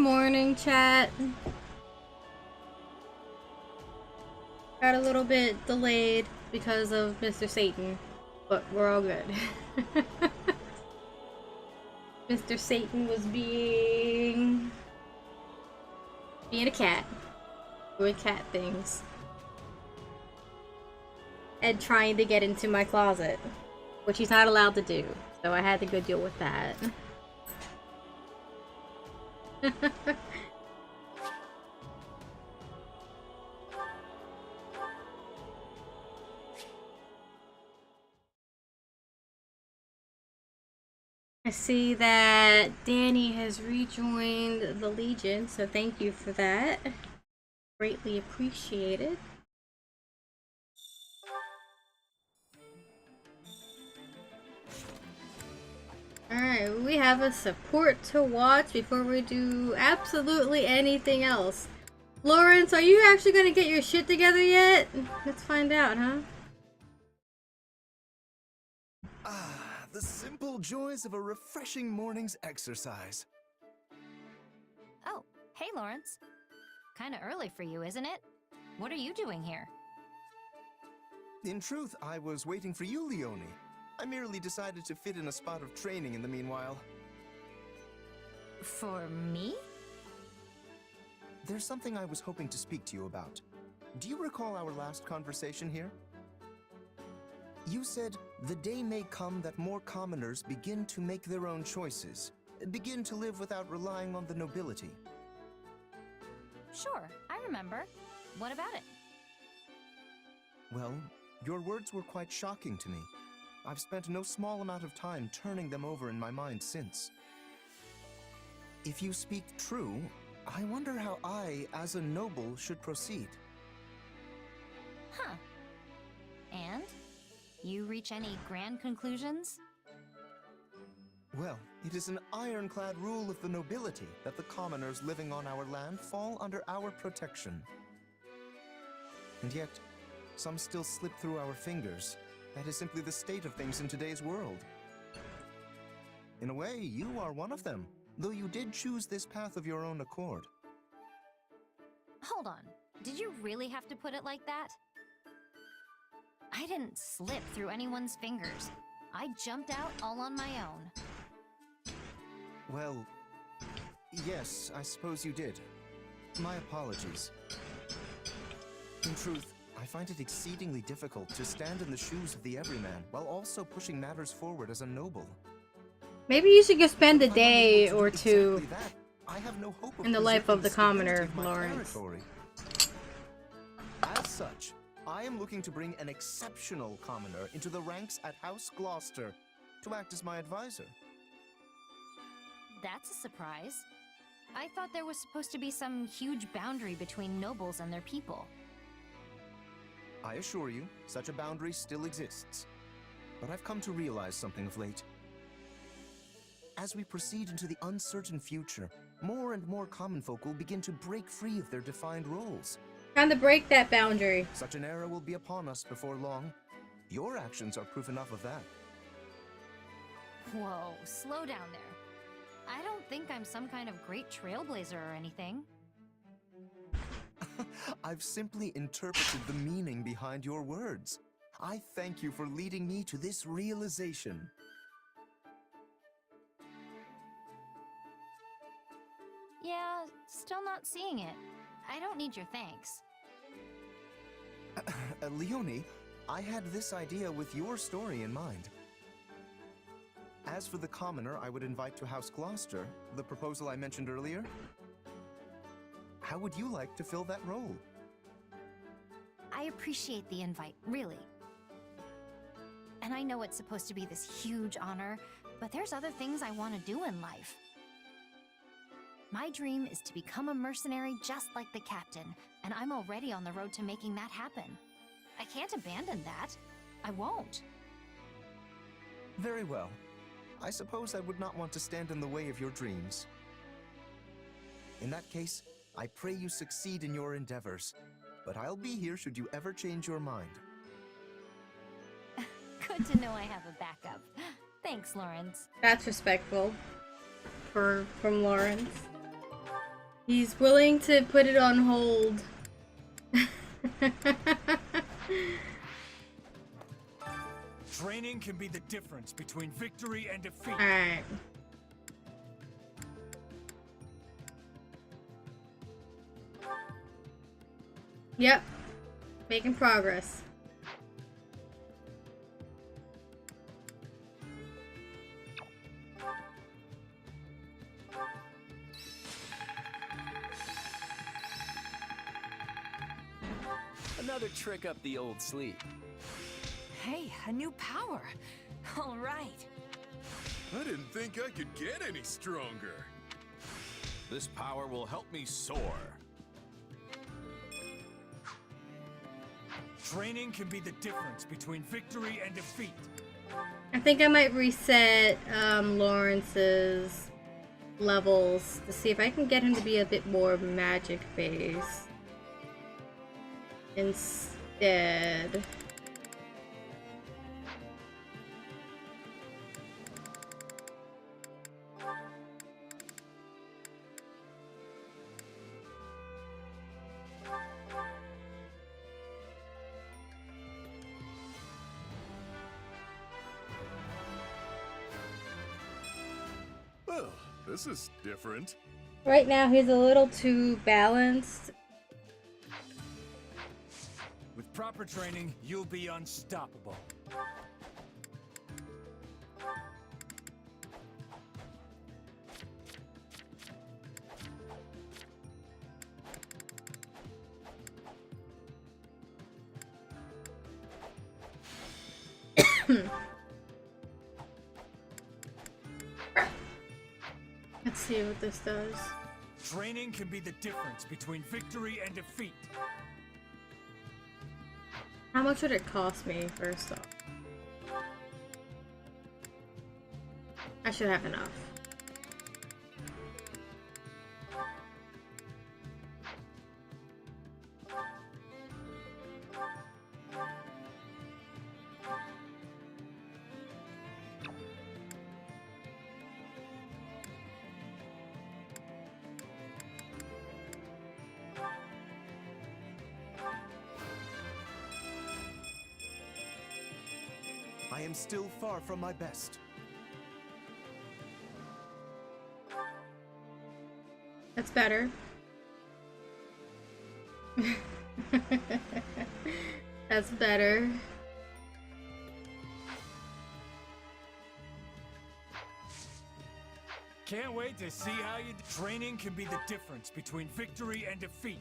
morning, chat. Got a little bit delayed because of Mr. Satan, but we're all good. Mr. Satan was being a cat, doing cat things, and trying to get into my closet, which he's not allowed to do. So I had to go deal with that. I see that Danny has rejoined the Legion, so thank you for that. Greatly appreciated. Alright, we have a support to watch before we do absolutely anything else. Lawrence, are you actually gonna get your shit together yet? Let's find out, huh? Ah, the simple joys of a refreshing morning's exercise. Oh, hey Lawrence. Kinda early for you, isn't it? What are you doing here? In truth, I was waiting for you, Leonie. I merely decided to fit in a spot of training in the meanwhile. For me? There's something I was hoping to speak to you about. Do you recall our last conversation here? You said, the day may come that more commoners begin to make their own choices, begin to live without relying on the nobility. Sure, I remember. What about it? Well, your words were quite shocking to me. I've spent no small amount of time turning them over in my mind since. If you speak true, I wonder how I, as a noble, should proceed. Huh. And? You reach any grand conclusions? Well, it is an ironclad rule of the nobility that the commoners living on our land fall under our protection. And yet, some still slip through our fingers. That is simply the state of things in today's world. In a way, you are one of them, though you did choose this path of your own accord. Hold on. Did you really have to put it like that? I didn't slip through anyone's fingers. I jumped out all on my own. Well, yes, I suppose you did. My apologies. In truth, I find it exceedingly difficult to stand in the shoes of the everyman while also pushing matters forward as a noble. Maybe you should go spend a day or two Exactly that. I have no hope in the life of the preserving commoner, stability of my Lawrence. territory. As such, I am looking to bring an exceptional commoner into the ranks at House Gloucester to act as my advisor. That's a surprise. I thought there was supposed to be some huge boundary between nobles and their people. I assure you, such a boundary still exists. But I've come to realize something of late. As we proceed into the uncertain future, more and more common folk will begin to break free of their defined roles. Time to break that boundary. Such an era will be upon us before long. Your actions are proof enough of that. Whoa, slow down there. I don't think I'm some kind of great trailblazer or anything. I've simply interpreted the meaning behind your words. I thank you for leading me to this realization. Yeah, still not seeing it. I don't need your thanks. Leonie, I had this idea with your story in mind. As for the commoner I would invite to House Gloucester, the proposal I mentioned earlier, how would you like to fill that role? I appreciate the invite, really. And I know it's supposed to be this huge honor, but there's other things I want to do in life. My dream is to become a mercenary just like the captain, and I'm already on the road to making that happen. I can't abandon that. I won't. Very well. I suppose I would not want to stand in the way of your dreams. In that case, I pray you succeed in your endeavors, but I'll be here should you ever change your mind. Good to know I have a backup. Thanks, Lawrence. That's respectful from Lawrence. He's willing to put it on hold. Training can be the difference between victory and defeat. Alright. Yep. Making progress. Another trick up the old sleeve. Hey, a new power. All right. I didn't think I could get any stronger. This power will help me soar. Training can be the difference between victory and defeat. I think I might reset Lawrence's levels to see if I can get him to be a bit more magic based instead. Well, this is different. Right now he's a little too balanced. With proper training, you'll be unstoppable. Let's see what this does. Training can be the difference between victory and defeat. How much would it cost me, first off? I should have enough. I am still far from my best. That's better. That's better. Can't wait to see how you... Training can be the difference between victory and defeat.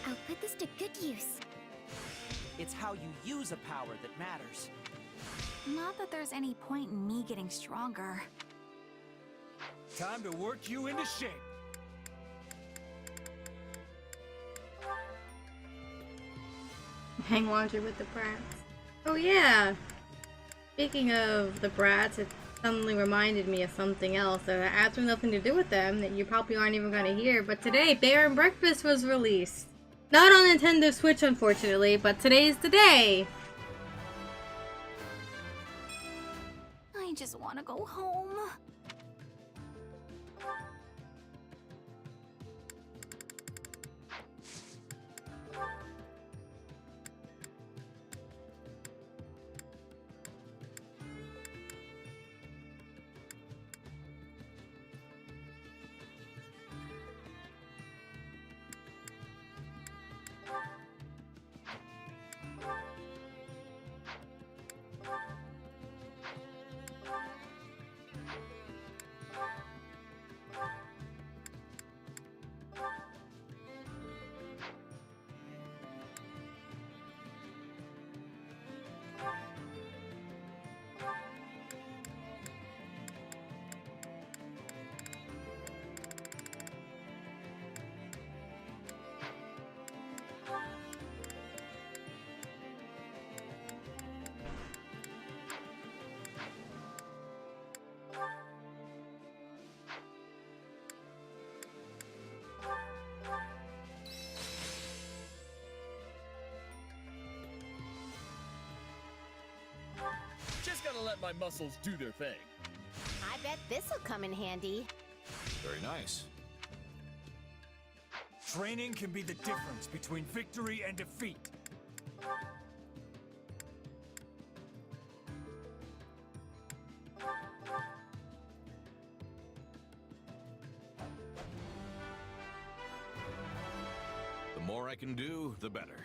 I'll put this to good use. It's how you use a power that matters. Not that there's any point in me getting stronger. Time to work you into shape. Hang laundry with the brats. Oh yeah! Speaking of the brats, it suddenly reminded me of something else that had absolutely nothing to do with them that you probably aren't even going to hear. But today, Bear and Breakfast was released. Not on Nintendo Switch, unfortunately, but today's the day! I just want to go home. gotta let my muscles do their thing. I bet this'll come in handy. Very nice. Training can be the difference between victory and defeat. The more I can do, the better.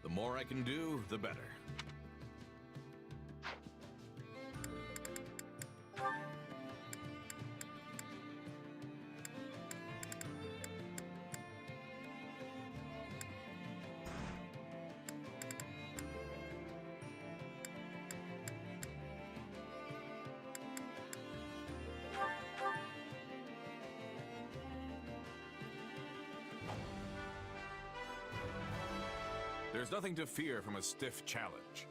The more I can do, the better. There's nothing to fear from a stiff challenge.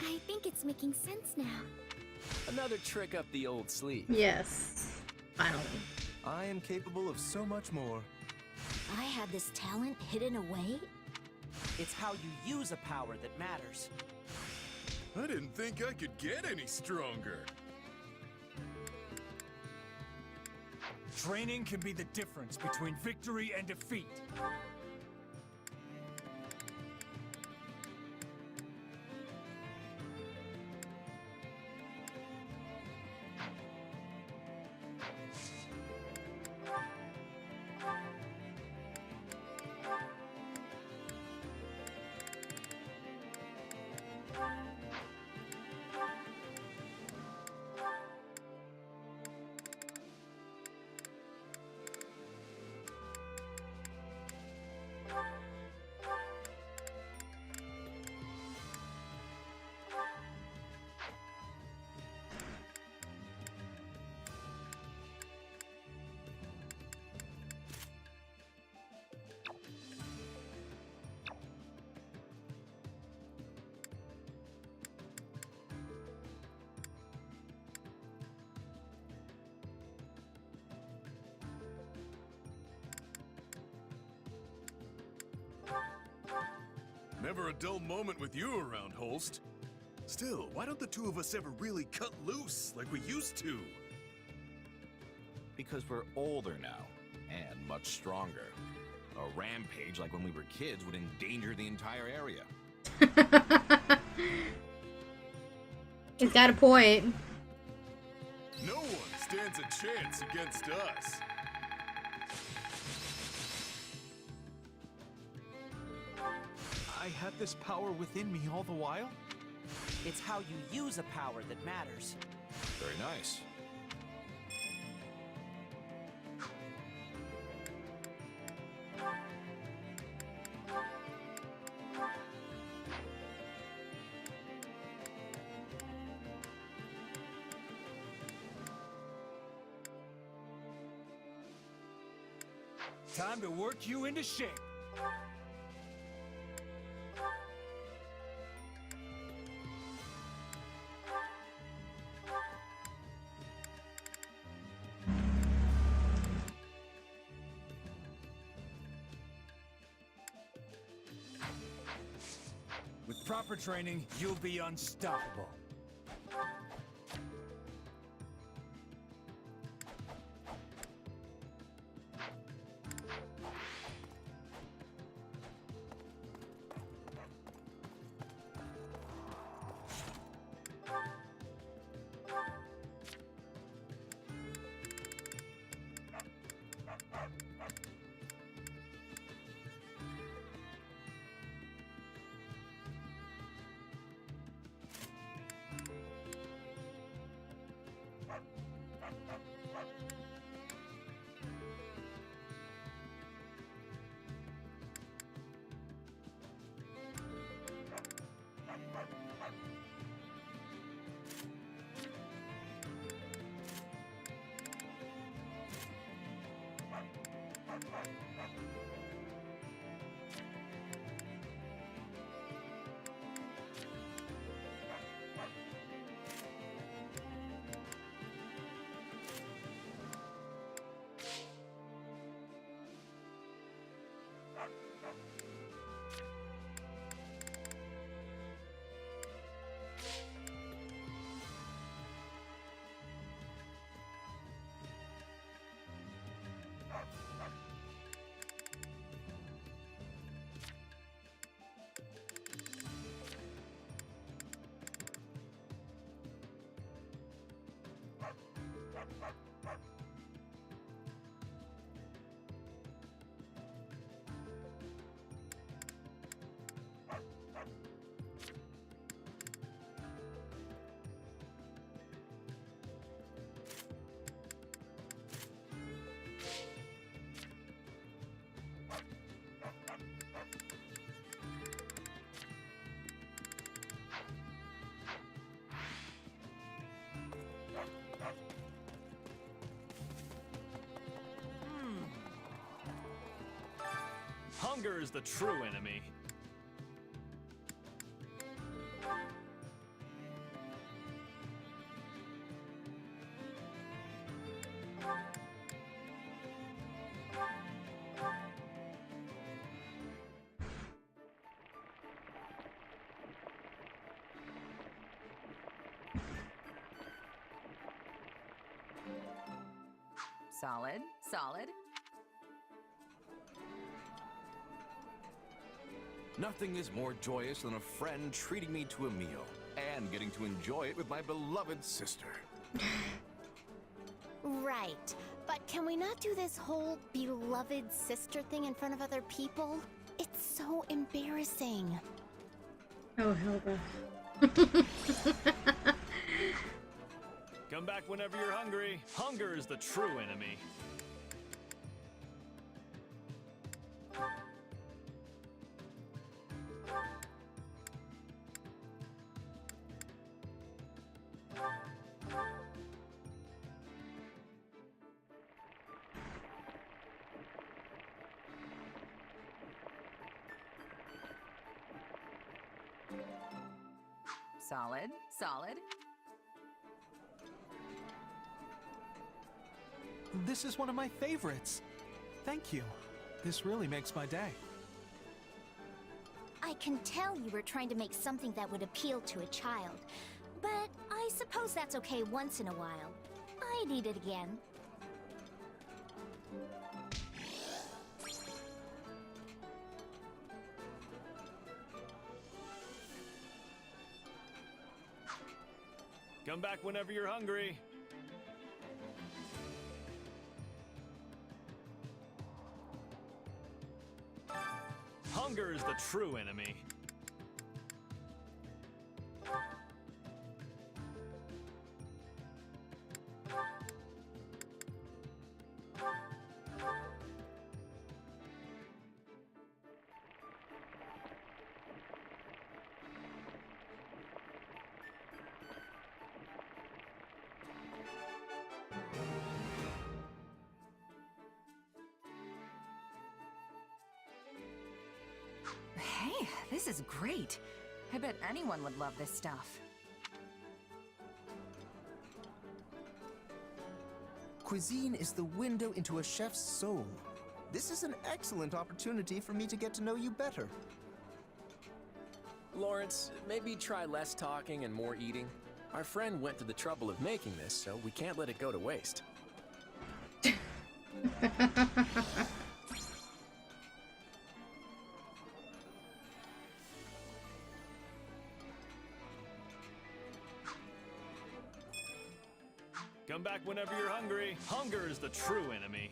I think it's making sense now. Another trick up the old sleeve. Yes. Finally. I am capable of so much more. I had this talent hidden away. It's how you use a power that matters. I didn't think I could get any stronger. Training can be the difference between victory and defeat. Never a dull moment with you around, Holst. Still, why don't the two of us ever really cut loose like we used to? Because we're older now, and much stronger. A rampage like when we were kids would endanger the entire area. He's got a point. No one stands a chance against us. I had this power within me all the while? It's how you use a power that matters. Very nice. Time to work you into shape. With proper training, you'll be unstoppable. Hunger is the true enemy. Solid, solid. Nothing is more joyous than a friend treating me to a meal and getting to enjoy it with my beloved sister. Right. But can we not do this whole beloved sister thing in front of other people? It's so embarrassing. Oh, Helga. Come back whenever you're hungry. Hunger is the true enemy. Solid, solid. This is one of my favorites. Thank you. This really makes my day. I can tell you were trying to make something that would appeal to a child, but I suppose that's okay once in a while. I'd eat it again. Come back whenever you're hungry. Hunger is the true enemy. Hey, this is great. I bet anyone would love this stuff. Cuisine is the window into a chef's soul. This is an excellent opportunity for me to get to know you better. Lawrence, maybe try less talking and more eating. Our friend went to the trouble of making this, so we can't let it go to waste. Come back whenever you're hungry. Hunger is the true enemy.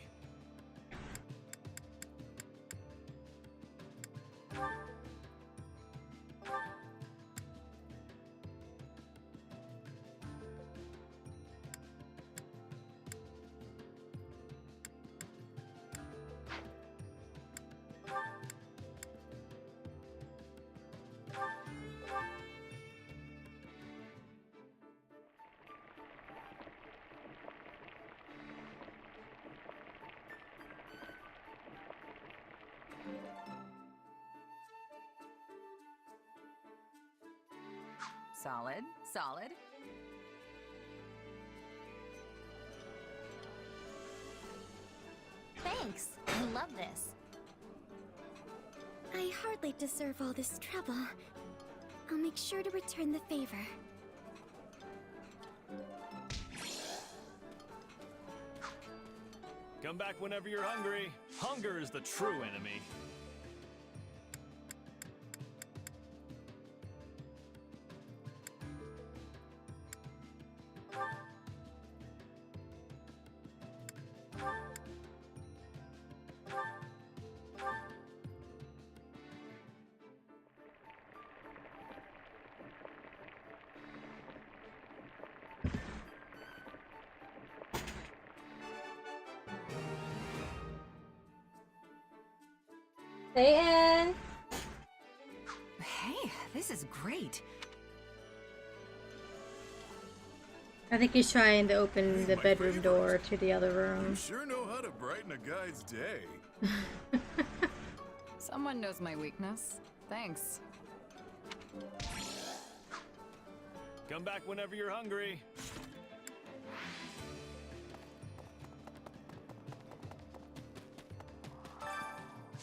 Solid, solid. Thanks. I love this. I hardly deserve all this trouble. I'll make sure to return the favor. Come back whenever you're hungry. Hunger is the true enemy. Satyn! Hey, this is great. I think he's trying to open the bedroom door to the other You room. sure know how to brighten a guy's day. Someone knows my weakness. Thanks. Come back whenever you're hungry.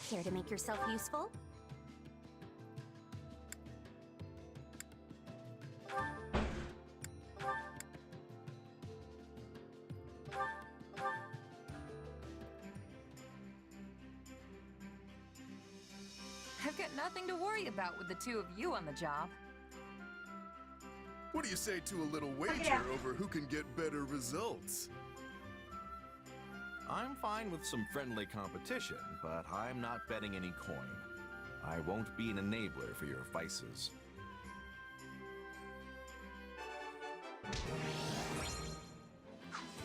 Care to make yourself useful? I've got nothing to worry about with the two of you on the job. What do you say to a little wager over who can get better results? I'm fine with some friendly competition, but I'm not betting any coin. I won't be an enabler for your vices.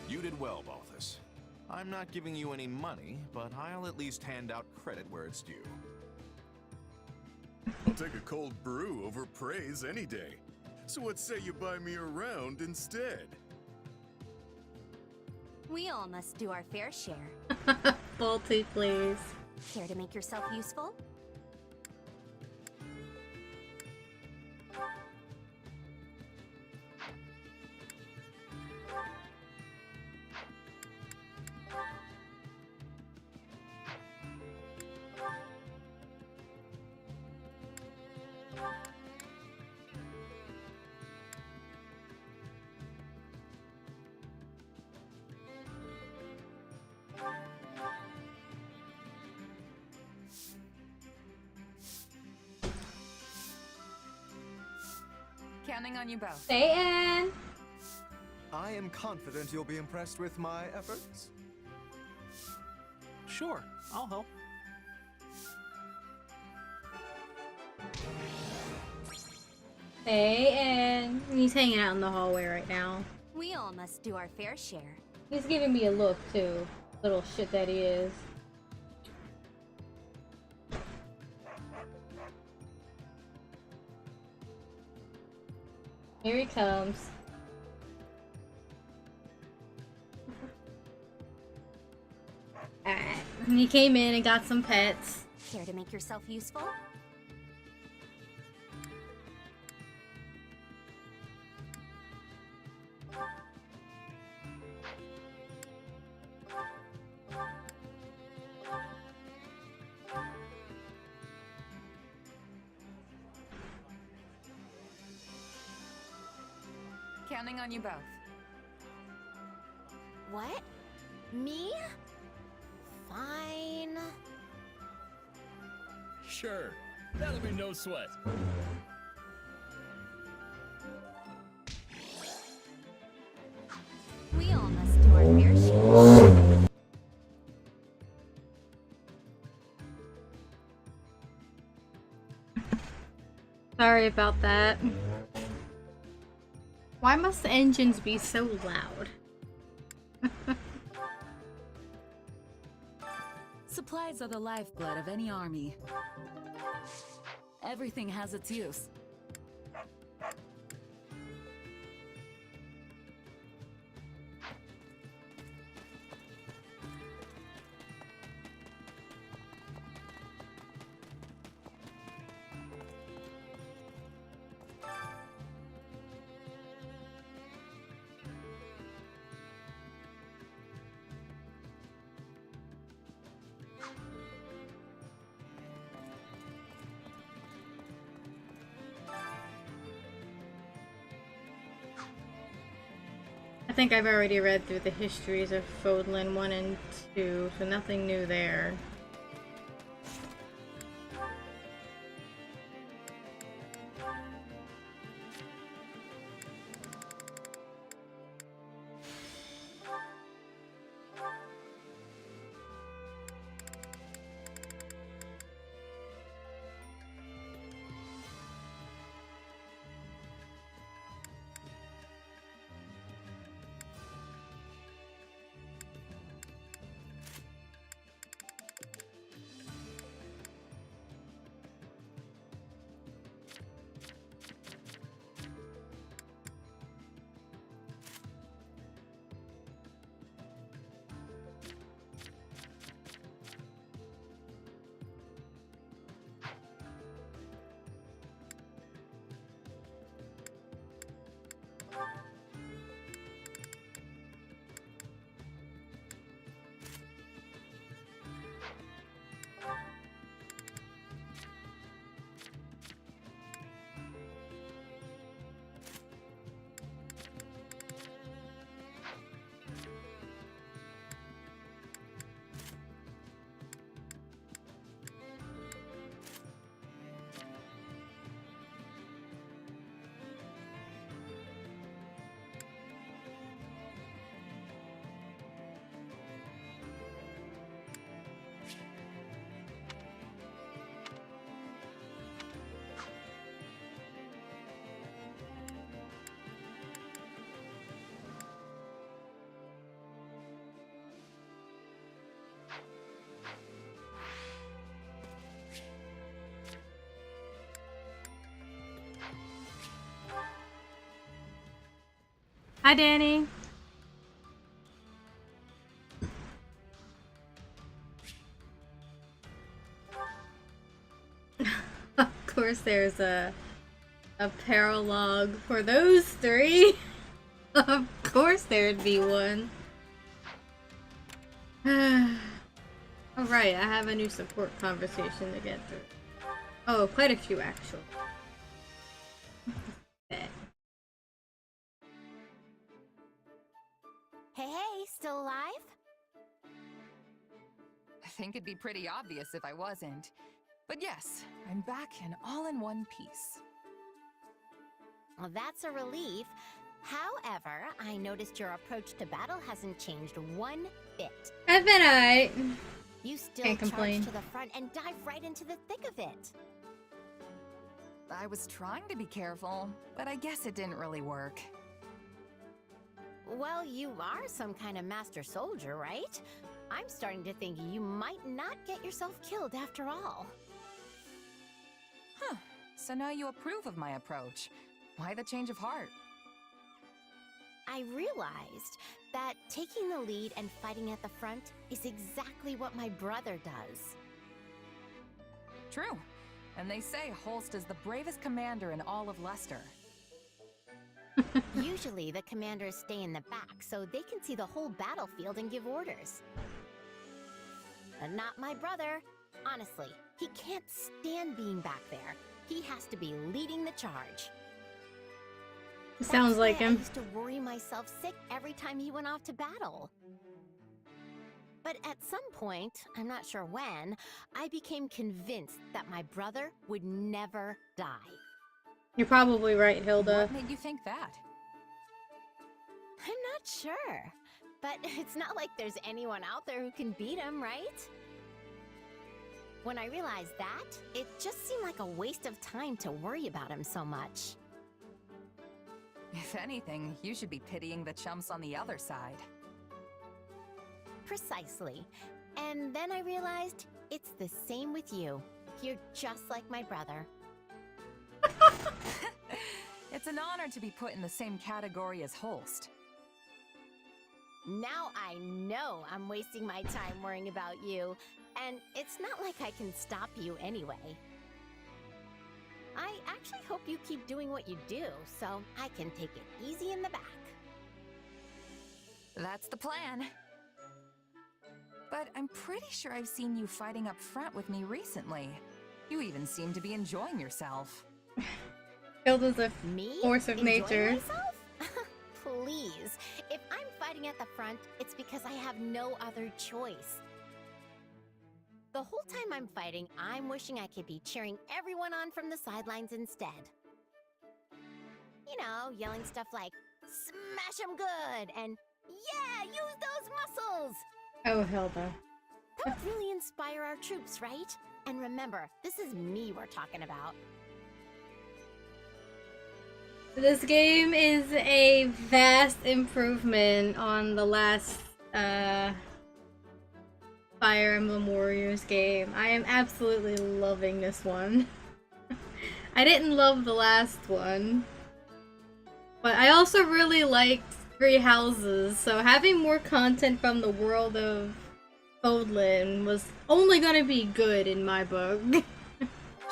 You did well, Balthus. I'm not giving you any money, but I'll at least hand out credit where it's due. I'll take a cold brew over praise any day. So what say you buy me a round instead? We all must do our fair share. Balti, please. Care to make yourself useful? Counting on you both. Satyn! I am confident you'll be impressed with my efforts. Sure, I'll help. Satyn! He's hanging out in the hallway right now. We all must do our fair share. He's giving me a look too. Little shit that he is. Here he comes. Alright. He came in and got some pets. Care to make yourself useful? Counting on you both. What? Me? Fine. Sure. That'll be no sweat. We all must do our fair share. Sorry about that. Why must the engines be so loud? Supplies are the lifeblood of any army. Everything has its use. I think I've already read through the histories of Fodlan 1 and 2, so nothing new there. Hi, Danny. Of course, there's a paralogue for those three. Of course, there'd be one. Alright, I have a new support conversation to get through. Oh, quite a few, actually. Hey, still alive? I think it'd be pretty obvious if I wasn't. But yes, I'm back and all in one piece. Well, that's a relief. However, I noticed your approach to battle hasn't changed one bit. I've been alright. You still Can't charge complain. to the front and dive right into the thick of it. I was trying to be careful, but I guess it didn't really work. Well, you are some kind of master soldier, right? I'm starting to think you might not get yourself killed after all. Huh, so now you approve of my approach. Why the change of heart? I realized that taking the lead and fighting at the front is exactly what my brother does. True. And they say Holst is the bravest commander in all of Leicester. Usually, the commanders stay in the back so they can see the whole battlefield and give orders. But not my brother. Honestly, he can't stand being back there. He has to be leading the charge. Sounds like him. I used to worry myself sick every time he went off to battle. But at some point, I'm not sure when, I became convinced that my brother would never die. You're probably right, Hilda. What made you think that? I'm not sure. But it's not like there's anyone out there who can beat him, right? When I realized that, it just seemed like a waste of time to worry about him so much. If anything, you should be pitying the chumps on the other side. Precisely. And then I realized it's the same with you. You're just like my brother. It's an honor to be put in the same category as Holst. Now I know I'm wasting my time worrying about you, and it's not like I can stop you anyway. I actually hope you keep doing what you do, so I can take it easy in the back. That's the plan. But I'm pretty sure I've seen you fighting up front with me recently. You even seem to be enjoying yourself. Hilda's a force of Enjoying nature. myself? Please. If I'm fighting at the front, it's because I have no other choice. The whole time I'm fighting, I'm wishing I could be cheering everyone on from the sidelines instead. You know, yelling stuff like, "Smash 'em good!" and "Yeah, use those muscles!" Oh, Hilda. That would really inspire our troops, right? And remember, this is me we're talking about. This game is a vast improvement on the last Fire Emblem Warriors game. I am absolutely loving this one. I didn't love the last one, but I also really liked Three Houses, so having more content from the world of Odlin was only gonna be good in my book.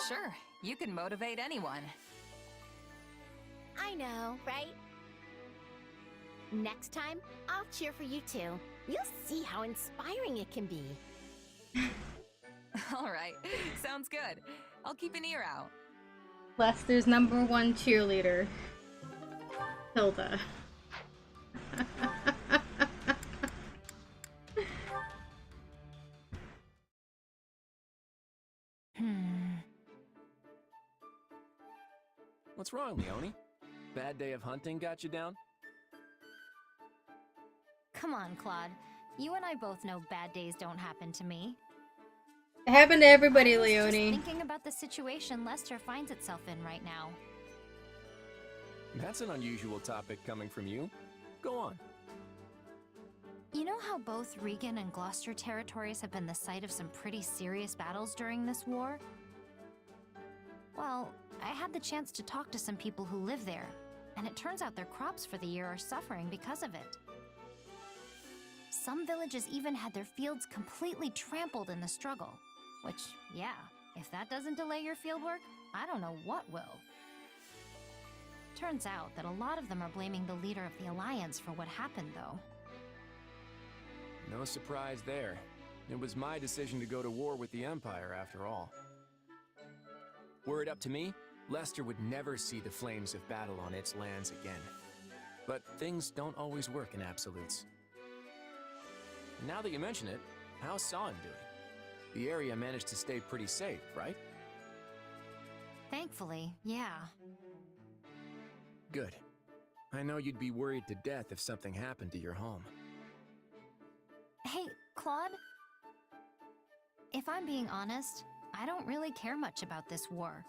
Sure, you can motivate anyone. I know, right? Next time, I'll cheer for you too. You'll see how inspiring it can be. All right, sounds good. I'll keep an ear out. Leicester's #1 cheerleader, Hilda. What's wrong, Leonie? Bad day of hunting got you down? Come on, Claude. You and I both know bad days don't happen to me. It happened to everybody, I was Leonie. just thinking about the situation Leicester finds itself in right now. That's an unusual topic coming from you. Go on. You know how both Regan and Gloucester territories have been the site of some pretty serious battles during this war? Well, I had the chance to talk to some people who live there, And it turns out their crops for the year are suffering because of it. Some villages even had their fields completely trampled in the struggle. Which, yeah, if that doesn't delay your fieldwork, I don't know what will. Turns out that a lot of them are blaming the leader of the Alliance for what happened, though. No surprise there. It was my decision to go to war with the Empire, after all. Were it up to me, Lester would never see the flames of battle on its lands again. But things don't always work in absolutes. Now that you mention it, how's Satyn doing? The area managed to stay pretty safe, right? Thankfully, yeah. Good. I know you'd be worried to death if something happened to your home. Hey, Claude? If I'm being honest, I don't really care much about this war,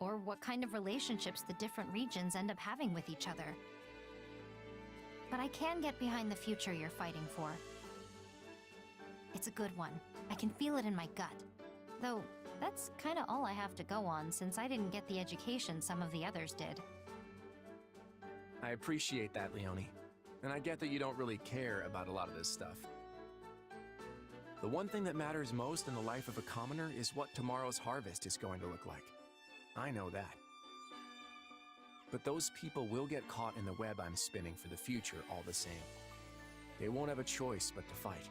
or what kind of relationships the different regions end up having with each other. But I can get behind the future you're fighting for. It's a good one. I can feel it in my gut. Though, that's kinda all I have to go on since I didn't get the education some of the others did. I appreciate that, Leonie. And I get that you don't really care about a lot of this stuff. The one thing that matters most in the life of a commoner is what tomorrow's harvest is going to look like. I know that. But those people will get caught in the web I'm spinning for the future all the same. They won't have a choice but to fight.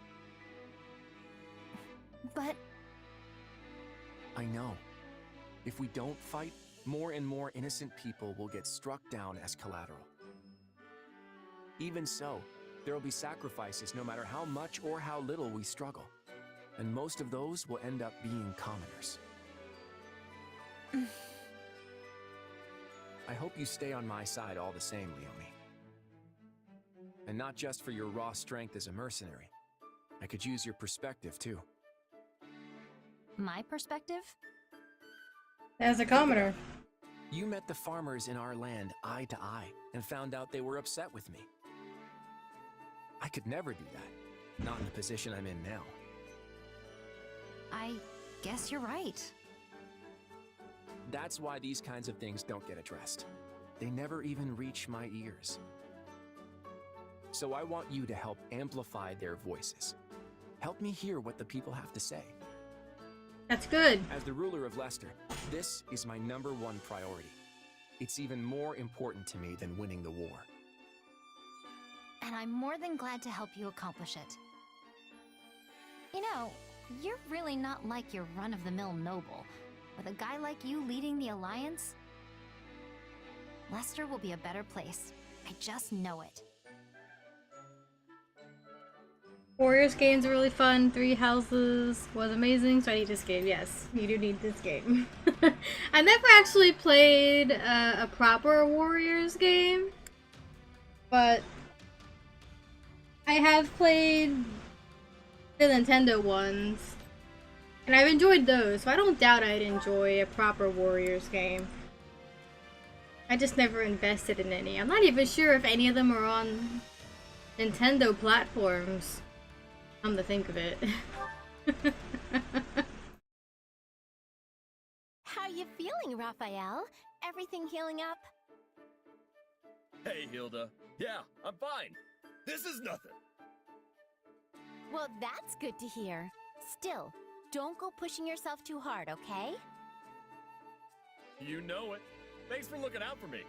But... I know. If we don't fight, more and more innocent people will get struck down as collateral. Even so, there will be sacrifices no matter how much or how little we struggle. And most of those will end up being commoners. I hope you stay on my side all the same, Leonie. And not just for your raw strength as a mercenary. I could use your perspective, too. My perspective? As a commoner. You met the farmers in our land eye to eye and found out they were upset with me. I could never do that. Not in the position I'm in now. I guess you're right. That's why these kinds of things don't get addressed. They never even reach my ears. So I want you to help amplify their voices. Help me hear what the people have to say. That's good. As the ruler of Lester, this is my #1 priority. It's even more important to me than winning the war. And I'm more than glad to help you accomplish it. You know, you're really not like your run-of-the-mill noble. With a guy like you leading the Alliance, Lester will be a better place. I just know it. Warriors games are really fun. 3 Houses was amazing, so I need this game. Yes, you do need this game. I never actually played a proper Warriors game, but I have played the Nintendo ones, and I've enjoyed those, so I don't doubt I'd enjoy a proper Warriors game. I just never invested in any. I'm not even sure if any of them are on Nintendo platforms. Come to think of it. How you feeling, Raphael? Everything healing up? Hey, Hilda. Yeah, I'm fine. This is nothing. Well, that's good to hear. Still, don't go pushing yourself too hard, okay? You know it. Thanks for looking out for me.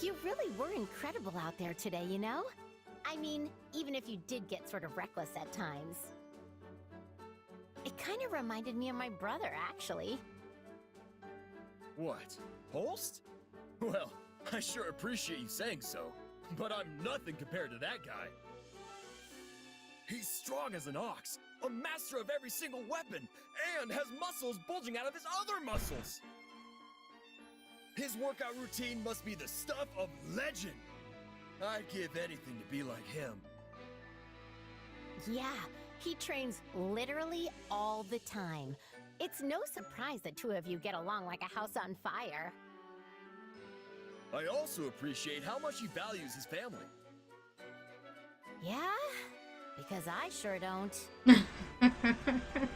You really were incredible out there today, you know? I mean, even if you did get sort of reckless at times. It kind of reminded me of my brother, actually. What? Holst? Well, I sure appreciate you saying so, but I'm nothing compared to that guy. He's strong as an ox, a master of every single weapon, and has muscles bulging out of his other muscles. His workout routine must be the stuff of legend. I'd give anything to be like him. Yeah, he trains literally all the time. It's no surprise the two of you get along like a house on fire. I also appreciate how much he values his family. Yeah? Because I sure don't.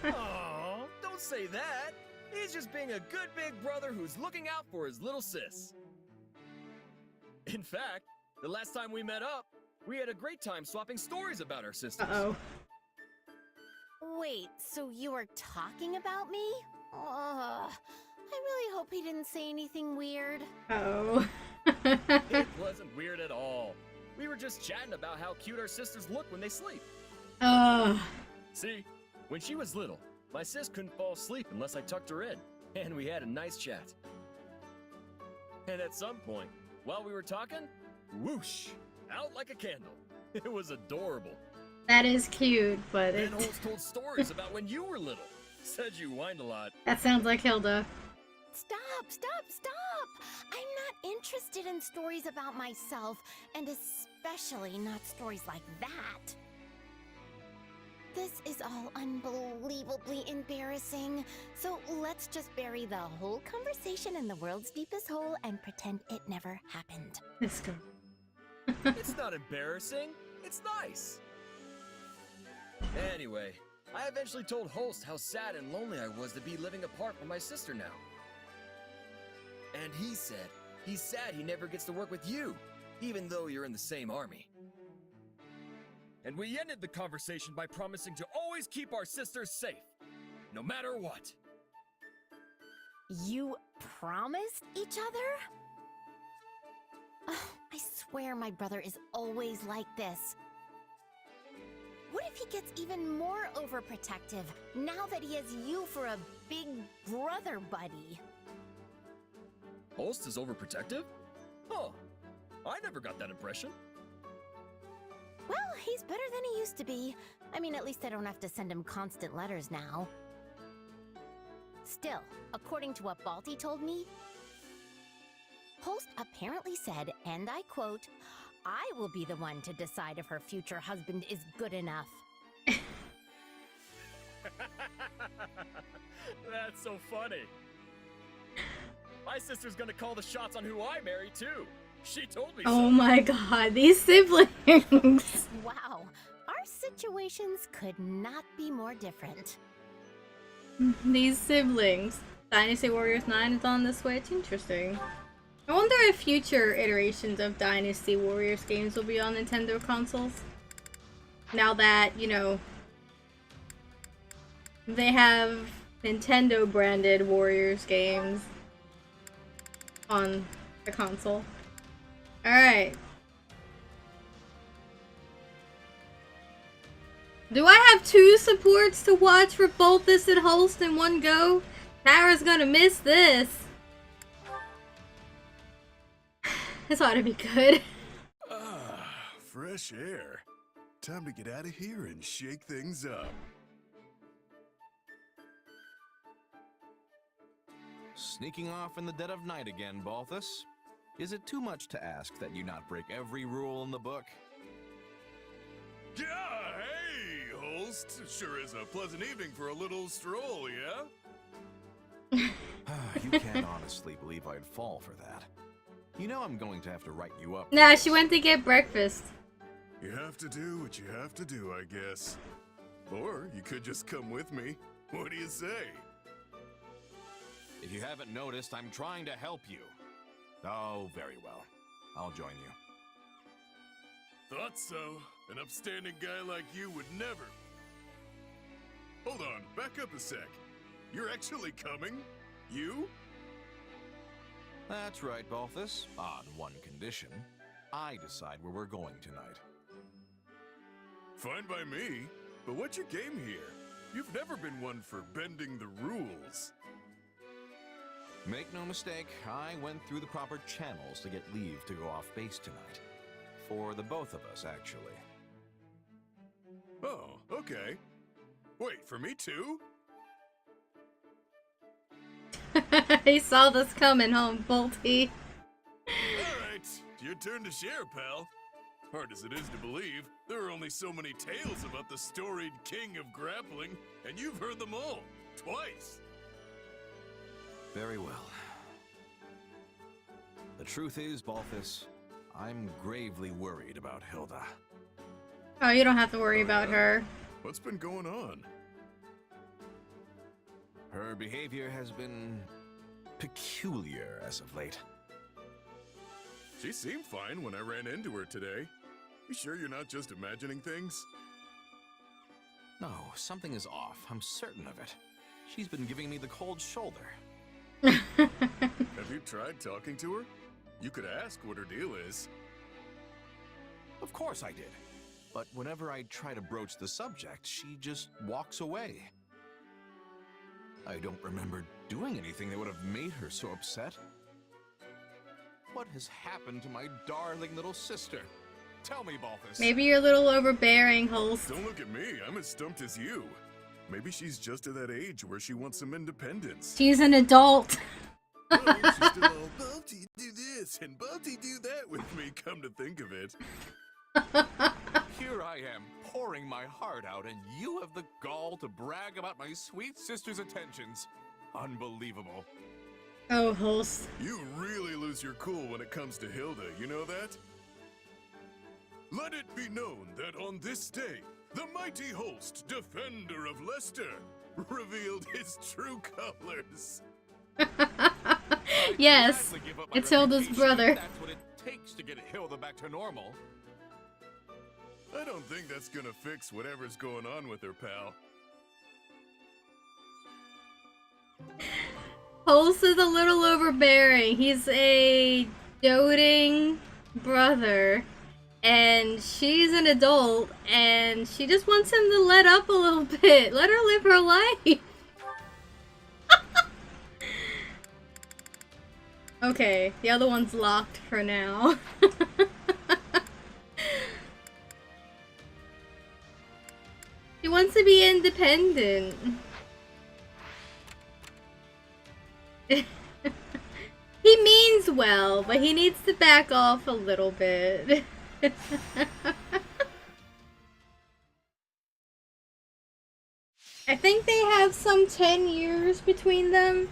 Aw, don't say that. He's just being a good big brother who's looking out for his little sis. In fact, the last time we met up, we had a great time swapping stories about our sisters. Uh-oh. Wait, so you were talking about me? Ugh. I really hope he didn't say anything weird. Uh-oh. It wasn't weird at all. We were just chatting about how cute our sisters look when they sleep. See, when she was little, my sis couldn't fall asleep unless I tucked her in, and we had a nice chat. And at some point, while we were talking, whoosh, out like a candle. It was adorable. That is cute, but And Holtz told stories about when you were little. Said you whined a lot. That sounds like Hilda. Stop, stop, stop! I'm not interested in stories about myself, and especially not stories like that. This is all unbelievably embarrassing, so let's just bury the whole conversation in the world's deepest hole and pretend it never happened. This girl. It's not embarrassing. It's nice. Anyway, I eventually told Holst how sad and lonely I was to be living apart from my sister now. And he said he's sad he never gets to work with you, even though you're in the same army. And we ended the conversation by promising to always keep our sisters safe, no matter what. You promised each other? Oh, I swear my brother is always like this. What if he gets even more overprotective now that he has you for a big brother buddy? Holst is overprotective? Huh. I never got that impression. Well, he's better than he used to be. I mean, at least I don't have to send him constant letters now. Still, according to what Balti told me, Holst apparently said, and I quote, "I will be the one to decide if her future husband is good enough." That's so funny. My sister's gonna call the shots on who I marry, too. She told me so. Oh my god, these siblings! Wow, our situations could not be more different. These siblings. Dynasty Warriors 9 is on the Switch. Interesting. I wonder if future iterations of Dynasty Warriors games will be on Nintendo consoles. Now that, you know, they have Nintendo branded Warriors games on the console. Alright. Do I have 2 supports to watch for both this and Holst in one go? Tara's gonna miss this. This ought to be good. Ah, fresh air. Time to get out of here and shake things up. Sneaking off in the dead of night again, Balthus? Is it too much to ask that you not break every rule in the book? Yeah, hey, Holst. Sure is a pleasant evening for a little stroll, yeah? You can't honestly believe I'd fall for that. You know I'm going to have to write you up. Nah, she went to get breakfast. You have to do what you have to do, I guess. Or you could just come with me. What do you say? If you haven't noticed, I'm trying to help you. Oh, very well. I'll join you. Thought so. An upstanding guy like you would never. Hold on, back up a sec. You're actually coming? You? That's right, Balthus. On one condition. I decide where we're going tonight. Fine by me. But what's your game here? You've never been one for bending the rules. Make no mistake, I went through the proper channels to get leave to go off base tonight. For the both of us, actually. Oh, okay. Wait, for me too? He saw this coming home, Bolty. Alright, your turn to share, pal. Hard as it is to believe, there are only so many tales about the storied king of grappling, and you've heard them all. Twice. Very well. The truth is, Balthus, I'm gravely worried about Hilda. Oh, you don't have to worry about her. What's been going on? Her behavior has been peculiar as of late. She seemed fine when I ran into her today. You sure you're not just imagining things? No, something is off. I'm certain of it. She's been giving me the cold shoulder. Have you tried talking to her? You could ask what her deal is. Of course I did. But whenever I try to broach the subject, she just walks away. I don't remember doing anything that would have made her so upset. What has happened to my darling little sister? Tell me, Balthus. Maybe you're a little overbearing, Holst. Don't look at me. I'm as stumped as you. Maybe she's just at that age where she wants some independence. She's an adult. Oh, she's still all, Balti, do this, and Balti, do that with me, come to think of it. Here I am, pouring my heart out, and you have the gall to brag about my sweet sister's attentions. Unbelievable. Oh, Holst. You really lose your cool when it comes to Hilda, you know that? Let it be known that on this day, the mighty Holst, defender of Leicester, revealed his true colors. Yes, it's Hilda's brother. That's what it takes to get Hilda back to normal. I don't think that's gonna fix whatever's going on with her, pal. Holst is a little overbearing. He's a doting brother. And she's an adult, and she just wants him to let up a little bit. Let her live her life. Okay, the other one's locked for now. He wants to be independent. He means well, but he needs to back off a little bit. I think they have some 10 years between them.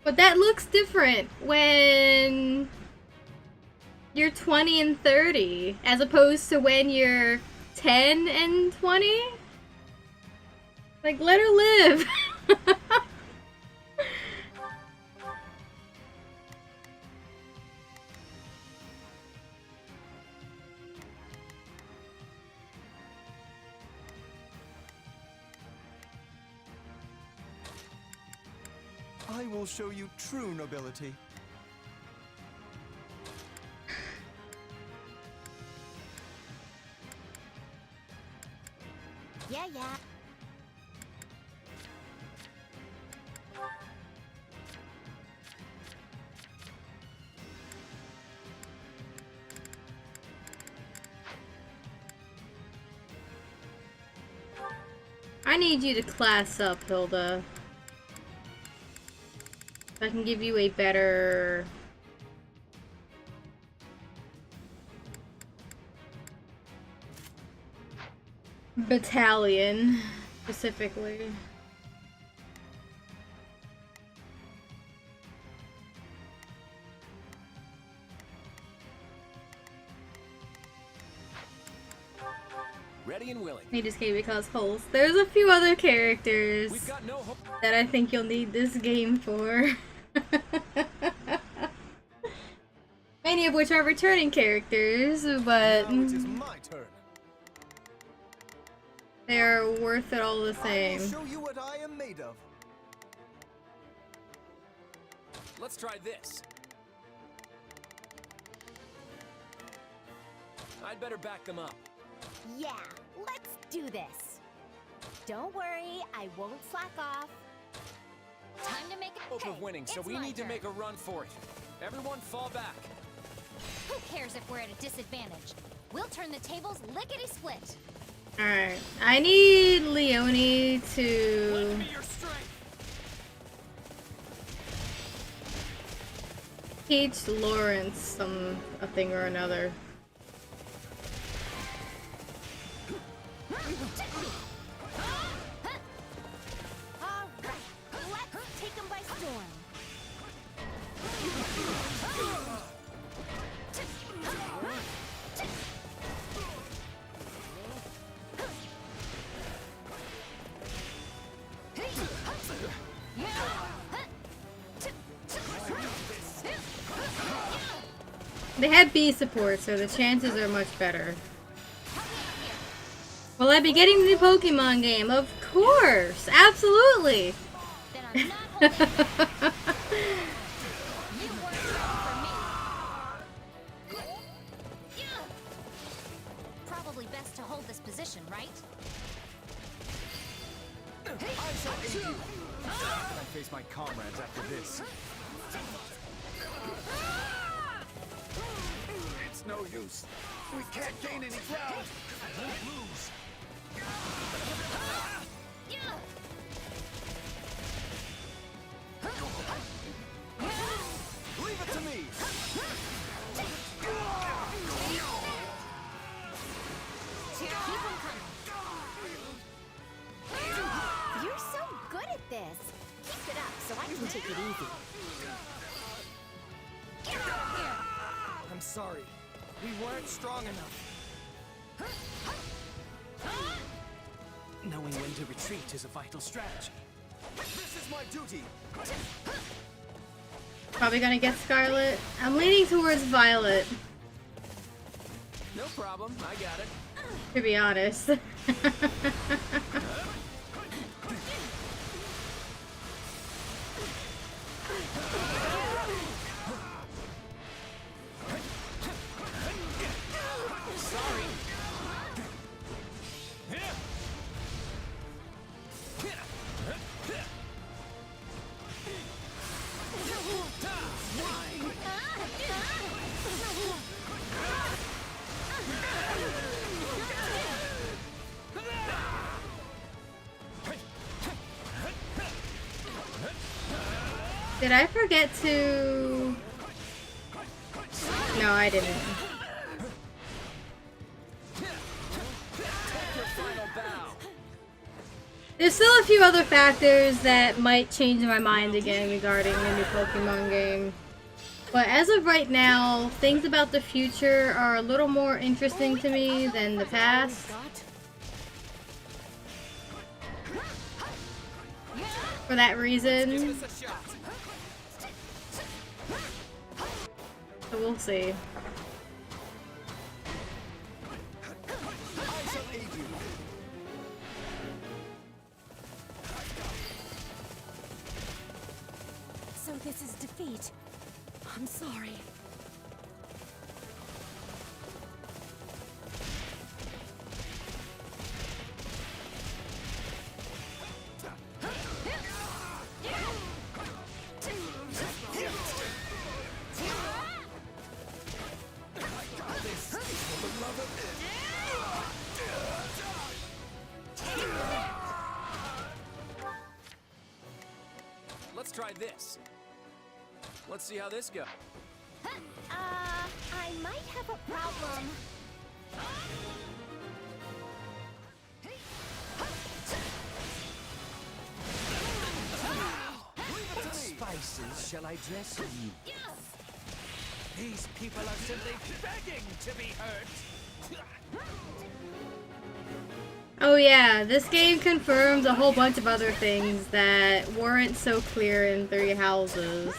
But that looks different when you're 20 and 30, as opposed to when you're 10 and 20. Like, let her live. I will show you true nobility. Yeah. I need you to class up, Hilda. I can give you a better... battalion, specifically. Ready and willing. He just gave me cause holes. There's a few other characters We've got no hope that I think you'll need this game for. Many of which are returning characters, but Now it is my turn. they're worth it all the I same. will show you what I am made of. Let's try this. I'd better back them up. Yeah, let's do this. Don't worry, I won't slack off. Time to make a Hope of winning, so it's we my need to turn. make a run for it. Everyone fall back. Who cares if we're at a disadvantage? We'll turn the tables lickety-split. Alright, I need Leone Lend to me your strength. teach Lawrence a thing or another. Alright, let's take them by storm. They have bee support, so the chances are much better. Will I be getting the new Pokemon game? Of course! Absolutely! Probably best to hold this position, right? I shall aid you. How can I face my comrades after this? It's no use. We can't gain any ground. I won't lose. Leave it to me. Keep them coming. You're so good at this. Keep it up so I can take it easy. I'm sorry. We weren't strong enough. Knowing when to retreat is a vital strategy. This is my duty. Probably gonna get Scarlet. I'm leaning towards Violet, No problem. I got it. to be honest. Did I forget to... No, I didn't. There's still a few other factors that might change my mind again regarding the new Pokemon game. But as of right now, things about the future are a little more interesting to me than the past. For that reason. So we'll see. So this is defeat. I'm sorry. Let's try this. Let's see how this goes. I might have a problem. What spices shall I dress you? These people are simply begging to be hurt. Oh yeah, this game confirms a whole bunch of other things that weren't so clear in Three Houses.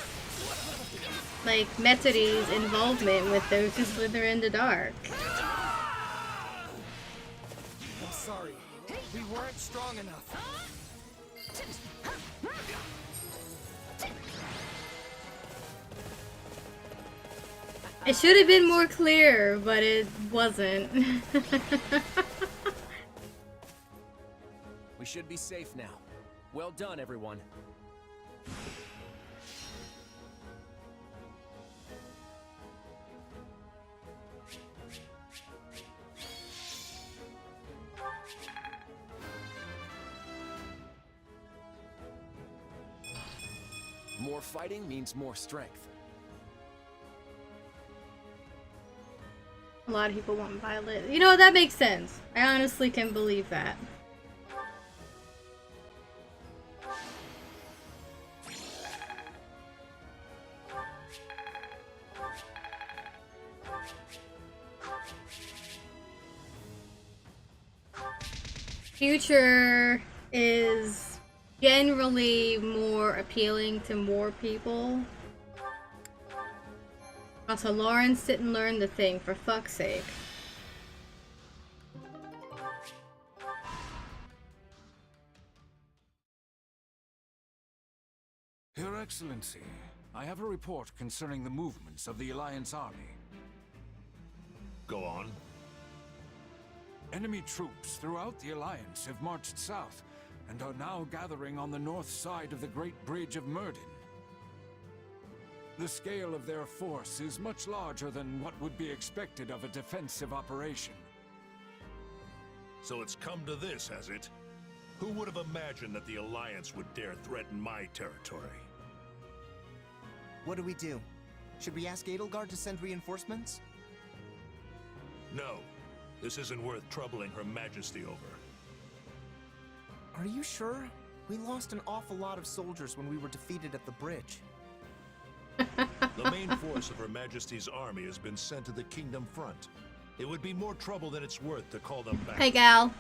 Like Metodi's involvement with those who slither in the dark. I'm sorry. We weren't strong enough. It should have been more clear, but it wasn't. We should be safe now. Well done, everyone. More fighting means more strength. A lot of people want Violet. You know, that makes sense. I honestly can believe that. Future is generally more appealing to more people. Also, Lawrence didn't learn the thing, for fuck's sake. Your Excellency, I have a report concerning the movements of the Alliance army. Go on. Enemy troops throughout the Alliance have marched south and are now gathering on the north side of the Great Bridge of Myrddin. The scale of their force is much larger than what would be expected of a defensive operation. So it's come to this, has it? Who would have imagined that the Alliance would dare threaten my territory? What do we do? Should we ask Edelgard to send reinforcements? No. This isn't worth troubling Her Majesty over. Are you sure? We lost an awful lot of soldiers when we were defeated at the bridge. The main force of Her Majesty's army has been sent to the Kingdom front. It would be more trouble than it's worth to call them back. Hey, gal.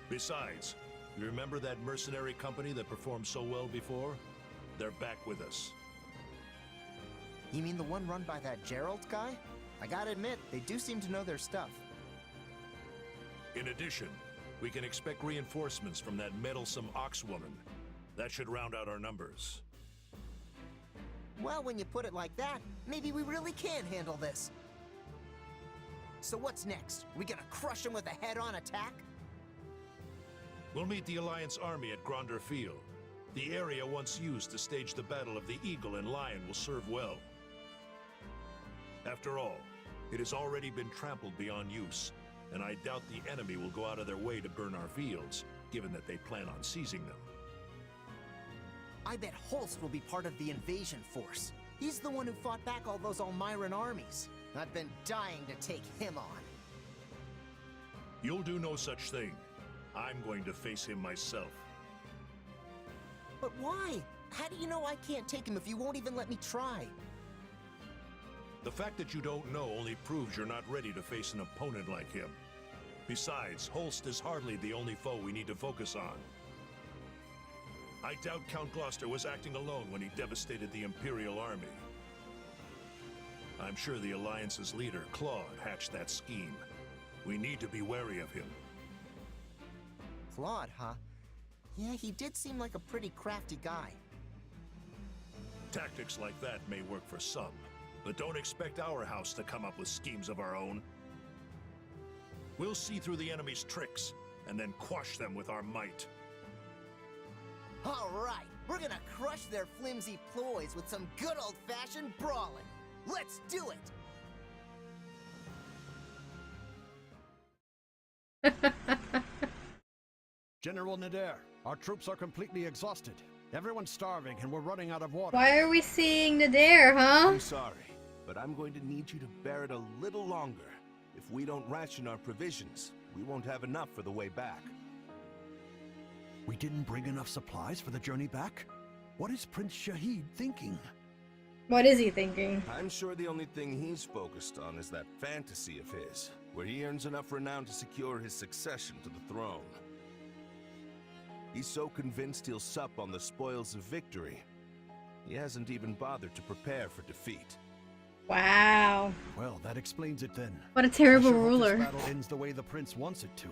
Besides, you remember that mercenary company that performed so well before? They're back with us. You mean the one run by that Gerald guy? I gotta admit, they do seem to know their stuff. In addition, we can expect reinforcements from that meddlesome ox woman. That should round out our numbers. Well, when you put it like that, maybe we really can handle this. So what's next? We gonna crush them with a head-on attack? We'll meet the Alliance army at Gronder Field. The area once used to stage the Battle of the Eagle and Lion will serve well. After all, it has already been trampled beyond use, and I doubt the enemy will go out of their way to burn our fields, given that they plan on seizing them. I bet Holst will be part of the invasion force. He's the one who fought back all those Almiran armies. I've been dying to take him on. You'll do no such thing. I'm going to face him myself. But why? How do you know I can't take him if you won't even let me try? The fact that you don't know only proves you're not ready to face an opponent like him. Besides, Holst is hardly the only foe we need to focus on. I doubt Count Gloucester was acting alone when he devastated the Imperial army. I'm sure the Alliance's leader, Claude, hatched that scheme. We need to be wary of him. Claude, huh? Yeah, he did seem like a pretty crafty guy. Tactics like that may work for some, but don't expect our house to come up with schemes of our own. We'll see through the enemy's tricks, and then quash them with our might. All right, we're gonna crush their flimsy ploys with some good old-fashioned brawling. Let's do it! General Nader, our troops are completely exhausted. Everyone's starving and we're running out of water. Why are we seeing Nader, huh? I'm sorry, but I'm going to need you to bear it a little longer. If we don't ration our provisions, we won't have enough for the way back. We didn't bring enough supplies for the journey back? What is Prince Shahid thinking? What is he thinking? I'm sure the only thing he's focused on is that fantasy of his, where he earns enough renown to secure his succession to the throne. He's so convinced he'll sup on the spoils of victory, he hasn't even bothered to prepare for defeat. Wow. Well, that explains it then. What a terrible I sure hope ruler. this battle ends the way the prince wants it to.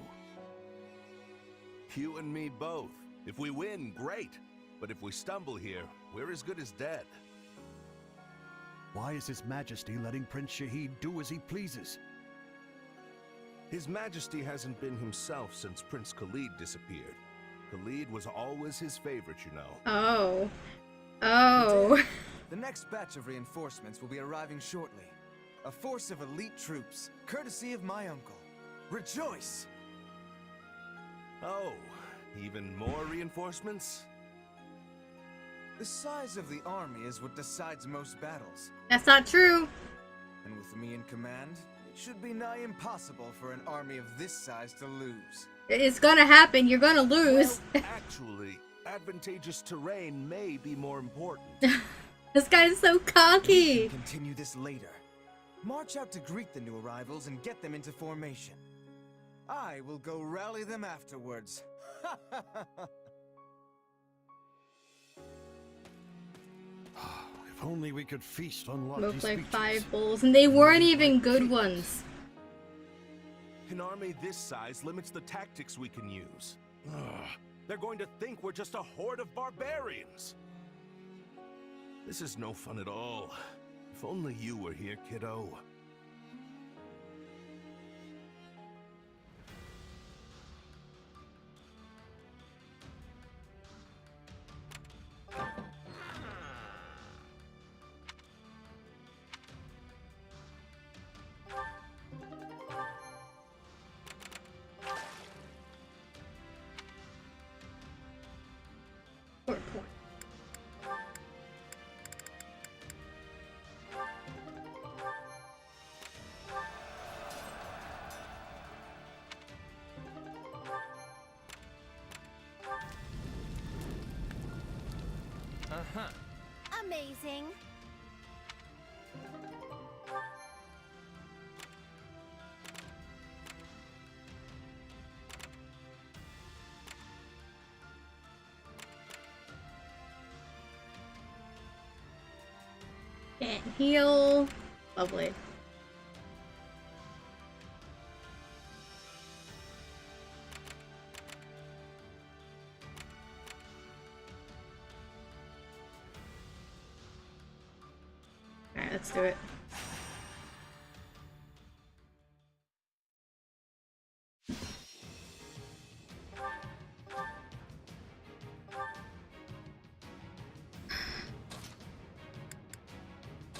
You and me both. If we win, great. But if we stumble here, we're as good as dead. Why is His Majesty letting Prince Shahid do as he pleases? His Majesty hasn't been himself since Prince Khalid disappeared. Khalid was always his favorite, you know. Oh. Oh. The next batch of reinforcements will be arriving shortly. A force of elite troops, courtesy of my uncle. Rejoice! Oh, even more reinforcements? The size of the army is what decides most battles. That's not true. And with me in command, it should be nigh impossible for an army of this size to lose. It's gonna happen. You're gonna lose. Well, actually, advantageous terrain may be more important. This guy's so cocky. We can continue this later. March out to greet the new arrivals and get them into formation. I will go rally them afterwards. If If only we could feast on lofty Smoked like speeches. 5 bowls, and they weren't even good ones. An army this size limits the tactics we can use. Ugh, they're going to think we're just a horde of barbarians. This is no fun at all. If only you were here, kiddo. Amazing. Can't heal. Lovely. Alright, let's do it.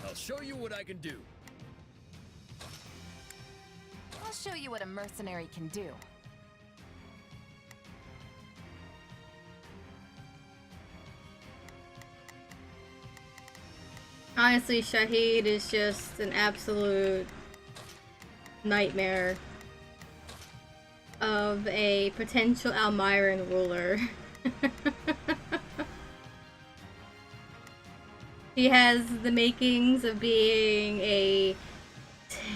I'll show you what I can do. I'll show you what a mercenary can do. Honestly, Shahid is just an absolute nightmare of a potential Almiran ruler. He has the makings of being a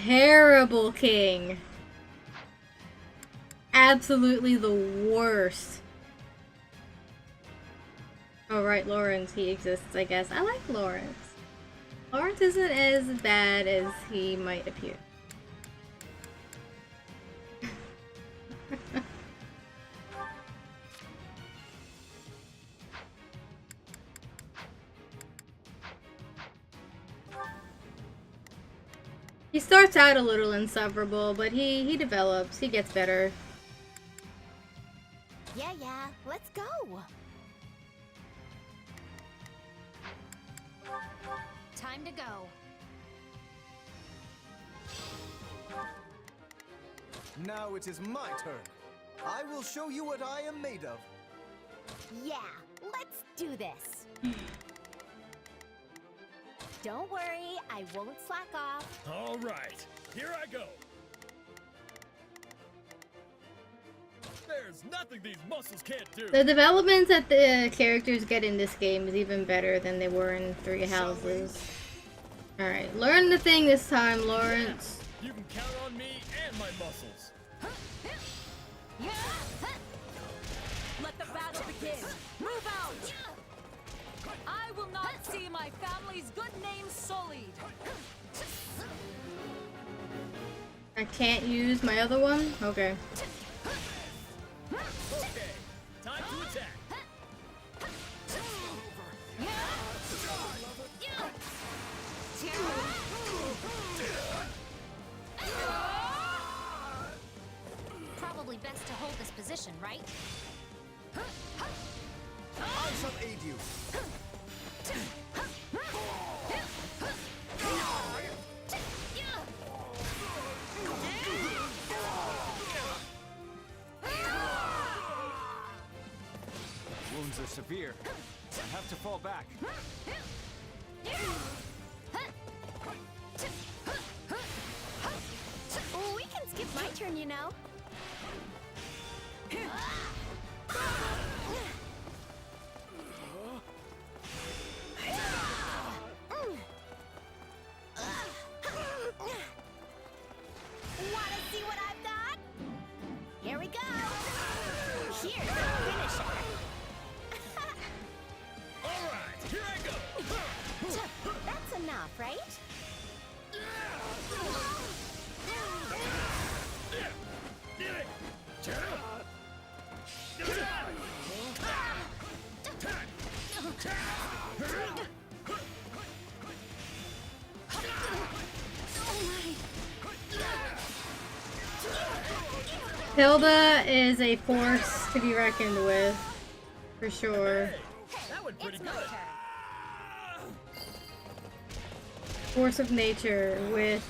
terrible king. Absolutely the worst. Oh right, Lawrence, he exists, I guess. I like Lawrence. Lawrence isn't as bad as he might appear. He starts out a little insufferable, but he develops, he gets better. Yeah, let's go. Time to go. Now it is my turn. I will show you what I am made of. Yeah, let's do this. Don't worry, I won't slack off. All right, here I go. There's nothing these muscles can't do. The developments that the characters get in this game is even better than they were in Three Houses. Alright, learn the thing this time, Lawrence. You can count on me and my muscles. Let the battle begin. Move out. I will not see my family's good name sullied. I can't use my other one? Okay. Okay, time to attack. Probably best to hold this position, right? I shall aid you. Wounds are severe. I have to fall back. We can skip my turn, you know. Wanna see what I've got? Here we go. Here's the finisher. All right, here I go. Hilda is a force to be reckoned with, for sure. That went pretty good. Force of nature with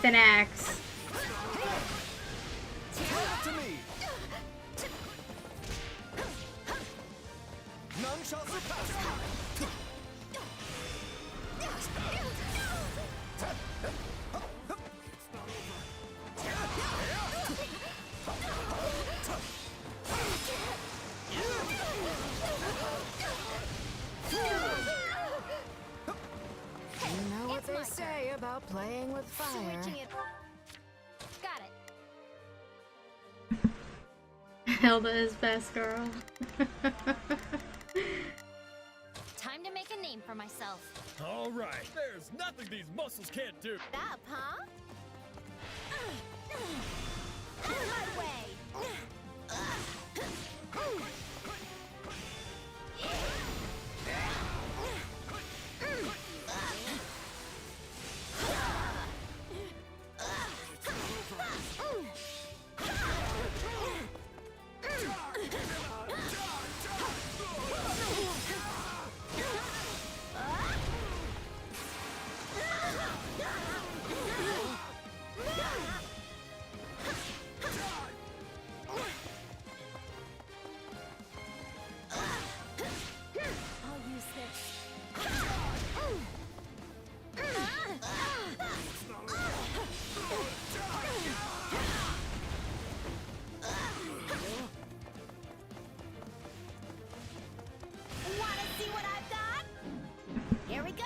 an axe. To me. None shall surpass me. You know what they say about playing with fire. Got it. Hilda is best girl. Time to make a name for myself. All right, there's nothing these muscles can't do. Up, huh? Out of my way!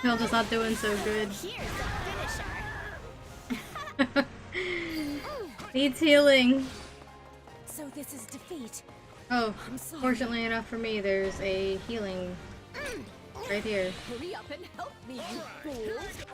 Hilda's not doing so good. Needs healing. So this is defeat. Oh, fortunately enough for me, there's a healing right here. Hurry up and help me, you fools!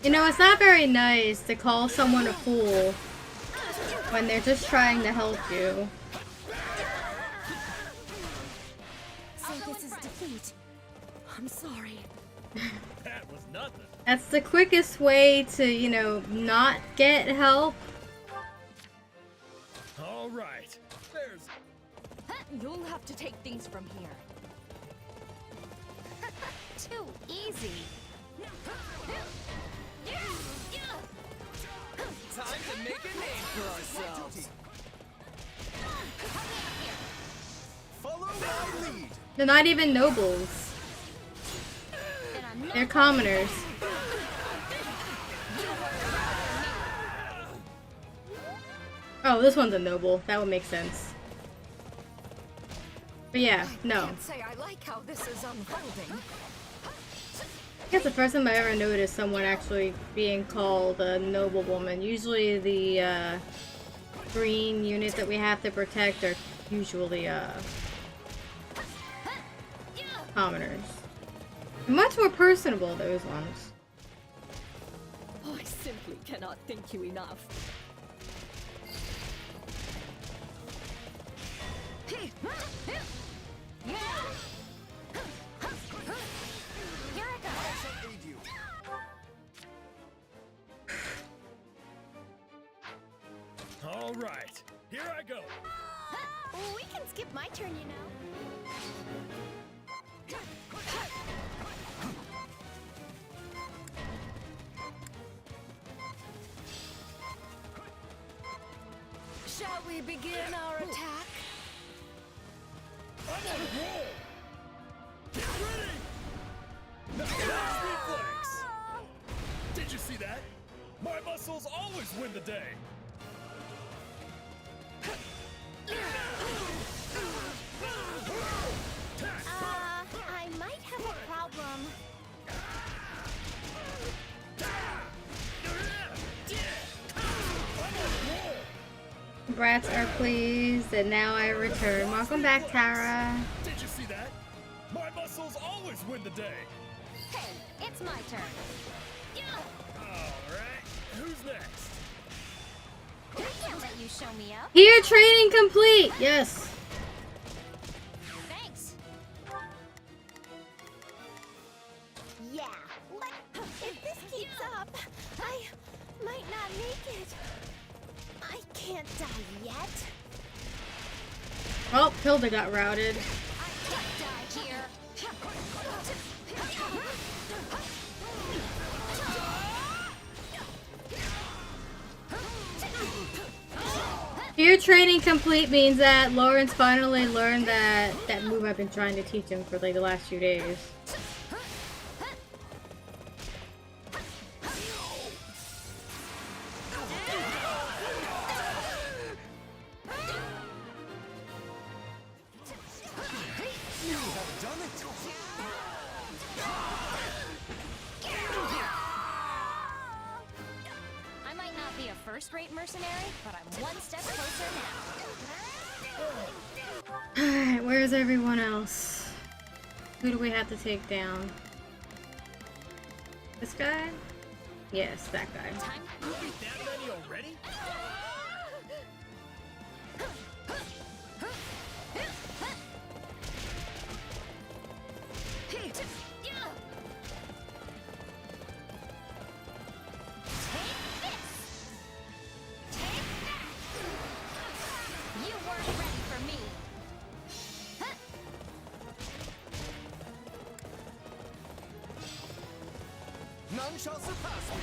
You know, it's not very nice to call someone a fool when they're just trying to help you. So this is defeat. I'm sorry. That was nothing. That's the quickest way to, you know, not get help. All right, there's... You'll have to take things from here. Too easy. Time to make a name for ourselves. Follow my lead. They're not even nobles. They're commoners. Oh, this one's a noble. That would make sense. But yeah, no. I can't say I like how this is unfolding. I guess the first time I ever noticed someone actually being called a noblewoman. Usually the green units that we have to protect are usually commoners. Much more personable, those ones. Oh, I simply cannot thank you enough. All right, here I go. We can skip my turn, you know. Shall we begin our attack? I'm on a roll. Get ready. Now watch me flex. Did you see that? My muscles always win the day. I might have a problem. Brats are pleased, and now I return. Welcome back, Tara. Did you see that? My muscles always win the day. Hey, it's my turn. All right, who's next? I can't let you show me up. Here, training complete. Yes. Thanks. Yeah, if this keeps up, I might not make it. I can't die yet. Oh, Hilda got routed. I can't die here. Fear training complete means that Lawrence finally learned that move I've been trying to teach him for like the last few days. I might not be a first-rate mercenary, but I'm one step closer now. Alright, where's everyone else? Who do we have to take down? This guy? Yes, that guy. You beat that many already? You weren't ready for me. None shall surpass me.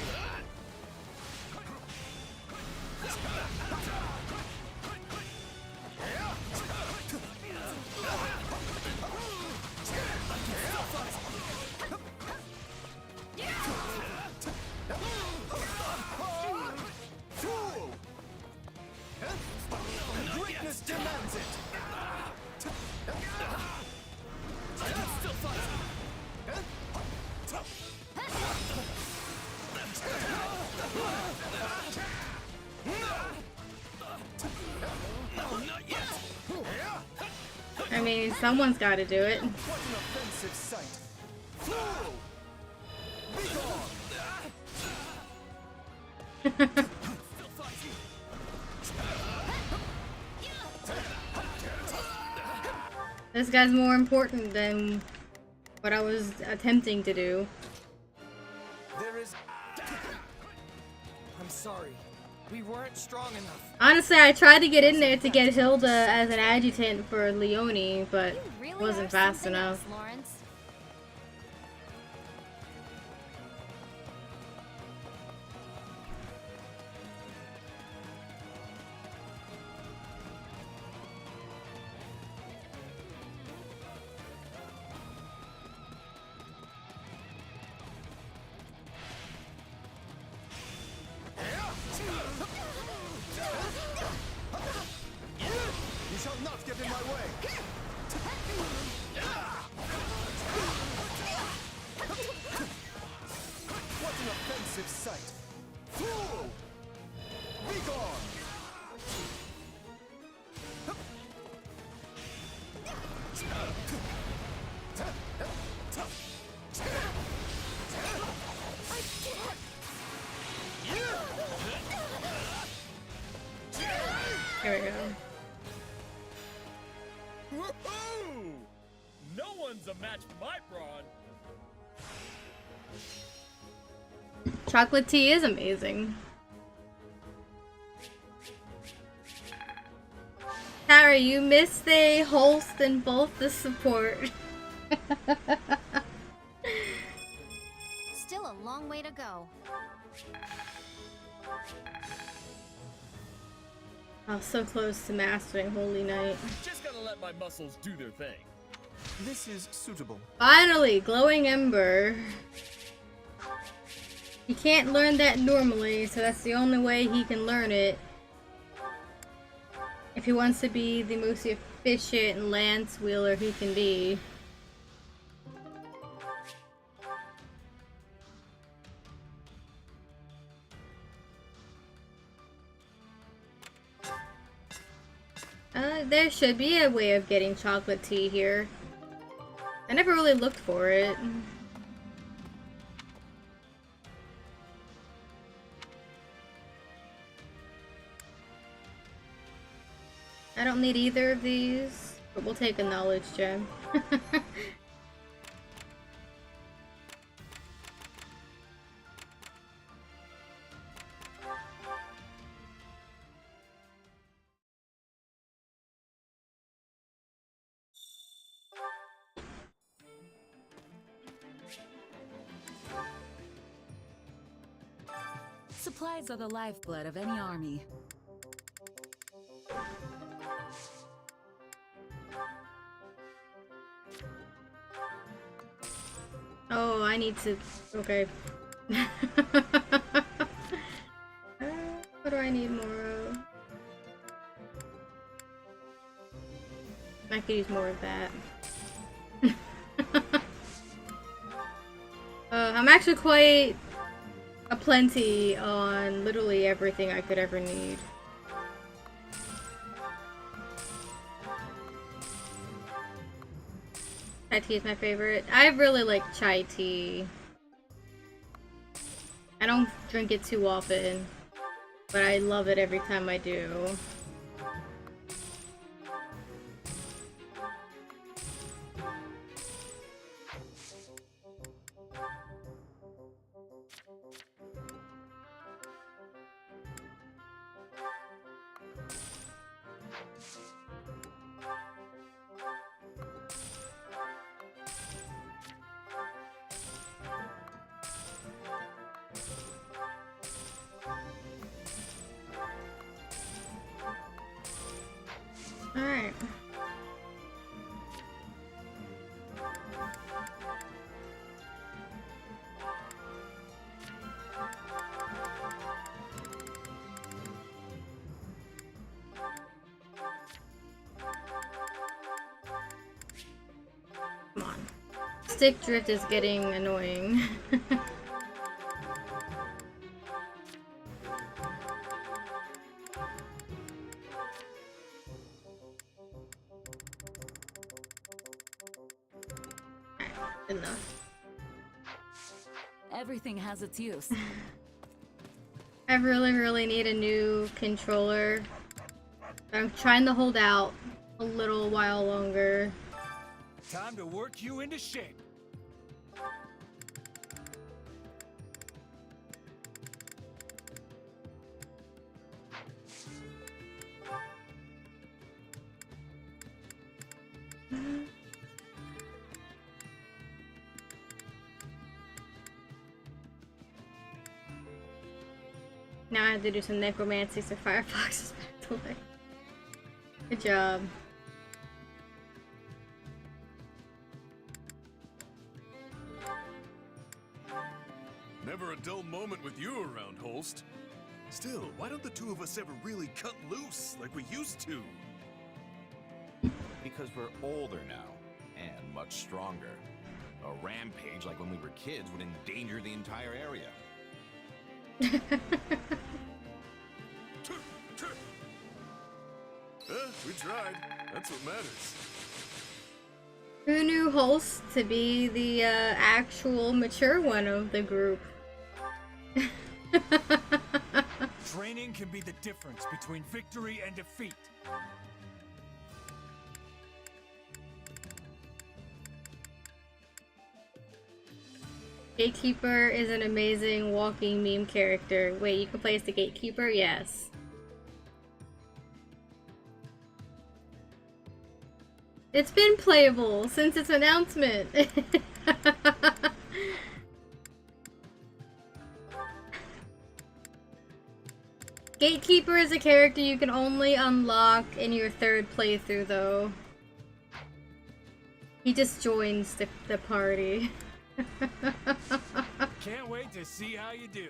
Greatness demands it. I mean, someone's got to do it. What an offensive sight. Fool! Be gone! This guy's more important than what I was attempting to do. There is... I'm sorry. We weren't strong enough. Honestly, I tried to get in there to get Hilda as an adjutant for Leone, but wasn't fast enough. Lawrence. You shall not get in my way! What an offensive sight! Fool! Be gone! Here we go. Woohoo! No one's a match for my brawn. Chocolate tea is amazing. Harry, you missed a host in both the support. Still a long way to go. I was so close to mastering Holy Night. Just gotta let my muscles do their thing. This is suitable. Finally, Glowing Ember. He can't learn that normally, so that's the only way he can learn it. If he wants to be the most efficient lance wheeler he can be. There should be a way of getting chocolate tea here. I never really looked for it. I don't need either of these, but we'll take a knowledge gem. Supplies are the lifeblood of any army. Oh, I need to... Okay. What do I need more of? I could use more of that. I'm actually quite a plenty on literally everything I could ever need. Chai tea is my favorite. I really like chai tea. I don't drink it too often, but I love it every time I do. Alright. Come on. Stick drift is getting annoying. Enough. Everything has its use. I really need a new controller. I'm trying to hold out a little while longer. Time to work you into shape. Now I have to do some necromancy so Firefox is back to life. Good job. Never a dull moment with you around, Holst. Still, why don't the two of us ever really cut loose like we used to? Because we're older now, and much stronger. A rampage like when we were kids would endanger the entire area. We tried. That's what matters. Who knew Holst to be the actual mature one of the group? Training can be the difference between victory and defeat. Gatekeeper is an amazing walking meme character. Wait, you can play as the Gatekeeper? Yes. It's been playable since its announcement. Gatekeeper is a character you can only unlock in your third playthrough, though. He just joins the party. Can't wait to see how you do.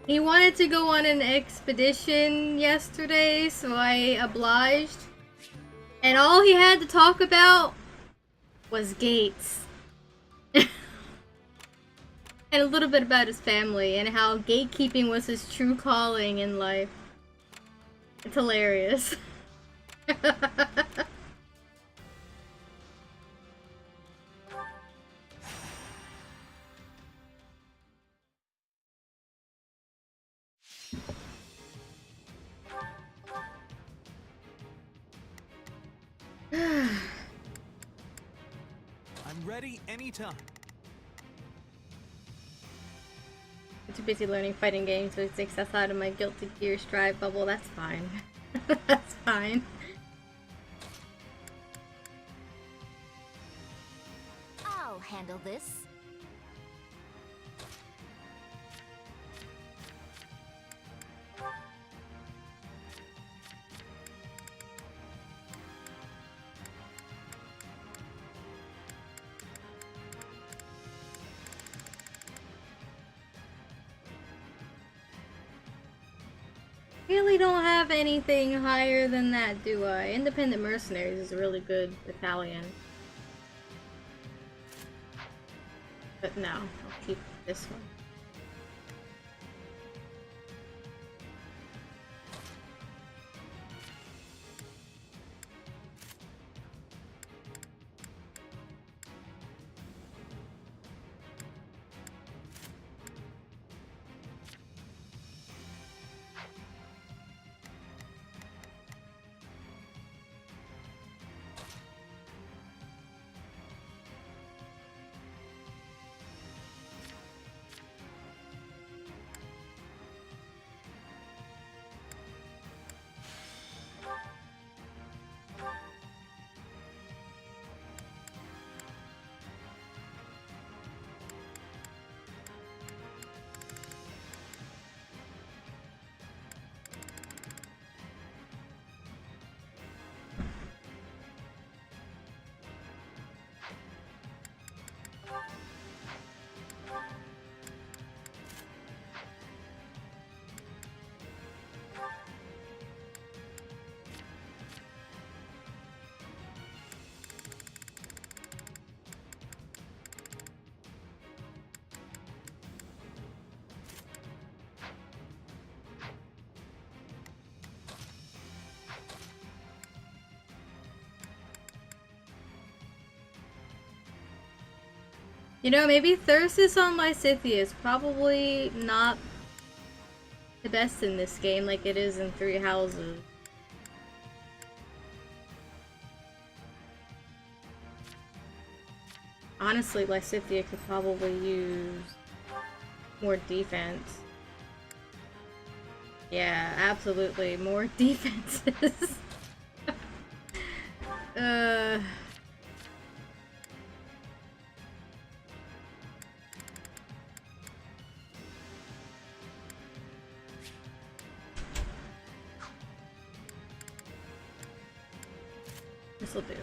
He wanted to go on an expedition yesterday, so I obliged. And all he had to talk about was gates. And a little bit about his family and how gatekeeping was his true calling in life. It's hilarious. ready anytime. I'm too busy learning fighting games, so it takes us out of my Guilty Gear Strive bubble. That's fine. That's fine. I'll handle this. Really don't have anything higher than that, do I? Independent Mercenaries is a really good battalion. But no, I'll keep this one. You know, maybe Thyrsus on Lysithea is probably not the best in this game like it is in Three Houses. Honestly, Lysithea could probably use more defense. Yeah, absolutely. More defenses. This'll do.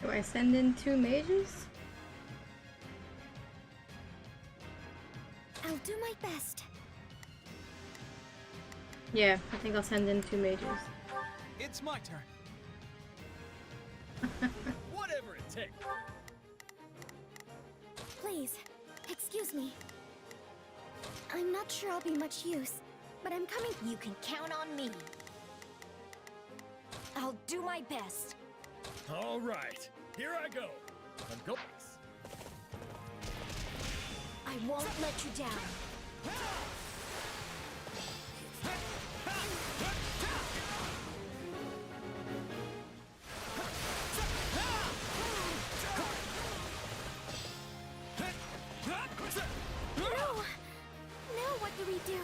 Do I send in 2 mages? I'll do my best. Yeah, I think I'll send in 2 mages. It's my turn. Whatever it takes. Please, excuse me. I'm not sure I'll be much use, but I'm coming. You can count on me. I'll do my best. All right, here I go. I'm going. I won't let you down. No! Now what do we do?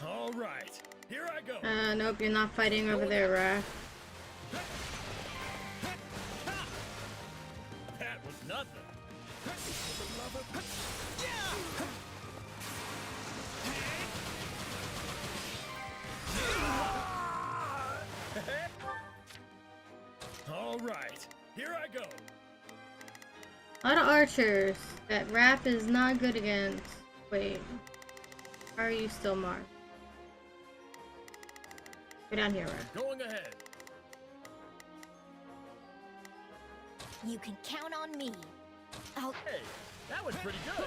All right, here I go. Nope, you're not fighting over there, Raph. That was nothing. right, here I go. A lot of archers that Rap is not good against. Wait, why are you still marked? Go down here, Rap. Going ahead. You can count on me. I'll... Hey, that was pretty good.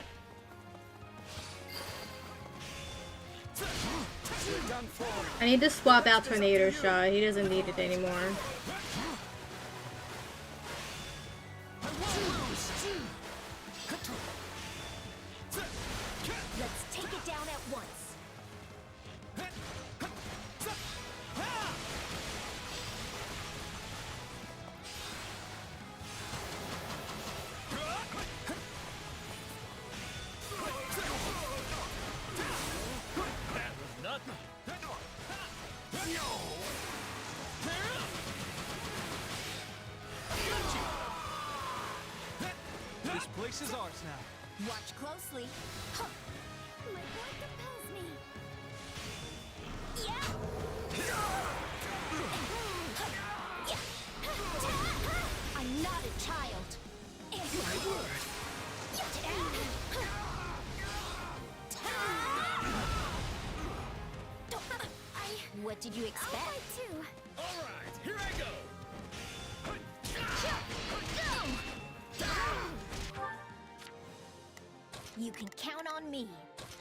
I need to swap out Tornado Shot. He doesn't need it anymore. Let's take it down at once. This place is ours now. Watch closely. Huh. My blood compels me. I'm not a child. It's my word. What did you expect? All right, here I go. You can count on me.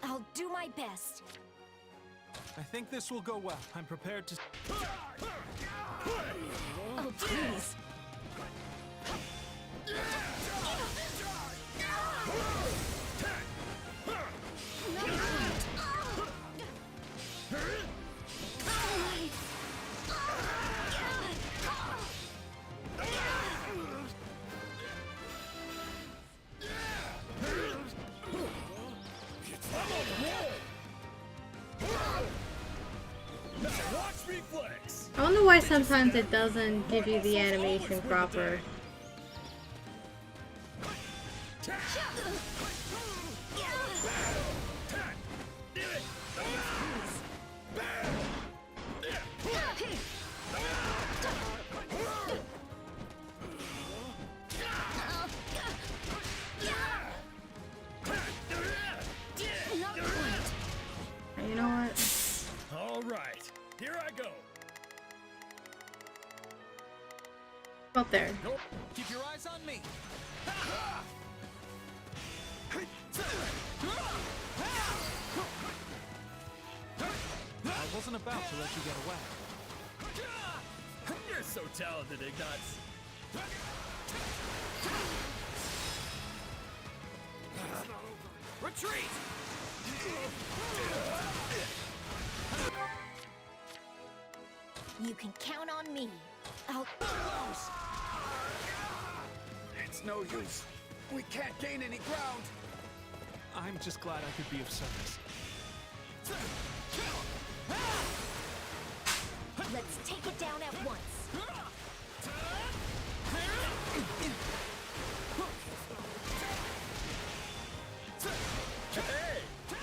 I'll do my best. I think this will go well. I'm prepared to... Oh, please. I wonder why sometimes it doesn't give you the animation proper. You know what? All right, here I go. Up there. Keep your eyes on me. I wasn't about to let you get away. You're so talented, Ignatz. Retreat! You can count on me. I'll... It's no use. We can't gain any ground. I'm just glad I could be of service. Let's take it down at once. Hey,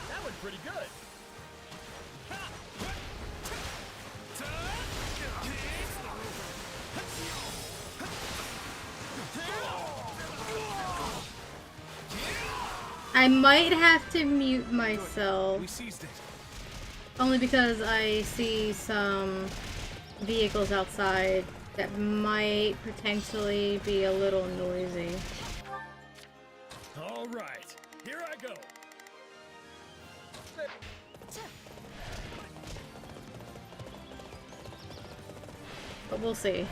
that was pretty good. I might have to mute myself. We seized it. Only because I see some vehicles outside that might potentially be a little noisy. All right, here I go. But we'll see.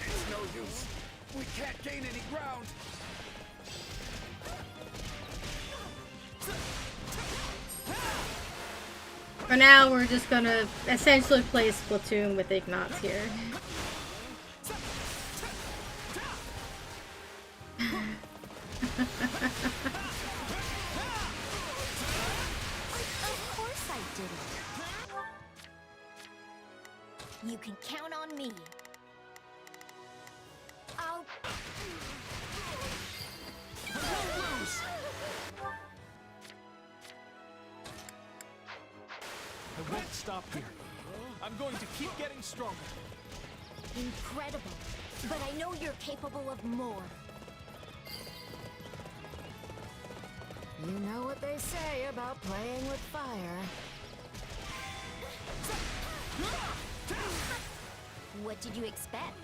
It's no use. We can't gain any ground. For now, we're just gonna essentially play Splatoon with Ignatz here. Of course I did it. You can count on stop here. I'm going to keep getting stronger. Incredible. But I know you're capable of more. You know what they say about playing with fire. What did you expect?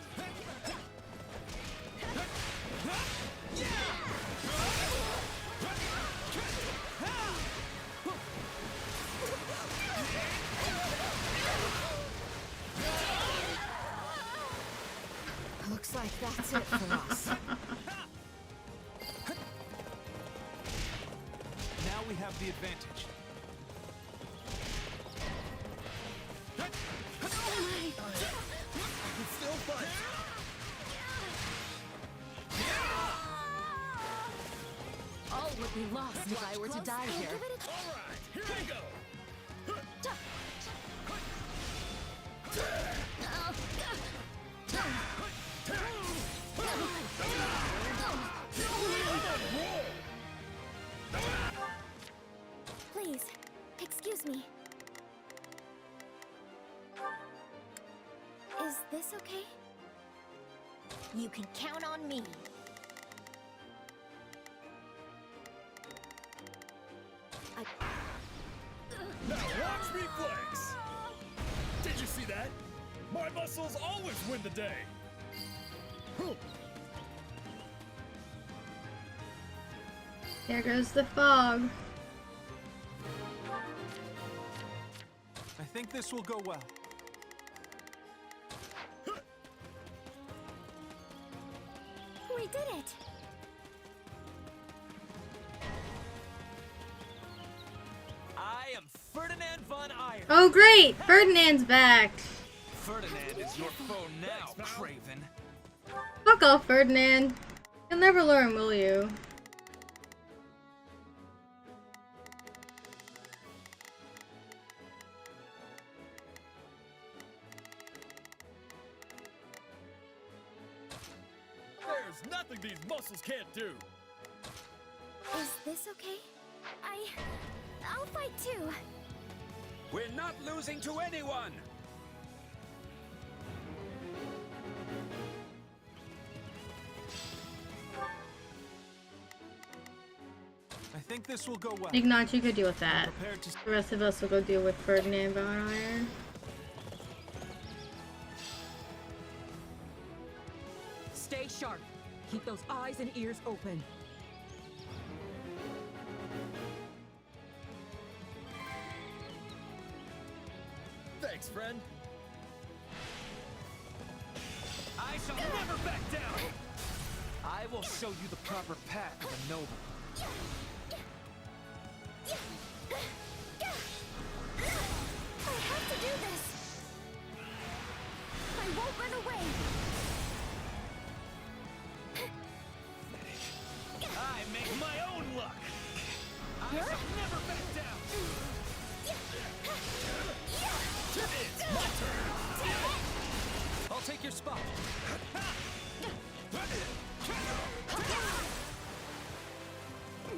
Looks like that's it for us. Now we have the advantage. Still fight. All would be lost if I were to die here. All right, here we go. Please, excuse me. Is this okay? You can count on me. Now watch me flex. Did you see that? My muscles always win the day. There goes the fog. I think this will go well. We did it! I am Ferdinand von Iron. Oh great! Ferdinand's back! Ferdinand is your foe now, Craven. Fuck off, Ferdinand. You'll never learn, will you? There's nothing these muscles can't do. Is this okay? I'll fight too. We're not losing to anyone. I think this will go well. Ignat, you could deal with that. The rest of us will go deal with Ferdinand von Iron. Stay sharp. Keep those eyes and ears open. Thanks, friend. I shall never back down. I will show you the proper path of a noble. I have to do this. I won't run away. I make my own luck. I shall never back down. It's my turn. I'll take your spot.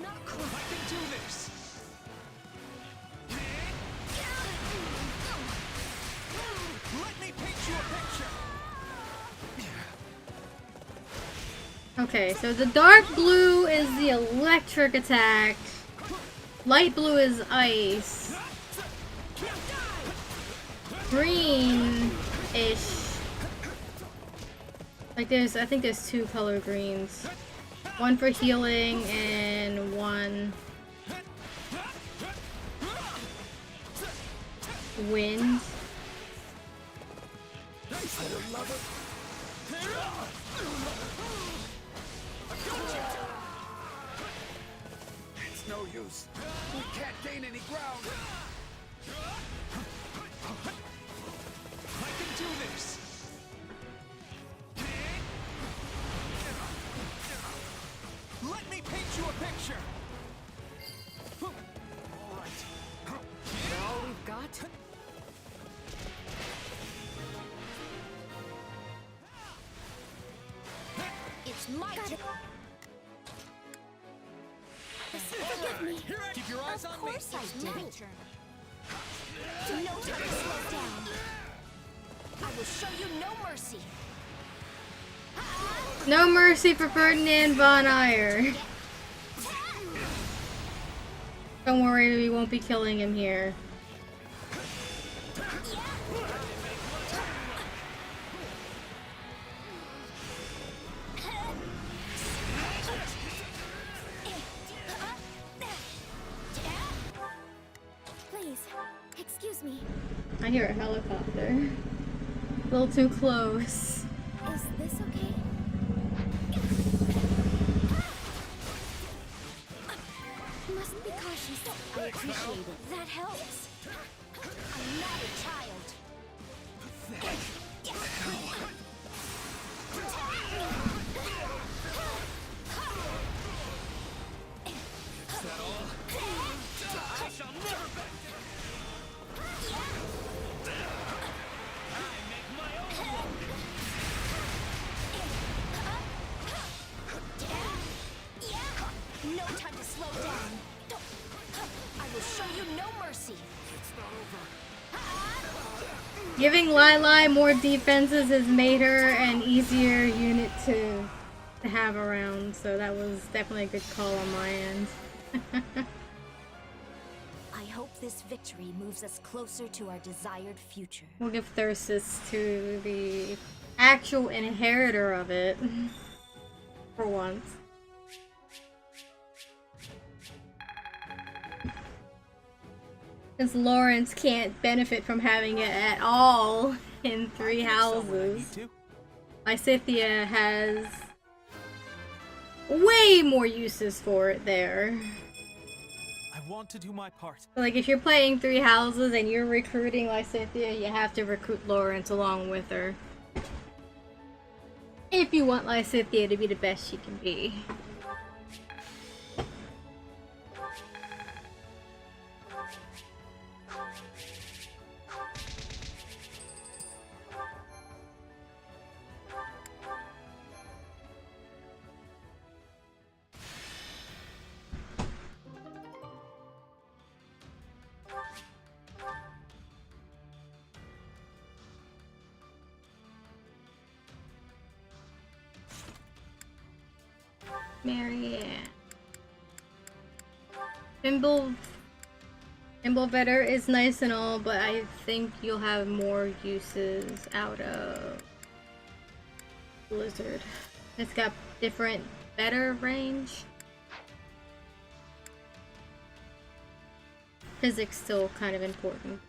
Not cool. I can do this. Let me paint you a picture. Okay, so the dark blue is the electric attack. Light blue is ice. Green-ish. Like I think there's two color greens. One for healing and one wind. It's no use. We can't gain any ground. I can do this. Let me paint you a picture. All right. Is that all we've got? It's my turn. Forgive me. Keep your eyes Of on me. course I didn't. No time to slow down. I will show you no mercy. No mercy for Ferdinand von Eyre. Don't worry, we won't be killing him here. Please, excuse me. I hear a helicopter. A little too close. Is this okay? Must be cautious. I appreciate it. That helps. I'm not a child. Is that all? I shall never back down. I make my own luck. No time to slow down. I will show you no mercy. It's not over. Giving Lili more defenses has made her an easier unit to have around, so that was definitely a good call on my end. I hope this victory moves us closer to our desired future. We'll give Thyrsus to the actual inheritor of it. For once. Because Lawrence can't benefit from having it at all in 3 houses. Lysithea has way more uses for it there. I want to do my part. Like, if you're playing 3 houses and you're recruiting Lysithea, you have to recruit Lawrence along with her. If you want Lysithea to be the best she can be. Marianne. Thimblevetter is nice and all, but I think you'll have more uses out of Blizzard. It's got different, better range. Physics still kind of important.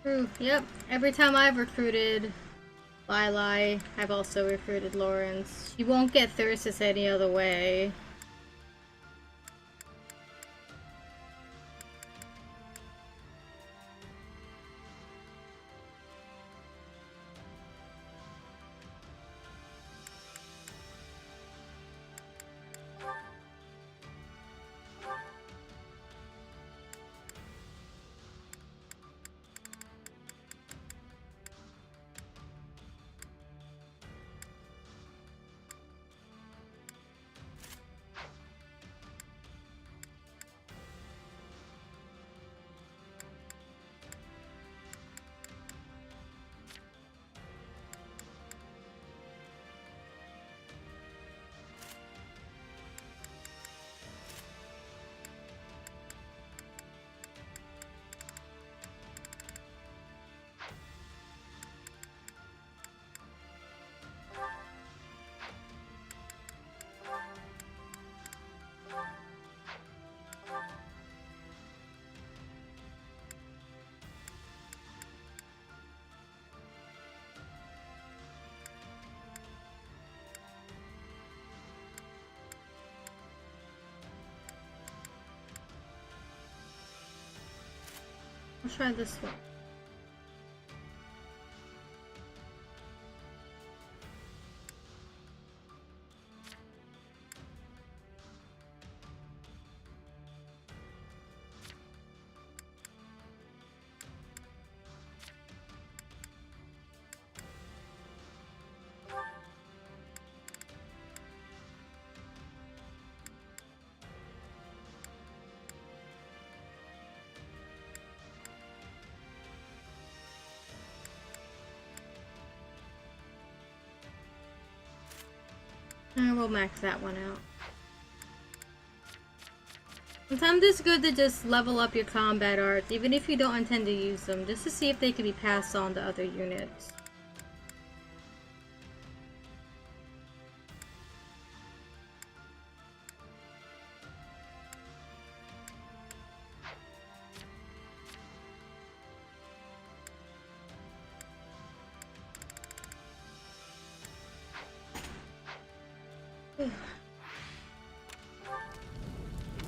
True, yep. Every time I've recruited Lili, I've also recruited Lawrence. She won't get Thyrsus any other way. I'll try this one. And we'll max that one out. Sometimes it's good to just level up your combat arts, even if you don't intend to use them, just to see if they can be passed on to other units.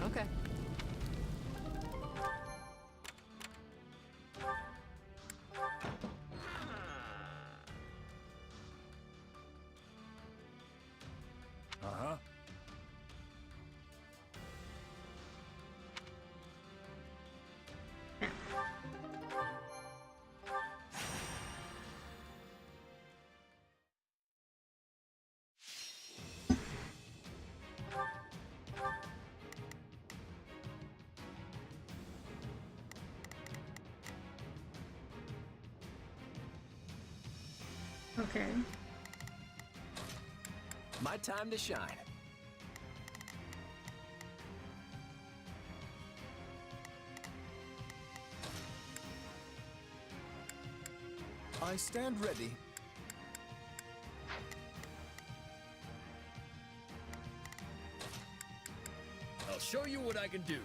Okay. Uh-huh. Okay. My time to shine. I stand ready. I'll show you what I can do.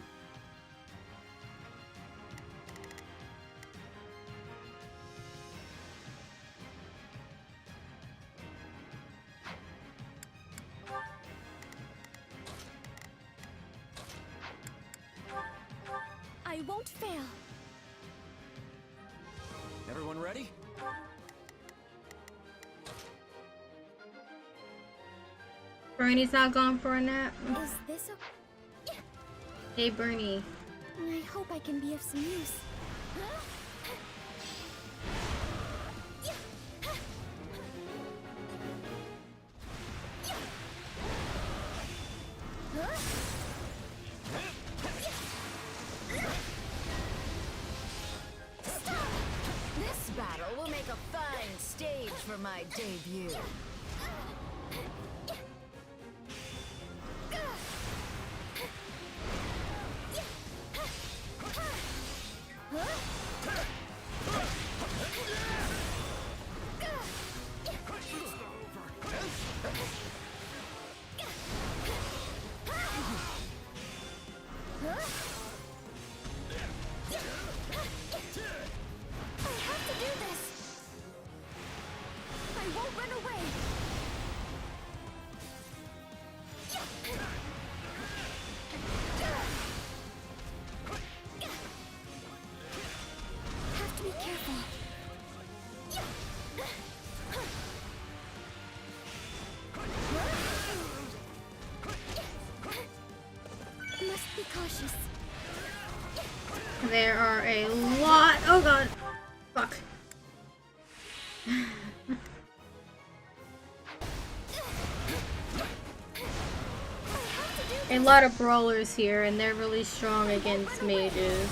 I won't fail. Everyone ready? Bernie's not gone for a nap. Is this a... Hey, Bernie. I hope I can be of some use. This battle will make a fine stage for my debut. Must be cautious. There are a lot. Oh god. Fuck. A lot of brawlers here, and they're really strong against mages.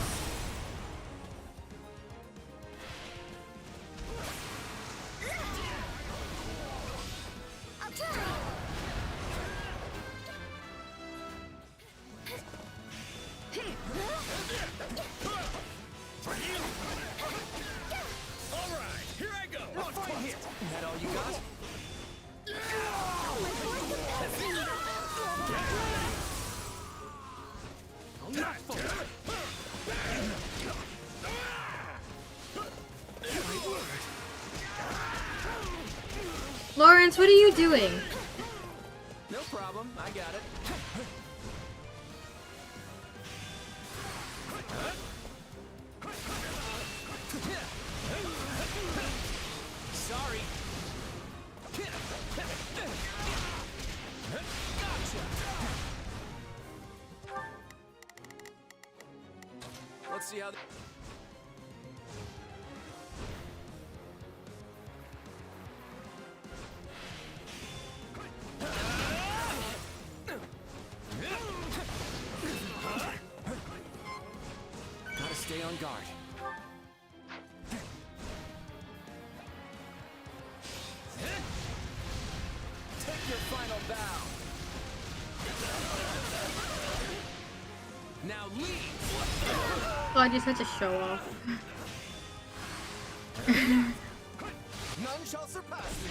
Lawrence, what are you doing? No problem, I got it. Sorry. Let's see how. Gotta stay on guard. Take your final bow. Now leave. Claude, you're such a show off. None shall surpass me.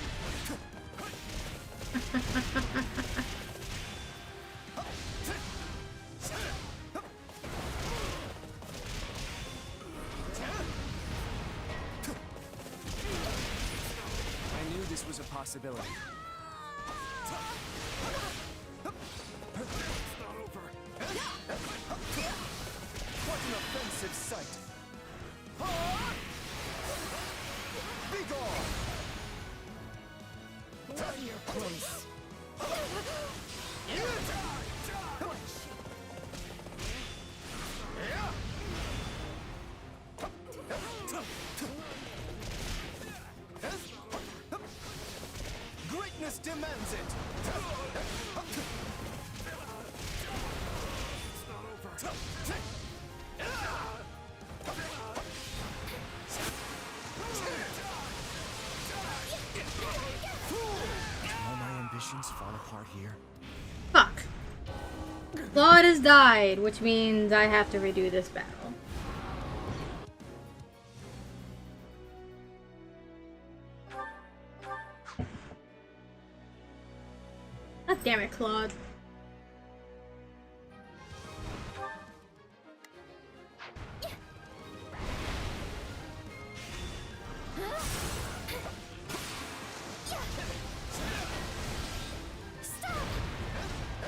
I knew this was a possibility. It's not over. What an offensive sight. Be gone. Run your place. Greatness demands it. All my ambitions fall apart here. Fuck. Claude has died, which means I have to redo this battle. God damn it, Claude.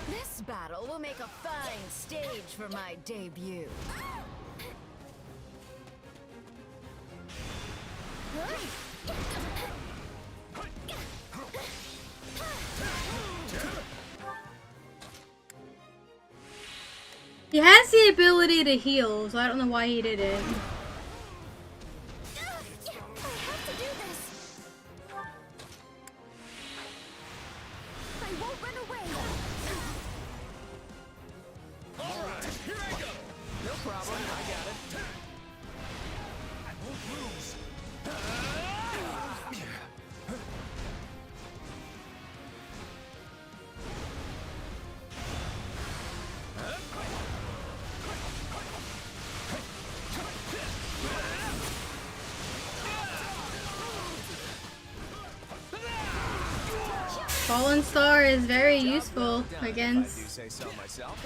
This battle will make a fine stage for my debut. He has the ability to heal, so I don't know why he did it. Fallen Star is very useful against I do say so myself.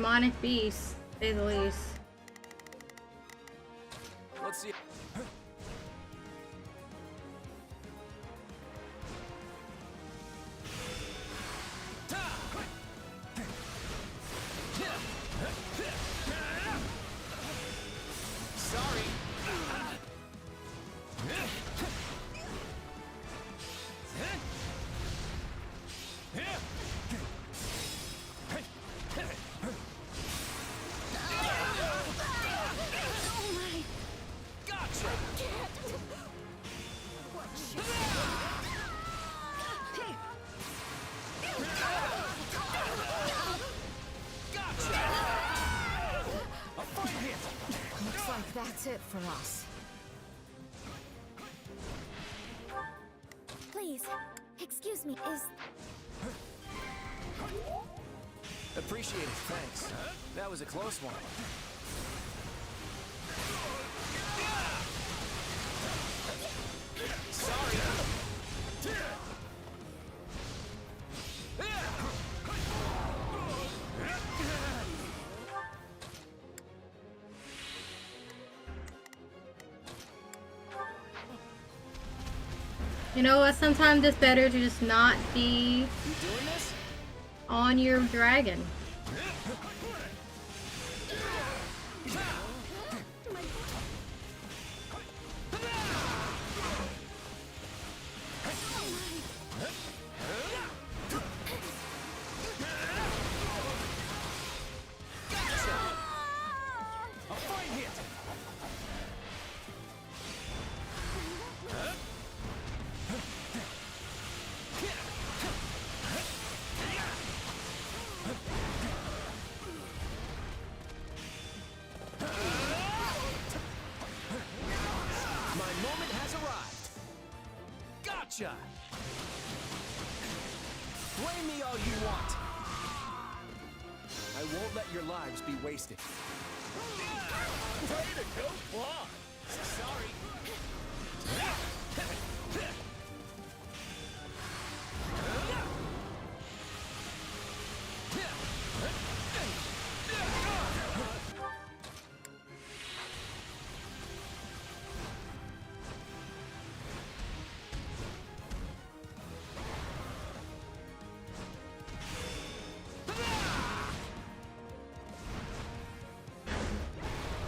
demonic beasts, to say the least. Let's see. Sorry. Looks like that's it for us. Please, excuse me, is... Appreciate it, thanks. That was a close one. Sorry. You know what? Sometimes it's better to just not be on your dragon. Gotcha! Blame me all you want. I won't let your lives be wasted. Way to go, Claude! Sorry.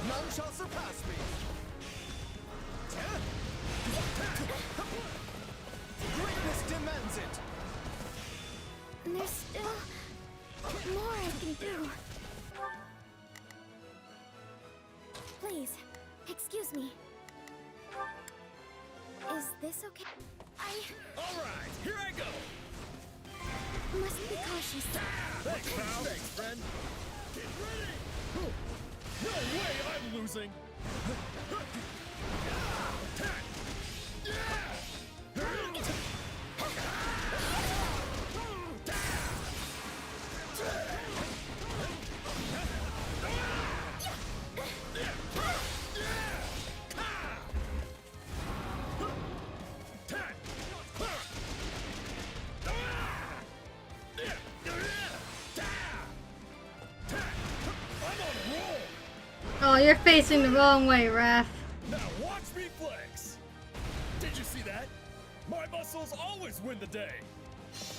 None shall surpass me! Greatness demands it! There's still more I can do. Please, excuse me. Is this okay? Alright, here I go! Must be cautious. Thanks, pal! Thanks, friend! Get ready! No way I'm losing! Oh, you're facing the wrong way, Raph. Now watch me flex! Did you see that? My muscles always win the day!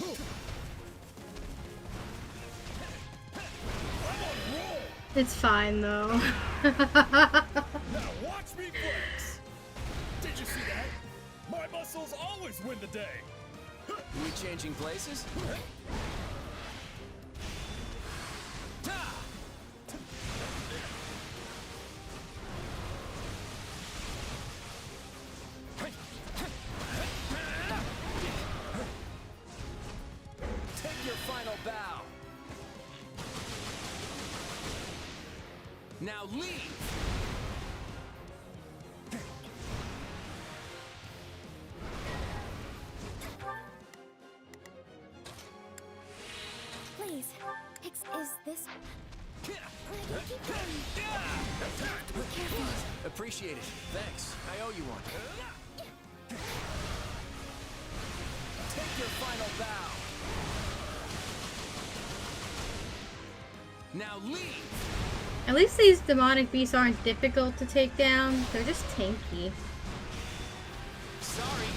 I'm on a roll! It's fine, though. Now watch me flex! Did you see that? My muscles always win the day! We changing places? Take your final bow. Now leave. Please, is this? I can keep going. Be careful. Appreciate it. Thanks. I owe you one. Take your final bow. Now leave. At least these demonic beasts aren't difficult to take down. They're just tanky. Sorry.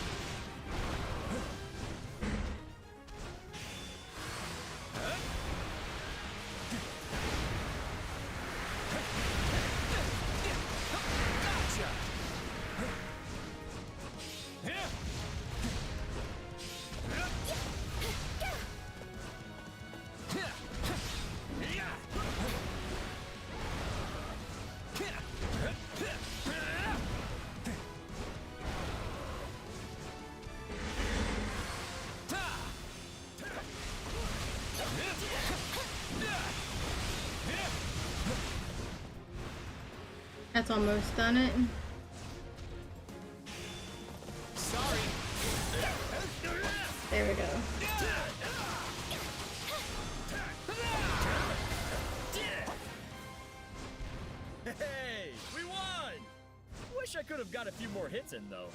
That's almost done it. Sorry. There we go. Hey, we won! Wish I could have got a few more hits in, though.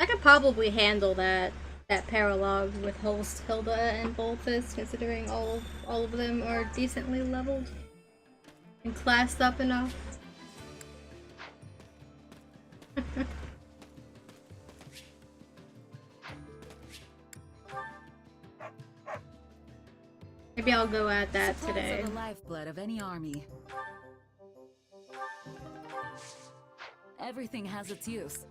I could probably handle that. that paralogue with Holst, Hilda, and Bolthus, considering all of them are decently leveled and classed up enough. Maybe I'll go at that Supplies today. are the lifeblood of any army. Everything has its use.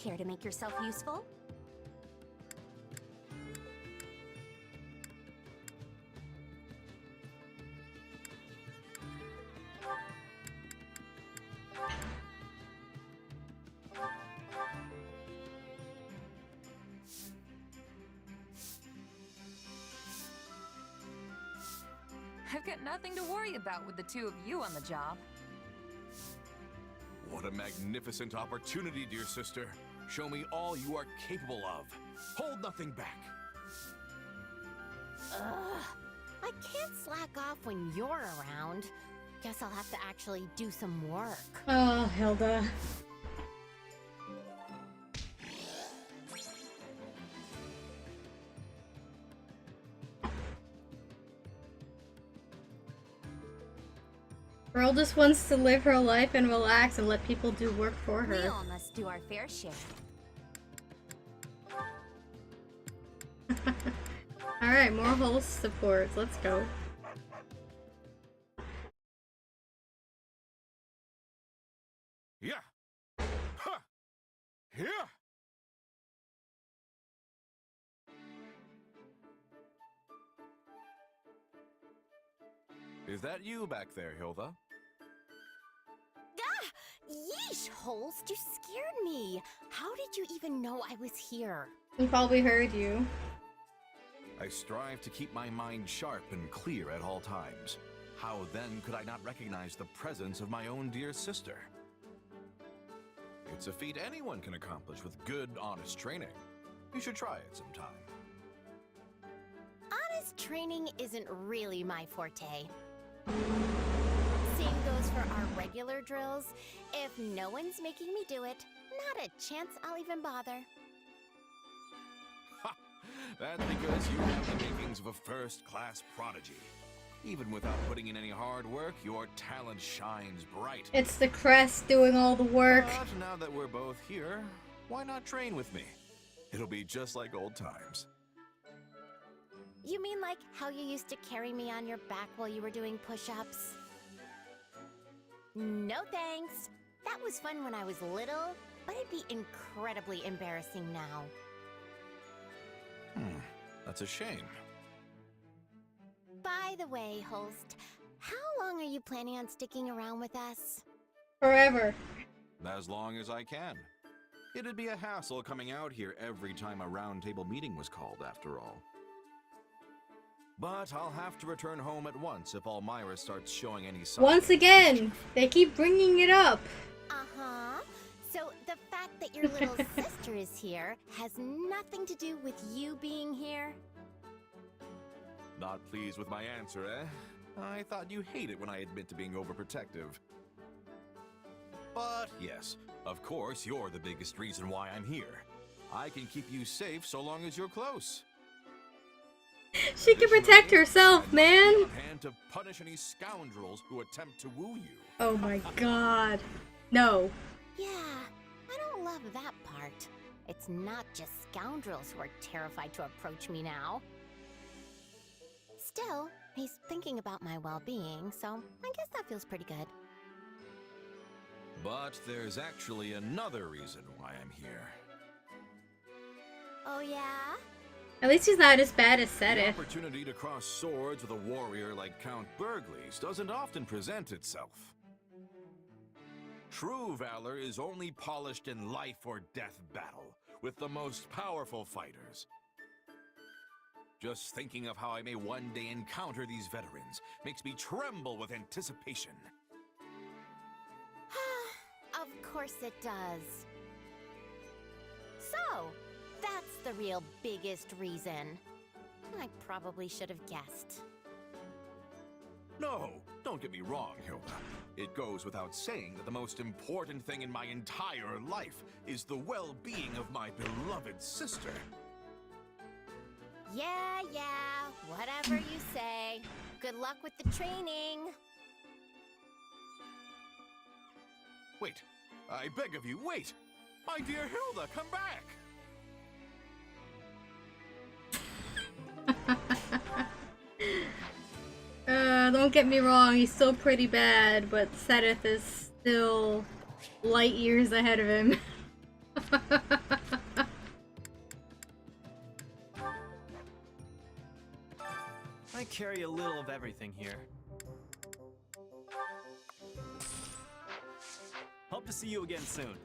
Care to make yourself useful? I've got nothing to worry about with the two of you on the job. What a magnificent opportunity, dear sister. Show me all you are capable of. Hold nothing back. Ugh. I can't slack off when you're around. Guess I'll have to actually do some work. Oh, Hilda. Girl just wants to live her life and relax and let people do work for her. We all must do our fair share. Alright, more Holst supports. Let's go. Yeah. Huh. Yeah. Is that you back there, Hilda? Ah! Yeesh, Holst, you scared me. How did you even know I was here? He probably heard you. I strive to keep my mind sharp and clear at all times. How then could I not recognize the presence of my own dear sister? It's a feat anyone can accomplish with good, honest training. You should try it sometime. Honest training isn't really my forte. Same goes for our regular drills. If no one's making me do it, not a chance I'll even bother. Ha! That's because you have the makings of a first-class prodigy. Even without putting in any hard work, your talent shines bright. It's the crest doing all the work. But now that we're both here, why not train with me? It'll be just like old times. You mean like how you used to carry me on your back while you were doing push-ups? No thanks. That was fun when I was little, but it'd be incredibly embarrassing now. That's a shame. By the way, Holst, how long are you planning on sticking around with us? Forever. As long as I can. It'd be a hassle coming out here every time a roundtable meeting was called, after all. But I'll have to return home at once if Almyra starts showing any signs. Once again, they keep bringing it up. Uh-huh. So the fact that your little sister is here has nothing to do with you being here? Not pleased with my answer, eh? I thought you hate it when I admit to being overprotective. But yes, of course you're the biggest reason why I'm here. I can keep you safe so long as you're close. She can protect herself, man. On hand to punish any scoundrels who attempt to woo you. Oh my god. No. Yeah, I don't love that part. It's not just scoundrels who are terrified to approach me now. Still, he's thinking about my well-being, so I guess that feels pretty good. But there's actually another reason why I'm here. Oh yeah? At least he's not as bad as The Satyn. opportunity to cross swords with a warrior like Count Burgles doesn't often present itself. True valor is only polished in life or death battle, with the most powerful fighters. Just thinking of how I may one day encounter these veterans makes me tremble with anticipation. Of course it does. So, that's the real biggest reason. I probably should have guessed. No, don't get me wrong, Hilda. It goes without saying that the most important thing in my entire life is the well-being of my beloved sister. Yeah, whatever you say. Good luck with the training. Wait, I beg of you, wait! My dear Hilda, come back! Don't get me wrong, he's still pretty bad, but Setyn is still light years ahead of him. I carry a little of everything here. Hope to see you again soon.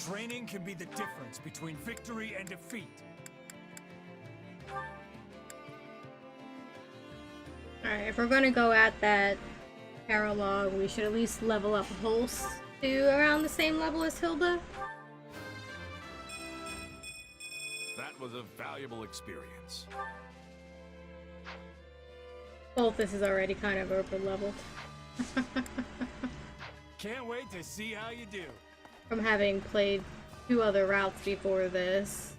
Training can be the difference between victory and defeat. Alright, if we're gonna go at that paralogue, we should at least level up Holst to around the same level as Hilda. That was a valuable experience. Both this is already kind of over leveled. Can't wait to see how you do. From having played 2 other routes before this.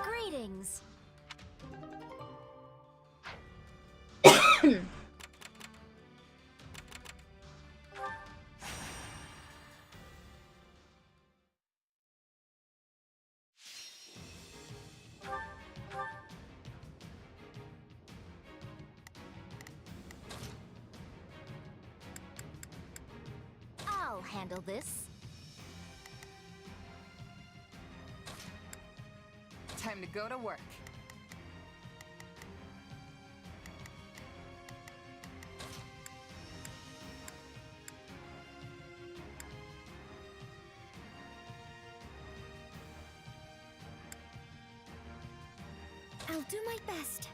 Greetings. I'll handle this. Time to go to work. I'll do my best.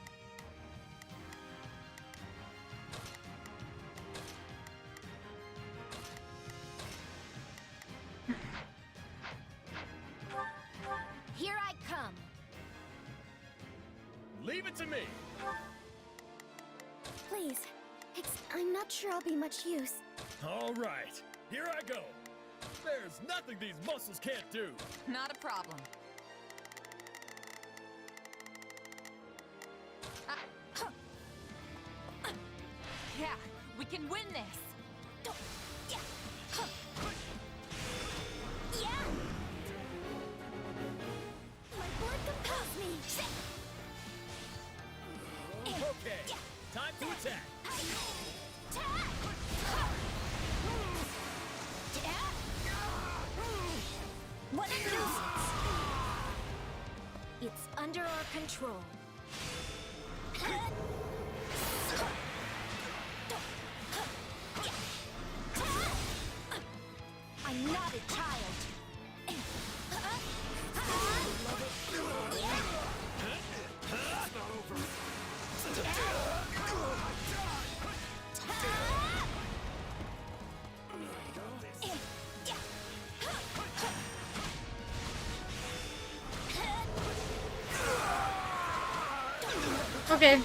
Here I come. Leave it to me. Please. I'm not sure I'll be much use. All right, here I go. There's nothing these muscles can't do. Not a problem. Yeah, we can win this. My blood compels me. Okay, time to attack. What a nuisance! It's under our control. I'm not a child. Okay.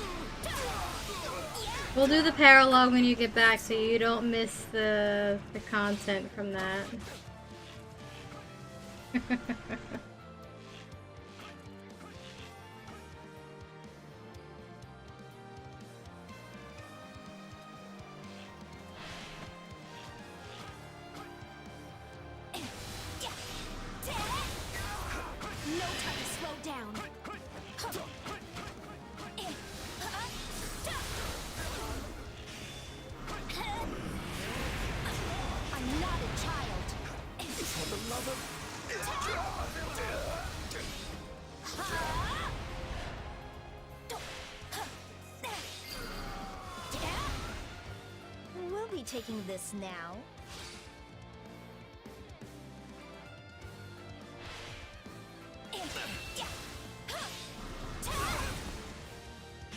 We'll do the paralogue when you get back so you don't miss the content from that. down. I'm not a child. For the love of... We'll be taking this now.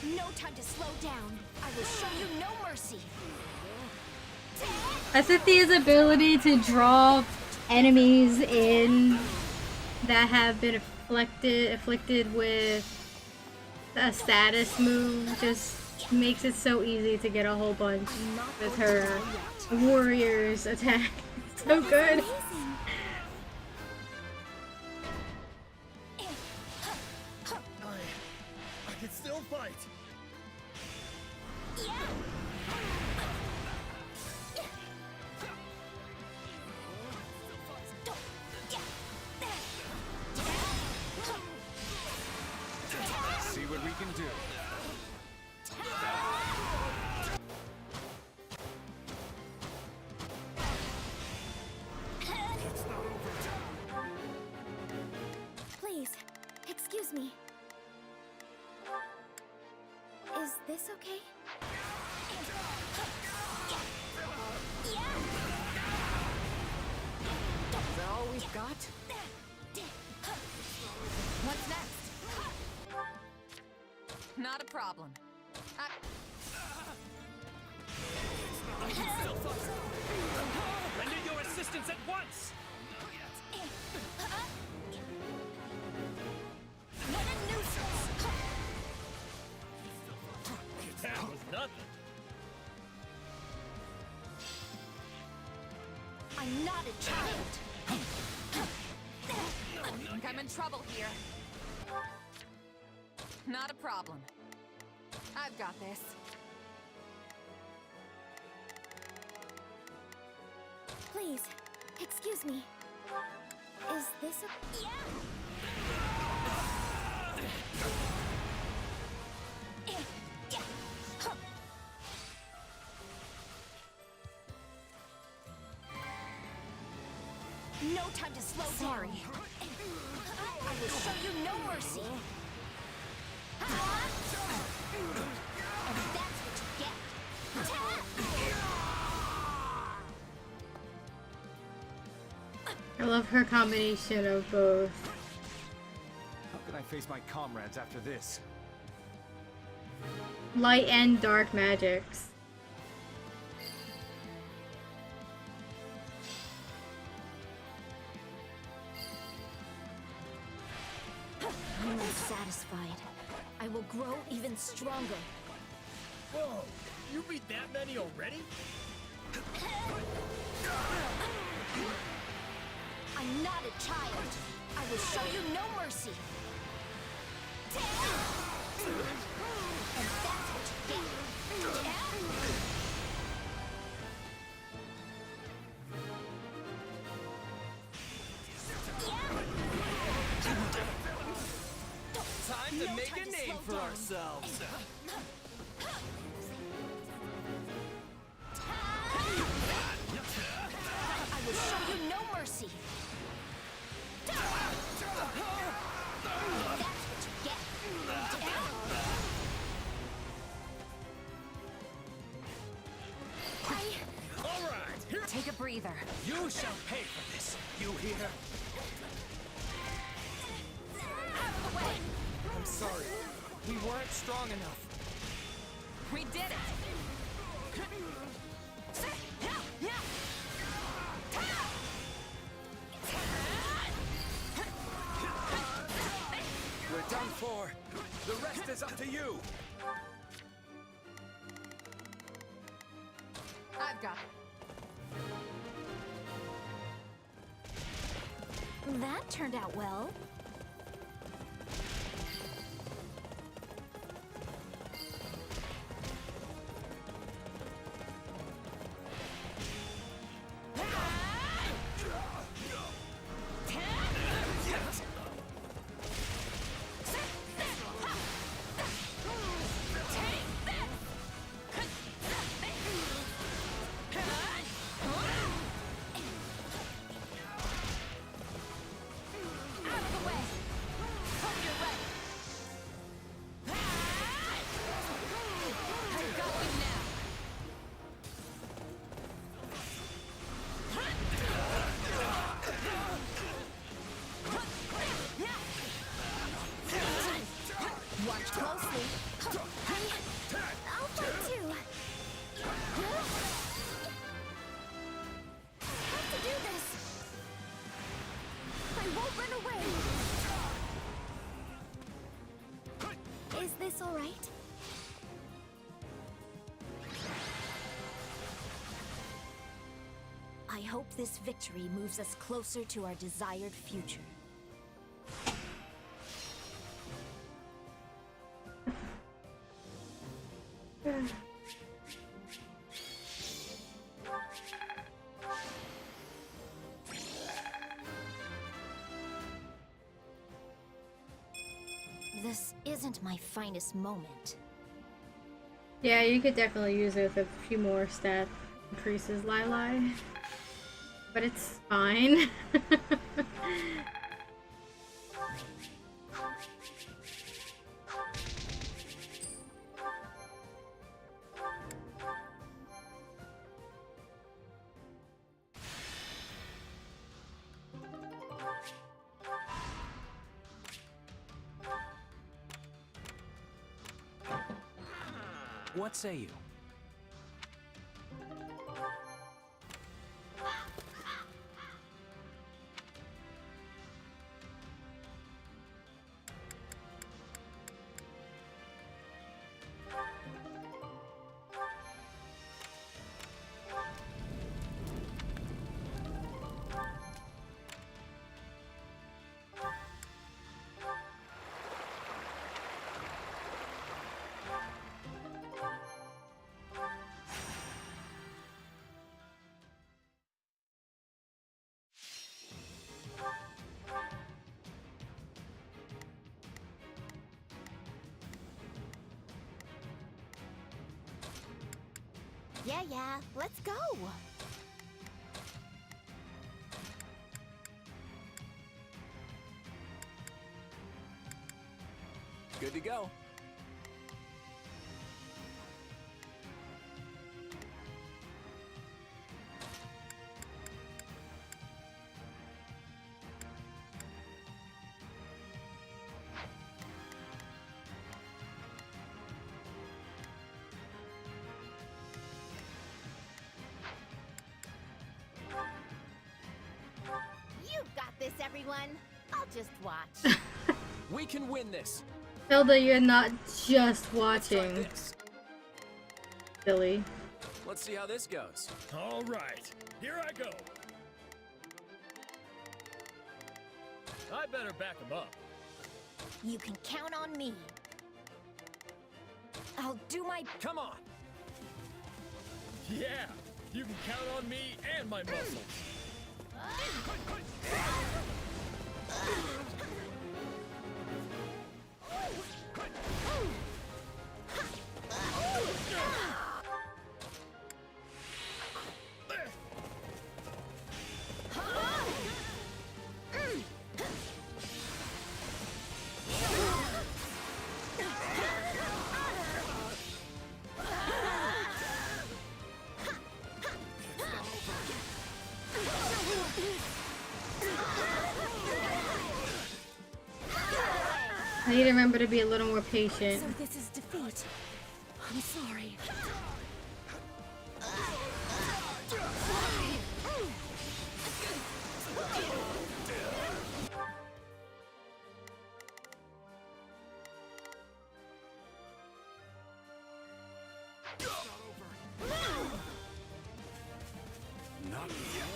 No time to slow down. I will show you no mercy. Satyn's ability to draw enemies in that have been afflicted with a status move just makes it so easy to get a whole bunch with her warrior's attack. So good. I can still fight. See what we can do. Please, excuse me. Is this okay? Is that all we've got? What's next? Not a problem. Render your assistance at once! What a nuisance! That was nothing. I'm not a child. I think I'm in trouble here. Not a problem. I've got this. Please, excuse me. Is this a... No time to slow Sorry. down. I will show you no mercy. And that's what you get. I love her combination of both. How can I face my comrades after this? Light and dark magics. I'm unsatisfied. I will grow even stronger. Whoa! You beat that many already? I'm not a child. I will show you no mercy. And that's what you get. Time to make a name for ourselves. I will show you no mercy. That's what you get. All right, here. Take a breather. You shall pay for this. You hear? I'm sorry. We weren't strong enough. We did it. We're done for. The rest is up to you. I've got it. That turned out well. this all right? I hope this victory moves us closer to our desired future. This isn't my finest moment. Yeah, you could definitely use it with a few more stat increases, Lili. But it's fine. What say you? Yeah, let's go! Good to go. Everyone, I'll just watch. We can win this. Hilda, you're not just watching. Silly. Let's see how this goes. All right, here I go. I better back him up. You can count on me. I'll do my... Come on! Yeah, you can count on me and my muscles. I need to remember to be a little more patient. So this is defeat. I'm sorry. Not yet.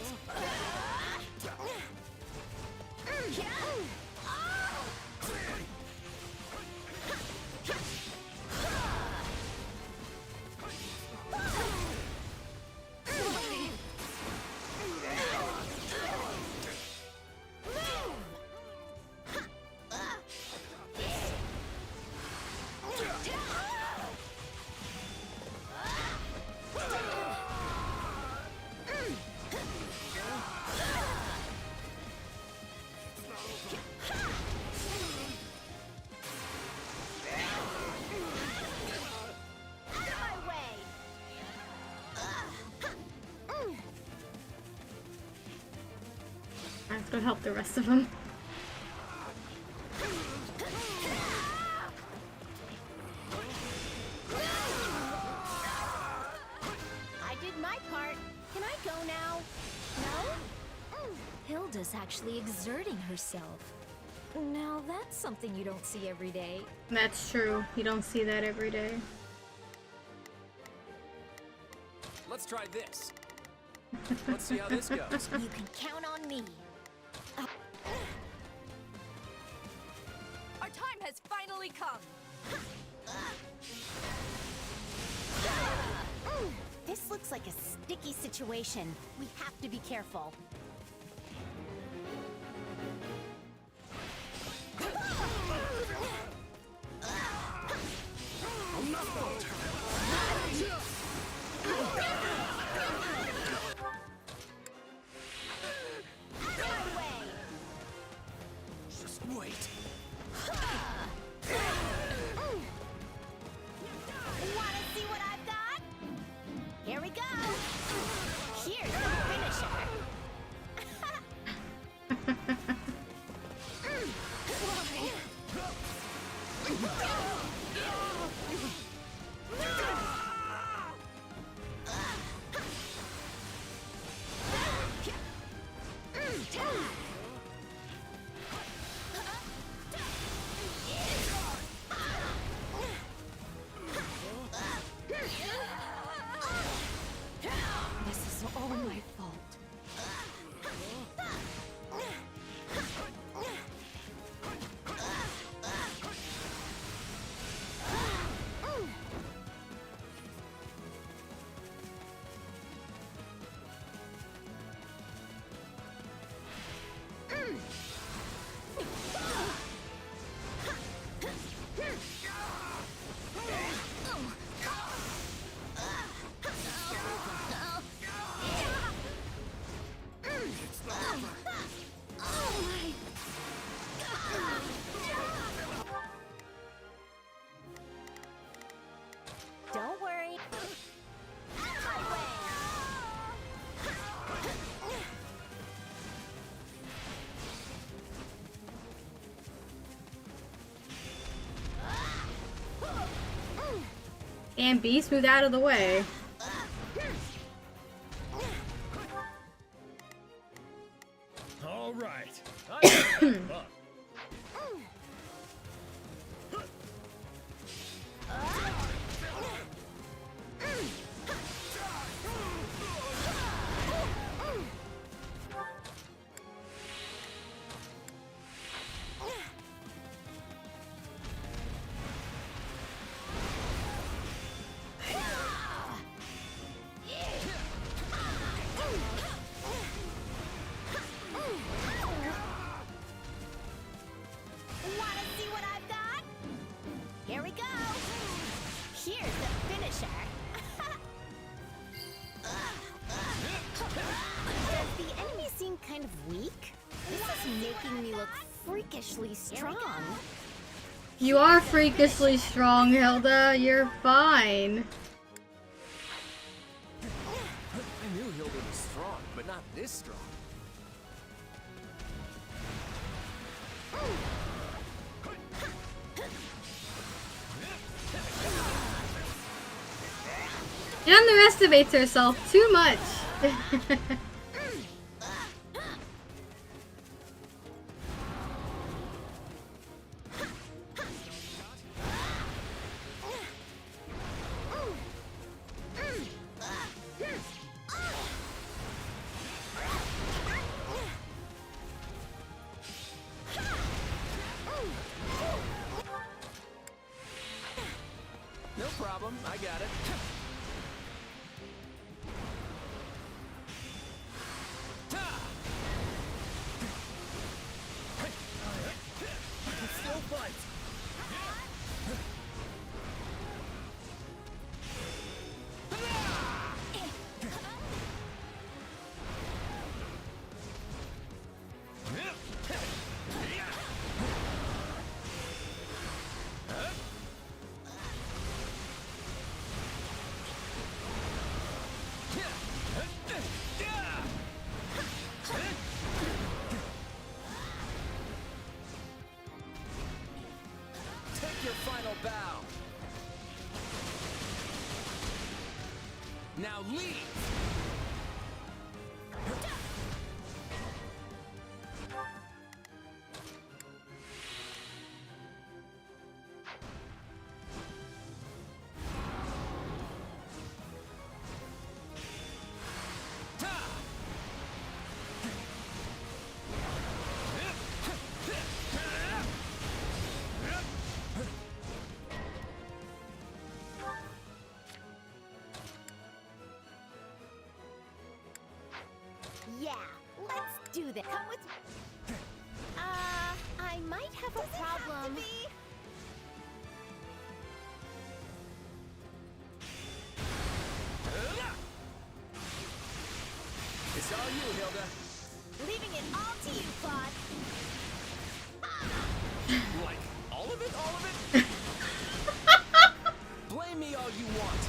Let's go help the rest of them. I did my part. Can I go now? No? Hilda's actually exerting herself. Now that's something you don't see every day. That's true. You don't see that every day. Let's try this. Let's see how this goes. You can count on me. Our time has finally come. This looks like a sticky situation. We have to be careful. Just wait. Wanna see what I've got? Here we go. Here's the finisher. This is all my fault. Don't worry. And Beast moved out of the way. All right. I'm up. Wanna see what I've got? Here we go. Here's the finisher. Does the enemy seem kind of weak? This is making me look freakishly strong. You are freakishly strong, Hilda. You're fine. I knew Hilda was strong, but not this strong. She underestimates herself too much. No problem, I got it. Still fight. Take your final bow. Now leave. do this. Come with me. I might have a problem. It's all you, Hilda. Leaving it all to you, Claude. Like, all of it? All of it? Blame me all you want.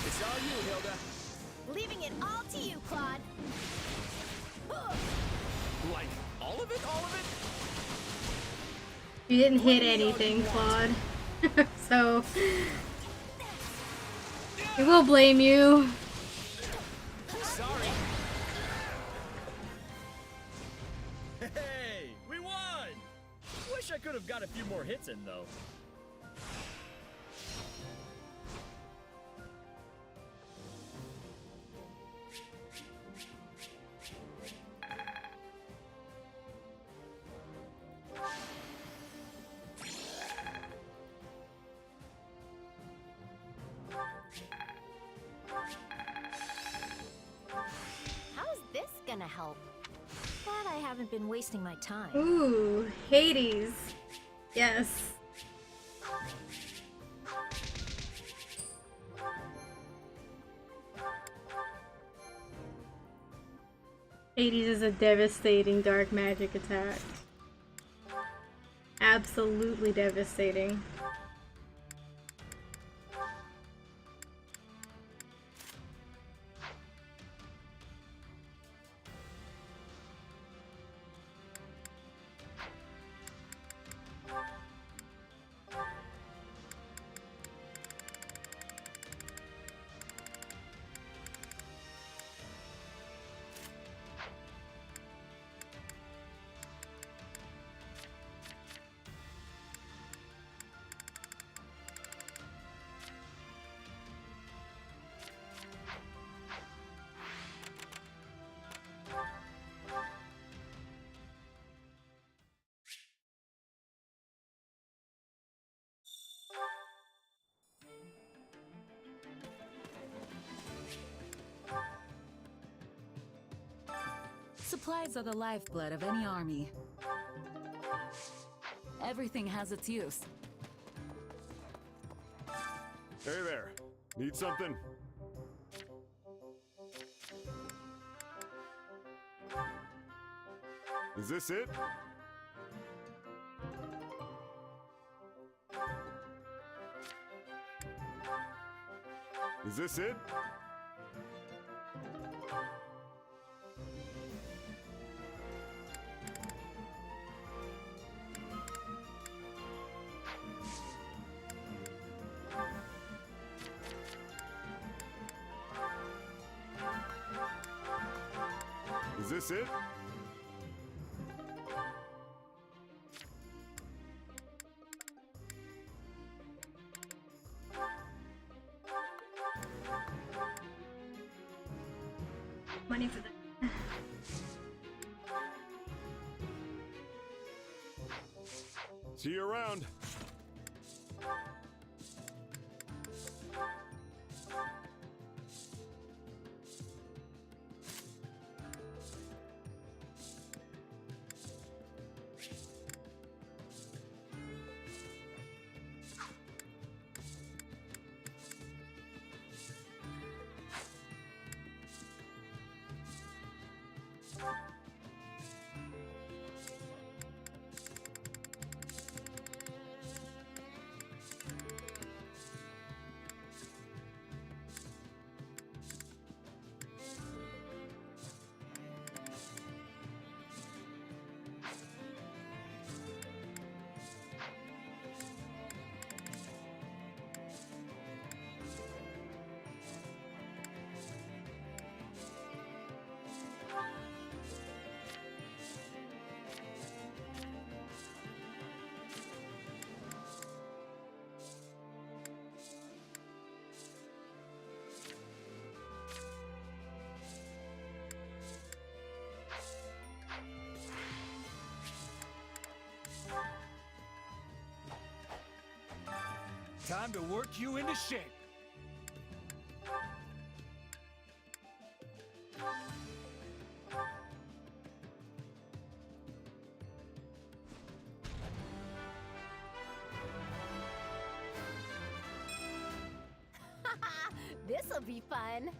It's all you, Hilda. Leaving it all to you, Claude. Like, all of it? All of it? You didn't hit anything, Claude. So we will blame you. Sorry. Hey, we won! Wish I could have got a few more hits in, though. How's this gonna help? Glad I haven't been wasting my time. Ooh, Hades. Yes. Hades is a devastating dark magic attack. Absolutely devastating. Supplies are the lifeblood of any army. Everything has its use. Hey there. Need something? Is this it? Is this it? Is this it? Money for that. See you around. Time to work you into shape. This'll be fun.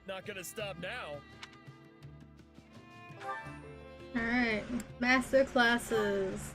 Not gonna stop now. Alright, master classes.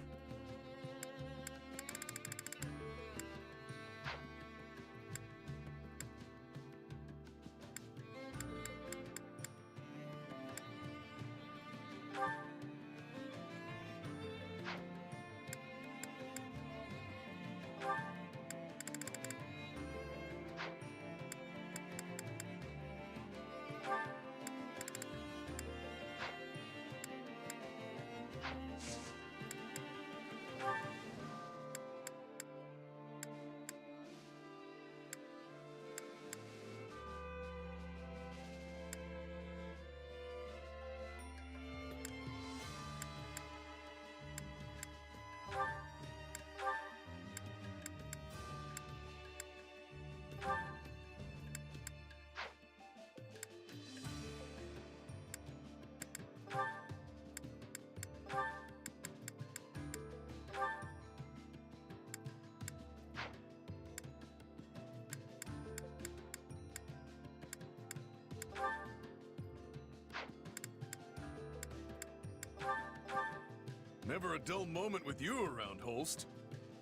Never a dull moment with you around, Holst.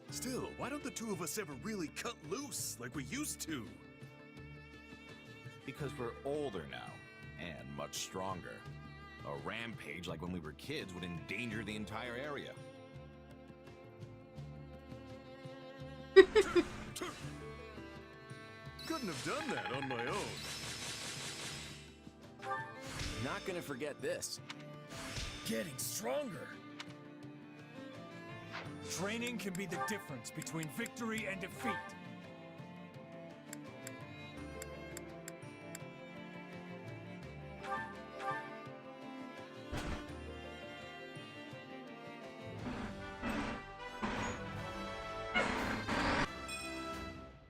Still, why don't the two of us ever really cut loose like we used to? Because we're older now, and much stronger. A rampage like when we were kids would endanger the entire area. Couldn't have done that on my own. Not gonna forget this. Getting stronger. Training can be the difference between victory and defeat.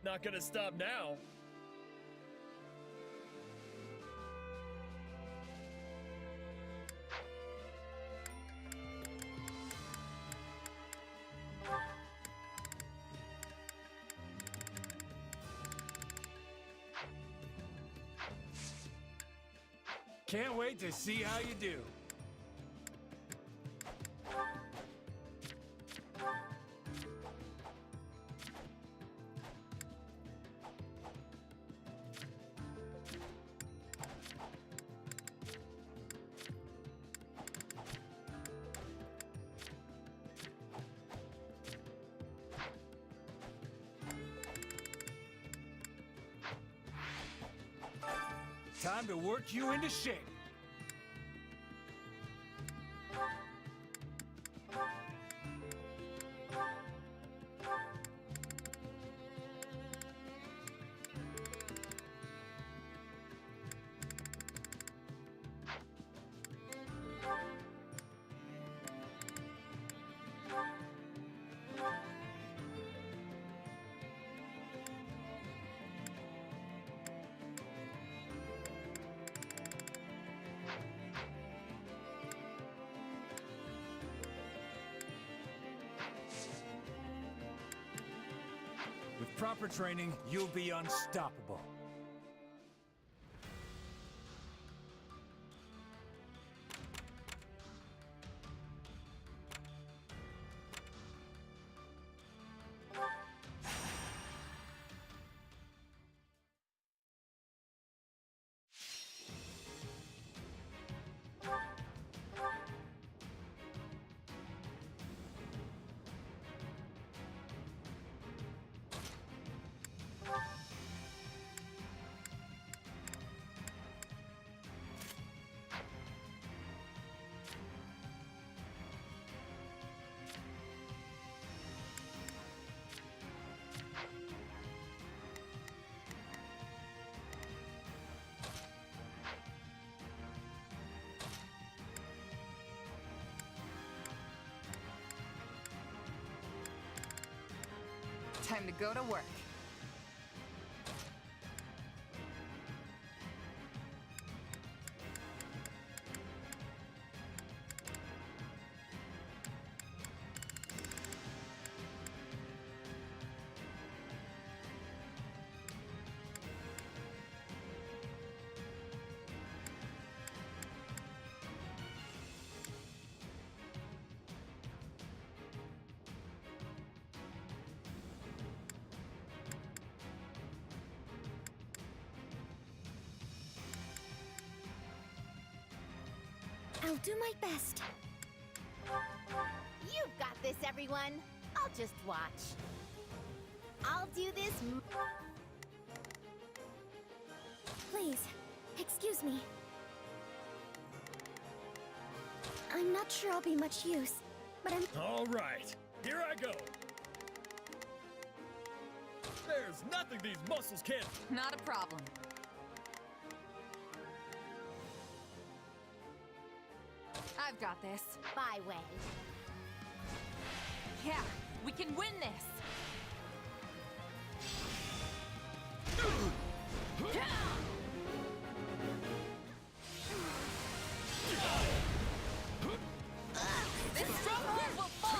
Not gonna stop now. Can't wait to see how you do. Time to work you into shape. With proper training, you'll be unstoppable. Time to go to work. I'll do my best. You've got this, everyone. I'll just watch. I'll do this. Please, excuse me. I'm not sure I'll be much use, but I'm... All right, here I go. There's nothing these muscles can't... Not a problem. I've got this. My way. Yeah, we can win this. This stronghold will fall.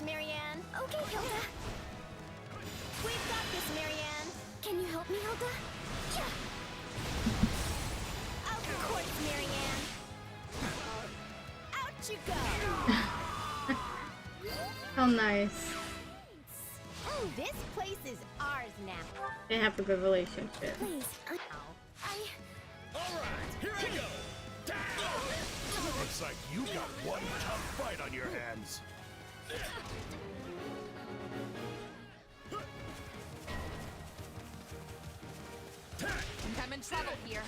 Marianne. Okay, Hilda. We've got this, Marianne. Can you help me, Hilda? Yeah. Of course, Marianne. Out you go. How nice. This place is ours now. They have a good relationship. Please, All right, here I go. Looks like you got one tough fight on your hands. Think I'm in trouble here.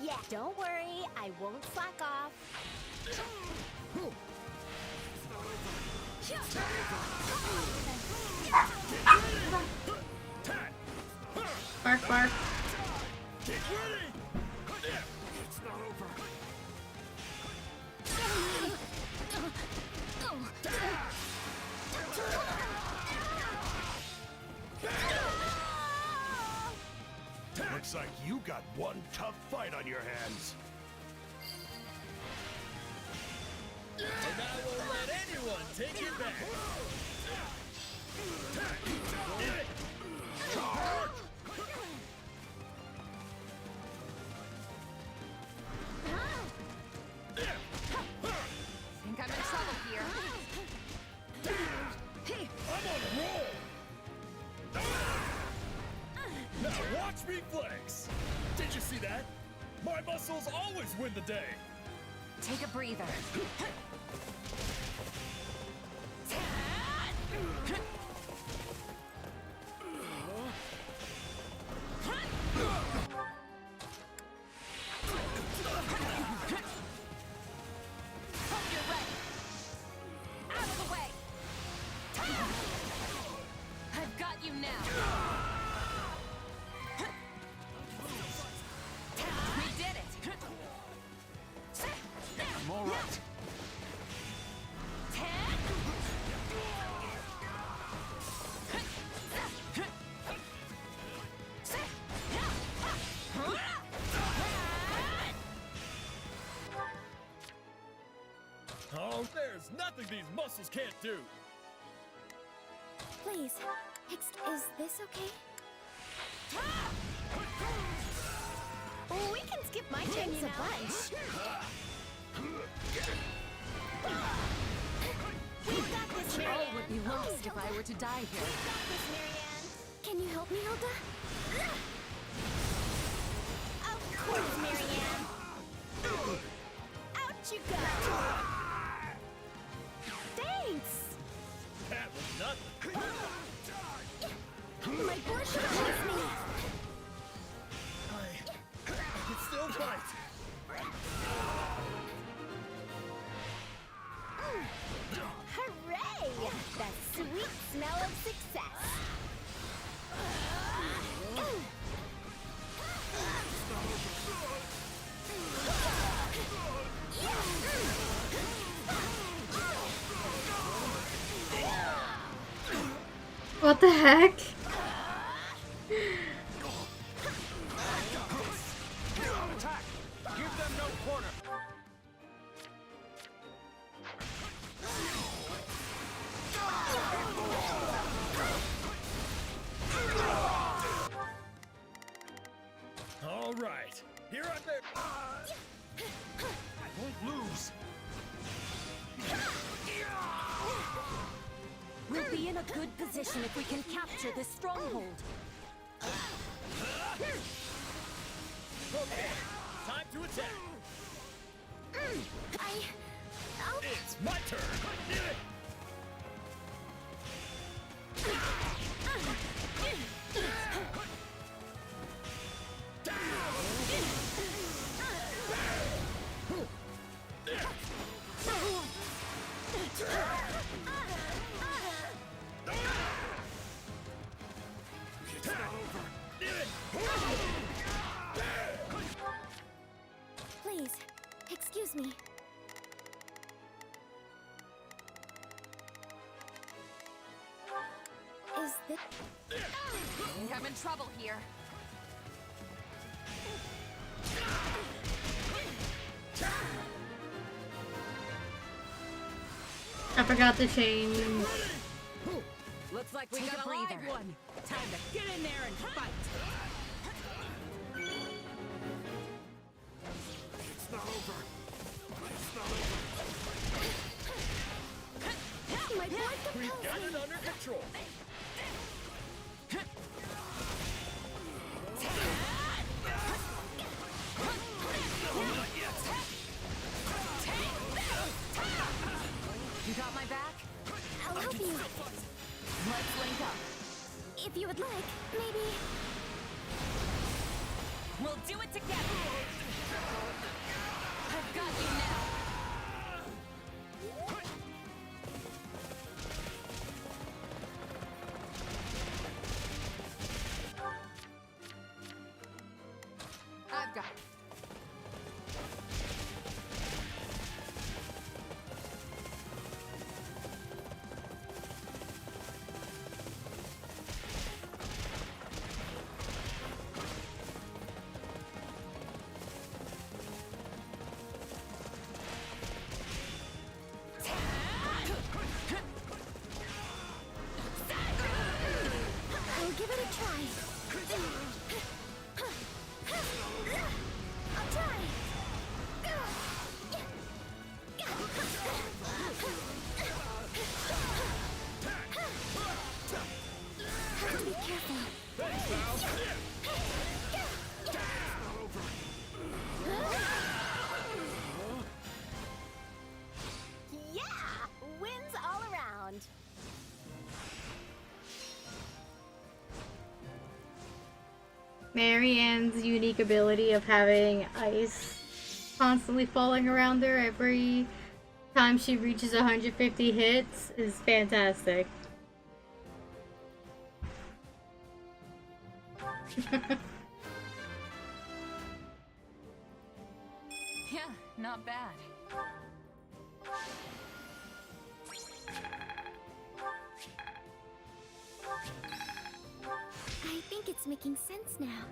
Yeah, don't worry. I won't slack off. Bark, bark. Get ready. It's not over. Looks like you got one tough fight on your hands. And I won't let anyone take it back. Think I'm in trouble here. I'm on a roll. Now watch me flex. Did you see that? My muscles always win the day. Take a breather. I've got you now. We did it. I'm all right. Oh, there's nothing these muscles can't do. please. Please. Is this okay? Oh, we can skip my chance a bunch. We've got this, Marianne. All would be lost if I were to die here. We've got this, Marianne. Can you help me, Hilda? Of course, Marianne. Out you go. Thanks. That was nothing. My portion hits me. I can still fight. Hooray! That sweet smell of success. What the heck? Attack! Give them no quarter! All right. Here I go. I won't lose! We'll be in a good position if we can capture this stronghold. Okay, time to attack. It's my turn. Please, excuse me. Is this... I think I'm in trouble here. I forgot to change. Looks like we got a live one. Time to get in there and fight. It's not over. It's not over. My blood We've compels got me. it under control. You got my back? I'll help you. Let's link up. If you would like, maybe... We'll do it together. I've got you now. I've got it. I'll give it a try. I'll try. Have to be careful. Yeah! Wins all around. Marianne's unique ability of having ice constantly falling around her every time she reaches 150 hits is fantastic. Yeah, not bad. I think it's making sense now.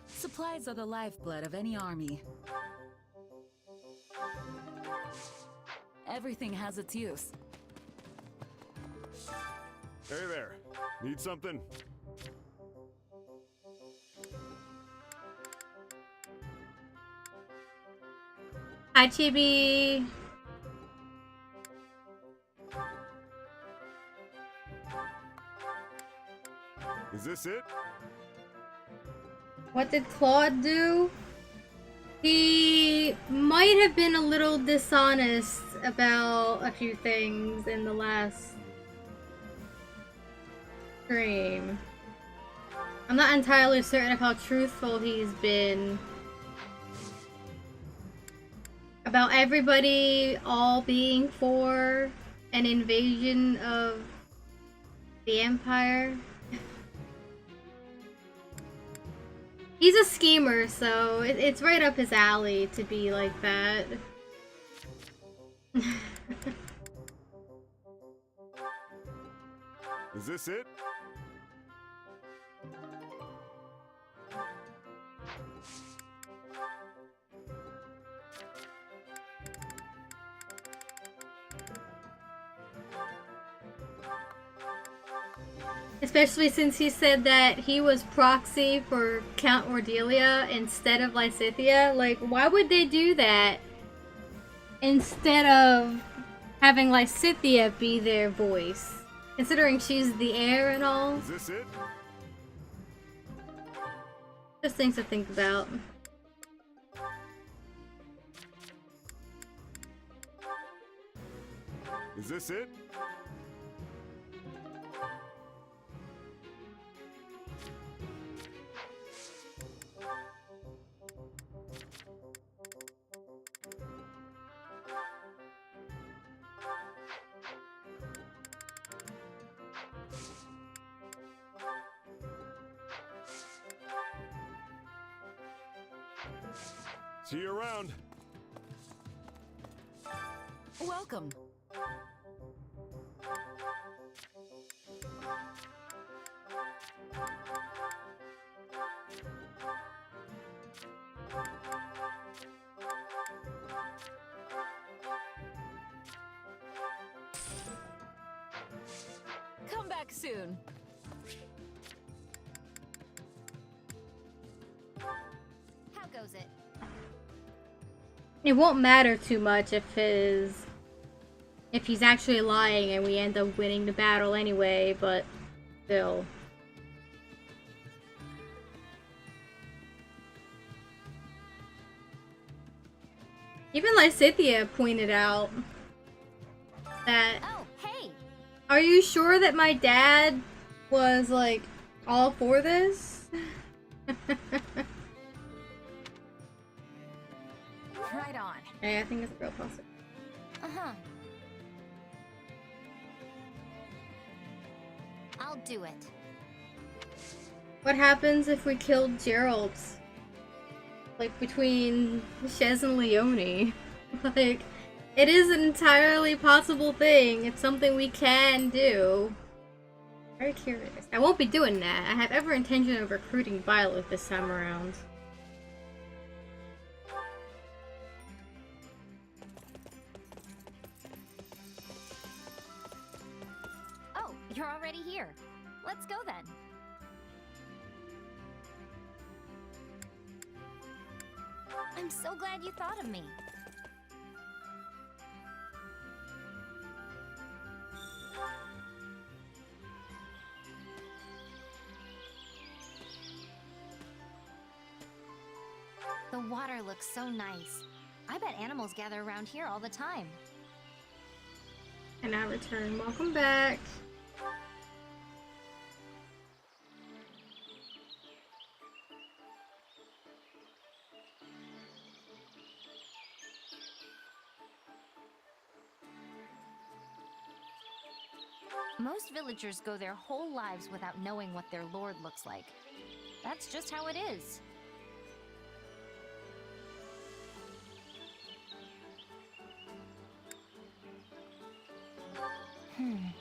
Supplies are the lifeblood of any army. Everything has its use. Hey there. Need something? Hi, Chibi. Is this it? What did Claude do? He might have been a little dishonest about a few things in the last stream. I'm not entirely certain of how truthful he's been about everybody all being for an invasion of the Empire. He's a schemer, so it's right up his alley to be like that. Is this it? Especially since he said that he was proxy for Count Cordelia instead of Lysithea. Like, why would they do that instead of having Lysithea be their voice? Considering she's the heir and all. Is this it? Just things to think about. Is this it? See you around. Welcome. Come back soon. How goes it? It won't matter too much if he's actually lying and we end up winning the battle anyway, but still. Even Lysithea pointed out that, oh, hey. Are you sure that my dad was like all for this? Right on. Hey, I think it's real possible. Uh-huh. I'll do it. What happens if we killed Gerald? Like, between Shez and Leone? Like, it is an entirely possible thing. It's something we can do. Very curious. I won't be doing that. I have every intention of recruiting Violet this time around. Oh, you're already here. Let's go then. I'm so glad you thought of me. The water looks so nice. I bet animals gather around here all the time. And I return. Welcome back. Most villagers go their whole lives without knowing what their lord looks like. That's just how it is.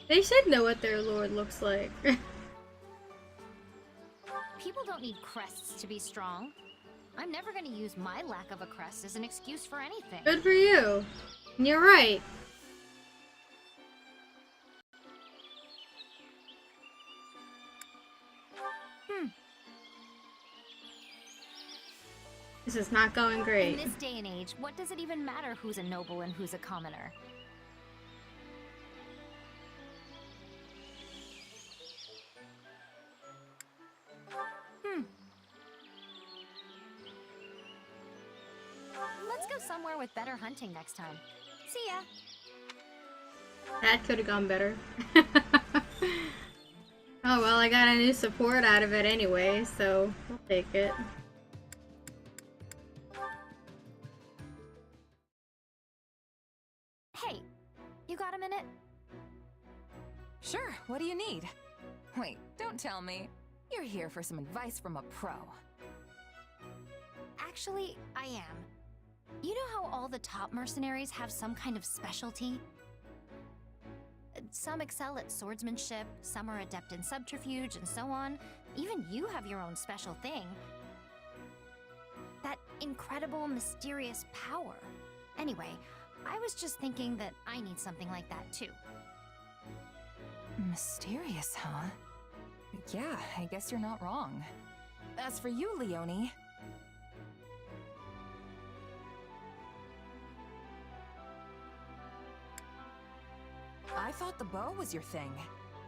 They should know what their lord looks like. People don't need crests to be strong. I'm never going to use my lack of a crest as an excuse for anything. Good for you. And you're right. This is not going great. In this day and age, what does it even matter who's a noble and who's a commoner? Let's go somewhere with better hunting next time. See ya! That could have gone better. Oh well, I got a new support out of it anyway, so I'll take it. Hey, you got a minute? Sure, what do you need? Wait, don't tell me. You're here for some advice from a pro. Actually, I am. You know how all the top mercenaries have some kind of specialty? Some excel at swordsmanship, some are adept in subterfuge, and so on. Even you have your own special thing. That incredible, mysterious power. Anyway, I was just thinking that I need something like that too. Mysterious, huh? Yeah, I guess you're not wrong. As for you, Leonie... I thought the bow was your thing.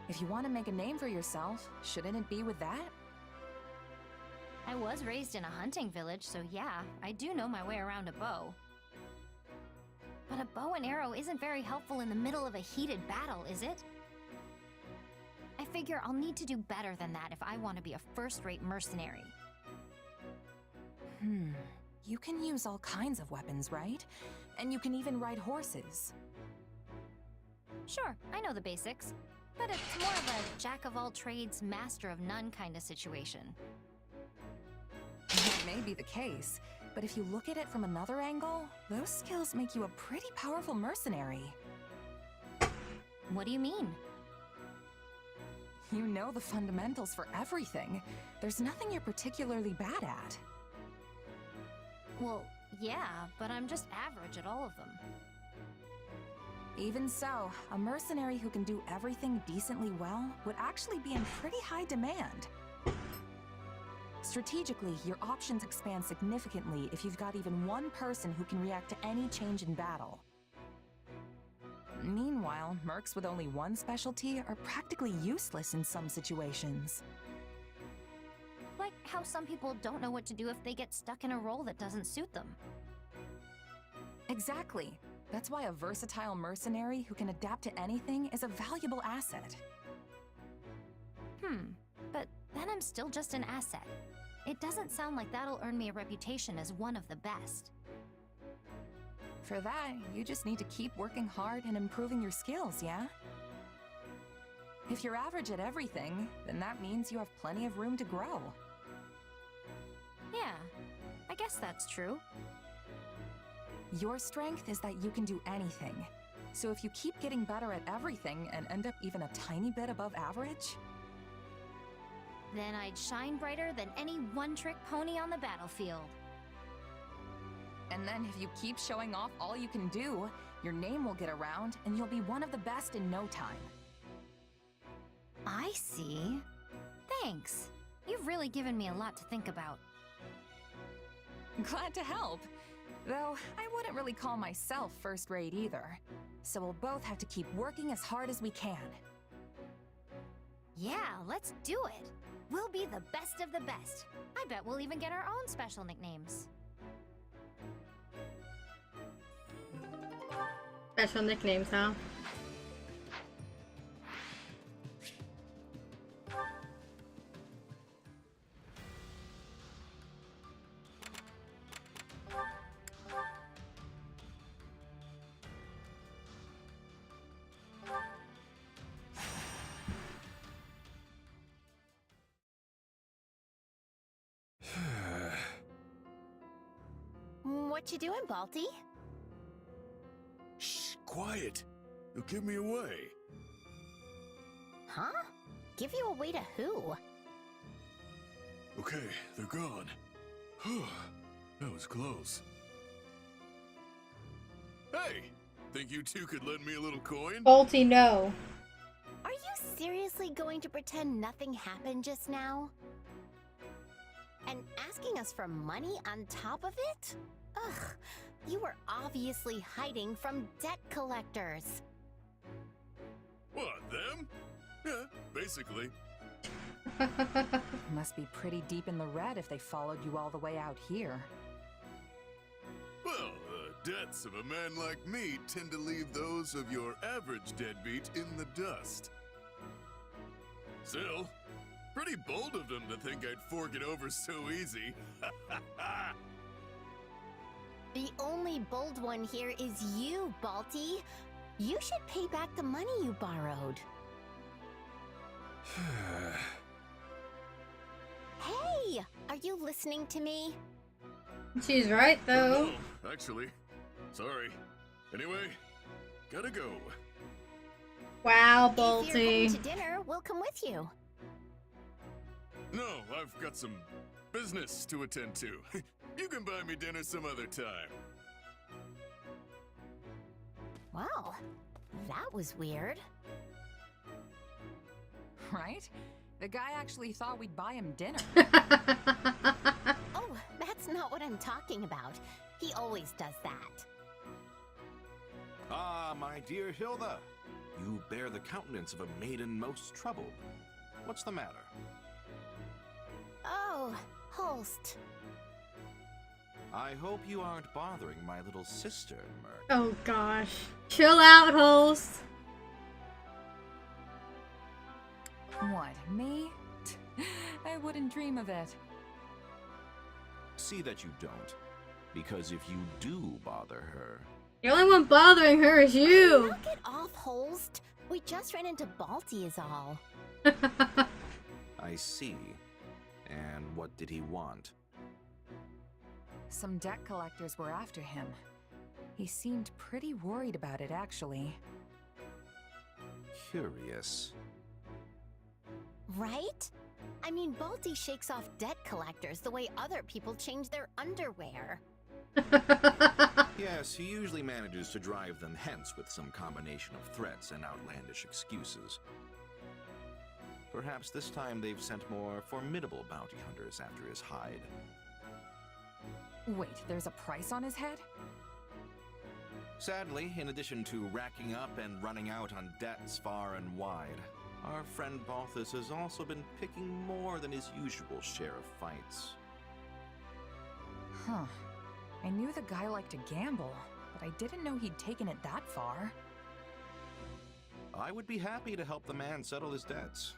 If you want to make a name for yourself, shouldn't it be with that? I was raised in a hunting village, so yeah, I do know my way around a bow. But a bow and arrow isn't very helpful in the middle of a heated battle, is it? I figure I'll need to do better than that if I want to be a first-rate mercenary. You can use all kinds of weapons, right? And you can even ride horses. Sure, I know the basics. But it's more of a jack-of-all-trades, master-of-none kind of situation. That may be the case, but if you look at it from another angle, those skills make you a pretty powerful mercenary. What do you mean? You know the fundamentals for everything. There's nothing you're particularly bad at. Well, yeah, but I'm just average at all of them. Even so, a mercenary who can do everything decently well would actually be in pretty high demand. Strategically, your options expand significantly if you've got even one person who can react to any change in battle. Meanwhile, mercs with only one specialty are practically useless in some situations. Like how some people don't know what to do if they get stuck in a role that doesn't suit them. Exactly. That's why a versatile mercenary who can adapt to anything is a valuable asset. But then I'm still just an asset. It doesn't sound like that'll earn me a reputation as one of the best. For that, you just need to keep working hard and improving your skills, yeah? If you're average at everything, then that means you have plenty of room to grow. Yeah, I guess that's true. Your strength is that you can do anything. So if you keep getting better at everything and end up even a tiny bit above average... then I'd shine brighter than any one-trick pony on the battlefield. And then if you keep showing off all you can do, your name will get around and you'll be one of the best in no time. I see. Thanks. You've really given me a lot to think about. Glad to help. Though, I wouldn't really call myself first-rate either. So we'll both have to keep working as hard as we can. Yeah, let's do it. We'll be the best of the best. I bet we'll even get our own special nicknames. Special nicknames, huh? What you doing, Balti? Shh, quiet. You'll give me away. Huh? Give you away to who? Okay, they're gone. That was close. Hey! Think you two could lend me a little coin? Balti, no. Are you seriously going to pretend nothing happened just now? And asking us for money on top of it? Ugh, you were obviously hiding from debt collectors. What, them? Yeah, basically. Must be pretty deep in the red if they followed you all the way out here. Well, the debts of a man like me tend to leave those of your average deadbeat in the dust. Still, pretty bold of them to think I'd fork it over so easy. The only bold one here is you, Balti. You should pay back the money you borrowed. Hey! Are you listening to me? She's right, though. No, actually. Sorry. Anyway, gotta go. Wow, If you're heading Balti. to dinner, we'll come with you. No, I've got some business to attend to. You can buy me dinner some other time. Wow, that was weird. Right? The guy actually thought we'd buy him dinner. Oh, that's not what I'm talking about. He always does that. Ah, my dear Hilda. You bear the countenance of a maiden most troubled. What's the matter? Oh, Holst. I hope you aren't bothering my little sister, Merc. Oh gosh. Chill out, Holst. What, me? I wouldn't dream of it. See that you don't. Because if you do bother her... The only one bothering her is you. Knock it off, Holst. We just ran into Balti is all. I see. And what did he want? Some debt collectors were after him. He seemed pretty worried about it, actually. Curious. Right? I mean, Balti shakes off debt collectors the way other people change their underwear. Yes, he usually manages to drive them hence with some combination of threats and outlandish excuses. Perhaps this time they've sent more formidable bounty hunters after his hide. Wait, there's a price on his head? Sadly, in addition to racking up and running out on debts far and wide, our friend Balthus has also been picking more than his usual share of fights. Huh. I knew the guy liked to gamble, but I didn't know he'd taken it that far. I would be happy to help the man settle his debts.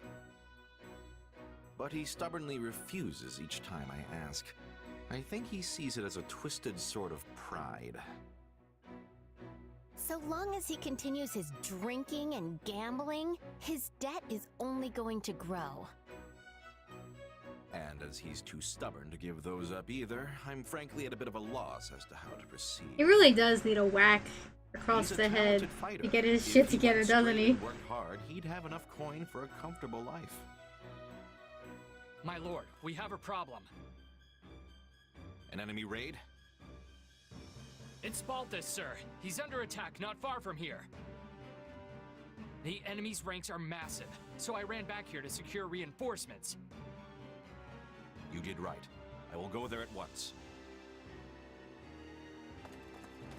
But he stubbornly refuses each time I ask. I think he sees it as a twisted sort of pride. So long as he continues his drinking and gambling, his debt is only going to grow. And as he's too stubborn to give those up either, I'm frankly at a bit of a loss as to how to proceed. He really does need a whack across He's a the head talented fighter. to get his If shit he together, went doesn't straight he? and worked hard, he'd have enough coin for a comfortable life. My lord, we have a problem. An enemy raid? It's Balthus, sir. He's under attack not far from here. The enemy's ranks are massive, so I ran back here to secure reinforcements. You did right. I will go there at once.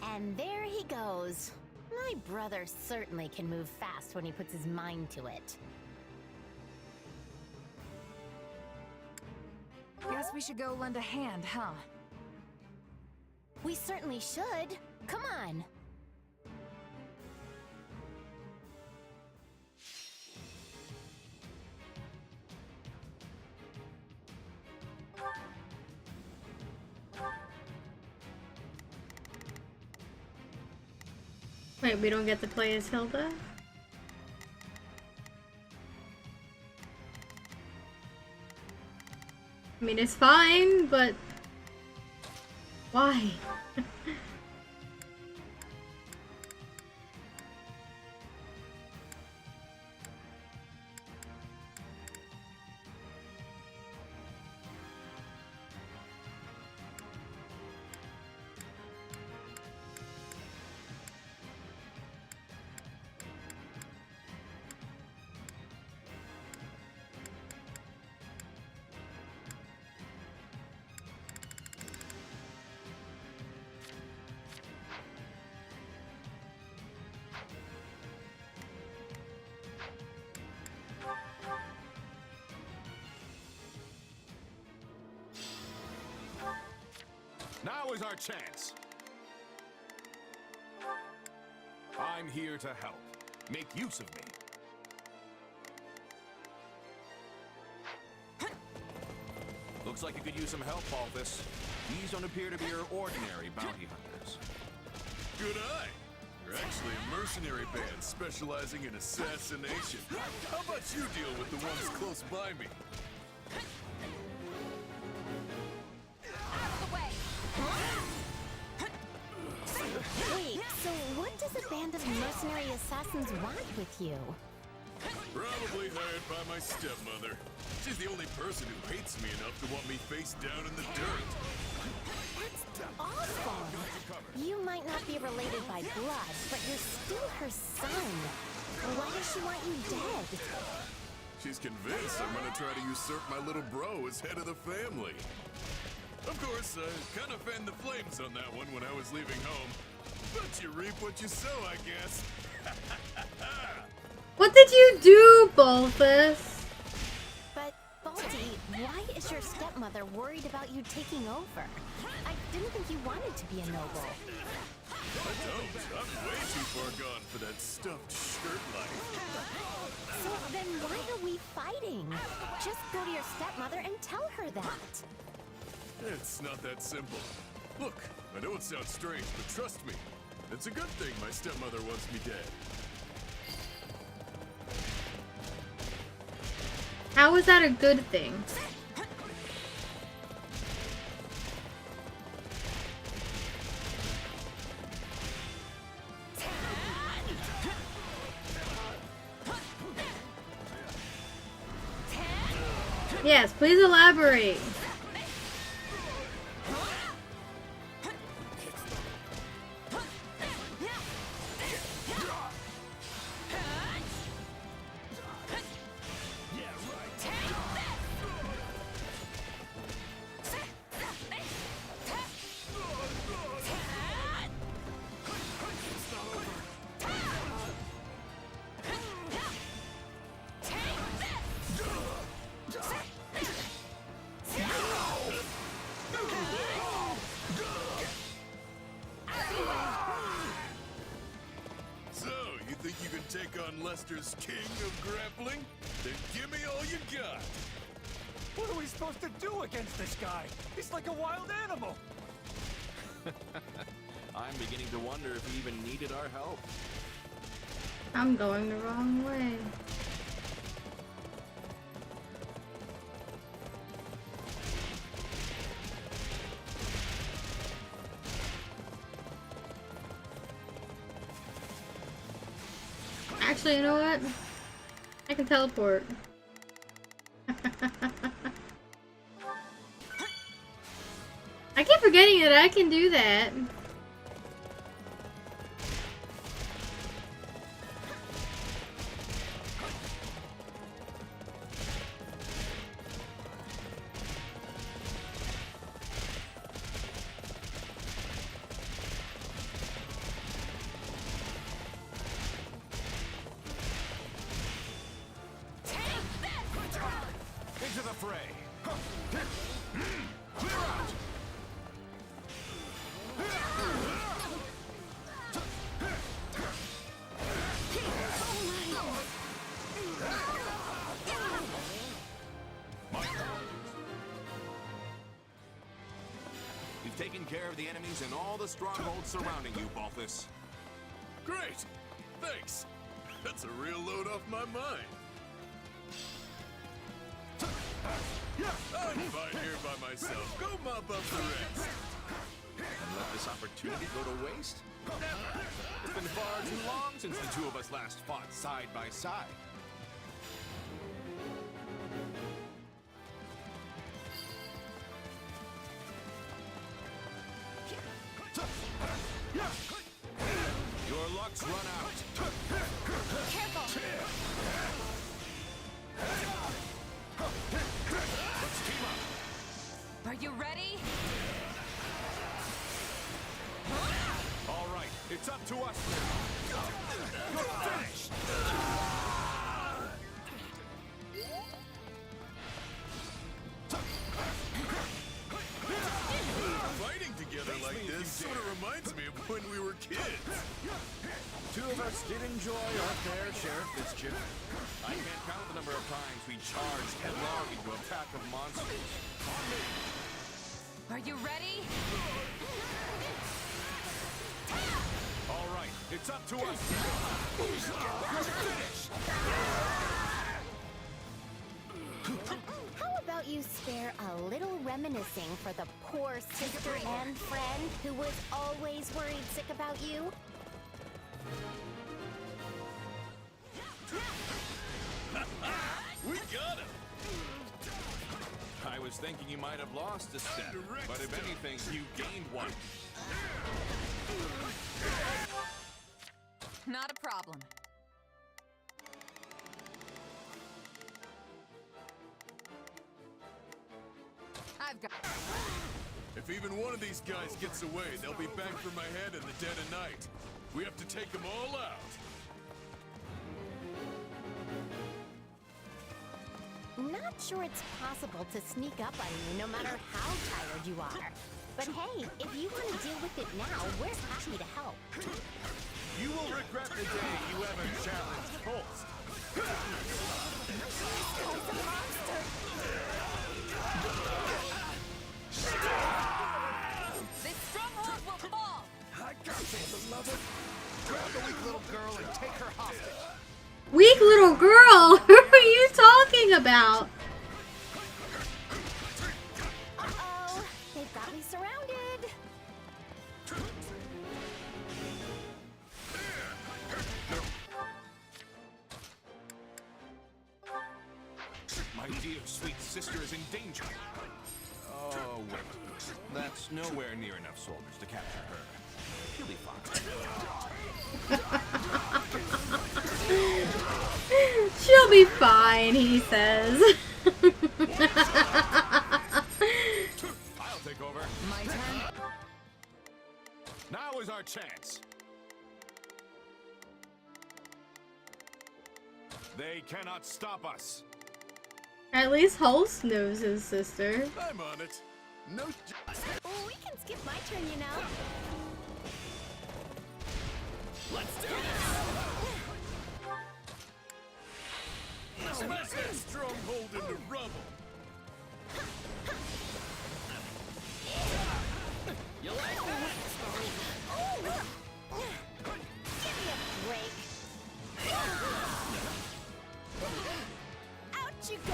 And there he goes. My brother certainly can move fast when he puts his mind to it. Guess we should go lend a hand, huh? We certainly should. Come on. Wait, we don't get to play as Hilda? I mean, it's fine, but... Why? Now is our chance. I'm here to help. Make use of me. Looks like you could use some help, Balthus. These don't appear to be your ordinary bounty hunters. Good eye. You're actually a mercenary band specializing in assassination. How about you deal with the ones close by me? Wait, so what does a band of mercenary assassins want with you? Probably hired by my stepmother. She's the only person who hates me enough to want me face down in the dirt. That's awful. You might not be related by blood, but you're still her son. Why does she want you dead? She's convinced I'm gonna try to usurp my little bro as head of the family. Of course, I kind of fanned the flames on that one when I was leaving home. But you reap what you sow, I guess. What did you do, Balthus? But, Balti, why is your stepmother worried about you taking over? I didn't think you wanted to be a noble. I don't. I'm way too far gone for that stuffed shirt life. So then why are we fighting? Just go to your stepmother and tell her that. It's not that simple. Look, I know it sounds strange, but trust me. It's a good thing my stepmother wants me dead. How is that a good thing? Yes, please elaborate. Lester's king of grappling? Then give me all you got! What are we supposed to do against this guy? He's like a wild animal! I'm beginning to wonder if he even needed our help. I'm going the wrong way. Actually, you know what? I can teleport. I keep forgetting that I can do that. Into the fray. You've taken care of the enemies and all the strongholds surrounding you, Balthus. Great! Thanks! That's a real load off my mind. I'm fine here by myself. Go mop up the rest. And let this opportunity go to waste? Never. It's been far too long since the two of us last fought side by side. Your luck's run out. Careful! Let's team up. Are you ready? All right, it's up to us now. You're finished. Fighting together Sort of reminds me of when we were kids. Two of us did enjoy our fair share of mischief. I can't count the number of times we charged headlong into a pack of monsters. Are you ready? All right, it's up to us. How about you spare a little reminiscing for the poor sister and friend who was always worried sick about you? We got him. I was thinking you might have lost a step, but if anything, you gained one. Not a problem. I've got... If even one of these guys gets away, they'll be back for my head in the dead of night. We have to take them all out. Not sure it's possible to sneak up on you no matter how tired you are. But hey, if you want to deal with it now, we're happy to help. You will regret the day you ever challenged Holst. This stronghold will fall! I got you, beloved. Grab the weak little girl and take her hostage. Weak little girl? Who are you talking about? Uh-oh, they've got me surrounded. My dear sweet sister is in danger. Oh, wait. That's nowhere near enough soldiers to capture her. She'll be fine. She'll be fine, he says. I'll take over. My turn. Now is our chance. They cannot stop us. At least Holst knows his sister. I'm on it. No. Oh, we can skip my turn, you know. Let's do this. Smash that stronghold into rubble. You like that? Give me a break. Out you go.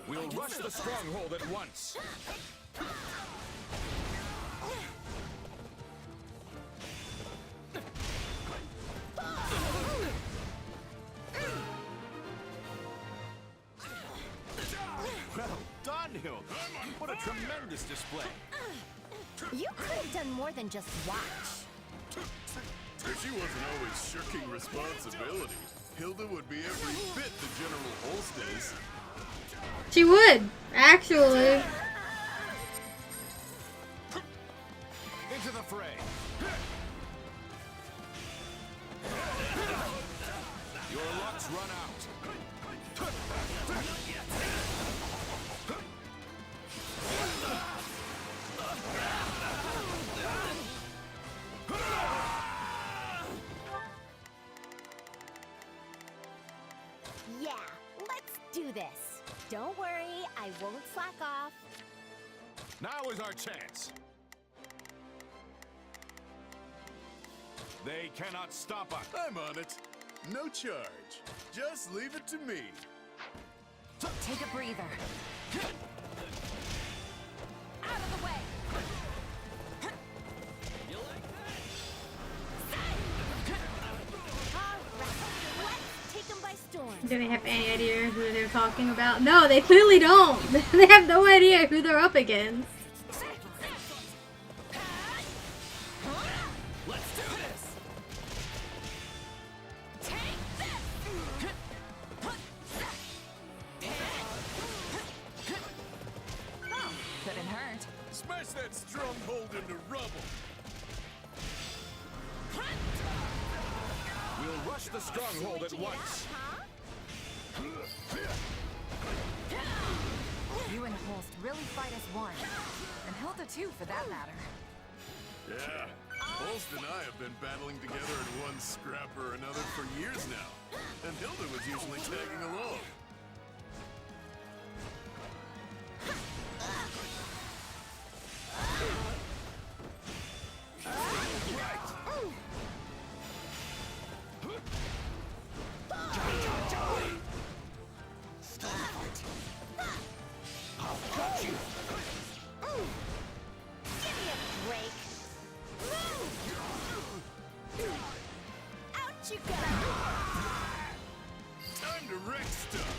We'll rush the stronghold at once. Well done, Hilda. What a tremendous display. You could have done more than just watch. If she wasn't always shirking responsibility, Hilda would be every bit the General Holst is. She would, actually. Into the fray. Your luck's run out. Yeah, let's do this. Don't worry, I won't slack off. Now is our chance. They cannot stop us. I'm on it. No charge. Just leave it to me. Take a breather. Out of the way! You like Alright, let's take them by storm. Do they have any idea who they're talking about? No, they clearly don't. They have no idea who they're up against. Let's do this. Take this! Oh, couldn't hurt. Smash that stronghold into rubble. We'll rush the stronghold at once. You and Holst really fight as one. And Hilda too, for that matter. Yeah, Holst and I have been battling together in one scrap or another for years now. And Hilda was usually tagging along. Time to wreck stuff.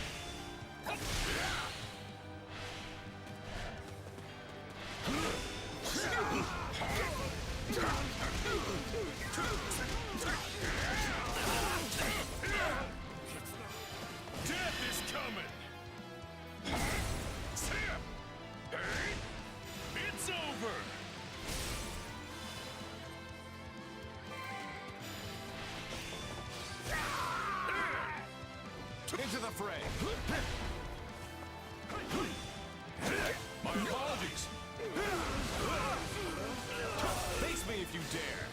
Death is coming. It's over. Into the fray. My apologies. Face me if you dare.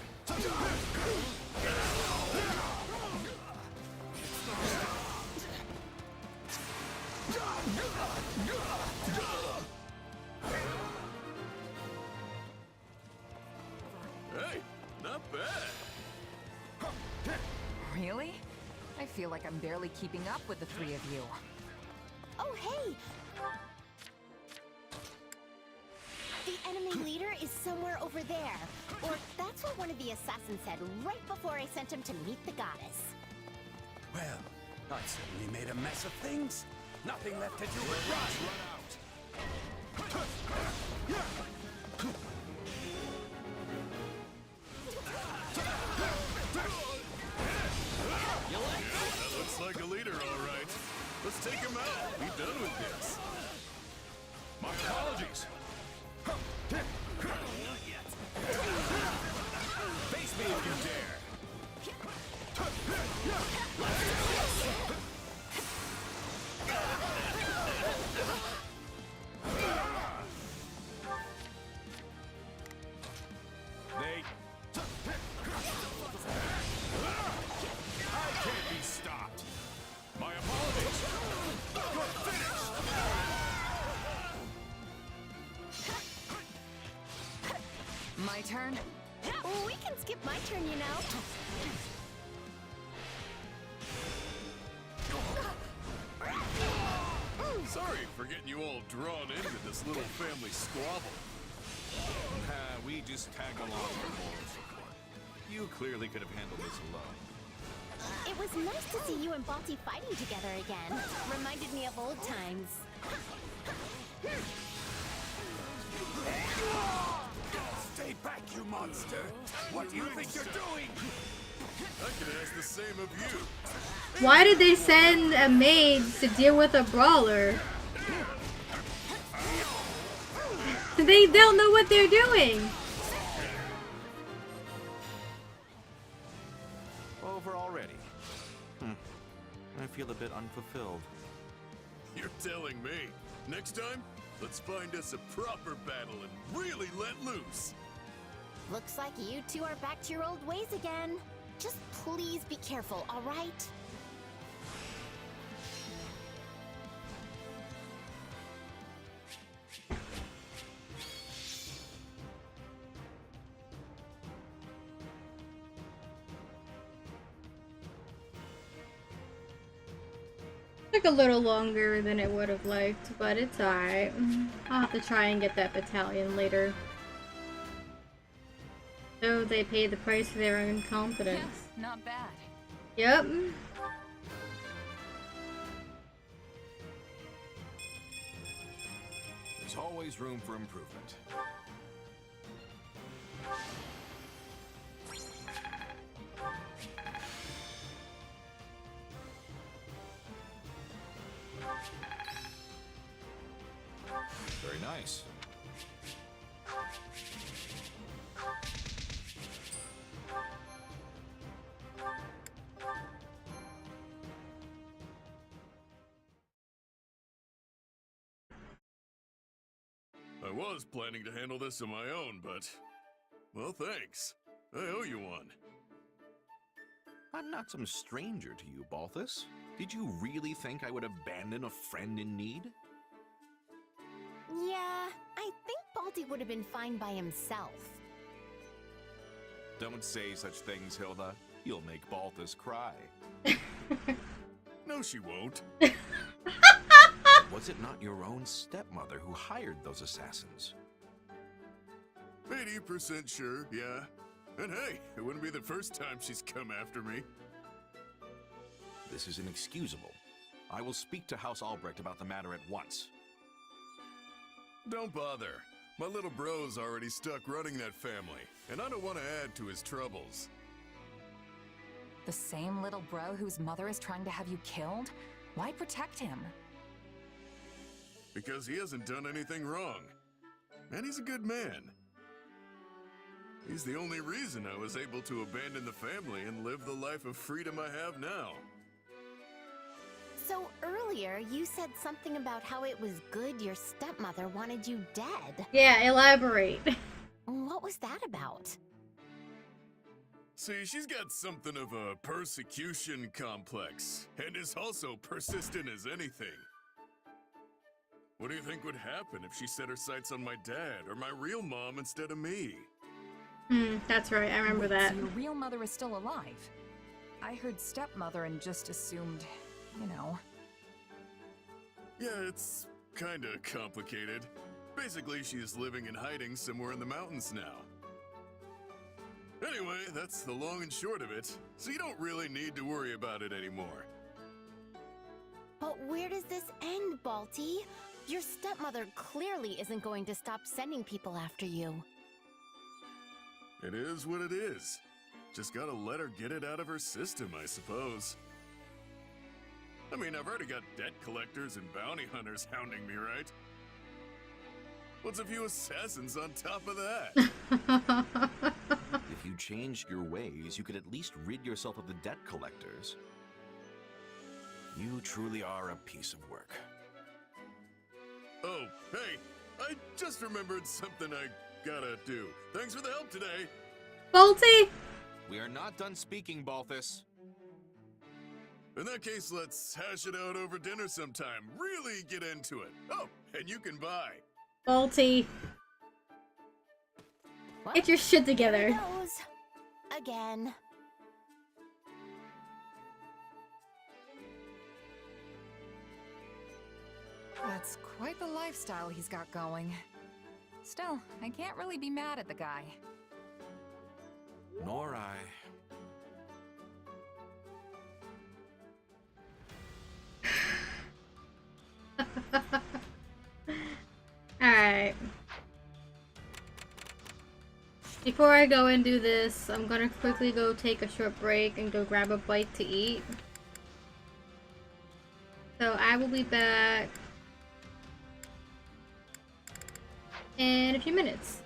Hey, not bad. Really? I feel like I'm barely keeping up with the three of you. Oh, hey! The enemy leader is somewhere over there. Or that's what one of the assassins said right before I sent him to meet the goddess. Well, I certainly made a mess of things. Nothing left to do but run. That looks like a leader, all right. Let's take him out. Be done with this. My apologies. Face me if you dare. They... I can't be stopped. My apologies. You're finished. My turn? Oh, we can skip my turn, you know. Sorry for getting you all drawn into this little family squabble. Nah, we just tag along for moral support. You clearly could have handled this alone. It was nice to see you and Balti fighting together again. Reminded me of old times. Stay back, you monster! What do you think you're doing? I could ask the same of you. Why did they send a maid to deal with a brawler? They don't know what they're doing. Over already. I feel a bit unfulfilled. You're telling me. Next time, let's find us a proper battle and really let loose. Looks like you two are back to your old ways again. Just please be careful, all right? Took a little longer than it would have liked, but it's alright. I'll have to try and get that battalion later. So they paid the price for their incompetence. Yeah, not bad. Yep. There's always room for improvement. Very nice. I was planning to handle this on my own, but... well, thanks. I owe you one. I'm not some stranger to you, Balthus. Did you really think I would abandon a friend in need? Yeah, I think Baldy would have been fine by himself. Don't say such things, Hilda. You'll make Balthus cry. No, she won't. Was it not your own stepmother who hired those assassins? 80% sure, yeah. And hey, it wouldn't be the first time she's come after me. This is inexcusable. I will speak to House Albrecht about the matter at once. Don't bother. My little bro's already stuck running that family, and I don't want to add to his troubles. The same little bro whose mother is trying to have you killed? Why protect him? Because he hasn't done anything wrong. And he's a good man. He's the only reason I was able to abandon the family and live the life of freedom I have now. So earlier, you said something about how it was good your stepmother wanted you dead. Yeah, elaborate. What was that about? See, she's got something of a persecution complex, and is also persistent as anything. What do you think would happen if she set her sights on my dad or my real mom instead of me? That's right, I remember that. So your real mother is still alive? I heard stepmother and just assumed, you know. Yeah, it's kinda complicated. Basically, she's living in hiding somewhere in the mountains now. Anyway, that's the long and short of it, so you don't really need to worry about it anymore. But where does this end, Balti? Your stepmother clearly isn't going to stop sending people after you. It is what it is. Just gotta let her get it out of her system, I suppose. I mean, I've already got debt collectors and bounty hunters hounding me, right? What's a few assassins on top of that? If you changed your ways, you could at least rid yourself of the debt collectors. You truly are a piece of work. Oh, hey, I just remembered something I gotta do. Thanks for the help today. Balti! We are not done speaking, Balthus. In that case, let's hash it out over dinner sometime. Really get into it. Oh, and you can buy. Balti. Get your shit together. There he goes. Again. That's quite the lifestyle he's got going. Still, I can't really be mad at the guy. Nor I. Alright. Before I go and do this, I'm gonna quickly go take a short break and go grab a bite to eat. So I will be back in a few minutes.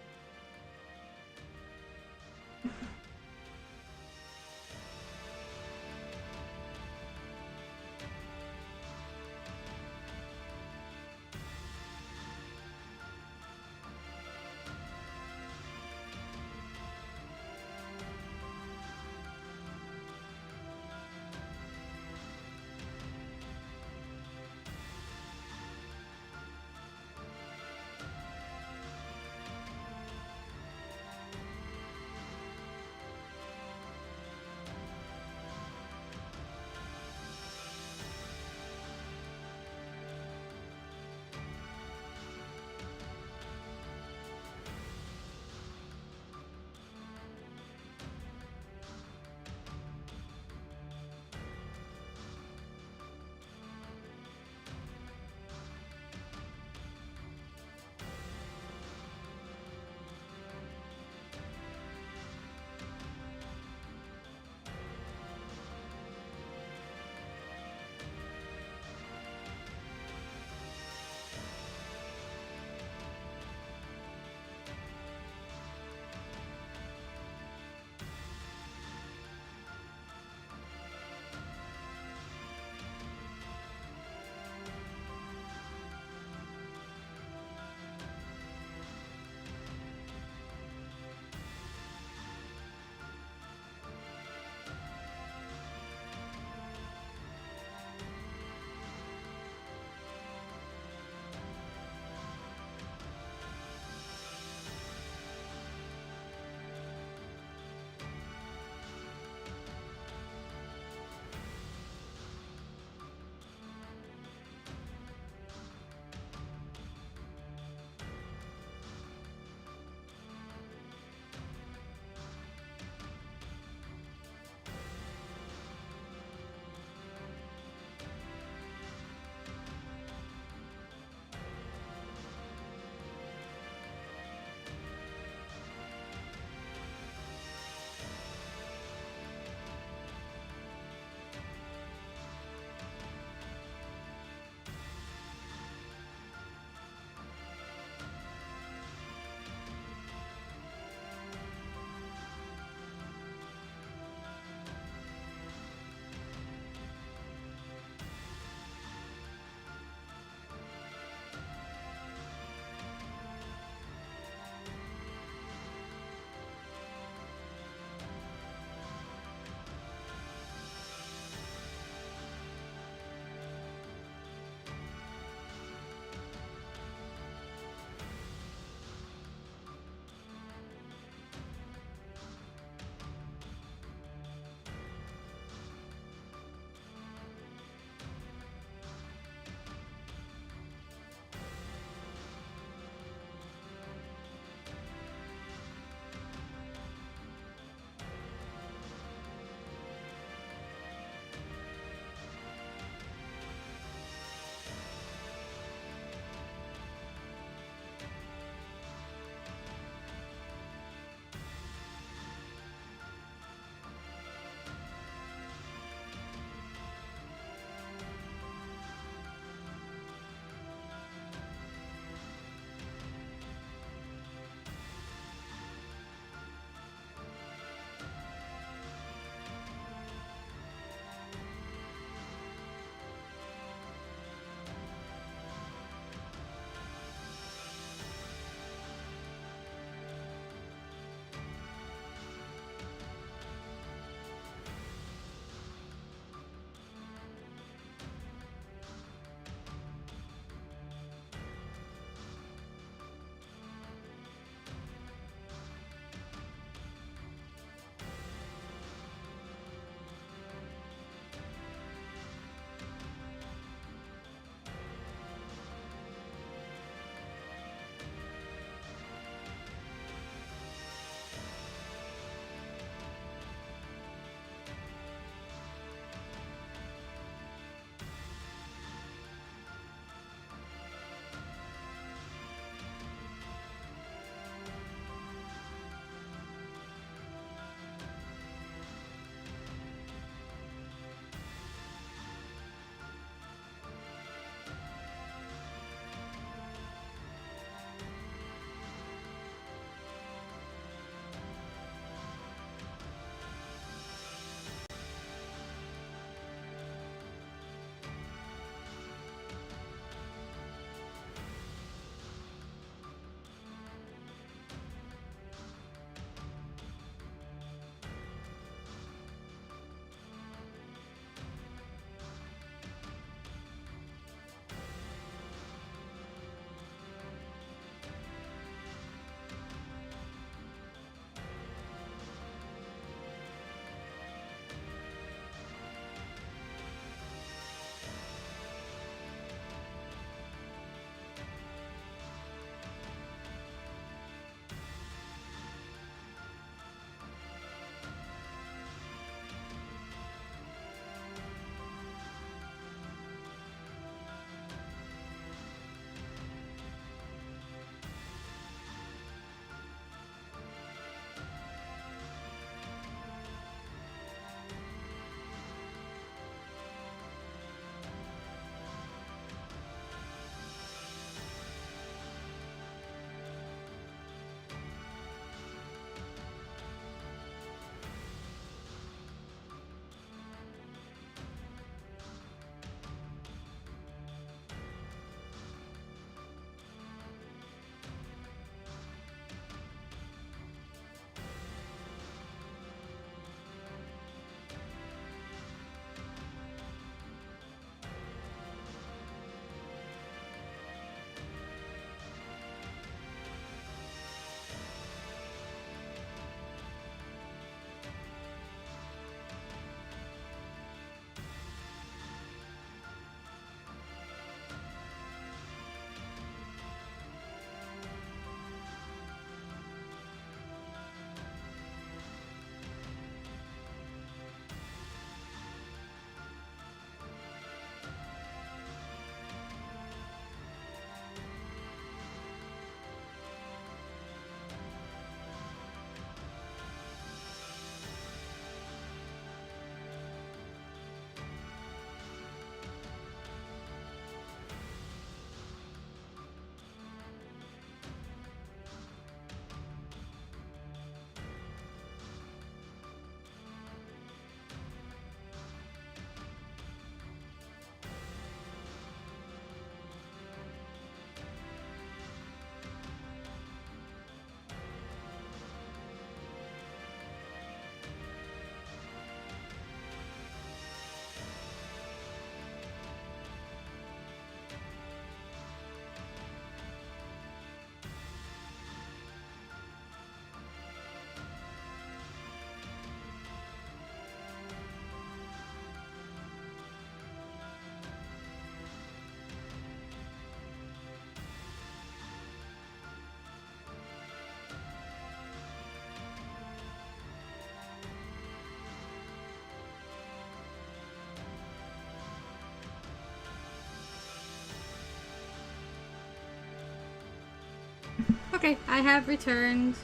Okay, I have returned.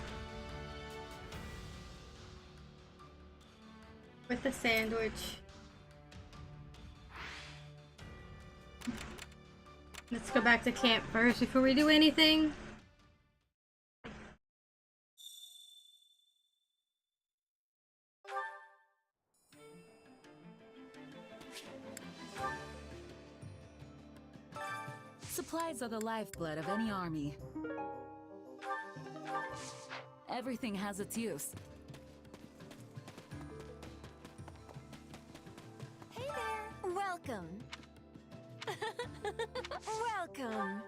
With the sandwich. Let's go back to camp first before we do anything. Supplies are the lifeblood of any army. Everything has its use. Hey there! Welcome! Welcome!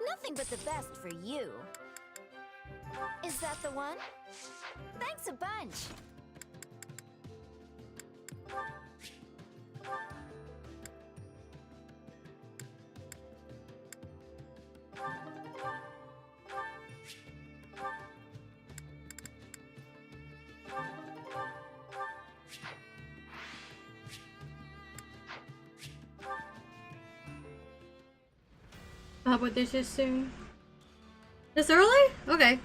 Nothing but the best for you. Is that the one? Thanks a bunch! I'll put dishes soon. This early? Okay.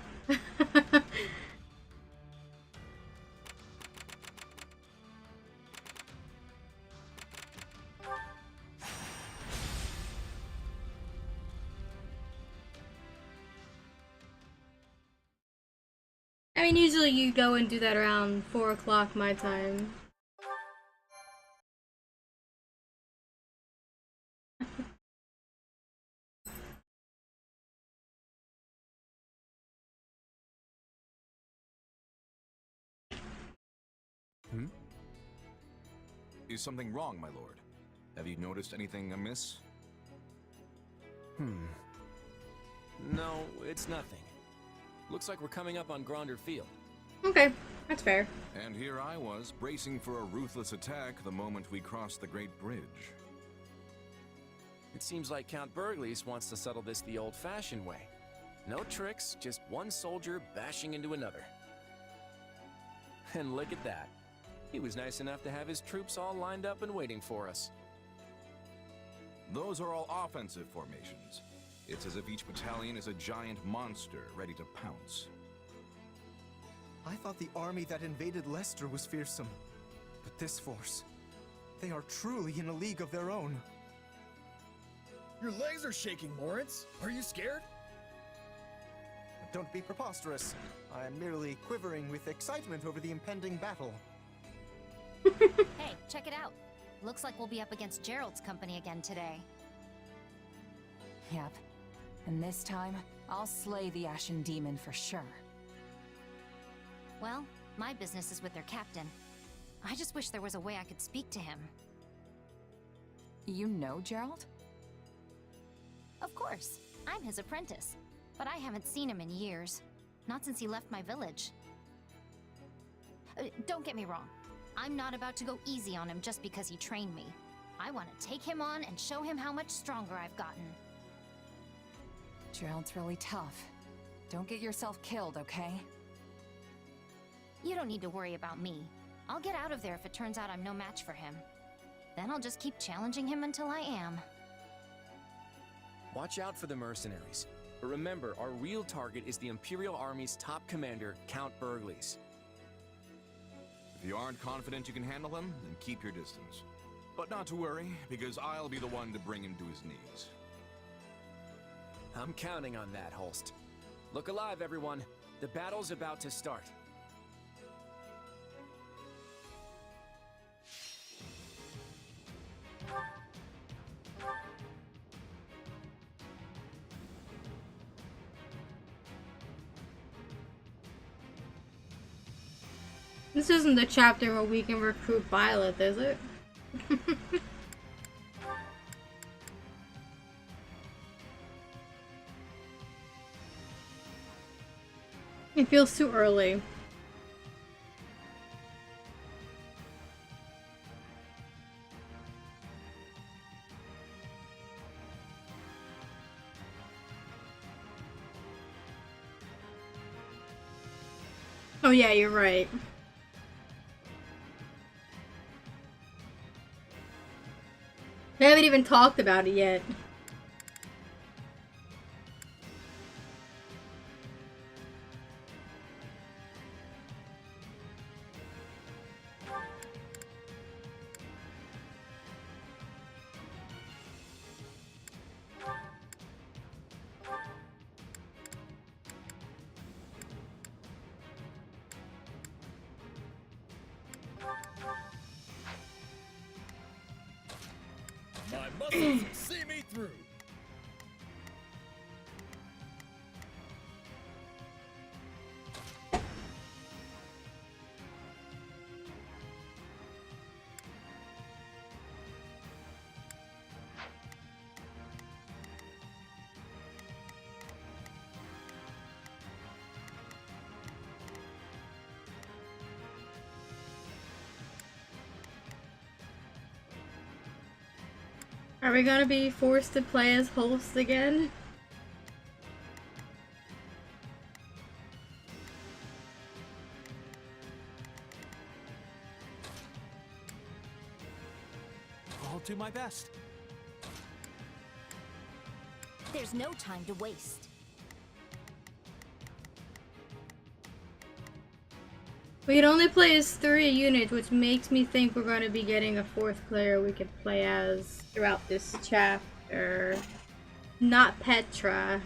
I mean, usually you go and do that around 4 o'clock my time. Is something wrong, my lord? Have you noticed anything amiss? No, it's nothing. Looks like we're coming up on Gronder Field. Okay, that's fair. And here I was, bracing for a ruthless attack the moment we crossed the Great Bridge. It seems like Count Burgleys wants to settle this the old-fashioned way. No tricks, just one soldier bashing into another. And look at that. He was nice enough to have his troops all lined up and waiting for us. Those are all offensive formations. It's as if each battalion is a giant monster ready to pounce. I thought the army that invaded Leicester was fearsome. But this force, they are truly in a league of their own. Your legs are shaking, Lawrence. Are you scared? Don't be preposterous. I am merely quivering with excitement over the impending battle. Hey, check it out. Looks like we'll be up against Gerald's company again today. Yep. And this time, I'll slay the Ashen Demon for sure. Well, my business is with their captain. I just wish there was a way I could speak to him. You know Gerald? Of course. I'm his apprentice. But I haven't seen him in years. Not since he left my village. Don't get me wrong. I'm not about to go easy on him just because he trained me. I want to take him on and show him how much stronger I've gotten. Gerald's really tough. Don't get yourself killed, okay? You don't need to worry about me. I'll get out of there if it turns out I'm no match for him. Then I'll just keep challenging him until I am. Watch out for the mercenaries. But remember, our real target is the Imperial Army's top commander, Count Burgleys. If you aren't confident you can handle him, then keep your distance. But not to worry, because I'll be the one to bring him to his knees. I'm counting on that, Holst. Look alive, everyone. The battle's about to start. This isn't the chapter where we can recruit Violet, is it? It feels too early. Oh yeah, you're right. We haven't even talked about it yet. My muscles see me through. Are we gonna be forced to play as host again? I'll do my best. There's no time to waste. We can only play as 3 units, which makes me think we're going to be getting a 4th player we can play as throughout this chapter. Not Petra.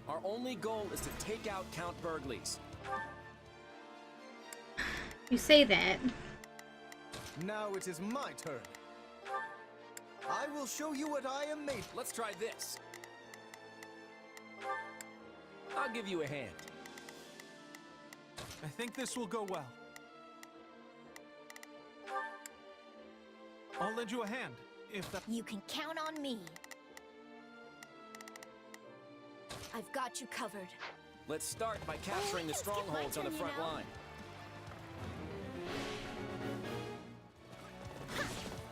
Our only goal is to take out Count Burgley's. You say that. Now it is my turn. I will show you what I am made. Let's try this. I'll give you a hand. I think this will go well. I'll lend you a hand, if that... You can count on me. I've got you covered. Let's start by capturing the strongholds on the front line.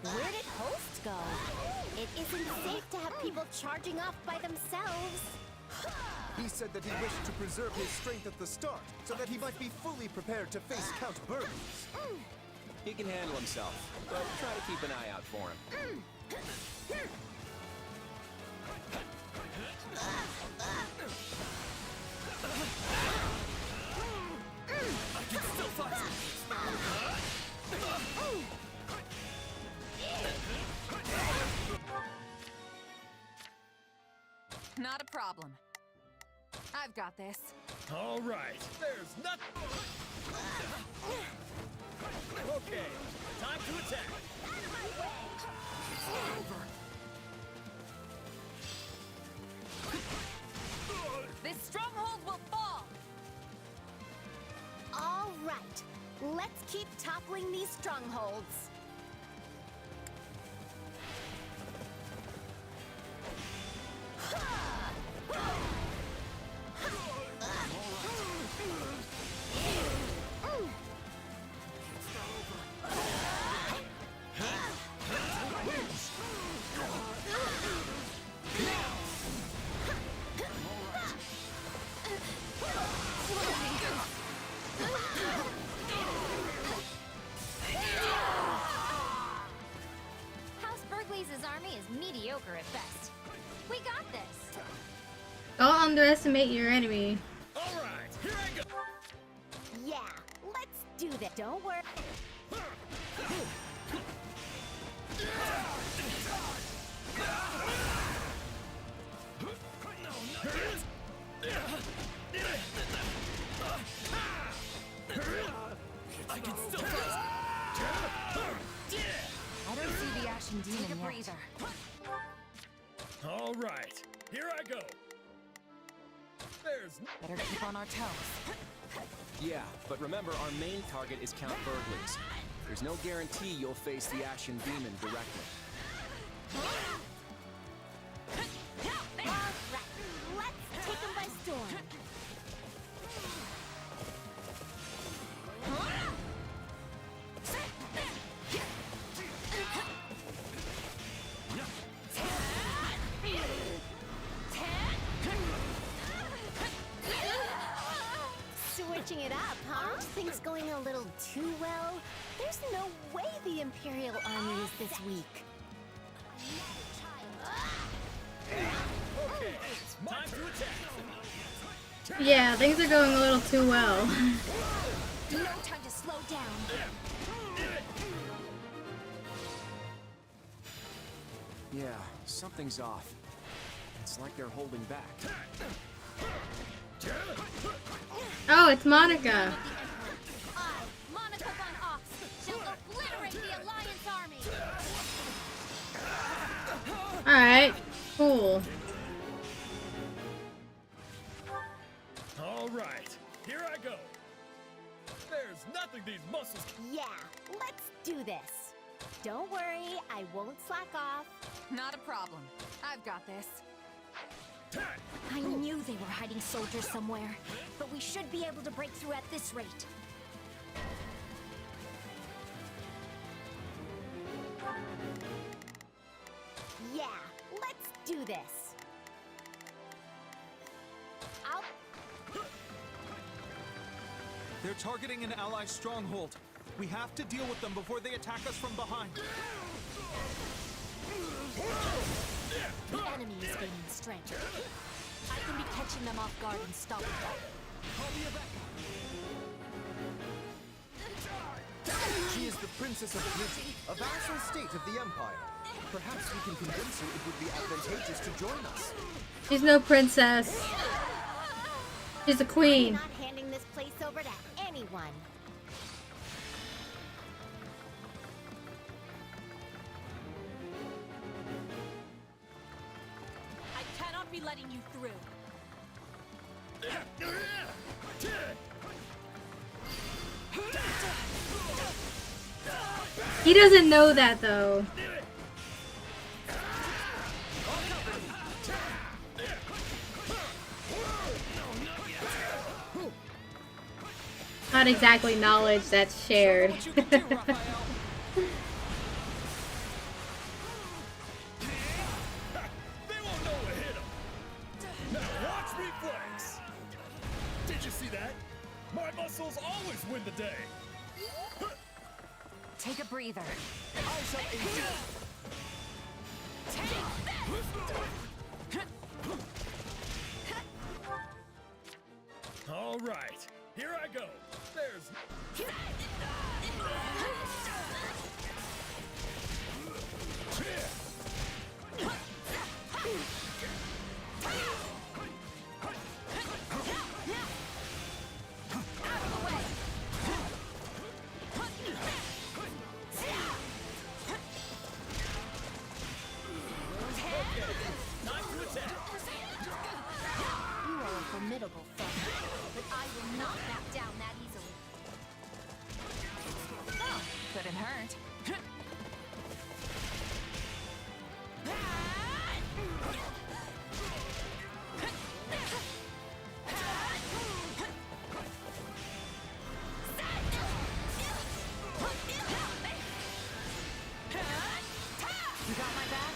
Where did hosts go? It isn't safe to have people charging off by themselves. He said that he wished to preserve his strength at the start, so that he might be fully prepared to face Count Burgles. He can handle himself, but try to keep an eye out for him. I can still fight. Not a problem. I've got this. All right, there's nothing. Okay, time to attack. It's over. This stronghold will fall. All right, let's keep toppling these strongholds. Mediocre at best. We got this. Don't underestimate your enemy. All right, here I go. Yeah, let's do that. Don't worry. I can still I don't see the Ashen Demon yet. Breather. All right, here I go. There's better keep on our toes. Yeah, but remember our main target is Count Burgles. There's no guarantee you'll face the Ashen Demon directly. All right, let's take them by storm. Switching it up, huh? Aren't things going a little too well? There's no way the Imperial Army is this weak. okay. Time to attack. Yeah, things are going a little too well. No time to slow down. Yeah, something's off. It's like they're holding back. Oh, it's Monica. Monica von Ox shall obliterate the Alliance army. Alright, cool. All right, here I go. There's nothing these muscles. Yeah, let's do this. Don't worry, I won't slack off. Not a problem. I've got this. I knew they were hiding soldiers somewhere, but we should be able to break through at this rate. Yeah, let's do this. They're targeting an ally stronghold. We have to deal with them before they attack us from behind. The enemy is gaining strength. I can be catching them off guard and stopping them. She is the Princess of Blizzard, a vassal state of the Empire. Perhaps we can convince her it would be advantageous to join us. She's no princess. She's a queen. I'm not handing this place over to anyone. I cannot be letting you through. He doesn't know that though. not exactly knowledge that's shared. Did you see that? My muscles always win the day. Take a breather. I shall aid you. All right, here I go. There's. You are a formidable foe, but I will not back down that easily. Oh, couldn't hurt. You got my back?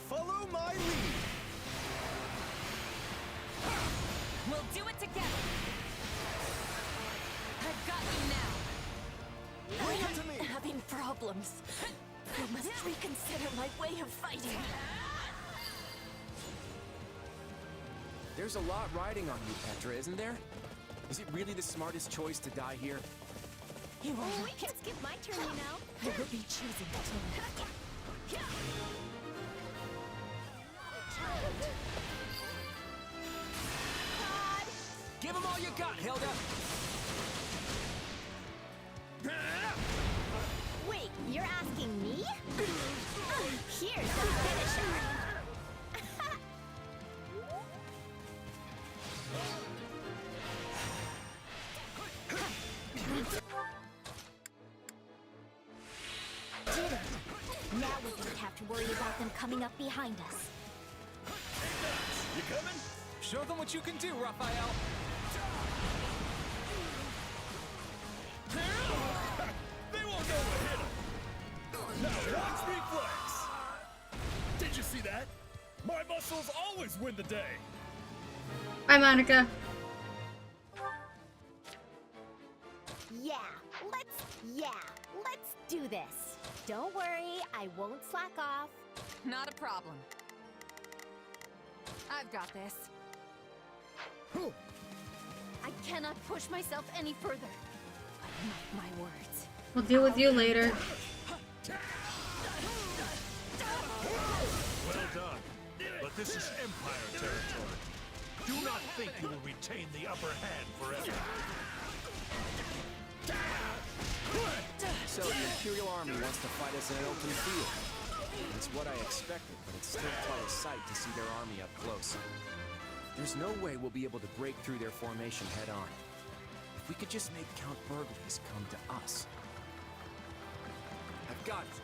Follow my lead. We'll do it together. I've got you now. Bring it to me. Having problems. I must reconsider my way of fighting. There's a lot riding on you, Petra, isn't there? Is it really the smartest choice to die here? You are Oh, we right. can skip my turn, you know. I will be choosing to. Give him all you got, Hilda! Wait, you're asking me? Here's the finisher. Did it. Now we don't have to worry about them coming up behind us. You coming? Show them what you can do, Raphael. They won't know what hit them. Now watch me flex. Did you see that? My muscles always win the day. Bye, Monica. Let's do this. Don't worry, I won't slack off. Not a problem. I've got this. I cannot push myself any further. I mark my words. We'll deal with you later. Well done. But this is Empire territory. Do not think you will retain the upper hand forever. So the Imperial Army wants to fight us in an open field. It's what I expected, but it's still quite a sight to see their army up close. There's no way we'll be able to break through their formation head-on. If we could just make Count Burgley's come to us. I've got it.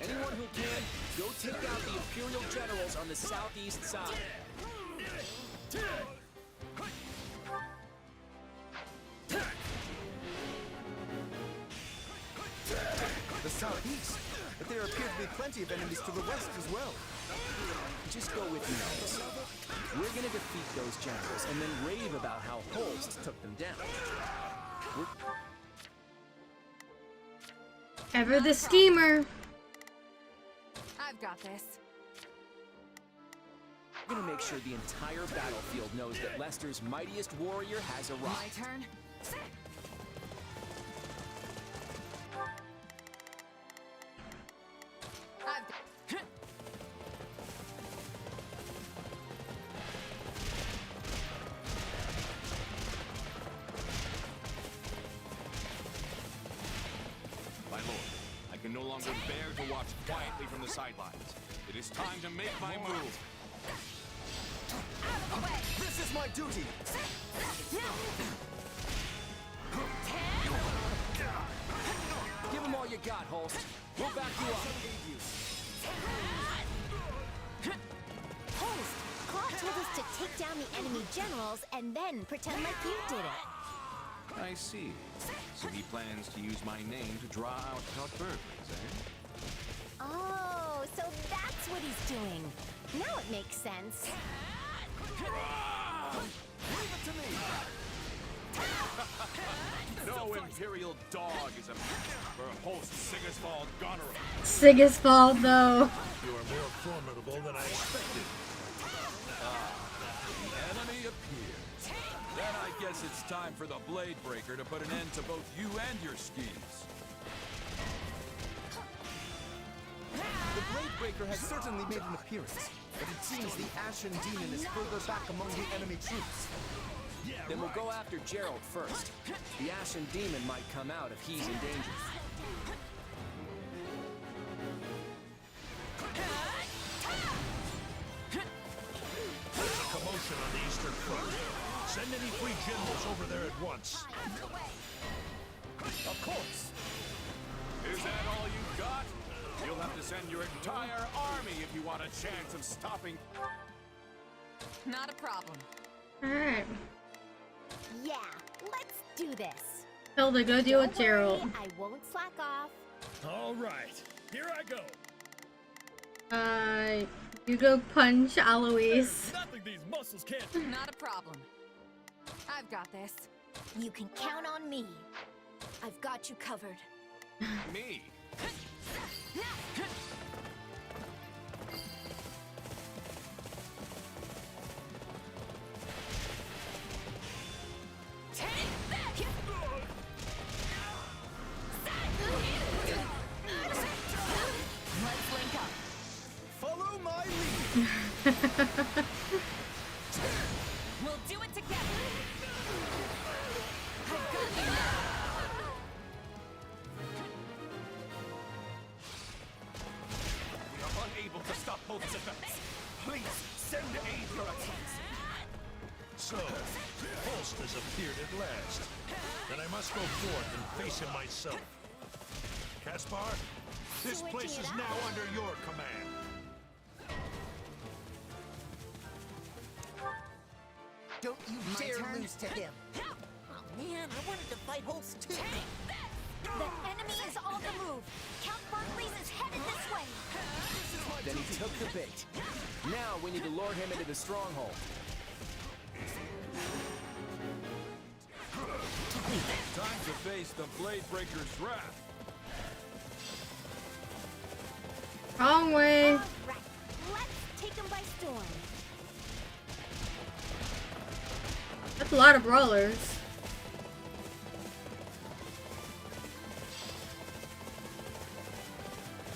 Anyone who can, go take out the Imperial generals on the southeast side. The southeast, but there appear to be plenty of enemies to the west as well. Just go with me on this. We're gonna defeat those generals and then rave about how Holst took them down. Ever the schemer. I've got this. We're gonna make sure the entire battlefield knows that Lester's mightiest warrior has arrived. My turn. My lord, I can no longer bear to watch quietly from the sidelines. It is time to make my move. This is my duty. Give them all you got, Holst. We'll back you up. Holst, Claude told us to take down the enemy generals and then pretend like you did it. I see. So he plans to use my name to draw out burglars, eh? Oh, so that's what he's doing. Now it makes sense. Leave it to me! No imperial dog is a match for host Sigisvald Goneril. Sigisvald, though. You are more formidable than I expected. The enemy appears. Then I guess it's time for the Blade Breaker to put an end to both you and your schemes. The Blade Breaker has certainly made an appearance, but it seems the Ashen Demon is further back among the enemy troops. Then we'll go after Gerald first. The Ashen Demon might come out if he's in danger. There's a commotion on the Eastern Front. Send any free generals over there at once. Of course. Is that all you've got? You'll have to send your entire army if you want a chance of stopping. Not a problem. Alright. Yeah, let's do this. Hilda, go deal with Don't worry, Gerald. I won't slack off. All right, here I go. You go punch Alois. Nothing these muscles can't. Not a problem. I've got this. You can count on me. I've got you covered. Me? Let's link up. Follow my lead. We'll do it together. I've got you now. We are unable to stop both events. Please send aid, Your Excellency. So, Holst has appeared at last. Then I must go forth and face him myself. Caspar, this place is now under your command. Don't you dare lose to him. Oh man, I wanted to fight Holst too. The enemy is on the move. Count Barclays is headed this way. Then he took the bait. Now we need to lure him into the stronghold. Time to face the Blade Breaker's wrath. Wrong way. All right, let's take him by storm. That's a lot of brawlers.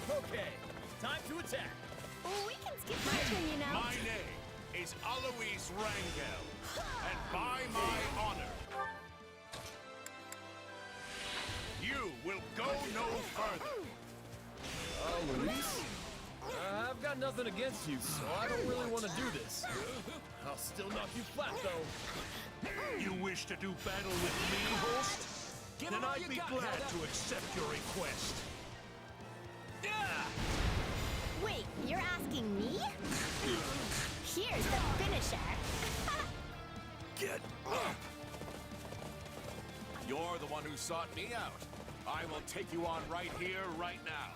Okay, time to attack. We can skip my turn, you know. My name is Alois Rangel, and by my honor, you will go no further. Luis? I've got nothing against you, so I don't really want to do this. I'll still knock you flat, though. You wish to do battle with me, Holst? Give Then him all I'd you be got, glad Hilda. to accept your request. Wait, you're asking me? Here's the finisher. Get up! You're the one who sought me out. I will take you on right here, right now.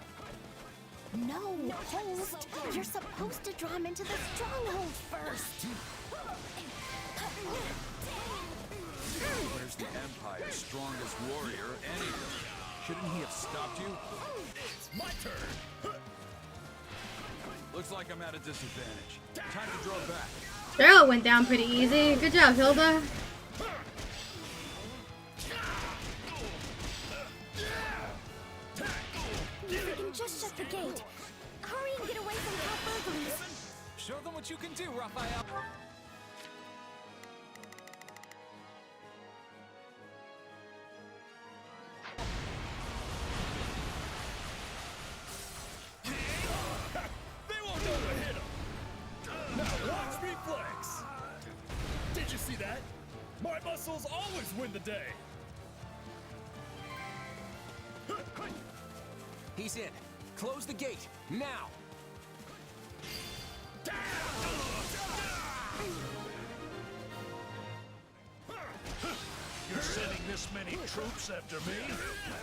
No, Holst. You're supposed to draw him into the stronghold first. Where's the Empire's strongest warrior anyway? Shouldn't he have stopped you? It's my turn. Looks like I'm at a disadvantage. Time to draw back. Gerald went down pretty easy. Good job, Hilda. If we can just shut the gate. Hurry and get away from Count burglaries. Show them what you can do, Raphael. They won't know to hit him. Now watch me flex. Did you see that? My muscles always win the day. He's in. Close the gate, now! Your Sending this many troops after me?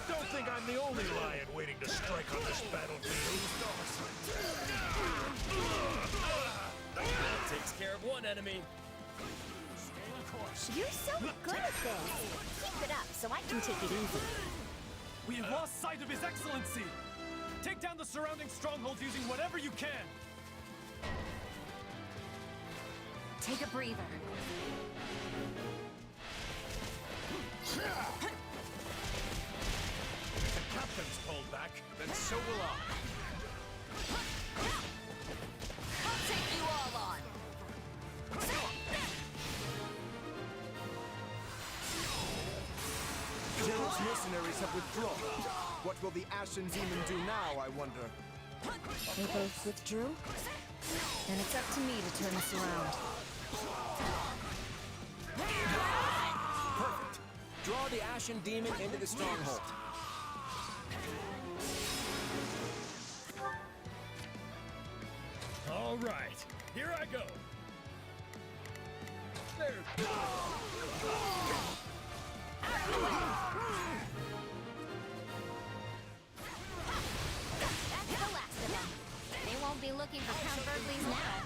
Don't think I'm the only lion waiting to strike on this battlefield. That takes care of one enemy. You're so good at this. Keep it up so I can take it easy. We have lost sight of His Excellency! Take down the surrounding strongholds using whatever you can! Take a breather. If the captain's pulled back, then so will I. I'll take you all on! Gerald's mercenaries have withdrawn. What will the Ashen Demon do now, I wonder? They both withdrew? Then it's up to me to turn this around. Perfect. Draw the Ashen Demon into the stronghold. All right, here I go. There. That's the last of them. They won't be looking for Count Burgley's now.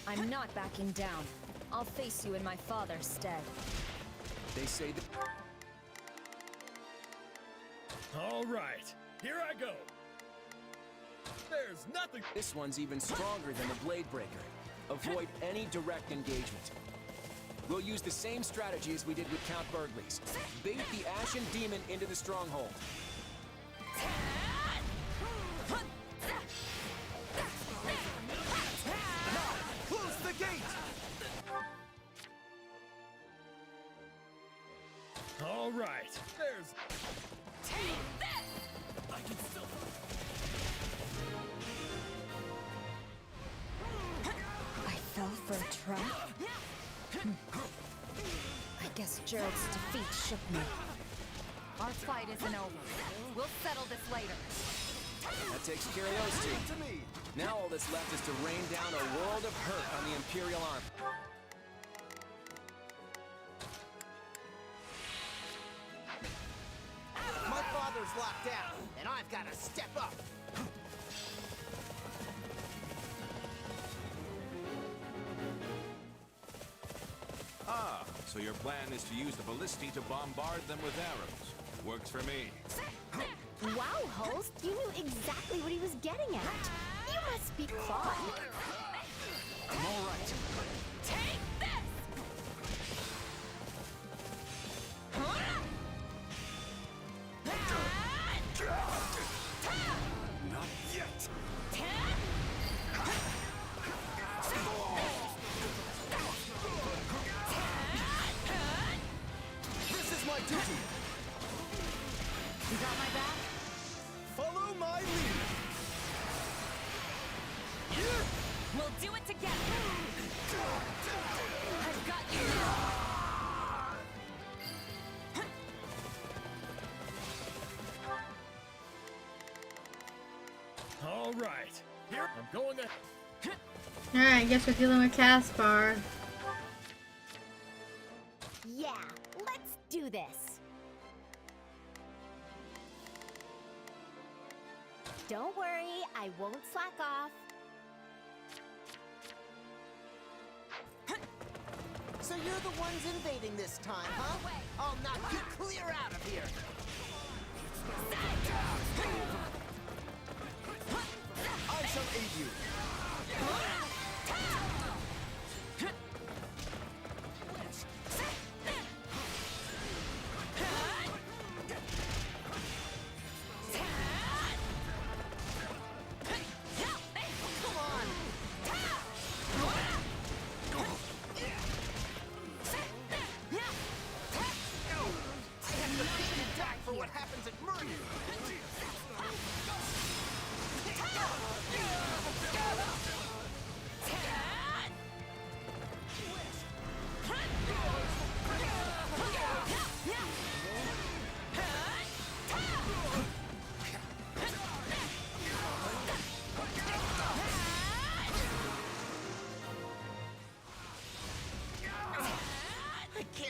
I'm not backing down. I'll face you in my father's stead. They say that... All right, here I go. There's nothing. This one's even stronger than the Blade Breaker. Avoid any direct engagement. We'll use the same strategy as we did with Count Burgley's. Bait the Ashen Demon into the stronghold. Close the gate! All right, there's... Take this! I can still... I fell for a trap? I guess Gerald's defeat shook me. Our fight isn't over. We'll settle this later. That takes care of those two. Now all that's left is to rain down a world of hurt on the Imperial army. My father's locked down, and I've got to step up. Ah, so your plan is to use the ballistae to bombard them with arrows. Works for me. Wow, host, you knew exactly what he was getting at. You must be Claude. I'm all right. Take this! Not yet. This is my duty. You got my back? Follow my lead. We'll do it together! I've got you now! All right, here I'm going to... Alright, guess we're dealing with Caspar. Yeah, let's do this. Don't worry, I won't slack off. So you're the ones invading this time, huh? I'll knock you clear out of here. I shall aid you. For what happens at Murray.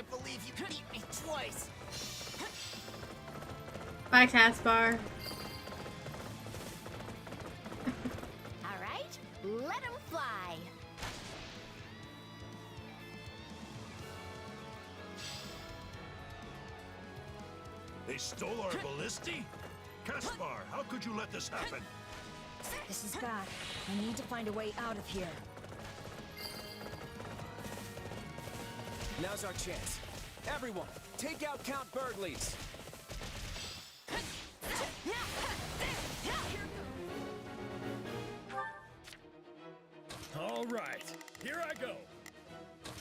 can't believe you beat me twice. Bye, Caspar. All right, let him fly. They stole our ballisti? Caspar, how could you let this happen? This is bad. I need to find a way out of here. Now's our chance. Everyone, take out Count Burgley's. All right, here I go.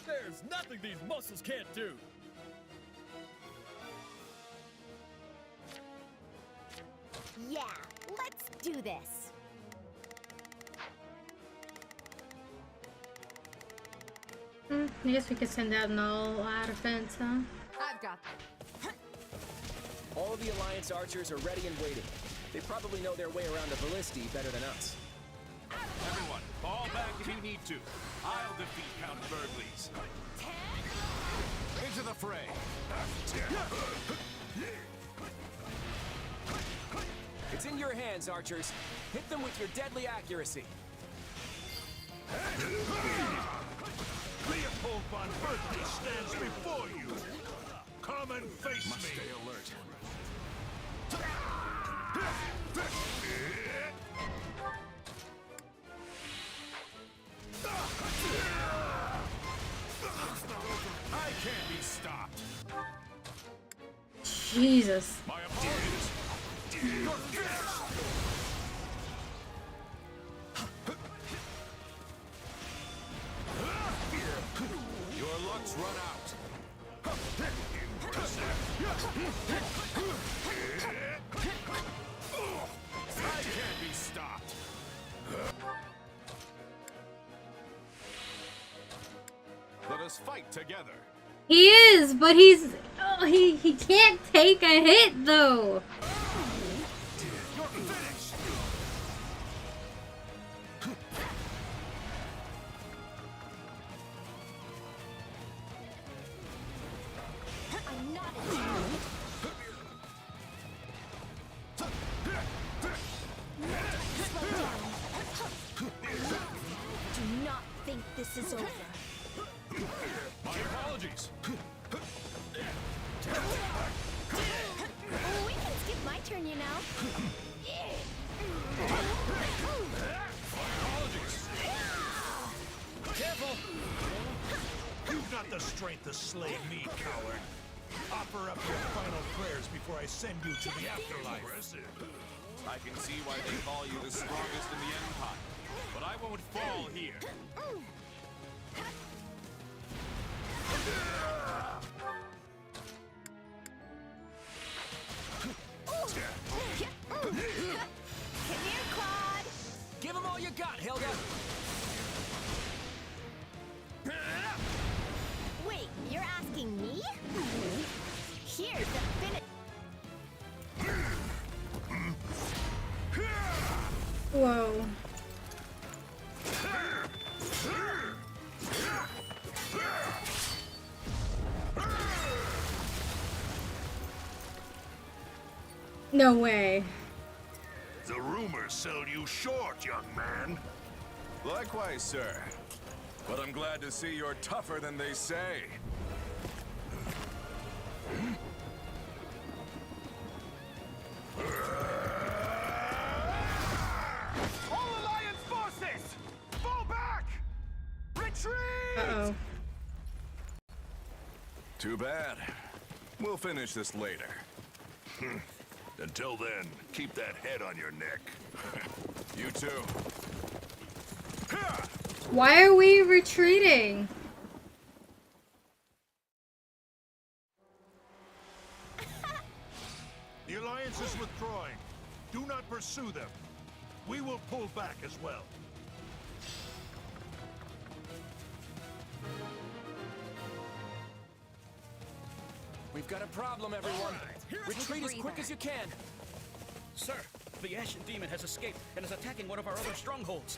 There's nothing these muscles can't do. Yeah, let's do this. I guess we could send out an all-out offense, huh? I've got All of the Alliance archers are ready and waiting. They probably know their way around the ballisti better than us. Everyone, fall back if you need to. I'll defeat Count Burgley's. Into the fray. It's in your hands, archers. Hit them with your deadly accuracy. Leopold von Burgley stands before you. Come and face me. Stay alert. I can't be stopped. Jesus. My apologies. You're finished. Your luck's run out. I can't be stopped. Let us fight together. He is, but he's... Oh, he can't take a hit, though. You're finished. I'm not a child. Slow down. Do not think this is over. My apologies. We can skip my turn, you know. Apologies. Careful! You've not the strength to slay me, coward. Offer up your final prayers before I send you to the afterlife. I can see why they call you the strongest in the Empire. But I won't fall here. Come here, Claude. Give them all you got, Hilda. Wait, you're asking me? Here's the finish. Whoa. No way. The rumors sell you short, young man. Likewise, sir. But I'm glad to see you're tougher than they say. All Alliance forces! Fall back! Retreat! Uh-oh. Too bad. We'll finish this later. Until then, keep that head on your neck. You too. Why are we retreating? The Alliance is withdrawing. Do not pursue them. We will pull back as well. We've got a problem, everyone. Retreat as quick as you can. Sir, the Ashen Demon has escaped and is attacking one of our other strongholds.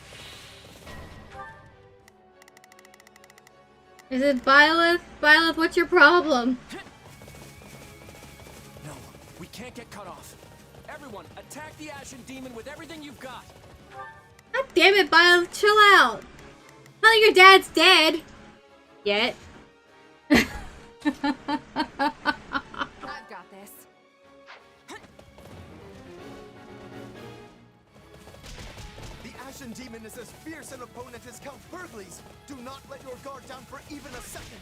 Is it Byleth? Byleth, what's your problem? No, we can't get cut off. Everyone, attack the Ashen Demon with everything you've got. God damn it, Byleth, chill out. Not like your dad's dead. Yet. I've got this. The Ashen Demon is as fierce an opponent as Count Burgley's. Do not let your guard down for even a second.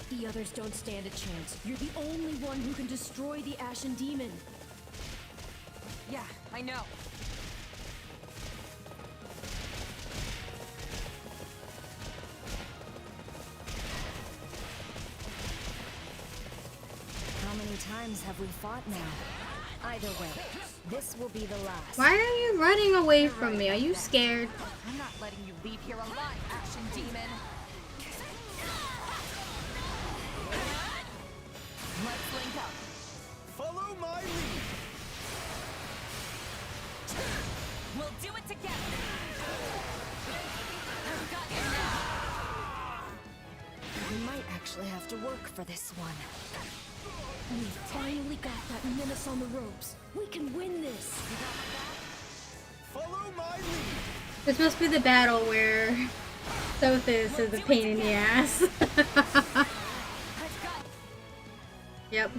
The others don't stand a chance. You're the only one who can destroy the Ashen Demon. Yeah, I know. How many times have we fought now? Either way, this will be the last. Why are you running away from me? Are you scared? I'm not letting you leave here alive, Ashen Demon. Let's link up. Follow my lead. We'll do it together. I've got you now. We might actually have to work for this one. We finally got that menace on the ropes. We can win this. Follow my lead. This must be the battle where Sothis is a pain in the ass. Yep.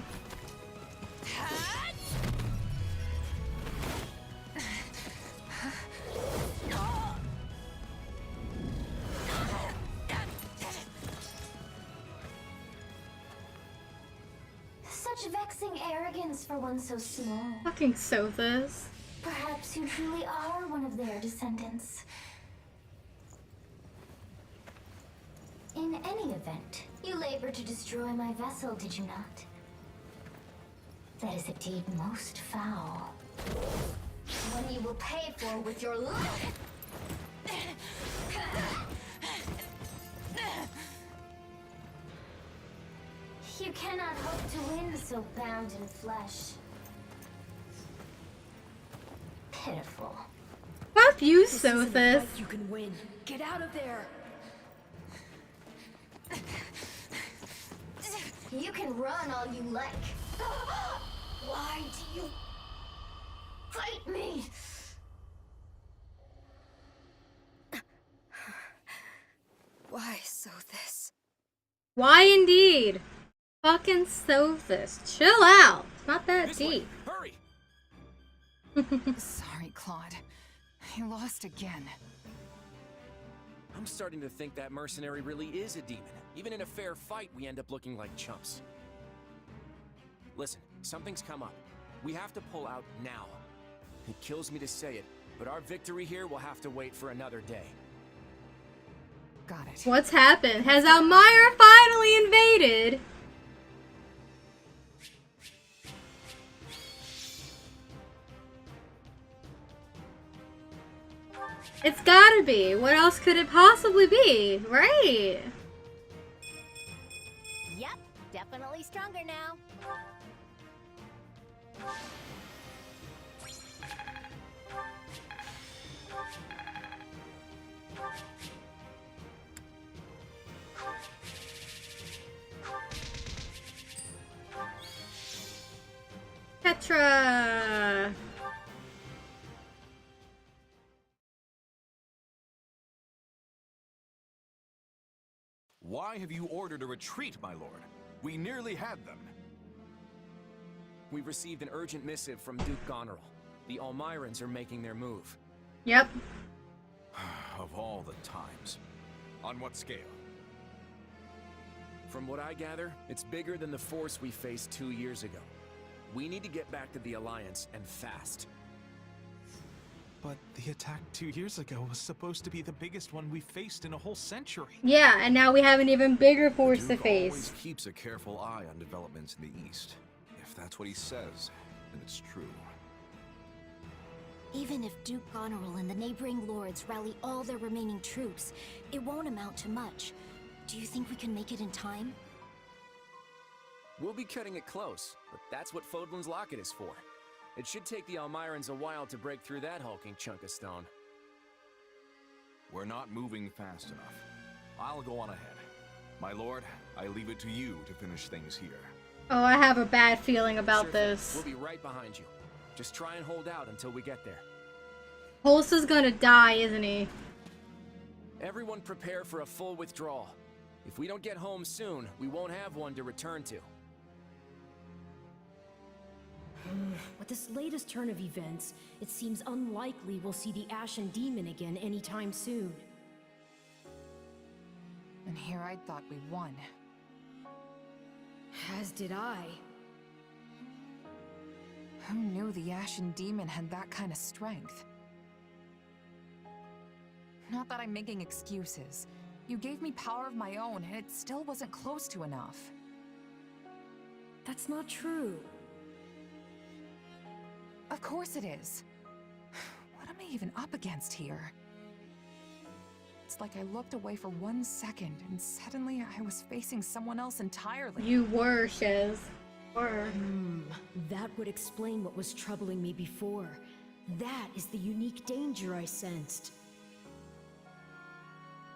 Such vexing arrogance for one so small. Fucking Sothis. Perhaps you truly are one of their descendants. In any event, you labored to destroy my vessel, did you not? That is a deed most foul. One you will pay for with your life. You cannot hope to win so bound in flesh. Pitiful. Fuck you, This isn't a Sothis. fight you can win. Get out of there. You can run all you like. Why do you fight me? Why Sothis? Why indeed? Fucking Sothis. Chill out. It's not that deep. Hurry! Sorry, Claude. I lost again. I'm starting to think that mercenary really is a demon. Even in a fair fight, we end up looking like chumps. Listen, something's come up. We have to pull out now. It kills me to say it, but our victory here will have to wait for another day. Got it. What's happened? Has Elmira finally invaded? It's gotta be. What else could it possibly be? Right? Yep, definitely stronger now. Petra! Why have you ordered a retreat, my lord? We nearly had them. We've received an urgent missive from Duke Goneril. The Almirans are making their move. Yep. Of all the times. On what scale? From what I gather, it's bigger than the force we faced 2 years ago. We need to get back to the Alliance, and fast. But the attack 2 years ago was supposed to be the biggest one we faced in a whole century. Yeah, and now we have an even bigger force to Duke face. always keeps a careful eye on developments in the East. If that's what he says, then it's true. Even if Duke Goneril and the neighboring lords rally all their remaining troops, it won't amount to much. Do you think we can make it in time? We'll be cutting it close, but that's what Fodlan's Locket is for. It should take the Almirans a while to break through that hulking chunk of stone. We're not moving fast enough. I'll go on ahead. My lord, I leave it to you to finish things here. Oh, I have a bad feeling about Sure, this. We'll be right behind you. Just try and hold out until we get there. Holst is gonna die, isn't he? Everyone prepare for a full withdrawal. If we don't get home soon, we won't have one to return to. With this latest turn of events, it seems unlikely we'll see the Ashen Demon again anytime soon. And here I thought we won. As did I. Who knew the Ashen Demon had that kind of strength? Not that I'm making excuses. You gave me power of my own, and it still wasn't close to enough. That's not true. Of course it is. What am I even up against here? It's like I looked away for 1 second, and suddenly I was facing someone else entirely. You were, Shez. Were. That would explain what was troubling me before. That is the unique danger I sensed.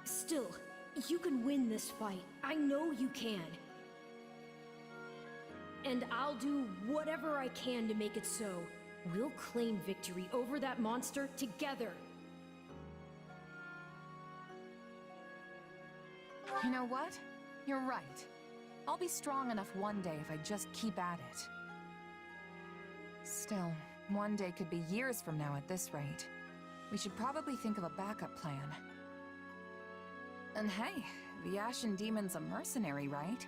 Still, you can win this fight. I know you can. And I'll do whatever I can to make it so. We'll claim victory over that monster together. You know what? You're right. I'll be strong enough one day if I just keep at it. Still, one day could be years from now at this rate. We should probably think of a backup plan. And hey, the Ashen Demon's a mercenary, right?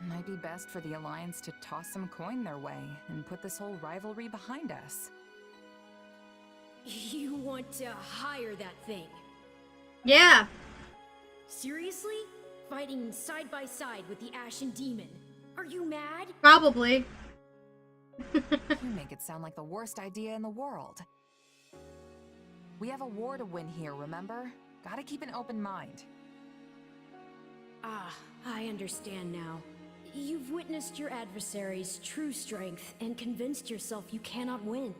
Might be best for the Alliance to toss some coin their way and put this whole rivalry behind us. You want to hire that thing? Yeah. Seriously? Fighting side by side with the Ashen Demon? Are you mad? Probably. You make it sound like the worst idea in the world. We have a war to win here, remember? Gotta keep an open mind. Ah, I understand now. You've witnessed your adversary's true strength and convinced yourself you cannot win.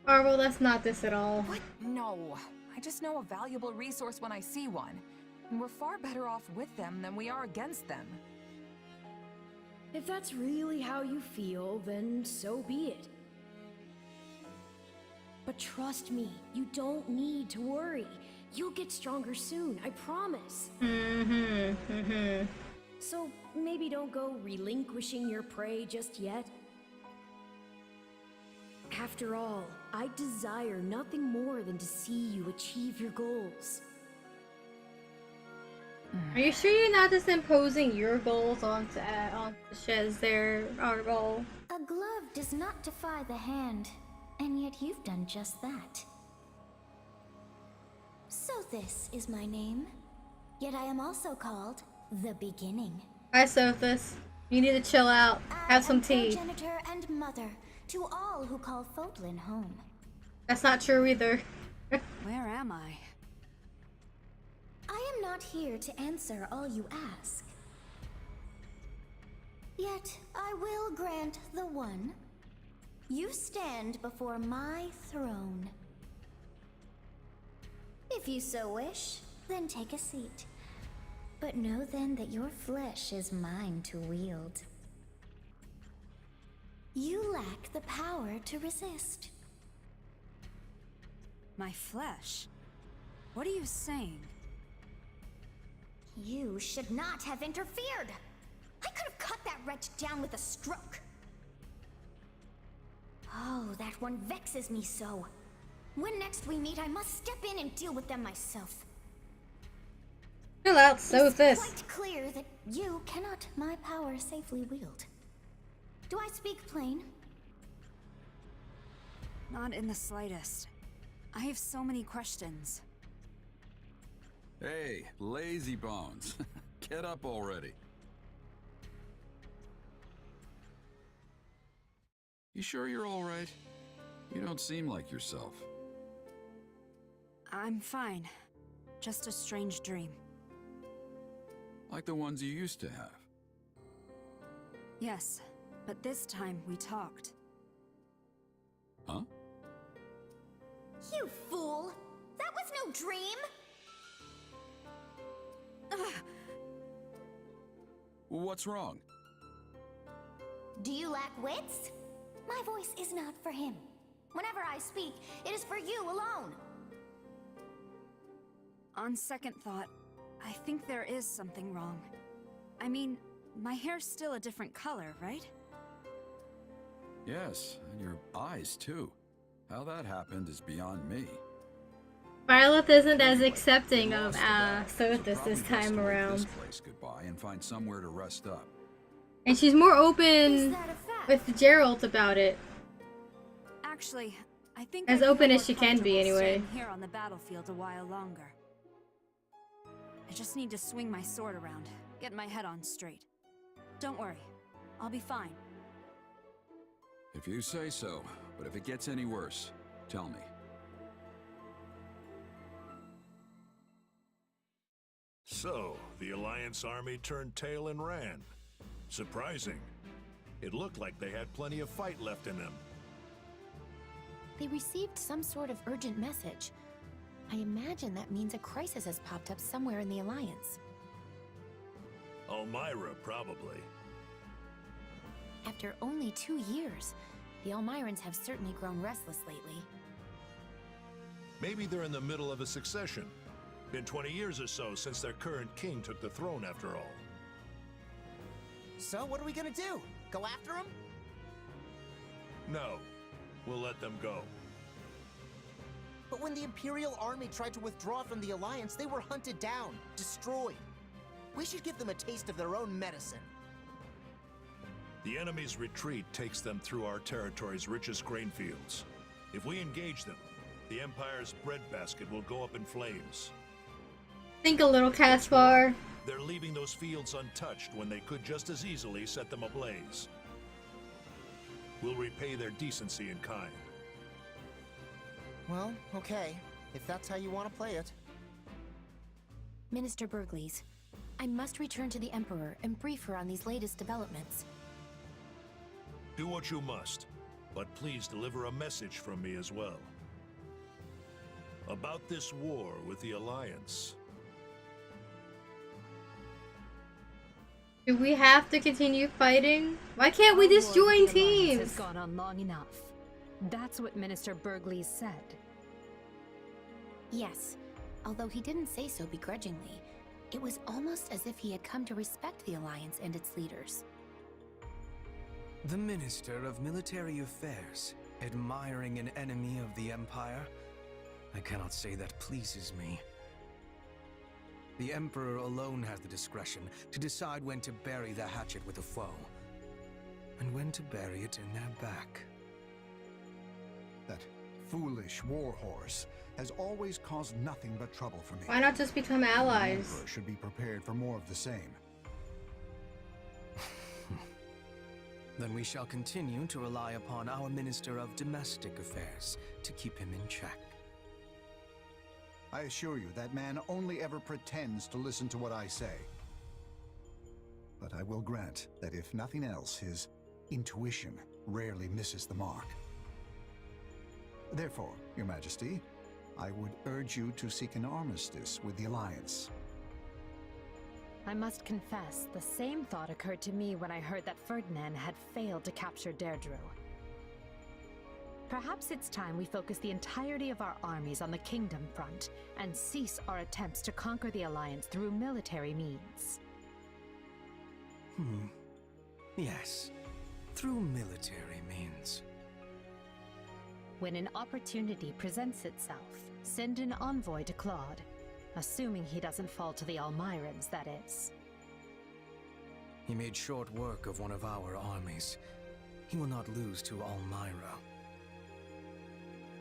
Marvel, that's not this at all. What? No. I just know a valuable resource when I see one. And we're far better off with them than we are against them. If that's really how you feel, then so be it. But trust me, you don't need to worry. You'll get stronger soon, I promise. So maybe don't go relinquishing your prey just yet. After all, I desire nothing more than to see you achieve your goals. Are you sure you're not just imposing your goals onto Shez there, Argol? A glove does not defy the hand, and yet you've done just that. So this is my name, yet I am also called the Beginning. Hi, Sophus. You need to chill out. Have some tea. Progenitor and mother to all who call Fodlan home. That's not true either. Where am I? I am not here to answer all you ask. Yet I will grant the one. You stand before my throne. If you so wish, then take a seat. But know then that your flesh is mine to wield. You lack the power to resist. My flesh? What are you saying? You should not have interfered. I could have cut that wretch down with a stroke. Oh, that one vexes me so. When next we meet, I must step in and deal with them myself. Chill out, Sophus. It's quite clear that you cannot my power safely wield. Do I speak plain? Not in the slightest. I have so many questions. Hey, lazy bones. Get up already. You sure you're all right? You don't seem like yourself. I'm fine. Just a strange dream. Like the ones you used to have. Yes, but this time we talked. Huh? You fool! That was no dream! What's wrong? Do you lack wits? My voice is not for him. Whenever I speak, it is for you alone. On second thought, I think there is something wrong. I mean, my hair's still a different color, right? Yes, and your eyes too. How that happened is beyond me. Violet isn't as accepting of Sothis this time around. This place goodbye and find somewhere to rest up. And she's more open with Geralt about it. Actually, I think As I open feel as she more can be, comfortable anyway. staying here on the battlefield a while longer. I just need to swing my sword around, get my head on straight. Don't worry, I'll be fine. If you say so, but if it gets any worse, tell me. So, the Alliance army turned tail and ran. Surprising. It looked like they had plenty of fight left in them. They received some sort of urgent message. I imagine that means a crisis has popped up somewhere in the Alliance. Elmira, probably. After only 2 years, the Almirans have certainly grown restless lately. Maybe they're in the middle of a succession. Been 20 years or so since their current king took the throne after all. So what are we gonna do? Go after him? No. We'll let them go. But when the Imperial army tried to withdraw from the Alliance, they were hunted down, destroyed. We should give them a taste of their own medicine. The enemy's retreat takes them through our territory's richest grain fields. If we engage them, the Empire's breadbasket will go up in flames. Think a little, Caspar. They're leaving those fields untouched when they could just as easily set them ablaze. We'll repay their decency in kind. Well, okay. If that's how you want to play it. Minister Burgleys, I must return to the Emperor and brief her on these latest developments. Do what you must, but please deliver a message from me as well. About this war with the Alliance. Do we have to continue fighting? Why can't we just join Has teams? gone on long enough. That's what Minister Burgleys said. Yes, although he didn't say so begrudgingly, it was almost as if he had come to respect the Alliance and its leaders. The Minister of Military Affairs, admiring an enemy of the Empire? I cannot say that pleases me. The Emperor alone has the discretion to decide when to bury the hatchet with a foe, and when to bury it in their back. That foolish warhorse has always caused nothing but trouble for me. Why not just become allies? The Emperor should be prepared for more of the same. Then we shall continue to rely upon our Minister of Domestic Affairs to keep him in check. I assure you, that man only ever pretends to listen to what I say. But I will grant that if nothing else, his intuition rarely misses the mark. Therefore, Your Majesty, I would urge you to seek an armistice with the Alliance. I must confess, the same thought occurred to me when I heard that Ferdinand had failed to capture Deirdre. Perhaps it's time we focus the entirety of our armies on the Kingdom front and cease our attempts to conquer the Alliance through military means. Yes, through military means. When an opportunity presents itself, send an envoy to Claude. Assuming he doesn't fall to the Almirans, that is. He made short work of one of our armies. He will not lose to Elmira.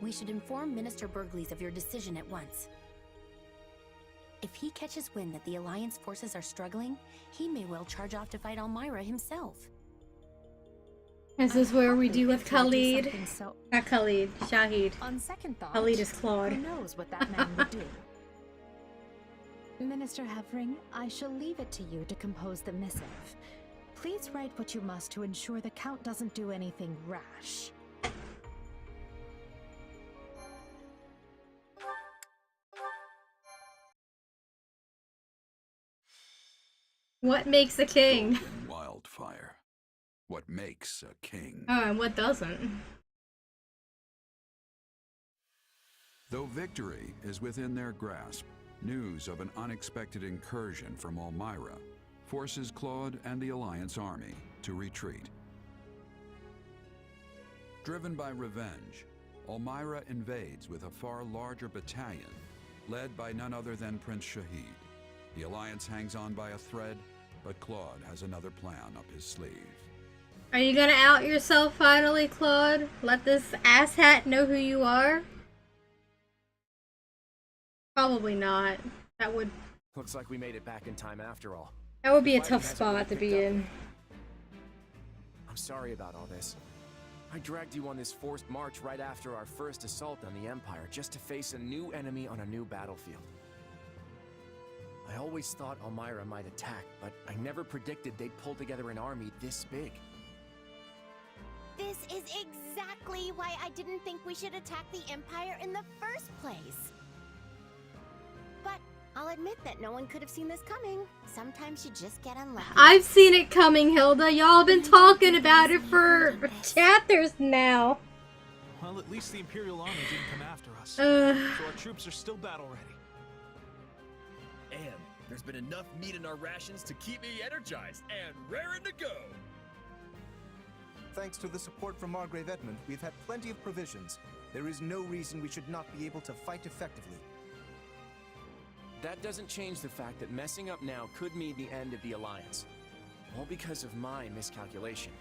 We should inform Minister Burgleys of your decision at once. If he catches wind that the Alliance forces are struggling, he may well charge off to fight Elmira himself. Is this where we do with Khalid? So Not Khalid, Shahid. on second thought, Khalid is Claude. who knows what that man would do? Minister Hevering, I shall leave it to you to compose the missive. Please write what you must to ensure the Count doesn't do anything rash. What makes a king? Golden wildfire. What makes a king? Oh, and what doesn't? Though victory is within their grasp, news of an unexpected incursion from Elmyra forces Claude and the Alliance army to retreat. Driven by revenge, Elmyra invades with a far larger battalion, led by none other than Prince Shahid. The Alliance hangs on by a thread, but Claude has another plan up his sleeve. Are you gonna out yourself finally, Claude? Let this asshat know who you are? Probably not. That would... Looks like we made it back in time after all. That would be a tough spot to be in. I'm sorry about all this. I dragged you on this forced march right after our first assault on the Empire, just to face a new enemy on a new battlefield. I always thought Elmyra might attack, but I never predicted they'd pull together an army this big. This is exactly why I didn't think we should attack the Empire in the first place. But I'll admit that no one could have seen this coming. Sometimes you just get unlucky. I've seen it coming, Hilda. Y'all been talking about it for chapters now. Well, at least the Imperial Army didn't come after us. So our troops are still battle ready. And there's been enough meat in our rations to keep me energized and raring to go. Thanks to the support from Margrave Edmund, we've had plenty of provisions. There is no reason we should not be able to fight effectively. That doesn't change the fact that messing up now could mean the end of the Alliance. All because of my miscalculation.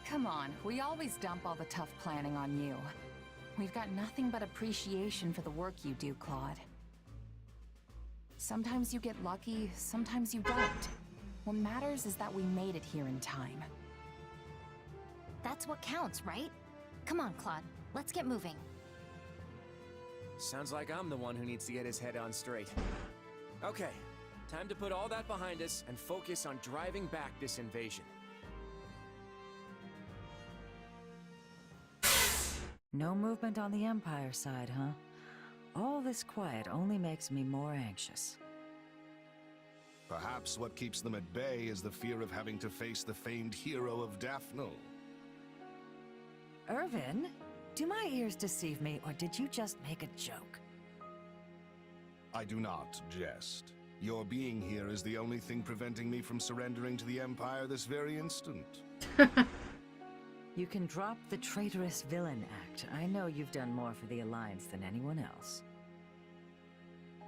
Come on, we always dump all the tough planning on you. We've got nothing but appreciation for the work you do, Claude. Sometimes you get lucky, sometimes you don't. What matters is that we made it here in time. That's what counts, right? Come on, Claude. Let's get moving. Sounds like I'm the one who needs to get his head on straight. Okay, time to put all that behind us and focus on driving back this invasion. No movement on the Empire side, huh? All this quiet only makes me more anxious. Perhaps what keeps them at bay is the fear of having to face the famed hero of Daphnel. Irvin? Do my ears deceive me, or did you just make a joke? I do not jest. Your being here is the only thing preventing me from surrendering to the Empire this very instant. You can drop the traitorous villain act. I know you've done more for the Alliance than anyone else.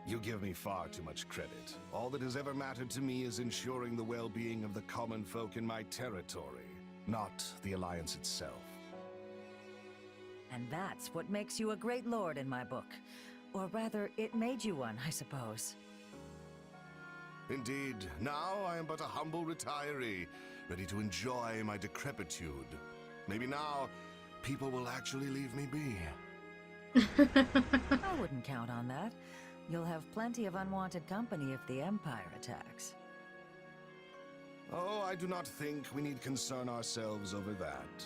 You give me far too much credit. All that has ever mattered to me is ensuring the well-being of the common folk in my territory, not the Alliance itself. And that's what makes you a great lord in my book. Or rather, it made you one, I suppose. Indeed, now I am but a humble retiree, ready to enjoy my decrepitude. Maybe now, people will actually leave me be. I wouldn't count on that. You'll have plenty of unwanted company if the Empire attacks. Oh, I do not think we need concern ourselves over that.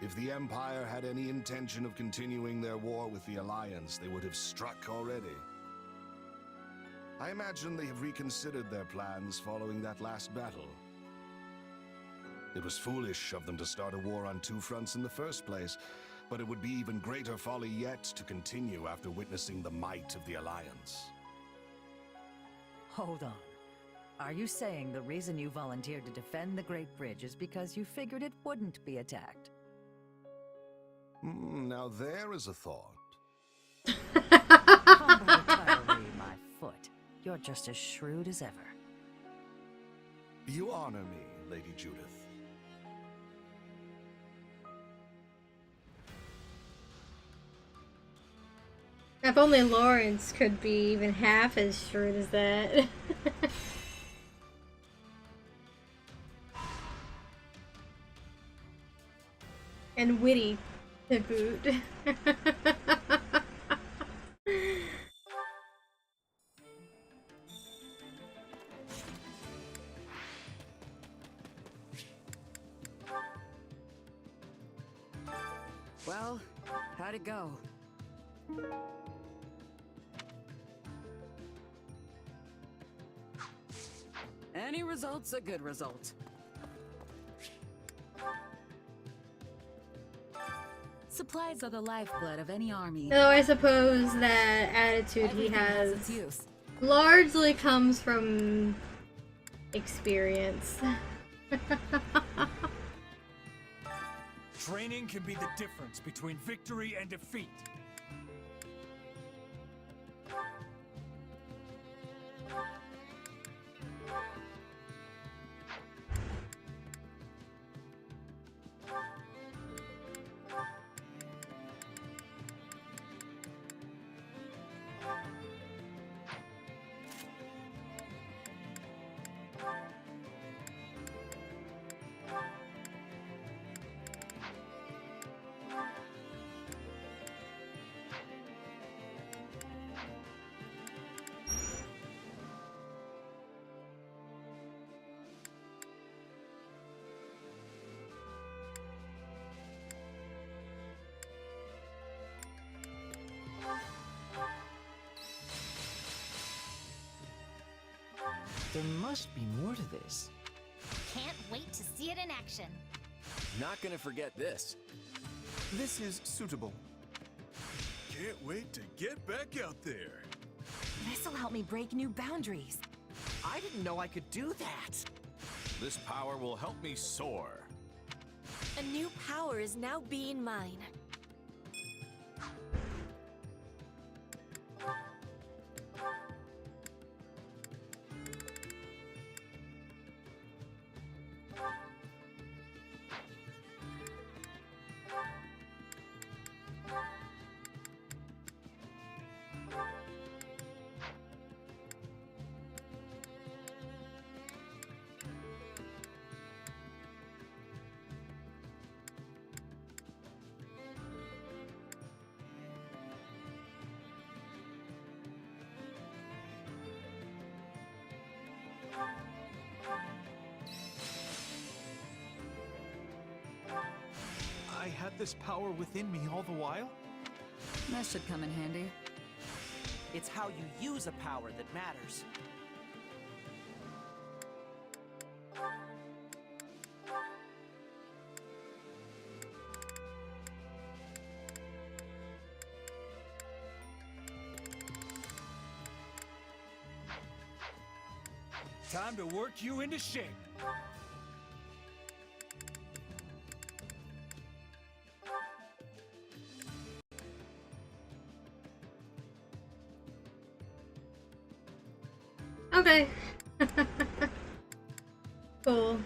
If the Empire had any intention of continuing their war with the Alliance, they would have struck already. I imagine they have reconsidered their plans following that last battle. It was foolish of them to start a war on two fronts in the first place, but it would be even greater folly yet to continue after witnessing the might of the Alliance. Hold on. Are you saying the reason you volunteered to defend the Great Bridge is because you figured it wouldn't be attacked? Now there is a thought. Humble retiree, my foot. You're just as shrewd as ever. You honor me, Lady Judith. If only Lawrence could be even half as shrewd as that. And witty to boot. Well, how'd it go? Any result's a good result. Supplies are the lifeblood of any army. Though I suppose that attitude he Everything has has its use. largely comes from experience. Training can be the difference between victory and defeat. There must be more to this. Can't wait to see it in action. Not gonna forget this. This is suitable. Can't wait to get back out there. This'll help me break new boundaries. I didn't know I could do that. This power will help me soar. A new power is now being mine. I had this power within me all the while? That should come in handy. It's how you use a power that matters. Time to work you into shape. Okay. Cool.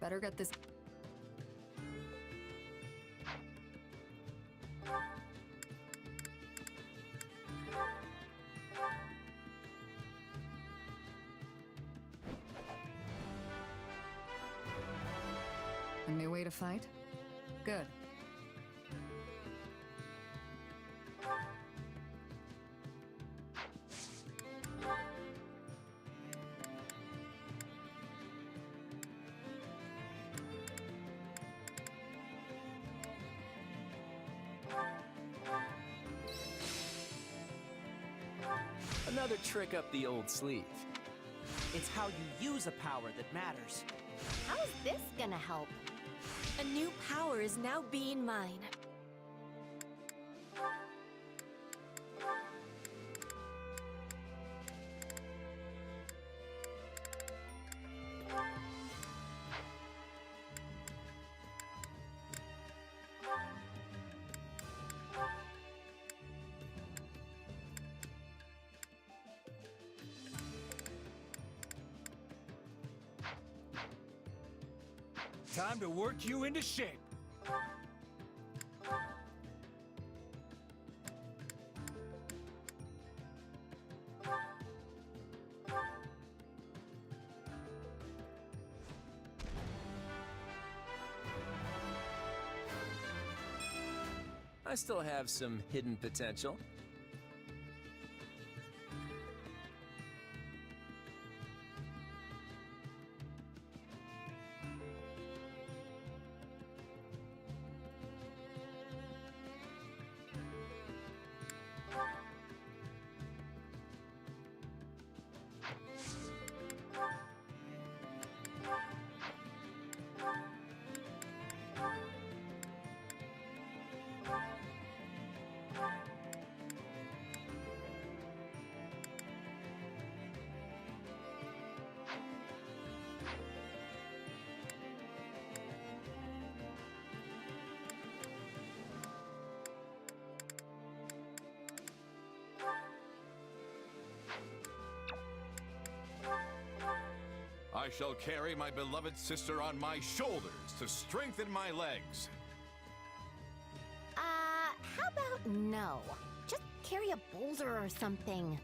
Better get this. A new way to fight? Good. Another trick up the old sleeve. It's how you use a power that matters. How's this gonna help? A new power is now being mine. Time to work you into shape. I still have some hidden potential. I shall carry my beloved sister on my shoulders to strengthen my legs. How about no? Just carry a boulder or something.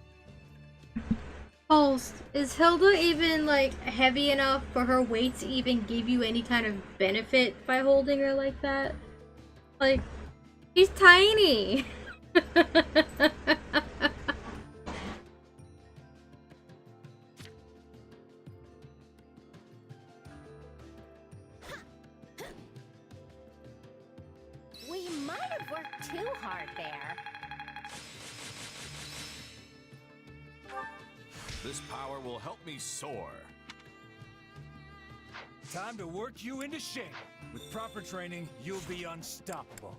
Pulse, is Hilda even, like, heavy enough for her weight to even give you any kind of benefit by holding her like that? Like, she's tiny! We might have worked too hard there. This power will help me soar. Time to work you into shape. With proper training, you'll be unstoppable.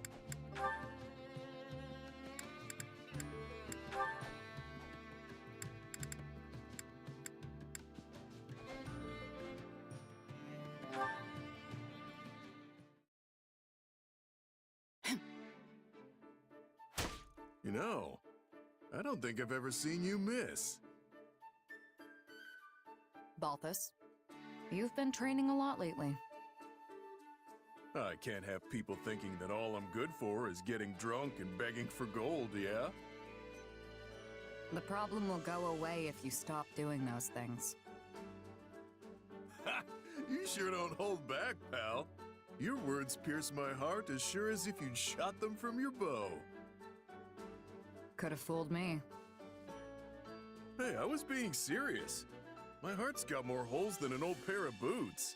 You know, I don't think I've ever seen you miss. Balthus, you've been training a lot lately. I can't have people thinking that all I'm good for is getting drunk and begging for gold, yeah? The problem will go away if you stop doing those things. Ha! You sure don't hold back, pal. Your words pierce my heart as sure as if you'd shot them from your bow. Could have fooled me. Hey, I was being serious. My heart's got more holes than an old pair of boots.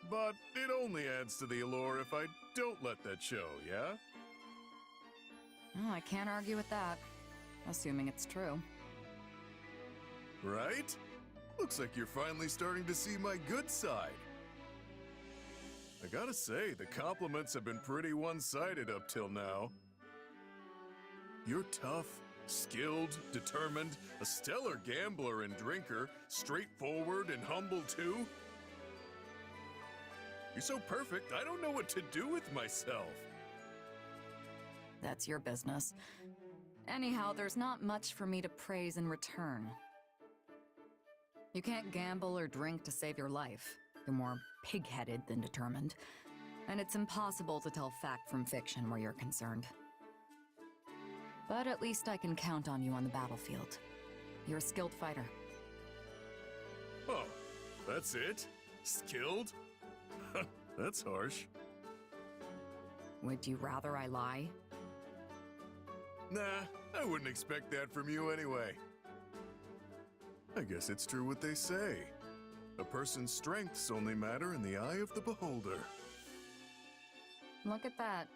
But it only adds to the allure if I don't let that show, yeah? Oh, I can't argue with that, assuming it's true. Right? Looks like you're finally starting to see my good side. I gotta say, the compliments have been pretty one-sided up till now. You're tough, skilled, determined, a stellar gambler and drinker, straightforward and humble too. You're so perfect, I don't know what to do with myself. That's your business. Anyhow, there's not much for me to praise in return. You can't gamble or drink to save your life. You're more pig-headed than determined. And it's impossible to tell fact from fiction where you're concerned. But at least I can count on you on the battlefield. You're a skilled fighter. Oh, that's it? Skilled? That's harsh. Would you rather I lie? Nah, I wouldn't expect that from you anyway. I guess it's true what they say. A person's strengths only matter in the eye of the beholder. Look at that.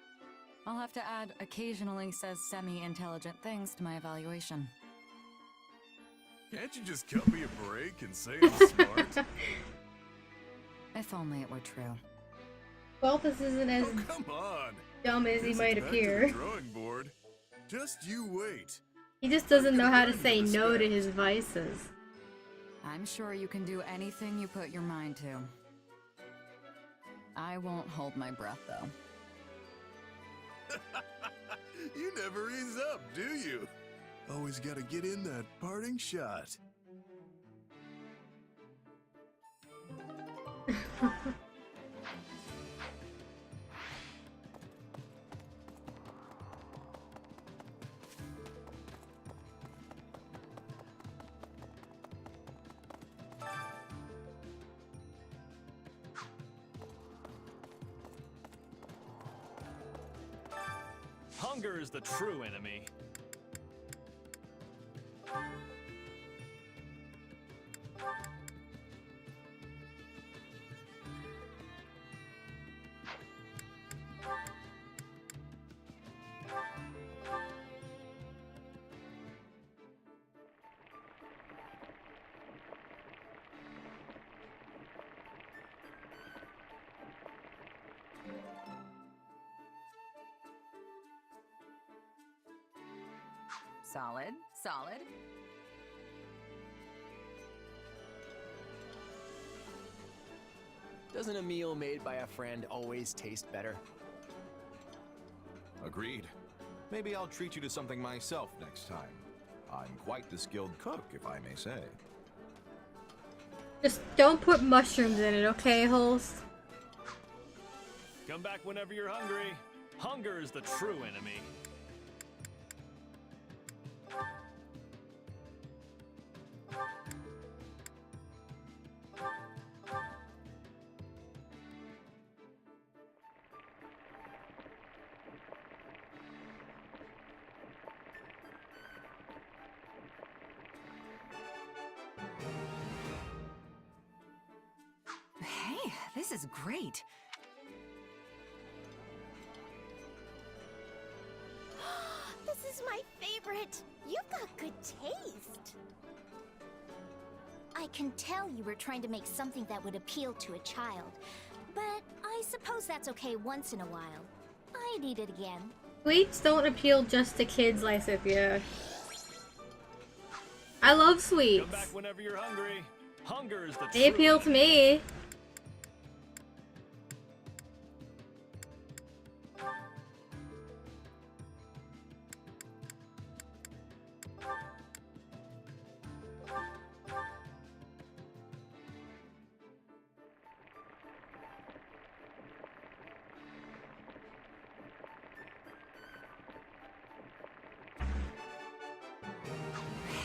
I'll have to add occasionally says semi-intelligent things to my evaluation. Can't you just cut me a break and say I'm smart? If only it were true. Well, this isn't as Come on. dumb as he This might is back appear. to the drawing board. Just you wait. He just doesn't know how to say no to his vices. I'm sure you can do anything you put your mind to. I won't hold my breath, though. You never ease up, do you? Always gotta get in that parting shot. Hunger is the true enemy. Solid, solid. Doesn't a meal made by a friend always taste better? Agreed. Maybe I'll treat you to something myself next time. I'm quite the skilled cook, if I may say. Just don't put mushrooms in it, okay, Holst? Come back whenever you're hungry. Hunger is the true enemy. Hey, this is great. This is my favorite. You've got good taste. I can tell you were trying to make something that would appeal to a child, but I suppose that's okay once in a while. I'd eat it again. Sweets don't appeal just to kids, Lysithia. I love sweets. Come back whenever you're hungry. Hunger is the They true appeal to me.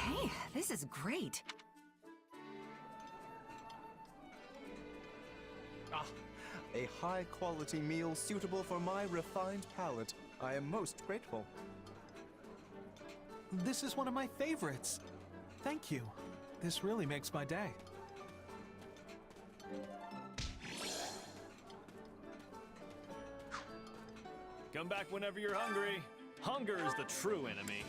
Hey, this is great. Ah, a high-quality meal suitable for my refined palate. I am most grateful. This is one of my favorites. Thank you. This really makes my day. Come back whenever you're hungry. Hunger is the true enemy.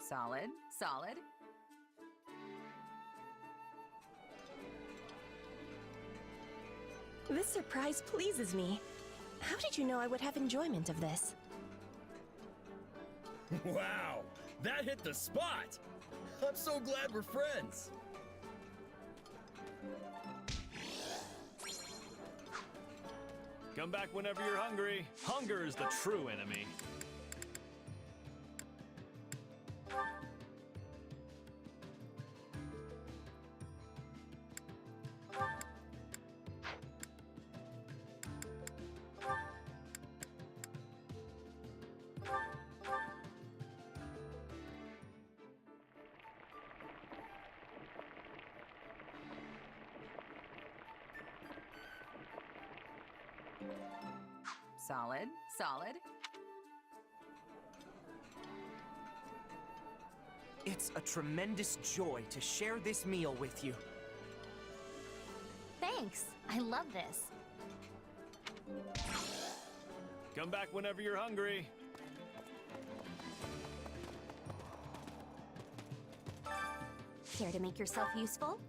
Solid, solid. This surprise pleases me. How did you know I would have enjoyment of this? Wow, that hit the spot! I'm so glad we're friends. Come back whenever you're hungry. Hunger is the true enemy. Solid, solid. It's a tremendous joy to share this meal with you. Thanks. I love this. Come back whenever you're hungry. Care to make yourself useful?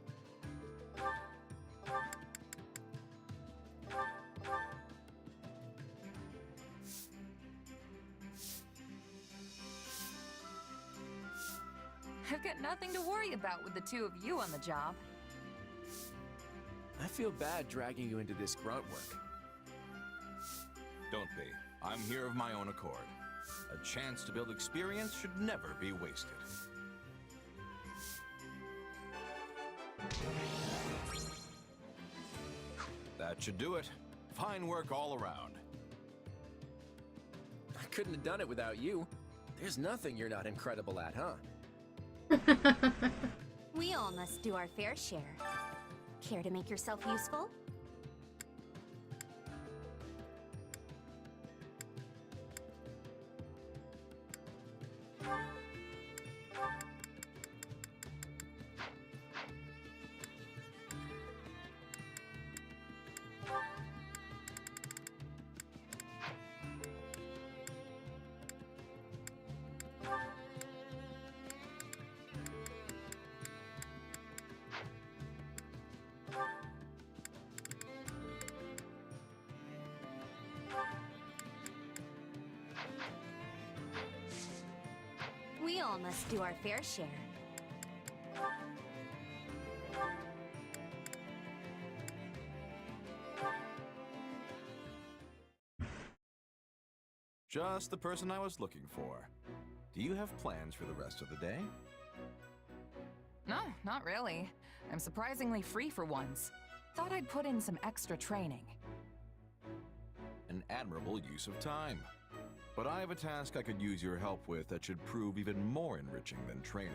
I've got nothing to worry about with the two of you on the job. I feel bad dragging you into this grunt work. Don't be. I'm here of my own accord. A chance to build experience should never be wasted. That should do it. Fine work all around. I couldn't have done it without you. There's nothing you're not incredible at, huh? We all must do our fair share. Care to make yourself useful? all must do our fair share. Just the person I was looking for. Do you have plans for the rest of the day? No, not really. I'm surprisingly free for once. Thought I'd put in some extra training. An admirable use of time. But I have a task I could use your help with that should prove even more enriching than training.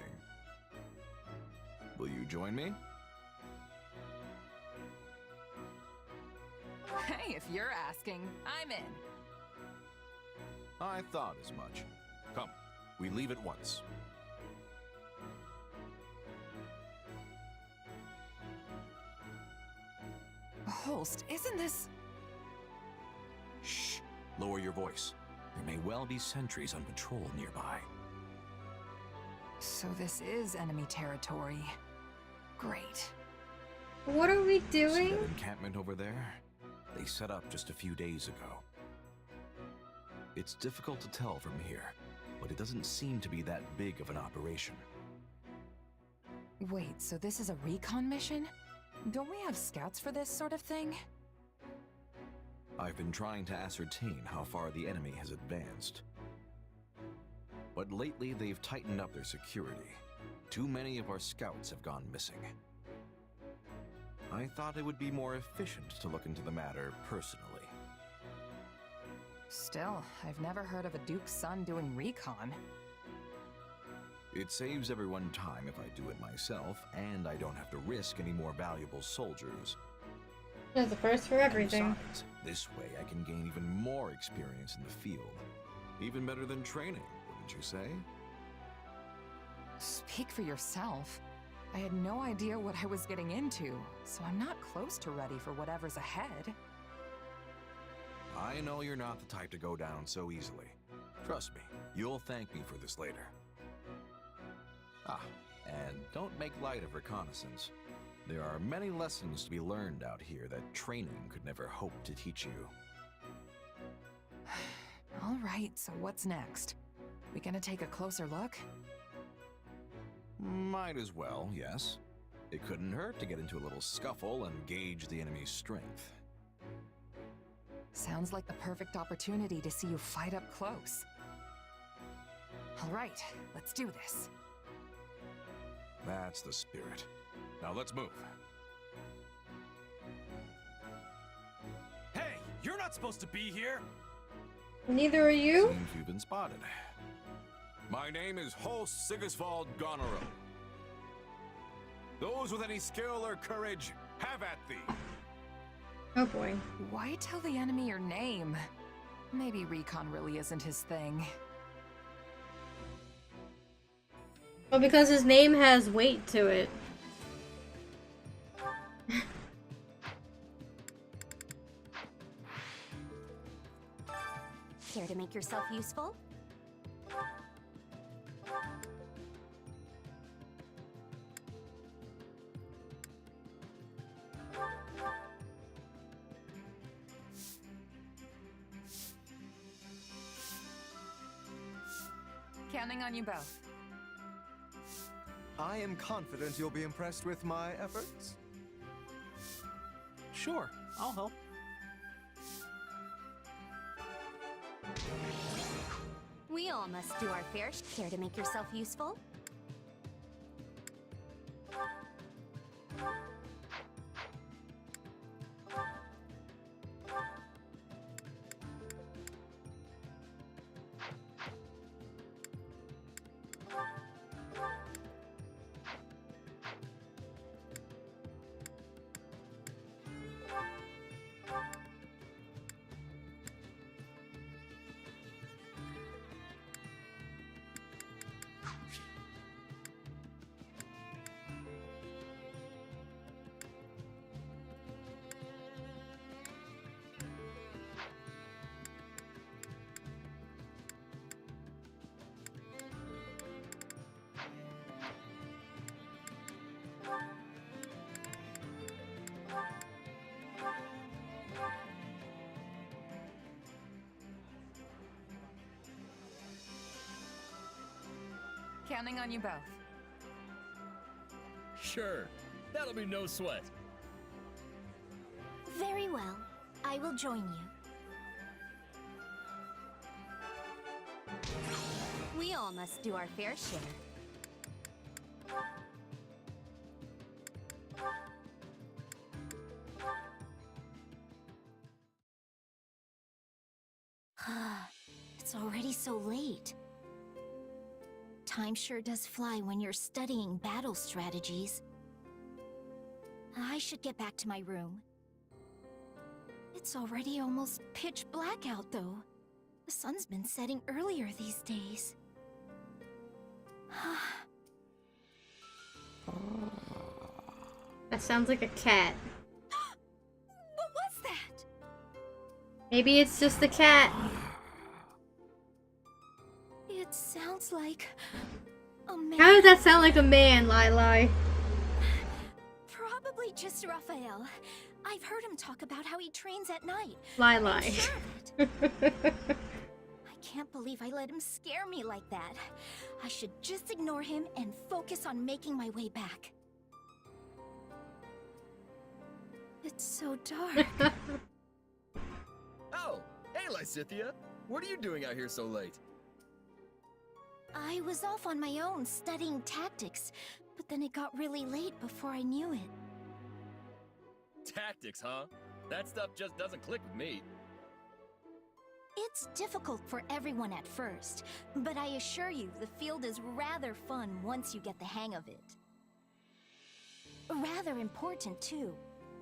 Will you join me? Hey, if you're asking, I'm in. I thought as much. Come, we leave at once. Holst, isn't this... Shh! Lower your voice. There may well be sentries on patrol nearby. So this is enemy territory. Great. What are we See doing? that encampment over there? They set up just a few days ago. It's difficult to tell from here, but it doesn't seem to be that big of an operation. Wait, so this is a recon mission? Don't we have scouts for this sort of thing? I've been trying to ascertain how far the enemy has advanced. But lately they've tightened up their security. Too many of our scouts have gone missing. I thought it would be more efficient to look into the matter personally. Still, I've never heard of a Duke's son doing recon. It saves everyone time if I do it myself, and I don't have to risk any more valuable soldiers. There's a first for everything. And besides, this way I can gain even more experience in the field. Even better than training, wouldn't you say? Speak for yourself. I had no idea what I was getting into, so I'm not close to ready for whatever's ahead. I know you're not the type to go down so easily. Trust me, you'll thank me for this later. Ah, and don't make light of reconnaissance. There are many lessons to be learned out here that training could never hope to teach you. All right, so what's next? We gonna take a closer look? Might as well, yes. It couldn't hurt to get into a little scuffle and gauge the enemy's strength. Sounds like the perfect opportunity to see you fight up close. All right, let's do this. That's the spirit. Now let's move. Hey, you're not supposed to be here! Neither are you? Seems you've been spotted. My name is Holst Sigisvald Goneril. Those with any skill or courage, have at thee! Oh boy. Why tell the enemy your name? Maybe recon really isn't his thing. Well, because his name has weight to it. Care to make yourself useful? Counting on you both. I am confident you'll be impressed with my efforts. Sure, I'll help. We all must do our fair share. Care to make yourself useful? Counting on you both. Sure, that'll be no sweat. Very well. I will join you. We all must do our fair share. It's already so late. Time sure does fly when you're studying battle strategies. I should get back to my room. It's already almost pitch black out, though. The sun's been setting earlier these days. That sounds like a cat. What was that? Maybe it's just the cat. It sounds like a man. How does that sound like a man, Lili? Probably just Raphael. I've heard him talk about how he trains at night. Lili. I'm sure of it. I can't believe I let him scare me like that. I should just ignore him and focus on making my way back. It's so dark. Oh, hey Lysithea. What are you doing out here so late? I was off on my own studying tactics, but then it got really late before I knew it. Tactics, huh? That stuff just doesn't click with me. It's difficult for everyone at first, but I assure you the field is rather fun once you get the hang of it. Rather important, too.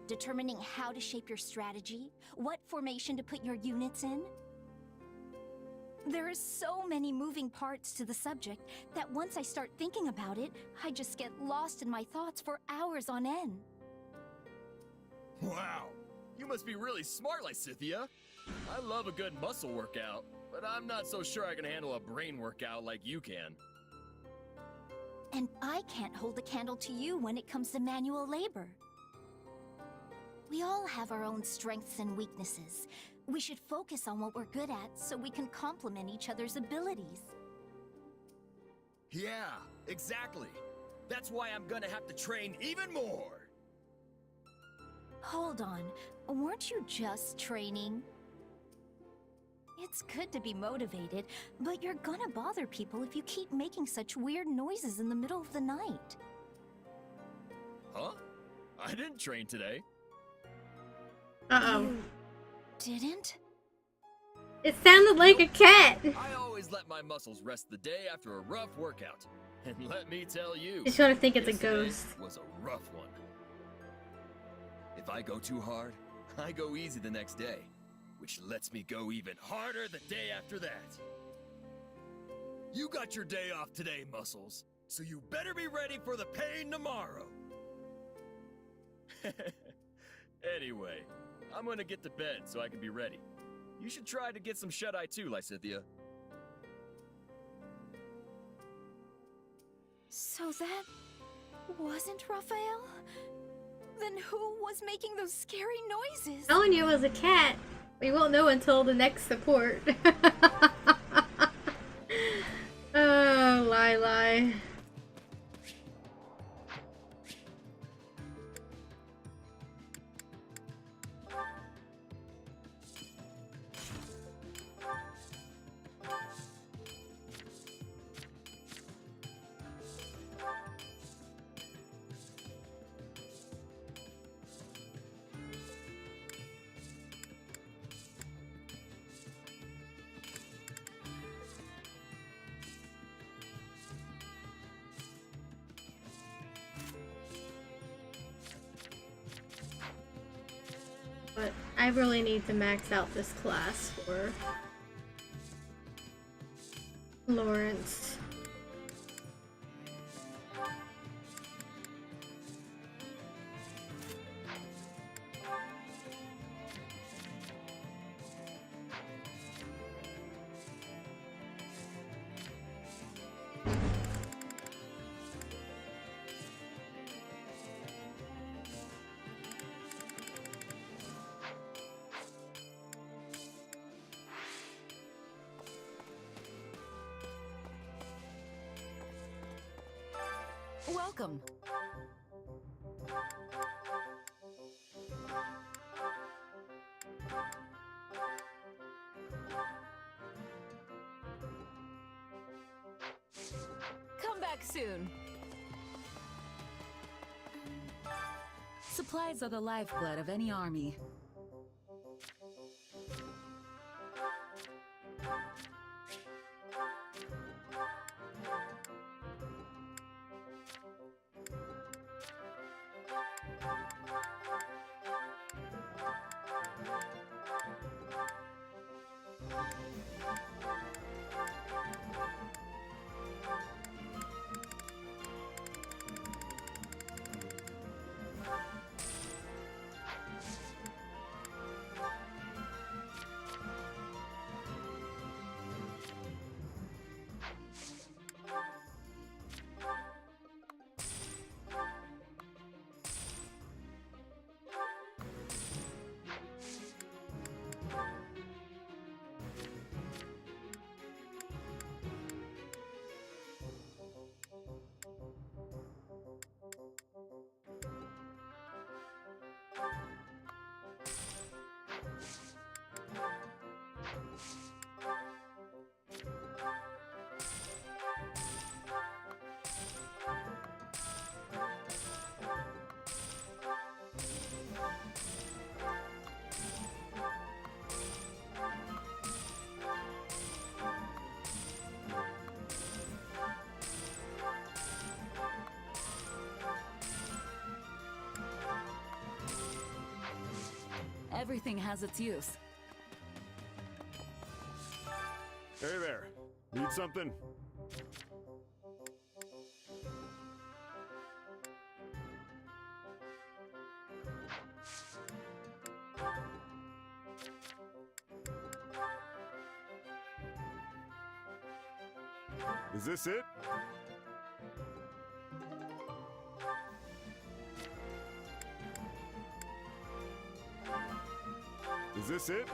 Determining how to shape your strategy, what formation to put your units in. There are so many moving parts to the subject that once I start thinking about it, I just get lost in my thoughts for hours on end. Wow, you must be really smart, Lysithea. I love a good muscle workout, but I'm not so sure I can handle a brain workout like you can. And I can't hold a candle to you when it comes to manual labor. We all have our own strengths and weaknesses. We should focus on what we're good at so we can complement each other's abilities. Yeah, exactly. That's why I'm gonna have to train even more. Hold on, weren't you just training? It's good to be motivated, but you're gonna bother people if you keep making such weird noises in the middle of the night. Huh? I didn't train today. Uh-oh. You didn't? It sounded like a cat. I always let my muscles rest the day after a rough workout. And let me tell you, You sort of think it's a yesterday ghost. was a rough one. If I go too hard, I go easy the next day, which lets me go even harder the day after that. You got your day off today, muscles, so you better be ready for the pain tomorrow. Anyway, I'm gonna get to bed so I can be ready. You should try to get some shut-eye too, Lysithea. So that wasn't Raphael? Then who was making those scary noises? Telling you it was a cat. We won't know until the next support. Oh, Lili. But I really need to max out this class for Lawrence. welcome. Come back soon. Supplies are the lifeblood of any army. Everything has its use. Hey there. Need something? Is this it? Is this it?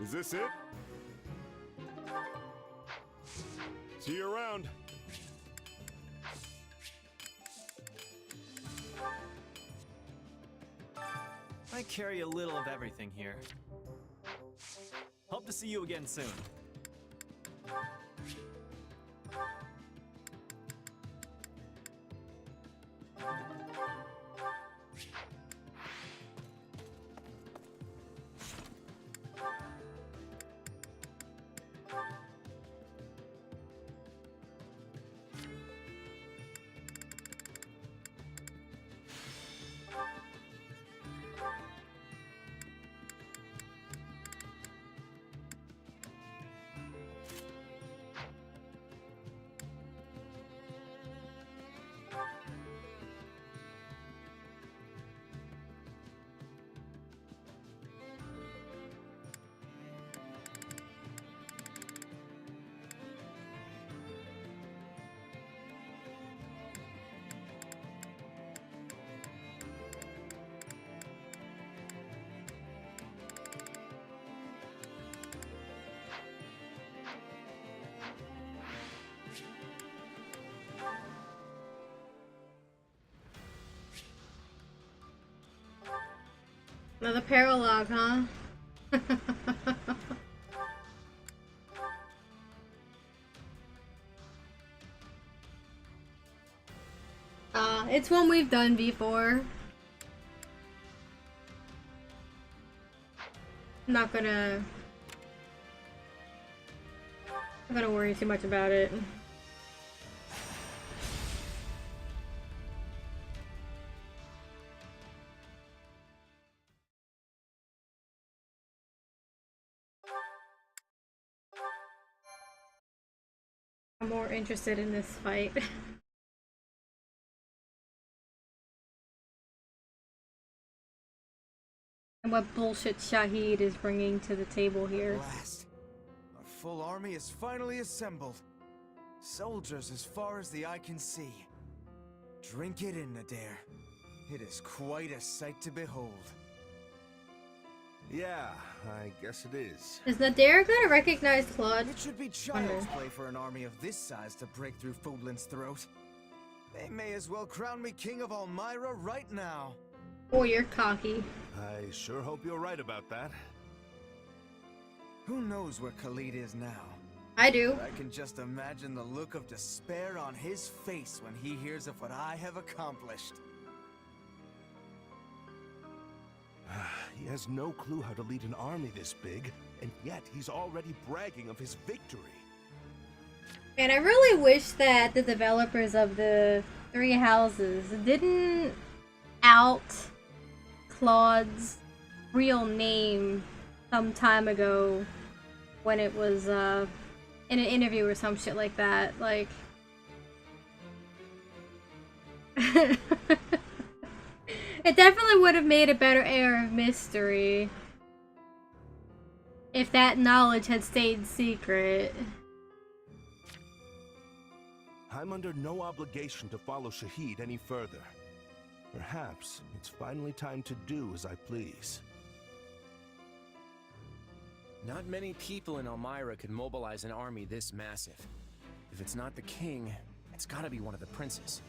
Is this it? See you around. I carry a little of everything here. Hope to see you again soon. Another paralog, huh? It's one we've done before. I'm not gonna worry too much about it. I'm more interested in this fight. And what bullshit Shahid is bringing to the table here. Last, our full army is finally assembled. Soldiers as far as the eye can see. Drink it in, Nadir. It is quite a sight to behold. Yeah, I guess it is. Is Nadir gonna recognize Claude? It should be child's play for an army of this size to break through Fodlan's throat. They may as well crown me king of Elmyra right now. Oh, you're cocky. I sure hope you're right about that. Who knows where Khalid is now? I do. I can just imagine the look of despair on his face when he hears of what I have accomplished. He has no clue how to lead an army this big, and yet he's already bragging of his victory. And I really wish that the developers of the Three Houses didn't out Claude's real name some time ago when it was in an interview or some shit like that. Like, it definitely would have made a better air of mystery if that knowledge had stayed secret. I'm under no obligation to follow Shahid any further. Perhaps it's finally time to do as I please. Not many people in Elmyra could mobilize an army this massive. If it's not the king, it's gotta be one of the princes.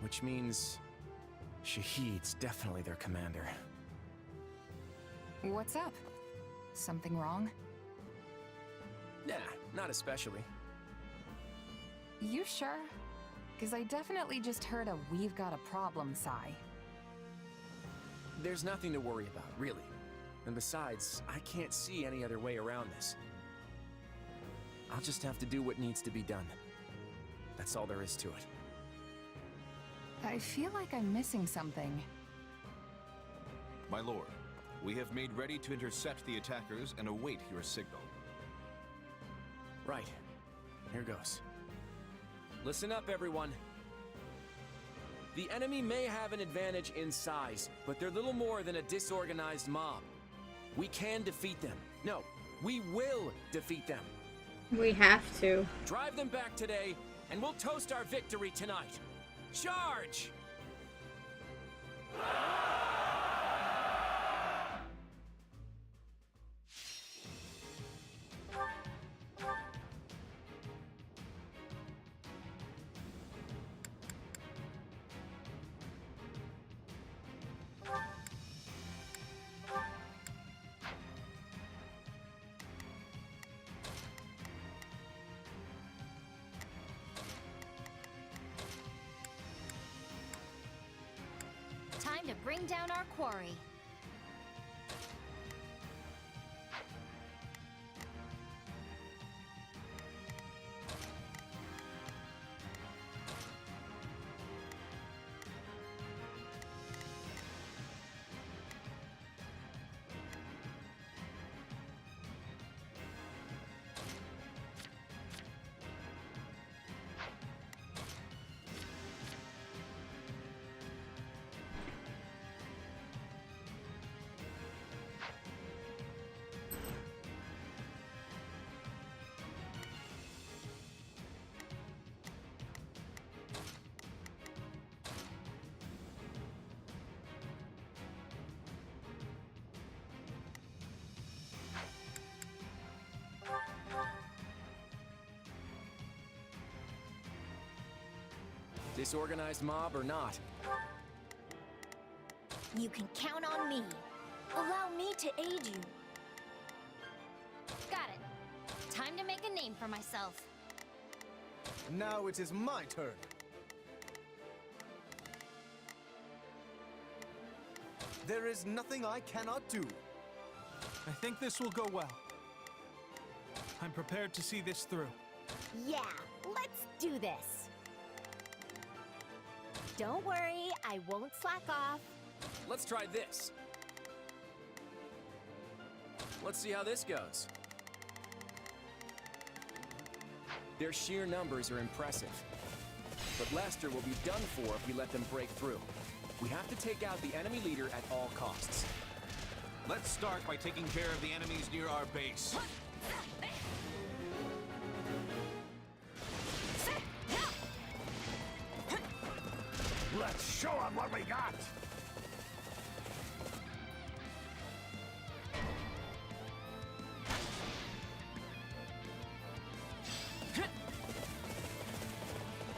Which means Shahid's definitely their commander. What's up? Something wrong? Nah, not especially. You sure? Because I definitely just heard a "we've got a problem" sigh. There's nothing to worry about, really. And besides, I can't see any other way around this. I'll just have to do what needs to be done. That's all there is to it. I feel like I'm missing something. My lord, we have made ready to intercept the attackers and await your signal. Right. Here goes. Listen up, everyone. The enemy may have an advantage in size, but they're little more than a disorganized mob. We can defeat them. No, we will defeat them. We have to. Drive them back today, and we'll toast our victory tonight. Charge! Time to bring down our quarry. Disorganized mob or not? You can count on me. Allow me to aid you. Got it. Time to make a name for myself. Now it is my turn. There is nothing I cannot do. I think this will go well. I'm prepared to see this through. Yeah, let's do this. Don't worry, I won't slack off. Let's try this. Let's see how this goes. Their sheer numbers are impressive. But Leicester will be done for if we let them break through. We have to take out the enemy leader at all costs. Let's start by taking care of the enemies near our base. Let's show them what we got!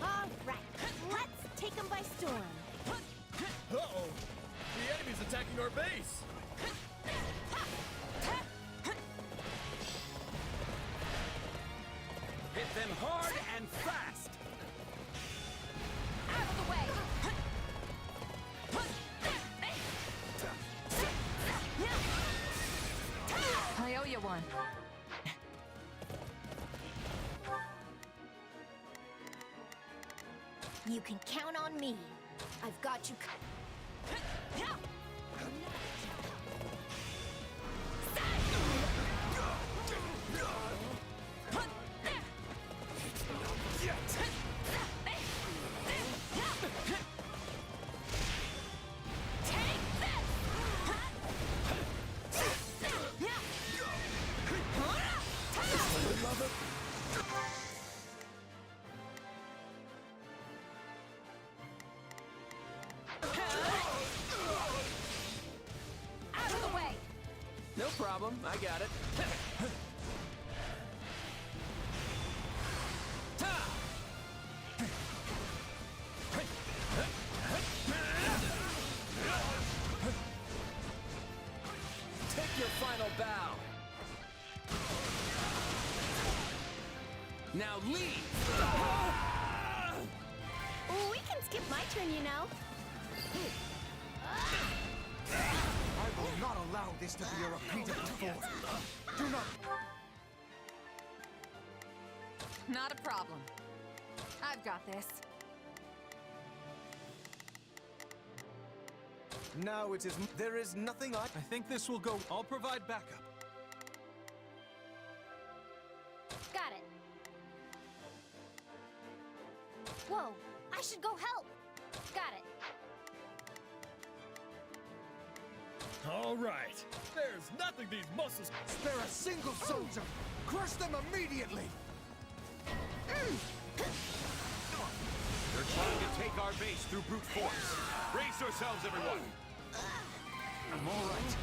All right, let's take them by storm. Uh-oh! The enemy's attacking our base! Hit them hard and fast! Out of the way! I owe you one. You can count on me. I've got you. Out of the way! No problem, I got it. Take your final bow. Now leave! We can skip my turn, you know. I will not allow this to be a repeat of before. Do not... Not a problem. I've got this. Now it is... There is nothing I think this will go. I'll provide backup. Got it. Whoa, I should go help. Got it. All right. There's nothing these muscles... Spare a single soldier! Crush them immediately! They're trying to take our base through brute force. Brace yourselves, everyone! I'm all right.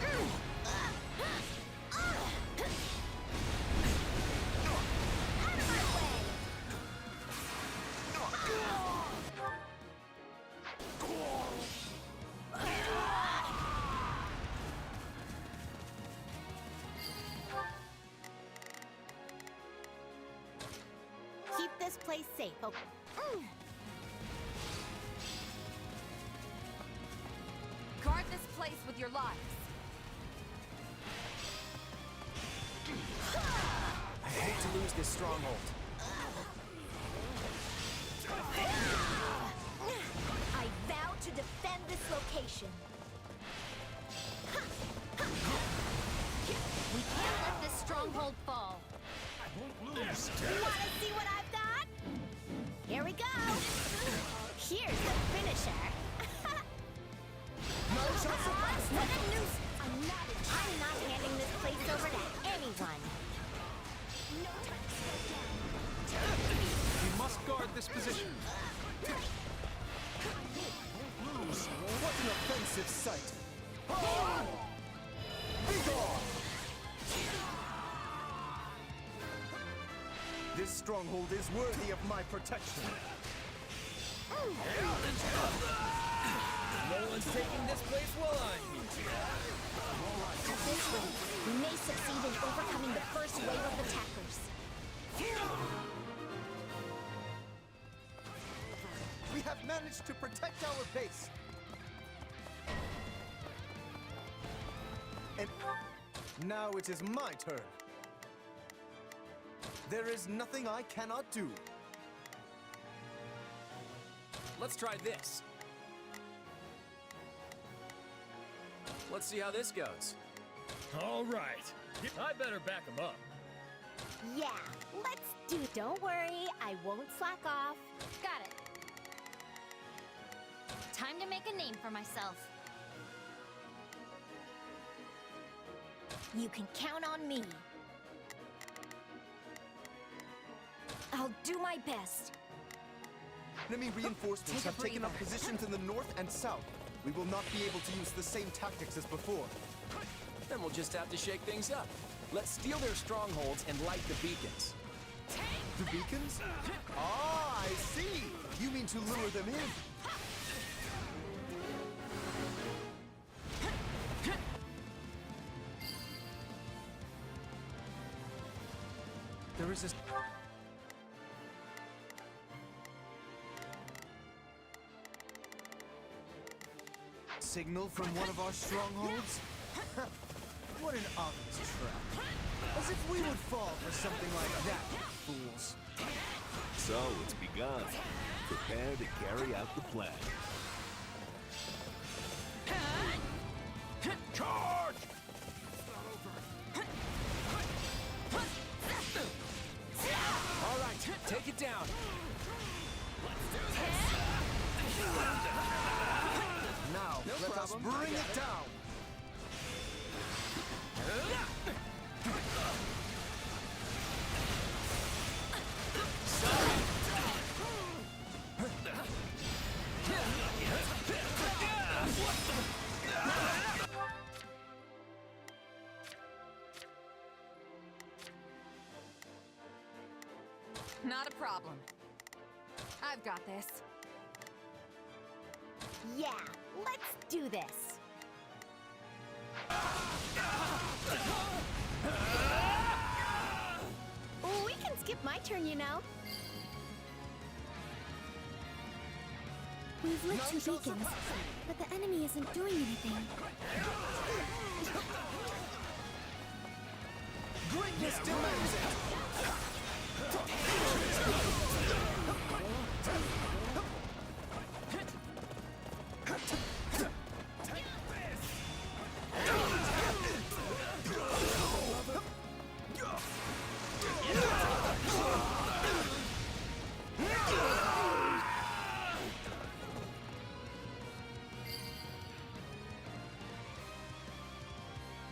Keep this place safe. Oh. Guard this place with your lives. I hate to lose this stronghold. I vow to defend this location. We can't let this stronghold fall. Wanna see what I've got? Here we go. Here's the finisher. I'm not handing this place over to anyone. We must guard this position. What an offensive sight! Be gone! This stronghold is worthy of my protection. No one's taking this place while I'm here. At this rate, we may succeed in overcoming the first wave of attackers. We have managed to protect our base. And now it is my turn. There is nothing I cannot do. Let's try this. Let's see how this goes. All right. I better back him up. Yeah, let's do it. Don't worry, I won't slack off. Got it. Time to make a name for myself. You can count on me. I'll do my best. Enemy reinforcements have taken up positions in the north and south. We will not be able to use the same tactics as before. Then we'll just have to shake things up. Let's steal their strongholds and light the beacons. The beacons? Ah, I see! You mean to lure them in? There is a... signal from one of our strongholds? What an obvious trap. As if we would fall for something like that, fools. So it's begun. Prepare to carry out the plan. Charge! All right, take it down. Now, let us bring it down. Not a problem. I've got this. Yeah, let's do this. We can skip my turn, you know. We've lit 2 beacons, but the enemy isn't doing anything. Greatness demands it!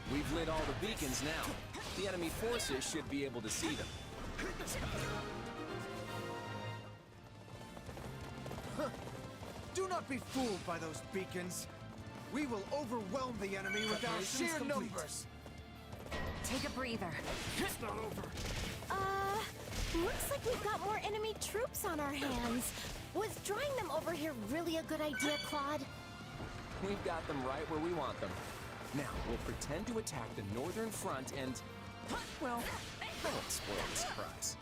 We've lit all the beacons now. The enemy forces should be able to see them. Do not be fooled by those beacons. We will overwhelm the enemy with our sheer numbers. Take a breather. It's not over. Looks like we've got more enemy troops on our hands. Was drawing them over here really a good idea, Claude? We've got them right where we want them. Now, we'll pretend to attack the northern front and... well, I won't spoil the surprise.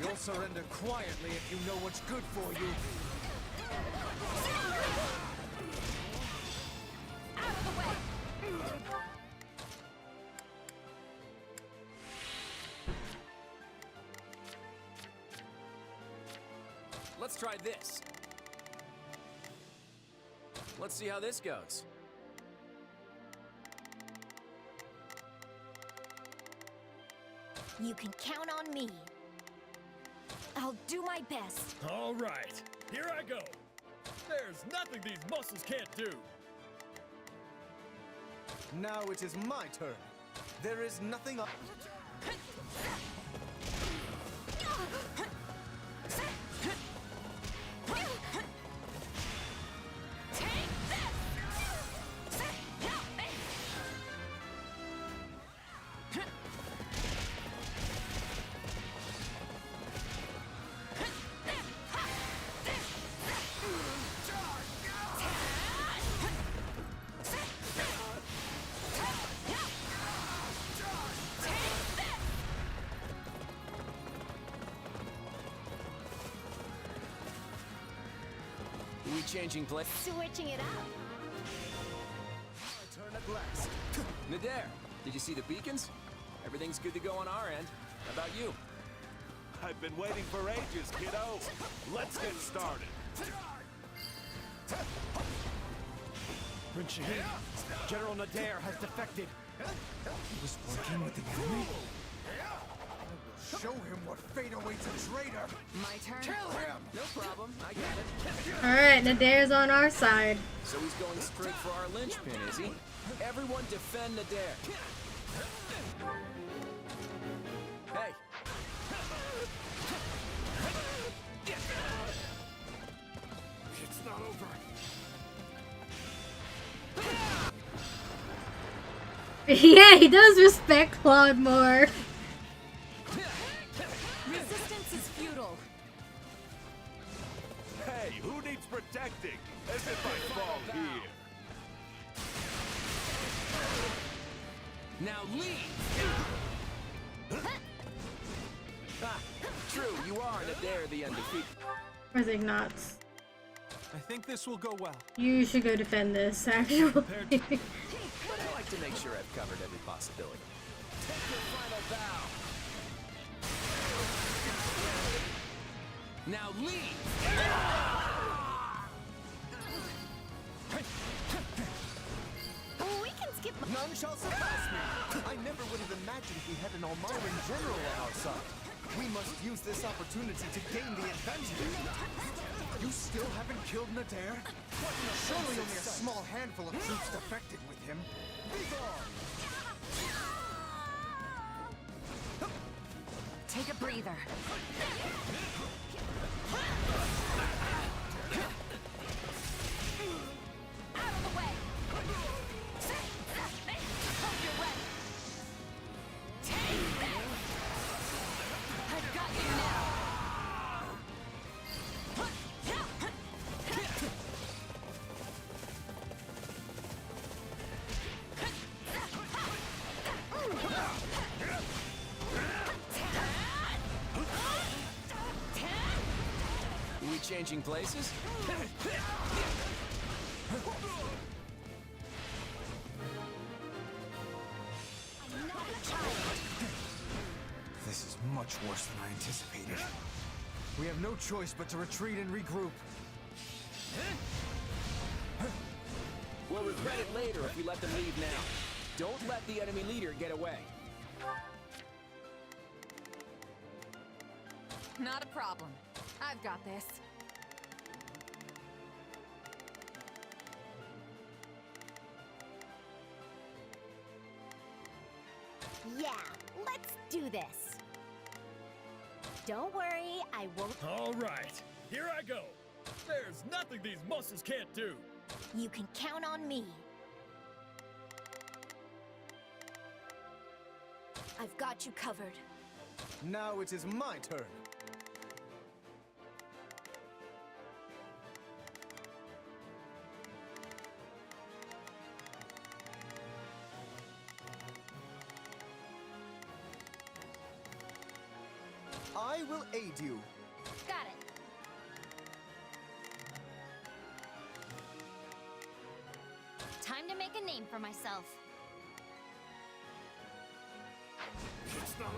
You'll surrender quietly if you know what's good for you. Out of the way! Let's try this. Let's see how this goes. You can count on me. I'll do my best. All right, here I go. There's nothing these muscles can't do. Now it is my turn. There is nothing up. We changing place? Switching it up. My turn at last. Nader, did you see the beacons? Everything's good to go on our end. How about you? I've been waiting for ages, kiddo. Let's get started. Prince Shahid, General Nader has defected. He was working with the enemy? I will Show him what fate awaits a traitor. My turn. Kill him. No problem, I got it. Alright, Nadair's on our side. So he's going straight for our linchpin, is he? Everyone defend Nadair. Hey. It's not over. Yeah, he does respect Claude more. Resistance is futile. Hey, who needs protecting? As if I fall here. Now leave! Ah, true, you are Nadair the Undefeated. Where's Ignatz? I think this will go well. You should go defend this, actually. But I like to make sure I've covered every possibility. Take your final bow. Now leave! We can skip. None shall surpass me. I never would have imagined we had an Almiran general on our side. We must use this opportunity to gain the advantage. You still haven't killed Nadair? Surely only a small handful of troops defected with him. Take a breather. Out of the way. Hope you're ready. Take that. I've got you now. We changing places? This is much worse than I anticipated. We have no choice but to retreat and regroup. We'll regret it later if we let them leave now. Don't let the enemy leader get away. Not a problem. I've got this. Yeah, let's do this. Don't worry, I won't. All right, here I go. There's nothing these muscles can't do. You can count on me. I've got you covered. Now it is my turn. I will aid you. Got it. Time to make a name for myself. It's not over.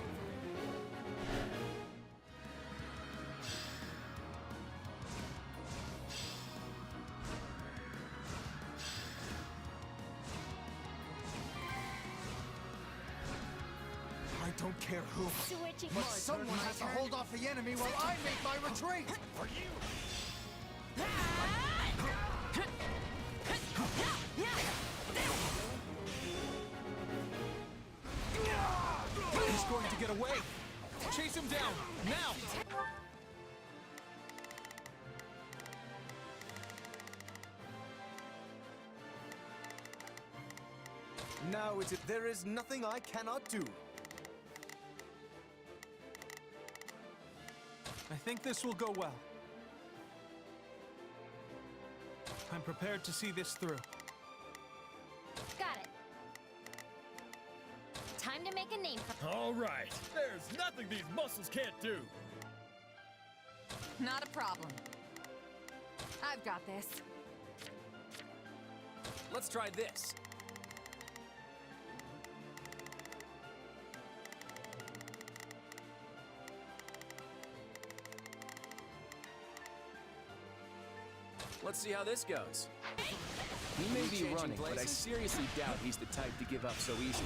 I don't care who. Switching. But someone has to hold off the enemy while I make my retreat. For you. He's going to get away. Chase him down, now! Now there is nothing I cannot do. I think this will go well. I'm prepared to see this through. Got it. Time to make a name for. All right, there's nothing these muscles can't do. Not a problem. I've got this. Let's try this. Let's see how this goes. He may be running, but I seriously doubt he's the type to give up so easy.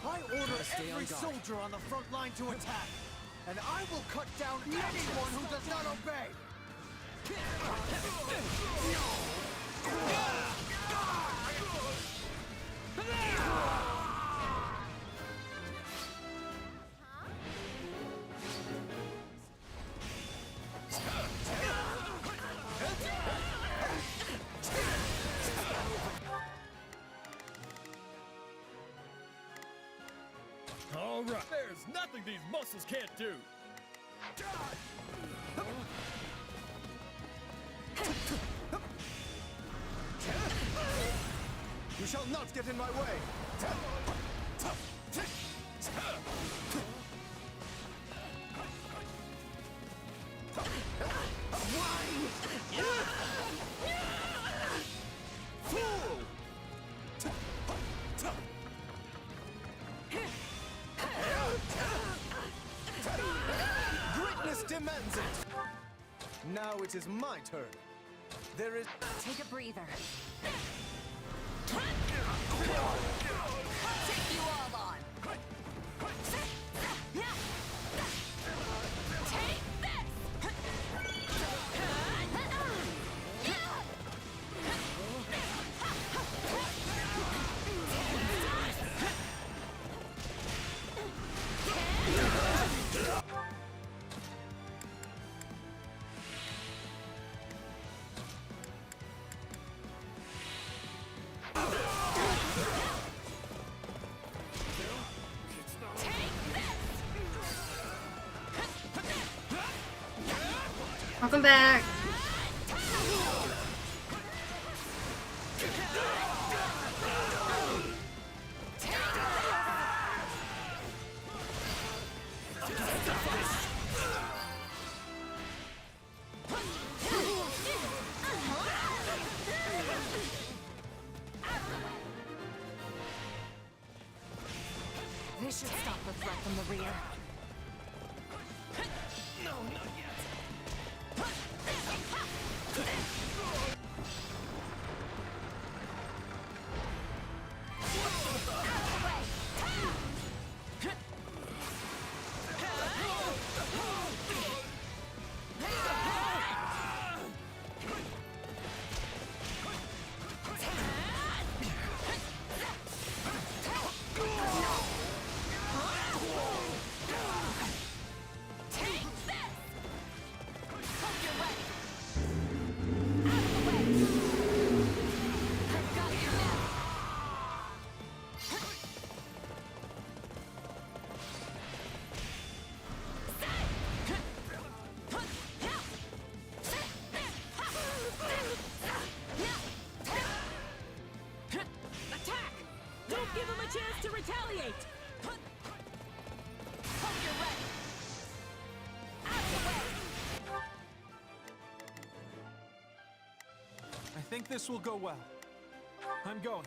I Stay every on guard. soldier on the front line to attack, and I will cut down anyone who does not obey! All right. There's nothing these muscles can't do. You shall not get in my way! Fool! Greatness demands it! Now it is my turn. There is... Take a breather. Take you all on. Take this! Welcome back. This should stop the threat from the rear. No, not yet. chance to retaliate! Hope you're ready! Out of the way! I think this will go well. I'm going.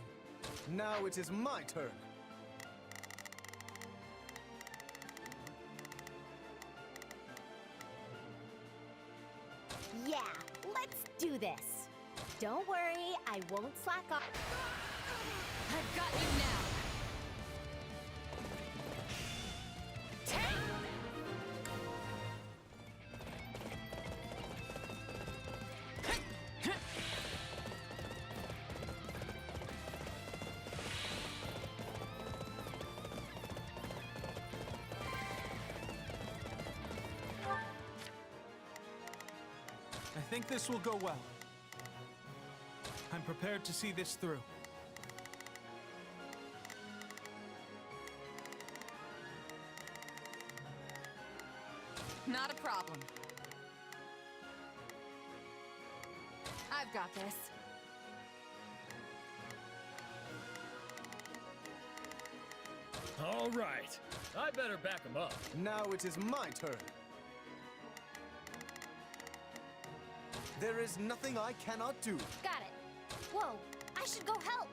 Now it is my turn. Yeah, let's do this. Don't worry, I won't slack off. I've got you now! I think this will go well. I'm prepared to see this through. Not a problem. I've got this. All right. I better back him up. Now it is my turn. There is nothing I cannot do. Got it. Whoa, I should go help.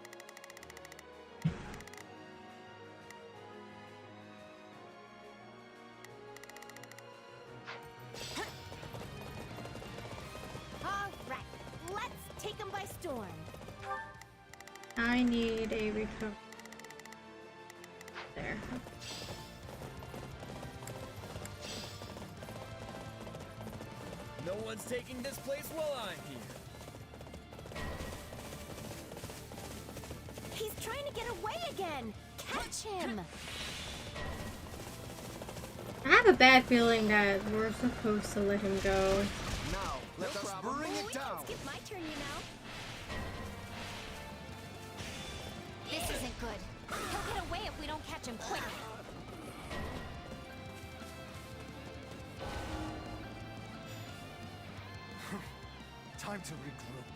All right, let's take them by storm. I need a recovery. There. No one's taking this place while I'm here. He's trying to get away again! Catch him! I have a bad feeling that we're supposed to let him go. Now, let us bring it down. Skip my turn, you know. This isn't good. He'll get away if we don't catch him quick. Time to regroup.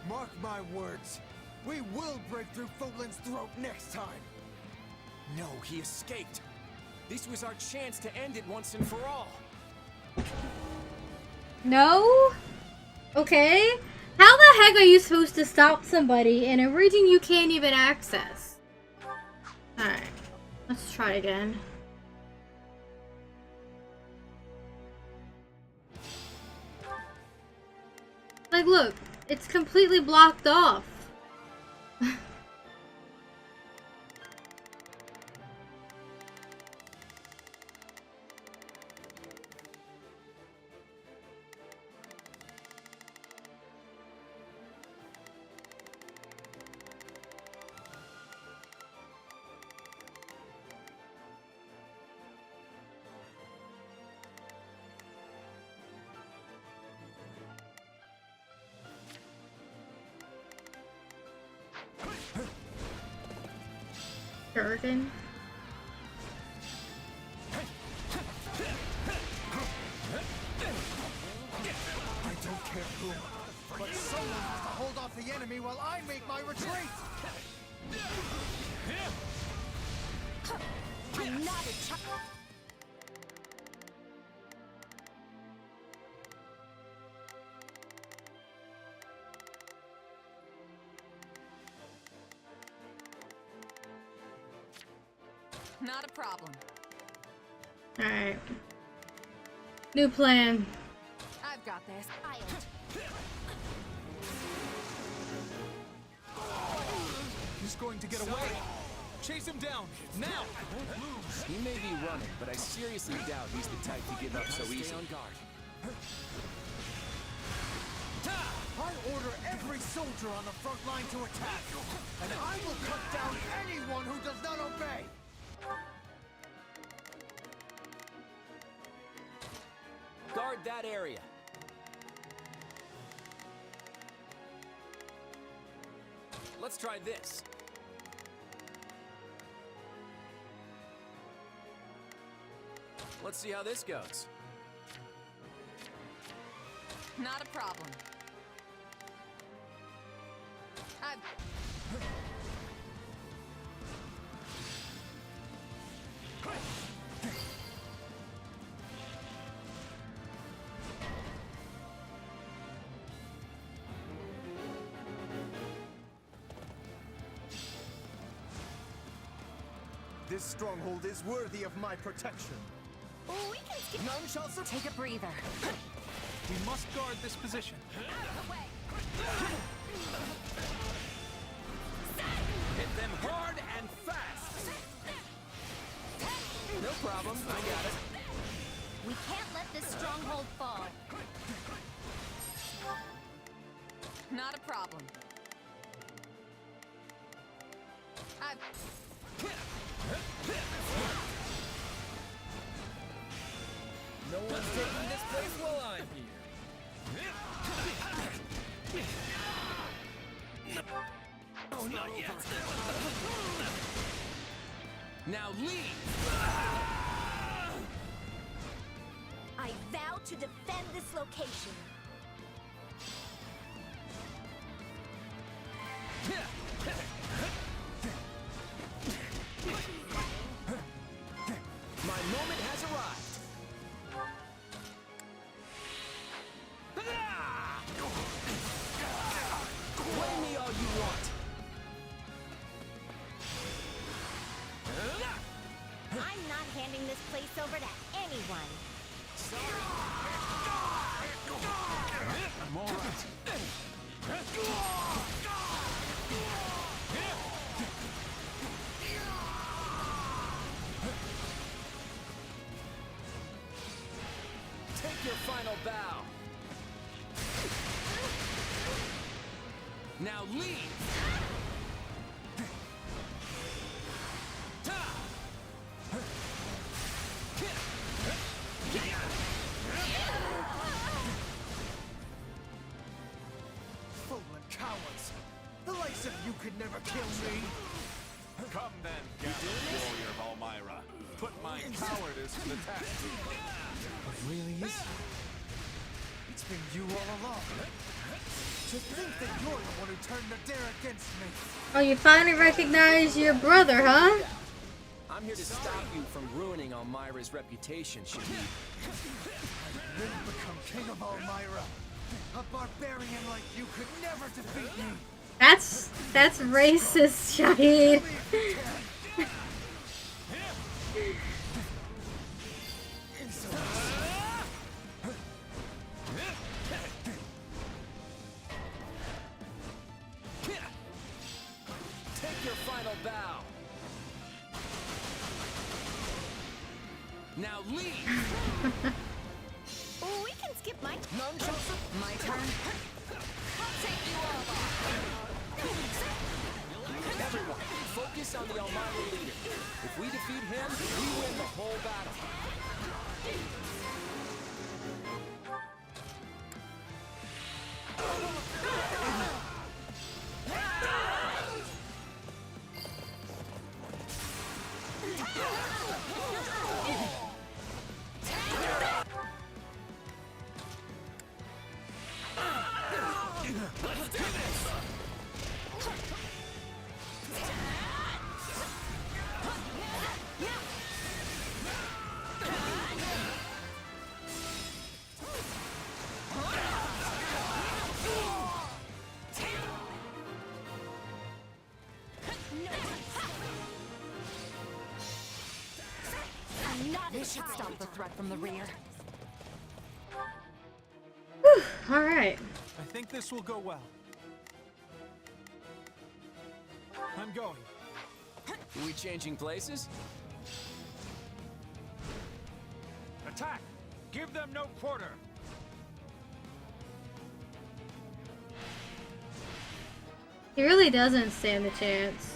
Mark my words. We will break through Fogland's throat next time. No, he escaped. This was our chance to end it once and for all. No? Okay. How the heck are you supposed to stop somebody in a region you can't even access? Alright. Let's try again. Like, look. It's completely blocked off. Jargon. I don't care who, but someone has to hold off the enemy while I make my retreat! I'm not a child. Not a problem. Alright. New plan. I've got this. He's going to get away. Chase him down, now! He may be running, but I seriously doubt he's the type to give up so easy. Stay on guard. I order every soldier on the front line to attack, and I will cut down anyone who does not obey! Guard that area. Let's try this. Let's see how this goes. Not a problem. This stronghold is worthy of my protection. We can skip. None shall survive. Take a breather. We must guard this position. Hit them hard and fast. No problem, I got it. We can't let this stronghold fall. Not a problem. No one's taking this place while I'm here. Oh, not yet. Now leave. I vow to defend this location. My moment has arrived. Blame me all you want. I'm not handing this place over to anyone. I'm all right. final bow. Now leave! Fallen cowards! The likes of you could never kill me! Come then, gallant warrior of Elmira. Put my cowardice to the test. It really is? It's been you all along. To think that you're the one who turned Nadir against me! Oh, you finally recognize your brother, huh? I'm here to stop you from ruining Elmira's reputation, Shahid. I will become king of Elmira. A barbarian like you could never defeat me. That's racist, Shahid. Take your final bow. Now leave. We can skip my My turn. I'll take you all on. Everyone, focus on the Elmira leader. If we defeat him, we win the whole battle. This should stop the threat from the rear. All right. I think this will go well. I'm going. Are we changing places? Attack! Give them no quarter! He really doesn't stand a chance.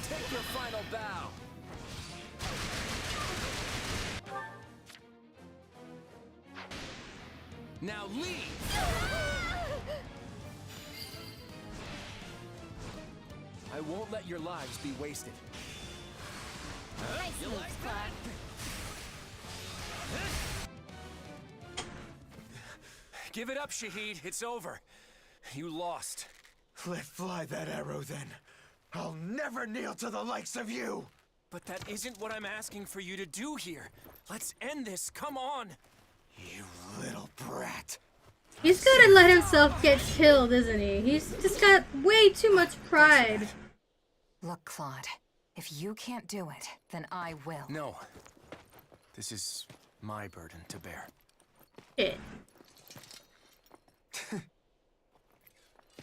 Take your final bow. Now leave. I won't let your lives be wasted. Nice moves, Claude. Give it up, Shahid. It's over. You lost. Let fly that arrow then. I'll never kneel to the likes of you! But that isn't what I'm asking for you to do here. Let's end this. Come on. You little brat. He's gonna let himself get killed, isn't he? He's just got way too much pride. Look, Claude, if you can't do it, then I will. No. This is my burden to bear. Shit.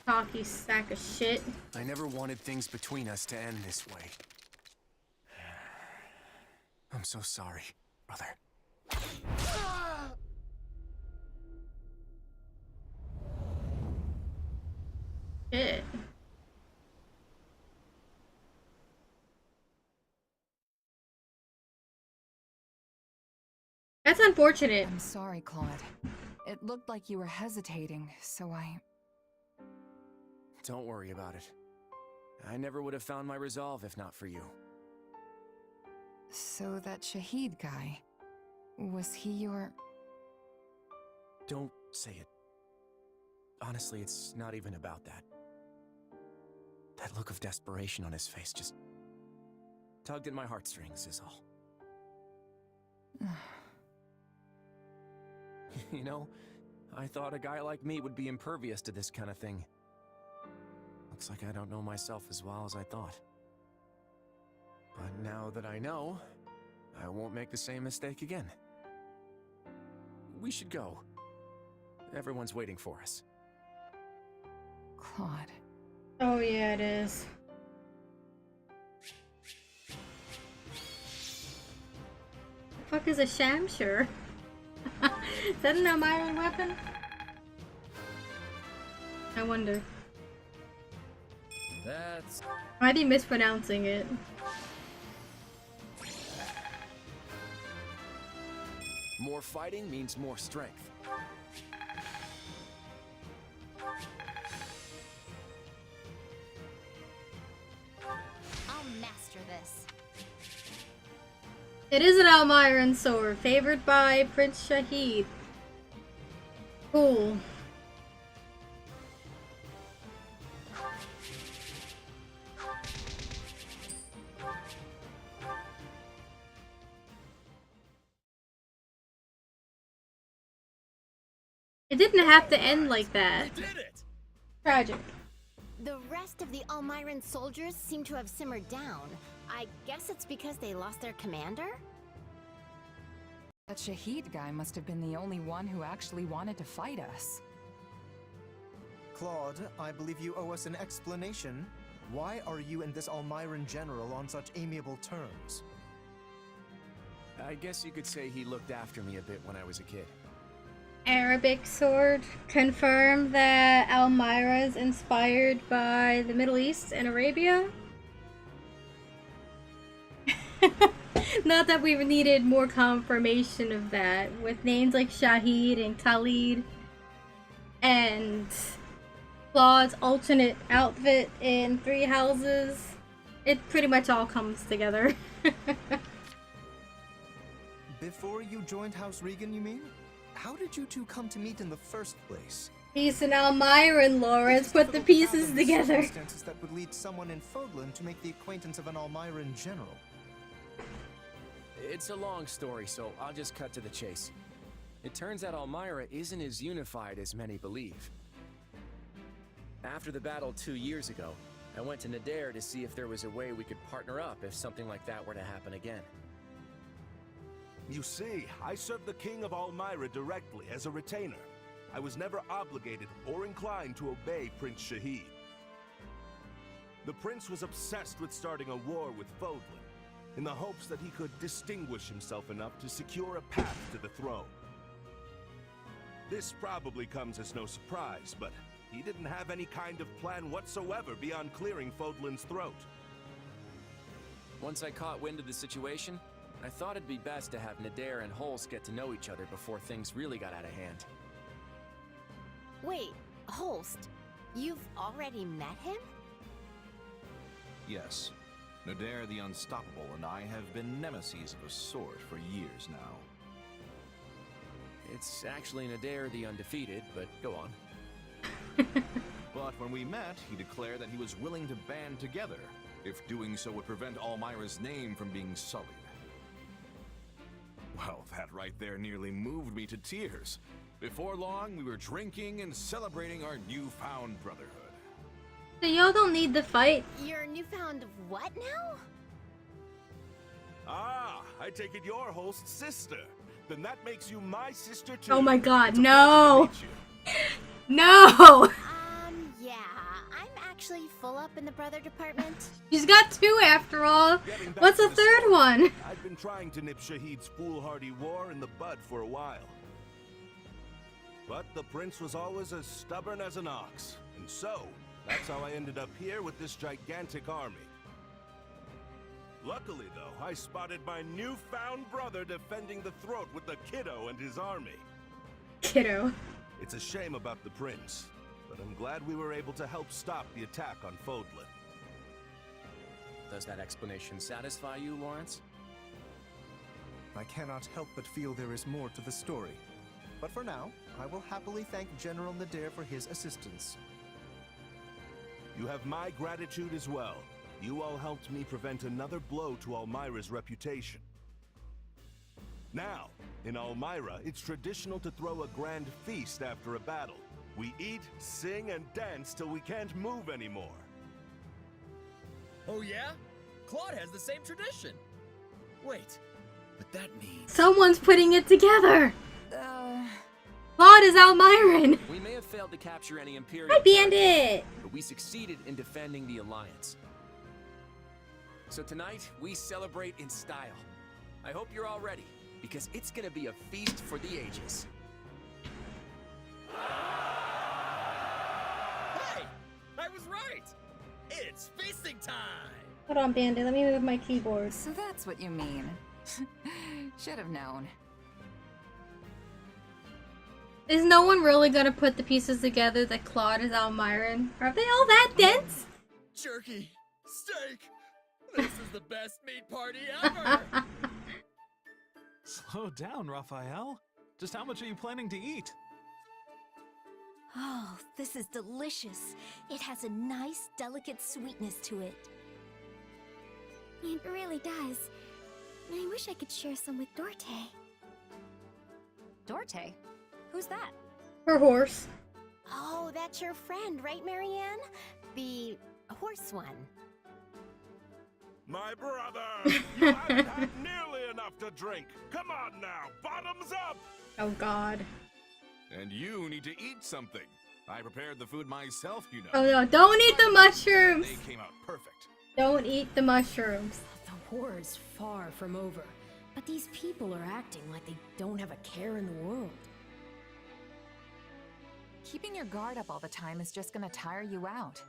Cocky sack of shit. I never wanted things between us to end this way. I'm so sorry, brother. Shit. That's unfortunate. I'm sorry, Claude. It looked like you were hesitating, so I... Don't worry about it. I never would have found my resolve if not for you. So that Shahid guy, was he your... Don't say it. Honestly, it's not even about that. That look of desperation on his face just tugged at my heartstrings is all. You know, I thought a guy like me would be impervious to this kind of thing. Looks like I don't know myself as well as I thought. But now that I know, I won't make the same mistake again. We should go. Everyone's waiting for us. Claude. Oh yeah, it is. The fuck is a shamsher? Is that an Elmyran weapon? I wonder. That's... Might be mispronouncing it. More fighting means more strength. I'll master this. It is an Elmyran sword, favored by Prince Shahid. Cool. It didn't have to end like that. Tragic. The rest of the Elmyran soldiers seem to have simmered down. I guess it's because they lost their commander? That Shahid guy must have been the only one who actually wanted to fight us. Claude, I believe you owe us an explanation. Why are you and this Elmyran general on such amiable terms? I guess you could say he looked after me a bit when I was a kid. Arabic sword. Confirm that Elmyra is inspired by the Middle East and Arabia. Not that we've needed more confirmation of that, with names like Shahid and Khalid and Claude's alternate outfit in Three Houses. It pretty much all comes together. Before you joined House Regan, you mean? How did you two come to meet in the first place? He's an Elmyran, Lawrence. Put the pieces together. Circumstances that would lead someone in Fodlan to make the acquaintance of an Elmyran general. It's a long story, so I'll just cut to the chase. It turns out Elmyra isn't as unified as many believe. After the battle 2 years ago, I went to Nadir to see if there was a way we could partner up if something like that were to happen again. You see, I served the King of Elmyra directly as a retainer. I was never obligated or inclined to obey Prince Shahid. The prince was obsessed with starting a war with Fodlan, in the hopes that he could distinguish himself enough to secure a path to the throne. This probably comes as no surprise, but he didn't have any kind of plan whatsoever beyond clearing Fodlan's throat. Once I caught wind of the situation, I thought it'd be best to have Nadir and Holst get to know each other before things really got out of hand. Wait, Holst, you've already met him? Yes. Nadir the Unstoppable and I have been nemesis of a sort for years now. It's actually Nadir the Undefeated, but go on. But when we met, he declared that he was willing to band together, if doing so would prevent Elmyra's name from being sullied. Well, that right there nearly moved me to tears. Before long, we were drinking and celebrating our newfound brotherhood. So y'all don't need the fight? Your newfound what now? Ah, I take it you're Holst's sister. Then that makes you my sister too. Oh my god, It's a no! pleasure to meet you. No! Yeah, I'm actually full up in the brother department. She's got two after all. Getting back What's to the third story, one? I've been trying to nip Shahid's foolhardy war in the bud for a while. But the prince was always as stubborn as an ox. And so, that's how I ended up here with this gigantic army. Luckily, though, I spotted my newfound brother defending the throat with the kiddo and his army. Kiddo. It's a shame about the prince, but I'm glad we were able to help stop the attack on Fodlan. Does that explanation satisfy you, Lawrence? I cannot help but feel there is more to the story. But for now, I will happily thank General Nadir for his assistance. You have my gratitude as well. You all helped me prevent another blow to Elmyra's reputation. Now, in Elmyra, it's traditional to throw a grand feast after a battle. We eat, sing, and dance till we can't move anymore. Oh yeah? Claude has the same tradition. Wait, but that means... Someone's putting it together! Claude is Almiran! We may have failed to capture any Imperial Hi, Bandit! territory, but we succeeded in defending the Alliance. So tonight, we celebrate in style. I hope you're all ready, because it's gonna be a feast for the ages. Hey! I was right! It's feasting time! Hold on, Bandit, let me move my keyboard. So that's what you mean. Should have known. Is no one really gonna put the pieces together that Claude is Almiran? Are they all that dense? Jerky! Steak! This is the best meat party ever! Slow down, Raphael. Just how much are you planning to eat? Oh, this is delicious. It has a nice, delicate sweetness to it. It really does. I wish I could share some with Dorte. Dorte? Who's that? Her horse. Oh, that's your friend, right, Marianne? The horse one. My brother! You haven't had nearly enough to drink. Come on now, bottoms up! Oh god. And you need to eat something. I prepared the food myself, you know. Oh no, don't eat the mushrooms! They came out perfect. Don't eat the mushrooms. The war is far from over, but these people are acting like they don't have a care in the world. Keeping your guard up all the time is just gonna tire you out.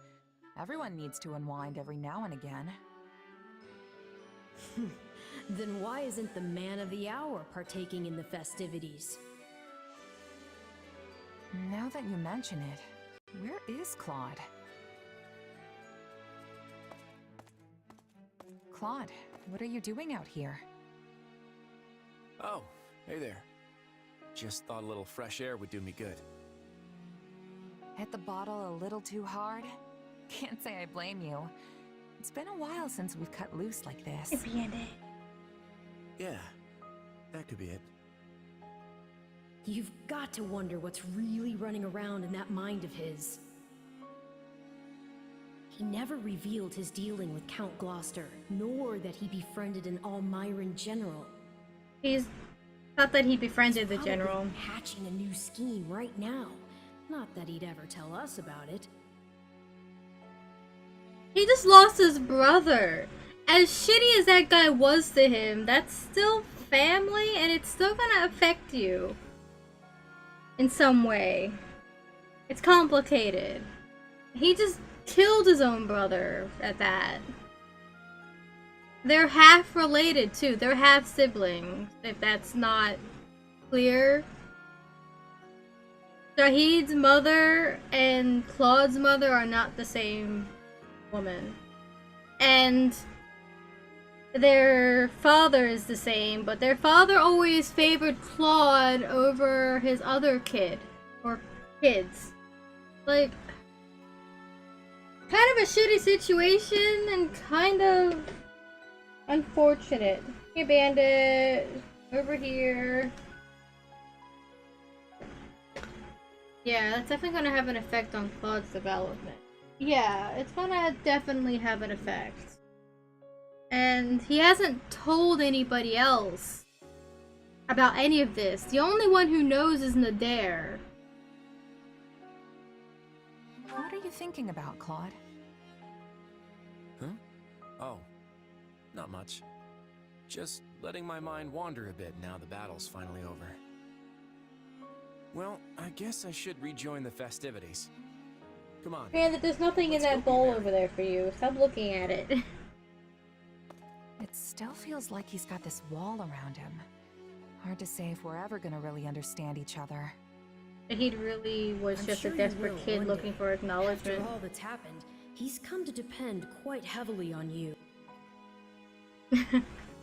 Everyone needs to unwind every now and again. Then why isn't the man of the hour partaking in the festivities? Now that you mention it, where is Claude? Claude, what are you doing out here? Oh, hey there. Just thought a little fresh air would do me good. Hit the bottle a little too hard? Can't say I blame you. It's been a while since we've cut loose like this. Yeah, that could be it. You've got to wonder what's really running around in that mind of his. He never revealed his dealing with Count Gloucester, nor that he befriended an Almiran general. He's not that he befriended the Probably general. hatching a new scheme right now. Not that he'd ever tell us about it. He just lost his brother. As shitty as that guy was to him, that's still family and it's still gonna affect you. In some way. It's complicated. He just killed his own brother at that. They're half related too. They're half siblings, if that's not clear. Shahid's mother and Claude's mother are not the same woman. And their father is the same, but their father always favored Claude over his other kid. Or kids. Like, kind of a shitty situation and kind of unfortunate. Hey, Bandit. Over here. Yeah, that's definitely gonna have an effect on Claude's development. Yeah, it's gonna definitely have an effect. And he hasn't told anybody else about any of this. The only one who knows is Nadir. What are you thinking about, Claude? Huh? Oh, not much. Just letting my mind wander a bit now the battle's finally over. Well, I guess I should rejoin the festivities. Come on. Man, there's nothing in that bowl over there for you. Stop looking at it. It still feels like he's got this wall around him. Hard to say if we're ever gonna really understand each other. He really was just sure a he desperate will kid one looking day. for acknowledgement. After all that's happened, he's come to depend quite heavily on you.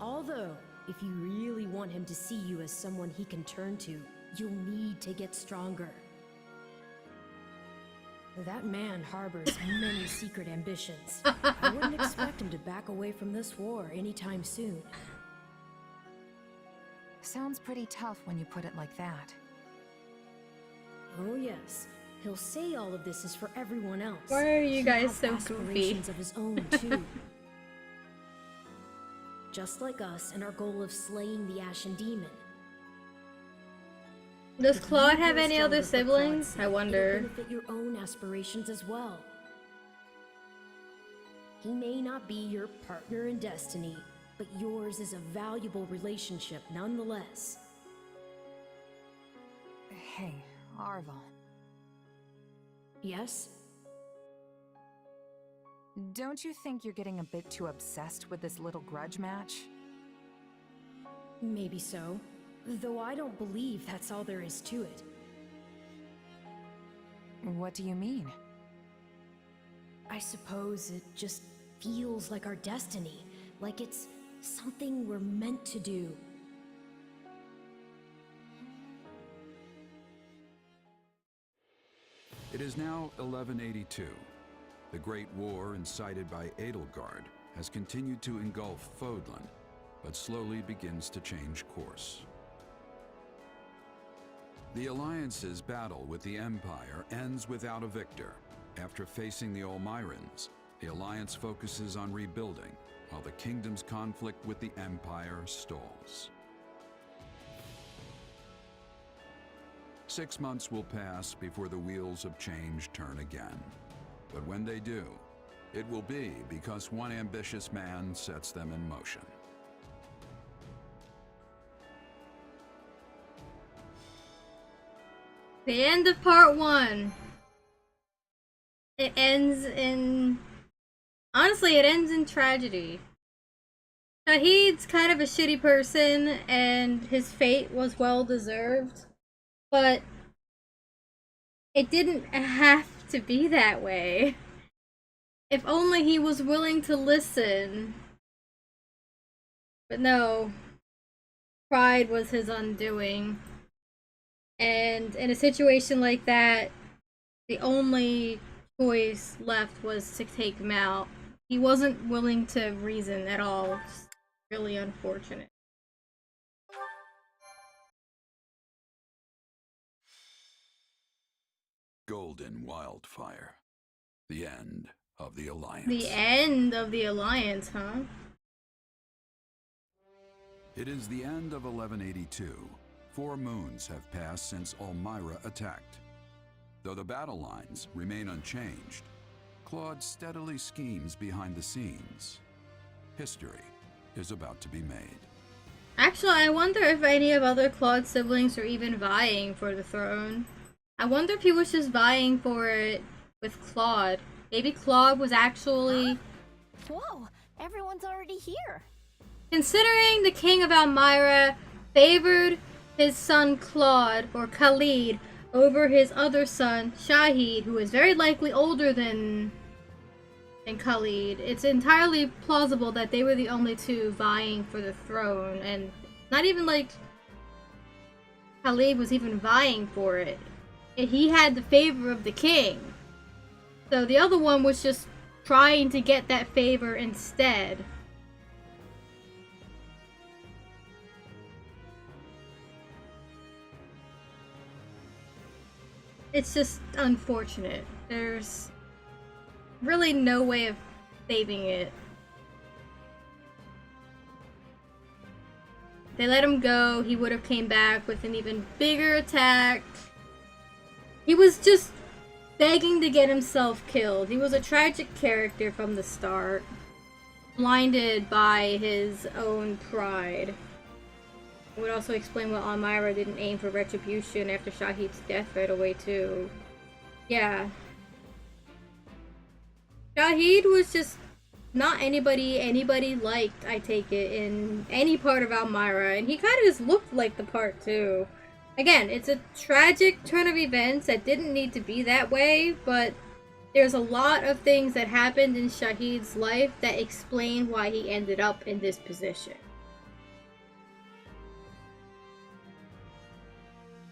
Although, if you really want him to see you as someone he can turn to, you'll need to get stronger. That man harbors many secret ambitions. I wouldn't expect him to back away from this war anytime soon. Sounds pretty tough when you put it like that. Oh yes, he'll say all of this is for everyone else. Why are you He guys has so aspirations goofy? of his own too. just like us in our goal of slaying the Ashen Demon. Does If you Claude grow have any other stronger for Claude's siblings? sake, I it'll wonder. benefit your own aspirations as well. He may not be your partner in destiny, but yours is a valuable relationship nonetheless. Hey, Arvo. Yes? Don't you think you're getting a bit too obsessed with this little grudge match? Maybe so, though I don't believe that's all there is to it. What do you mean? I suppose it just feels like our destiny, like it's something we're meant to do. It is now 1182. The Great War incited by Edelgard has continued to engulf Fodlan, but slowly begins to change course. The Alliance's battle with the Empire ends without a victor. After facing the Almirans, the Alliance focuses on rebuilding, while the Kingdom's conflict with the Empire stalls. 6 months will pass before the wheels of change turn again. But when they do, it will be because one ambitious man sets them in motion. The end of part 1. It ends in... Honestly, it ends in tragedy. Shahid's kind of a shitty person, and his fate was well deserved. But it didn't have to be that way. If only he was willing to listen. But no. Pride was his undoing. And in a situation like that, the only choice left was to take him out. He wasn't willing to reason at all. It's really unfortunate. Golden Wildfire. The end of the Alliance. The end of the Alliance, huh? It is the end of 1182. 4 moons have passed since Elmira attacked. Though the battle lines remain unchanged, Claude steadily schemes behind the scenes. History is about to be made. Actually, I wonder if any of other Claude's siblings are even vying for the throne. I wonder if he was just vying for it with Claude. Maybe Claude was actually... Whoa, everyone's already here. Considering the king of Elmira favored his son Claude, or Khalid, over his other son, Shahid, who is very likely older than Khalid, it's entirely plausible that they were the only two vying for the throne, and not even like Khalid was even vying for it. He had the favor of the king. So the other one was just trying to get that favor instead. It's just unfortunate. There's really no way of saving it. If they let him go, he would have came back with an even bigger attack. He was just begging to get himself killed. He was a tragic character from the start, blinded by his own pride. It would also explain why Elmira didn't aim for retribution after Shahid's death right away too. Yeah. Shahid was just not anybody liked, I take it, in any part of Elmira, and he kind of just looked like the part too. Again, it's a tragic turn of events that didn't need to be that way, but there's a lot of things that happened in Shahid's life that explain why he ended up in this position.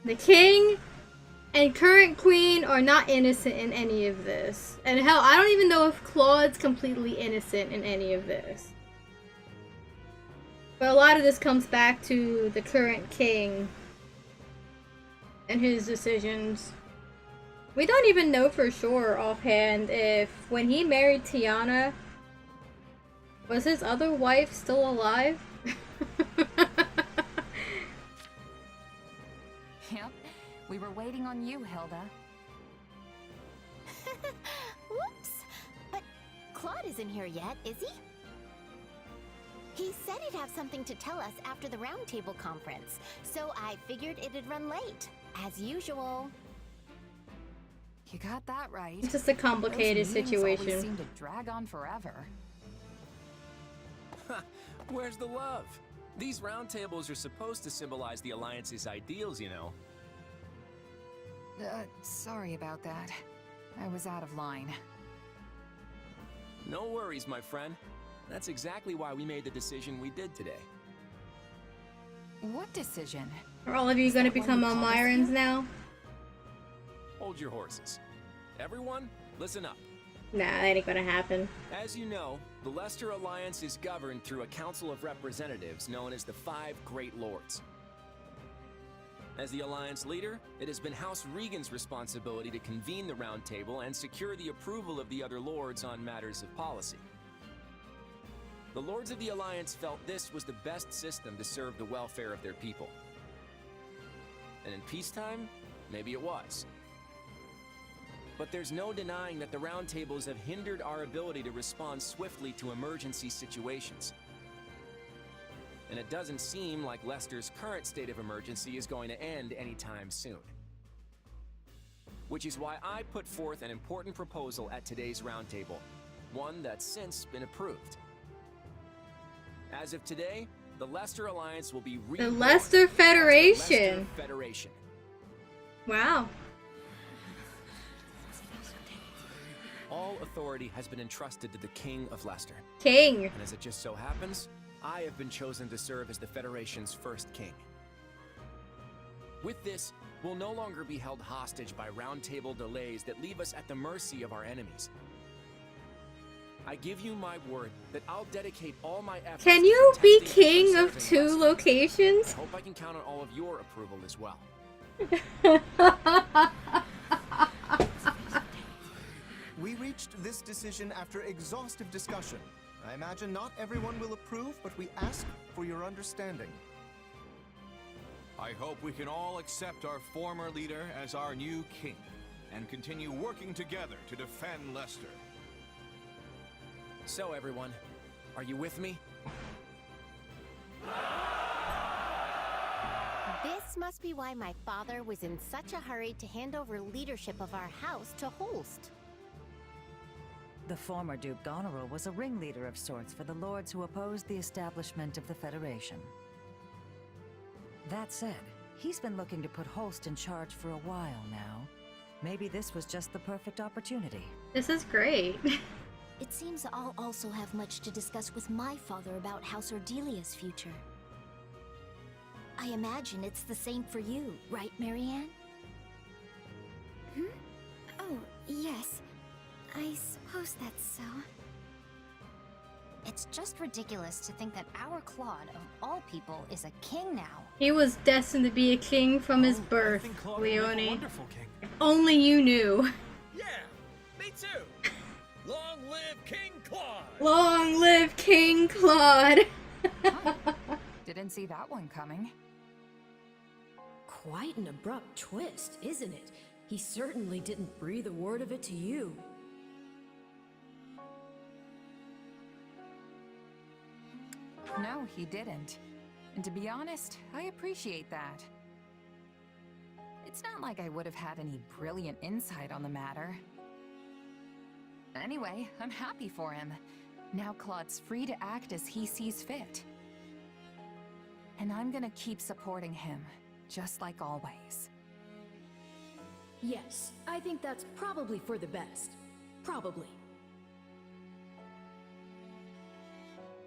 The king and current queen are not innocent in any of this. And hell, I don't even know if Claude's completely innocent in any of this. But a lot of this comes back to the current king and his decisions. We don't even know for sure offhand if when he married Tiana, Was his other wife still alive? Yep, we were waiting on you, Hilda. Whoops! But Claude isn't here yet, is he? He said he'd have something to tell us after the roundtable conference, so I figured it'd run late, as usual. You got that right. It's just a complicated Those meetings always situation. seem to drag on forever. Where's the love? These roundtables are supposed to symbolize the Alliance's ideals, you know. Sorry about that. I was out of line. No worries, my friend. That's exactly why we made the decision we did today. What decision? Are all of you going to become Elmirans now? Hold your horses. Everyone, listen up. Nah, that ain't gonna happen. As you know, the Leicester Alliance is governed through a Council of Representatives known as the Five Great Lords. As the Alliance leader, it has been House Regan's responsibility to convene the Round Table and secure the approval of the other Lords on matters of policy. The Lords of the Alliance felt this was the best system to serve the welfare of their people. And in peacetime, maybe it was. But there's no denying that the roundtables have hindered our ability to respond swiftly to emergency situations. And it doesn't seem like Leicester's current state of emergency is going to end anytime soon. Which is why I put forth an important proposal at today's roundtable, one that's since been approved. As of today, the Leicester Alliance will be The Leicester Federation. The Leicester Federation. Wow. All authority has been entrusted to the King of Leicester. King. And as it just so happens, I have been chosen to serve as the Federation's first king. With this, we'll no longer be held hostage by roundtable delays that leave us at the mercy of our enemies. I give you my word that I'll dedicate all my efforts. Can to you be protecting and king of preserving 2 Leicester. locations? I hope I can count on all of your approval as well. We reached this decision after exhaustive discussion. I imagine not everyone will approve, but we ask for your understanding. I hope we can all accept our former leader as our new king and continue working together to defend Leicester. So everyone, are you with me? This must be why my father was in such a hurry to hand over leadership of our house to Holst. The former Duke Goneril was a ringleader of sorts for the lords who opposed the establishment of the Federation. That said, he's been looking to put Holst in charge for a while now. Maybe this was just the perfect opportunity. This is great. It seems I'll also have much to discuss with my father about House Ordelia's future. I imagine it's the same for you, right, Marianne? Oh, yes. I suppose that's so. It's just ridiculous to think that our Claude, of all people, is a king now. He was destined to be a king from his birth, Leone. If only you knew. Yeah, me too. Long live King Claude! Long live King Claude! Didn't see that one coming. Quite an abrupt twist, isn't it? He certainly didn't breathe a word of it to you. No, he didn't. And to be honest, I appreciate that. It's not like I would have had any brilliant insight on the matter. Anyway, I'm happy for him. Now Claude's free to act as he sees fit. And I'm gonna keep supporting him, just like always. Yes, I think that's probably for the best. Probably.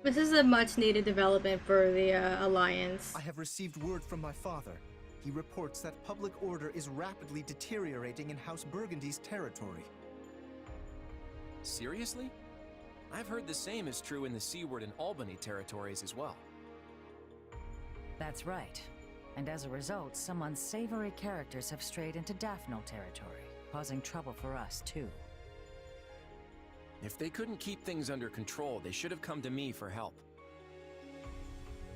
This is a much needed development for the Alliance. I have received word from my father. He reports that public order is rapidly deteriorating in House Burgundy's territory. Seriously? I've heard the same is true in the Seaward and Albany territories as well. That's right. And as a result, some unsavory characters have strayed into Daphne territory, causing trouble for us too. If they couldn't keep things under control, they should have come to me for help.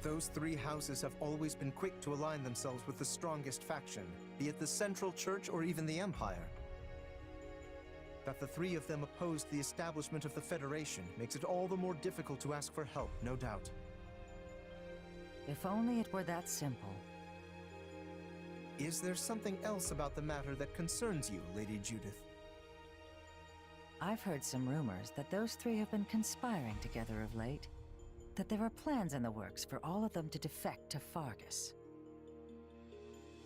Those three houses have always been quick to align themselves with the strongest faction, be it the Central Church or even the Empire. That the three of them opposed the establishment of the Federation makes it all the more difficult to ask for help, no doubt. If only it were that simple. Is there something else about the matter that concerns you, Lady Judith? I've heard some rumors that those three have been conspiring together of late. That there are plans in the works for all of them to defect to Fargus.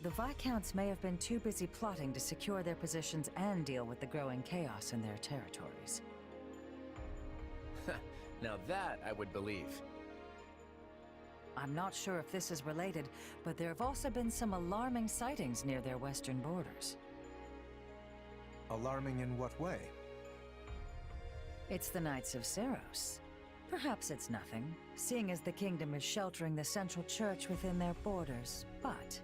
The Viscounts may have been too busy plotting to secure their positions and deal with the growing chaos in their territories. Now that I would believe. I'm not sure if this is related, but there have also been some alarming sightings near their western borders. Alarming in what way? It's the Knights of Seros. Perhaps it's nothing, seeing as the kingdom is sheltering the Central Church within their borders, but...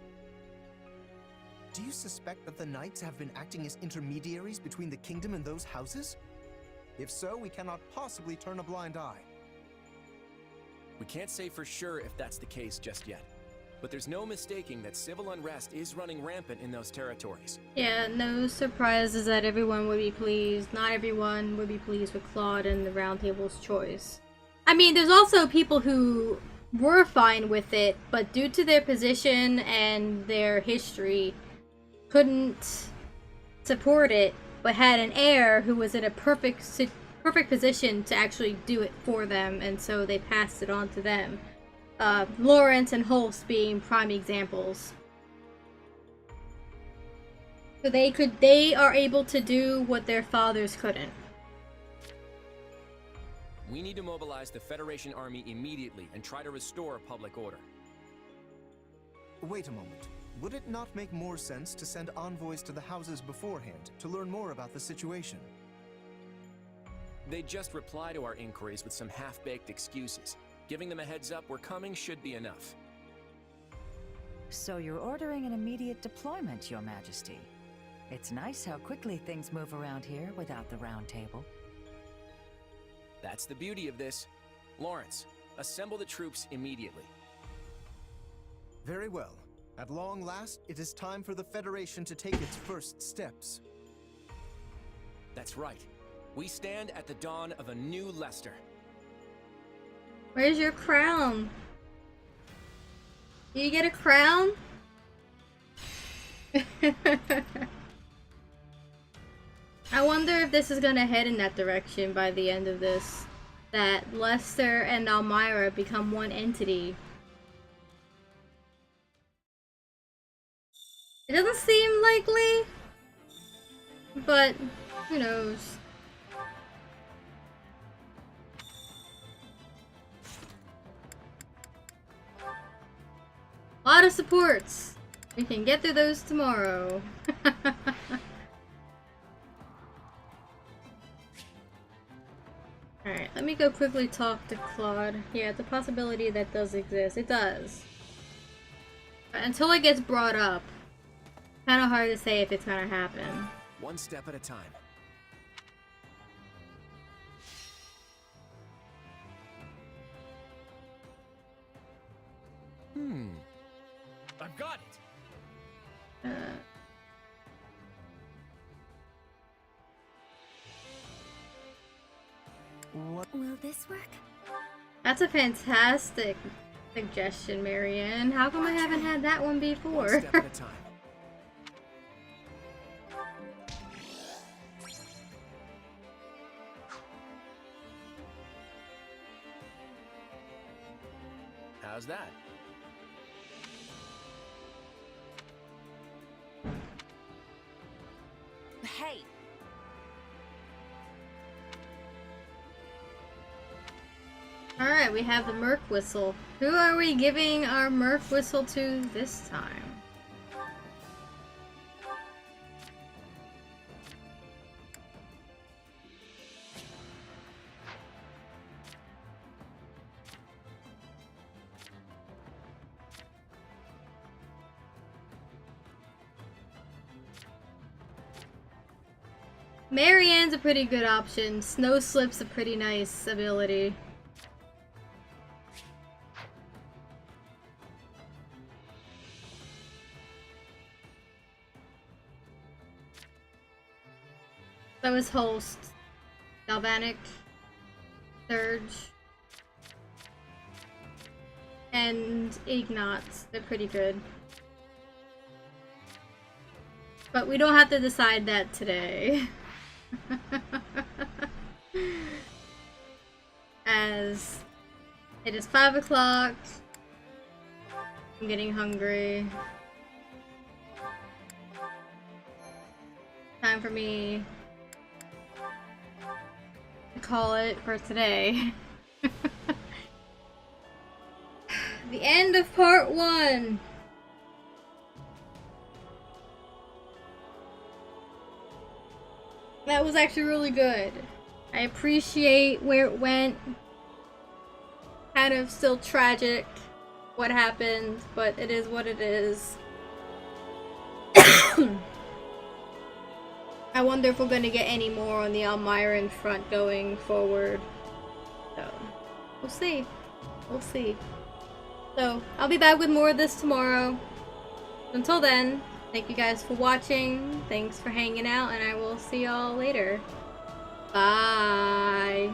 Do you suspect that the Knights have been acting as intermediaries between the kingdom and those houses? If so, we cannot possibly turn a blind eye. We can't say for sure if that's the case just yet. But there's no mistaking that civil unrest is running rampant in those territories. Yeah, no surprises that everyone would be pleased. Not everyone would be pleased with Claude and the Round Table's choice. I mean, there's also people who were fine with it, but due to their position and their history, couldn't support it, but had an heir who was in a perfect position to actually do it for them, and so they passed it on to them. Lawrence and Holst being prime examples. So they are able to do what their fathers couldn't. We need to mobilize the Federation army immediately and try to restore public order. Wait a moment. Would it not make more sense to send envoys to the houses beforehand to learn more about the situation? They just reply to our inquiries with some half-baked excuses. Giving them a heads up we're coming should be enough. So you're ordering an immediate deployment, Your Majesty. It's nice how quickly things move around here without the Round Table. That's the beauty of this. Lawrence, assemble the troops immediately. Very well. At long last, it is time for the Federation to take its first steps. That's right. We stand at the dawn of a new Leicester. Where's your crown? Do you get a crown? I wonder if this is gonna head in that direction by the end of this. That Leicester and Elmira become one entity. It doesn't seem likely, but who knows. A lot of supports. We can get through those tomorrow. Alright, let me go quickly talk to Claude. Yeah, the possibility that does exist. It does. But until it gets brought up, kind of hard to say if it's gonna happen. One step at a time. I've got it. What will this work? That's a fantastic suggestion, Marianne. How come I haven't had that one before? One step at a time. How's that? Hey! Alright, we have the Merc Whistle. Who are we giving our Merc Whistle to this time? Marianne's a pretty good option. Snow Slip's a pretty nice ability. That was Holst, Galvanic, Surge, and Ignots. They're pretty good. But we don't have to decide that today. As it is 5 o'clock. I'm getting hungry. Time for me to call it for today. The end of part 1. That was actually really good. I appreciate where it went. Kind of still tragic what happened, but it is what it is. I wonder if we're gonna get any more on the Almiran front going forward. So, we'll see. We'll see. So, I'll be back with more of this tomorrow. Until then, thank you guys for watching. Thanks for hanging out, and I will see y'all later. Bye.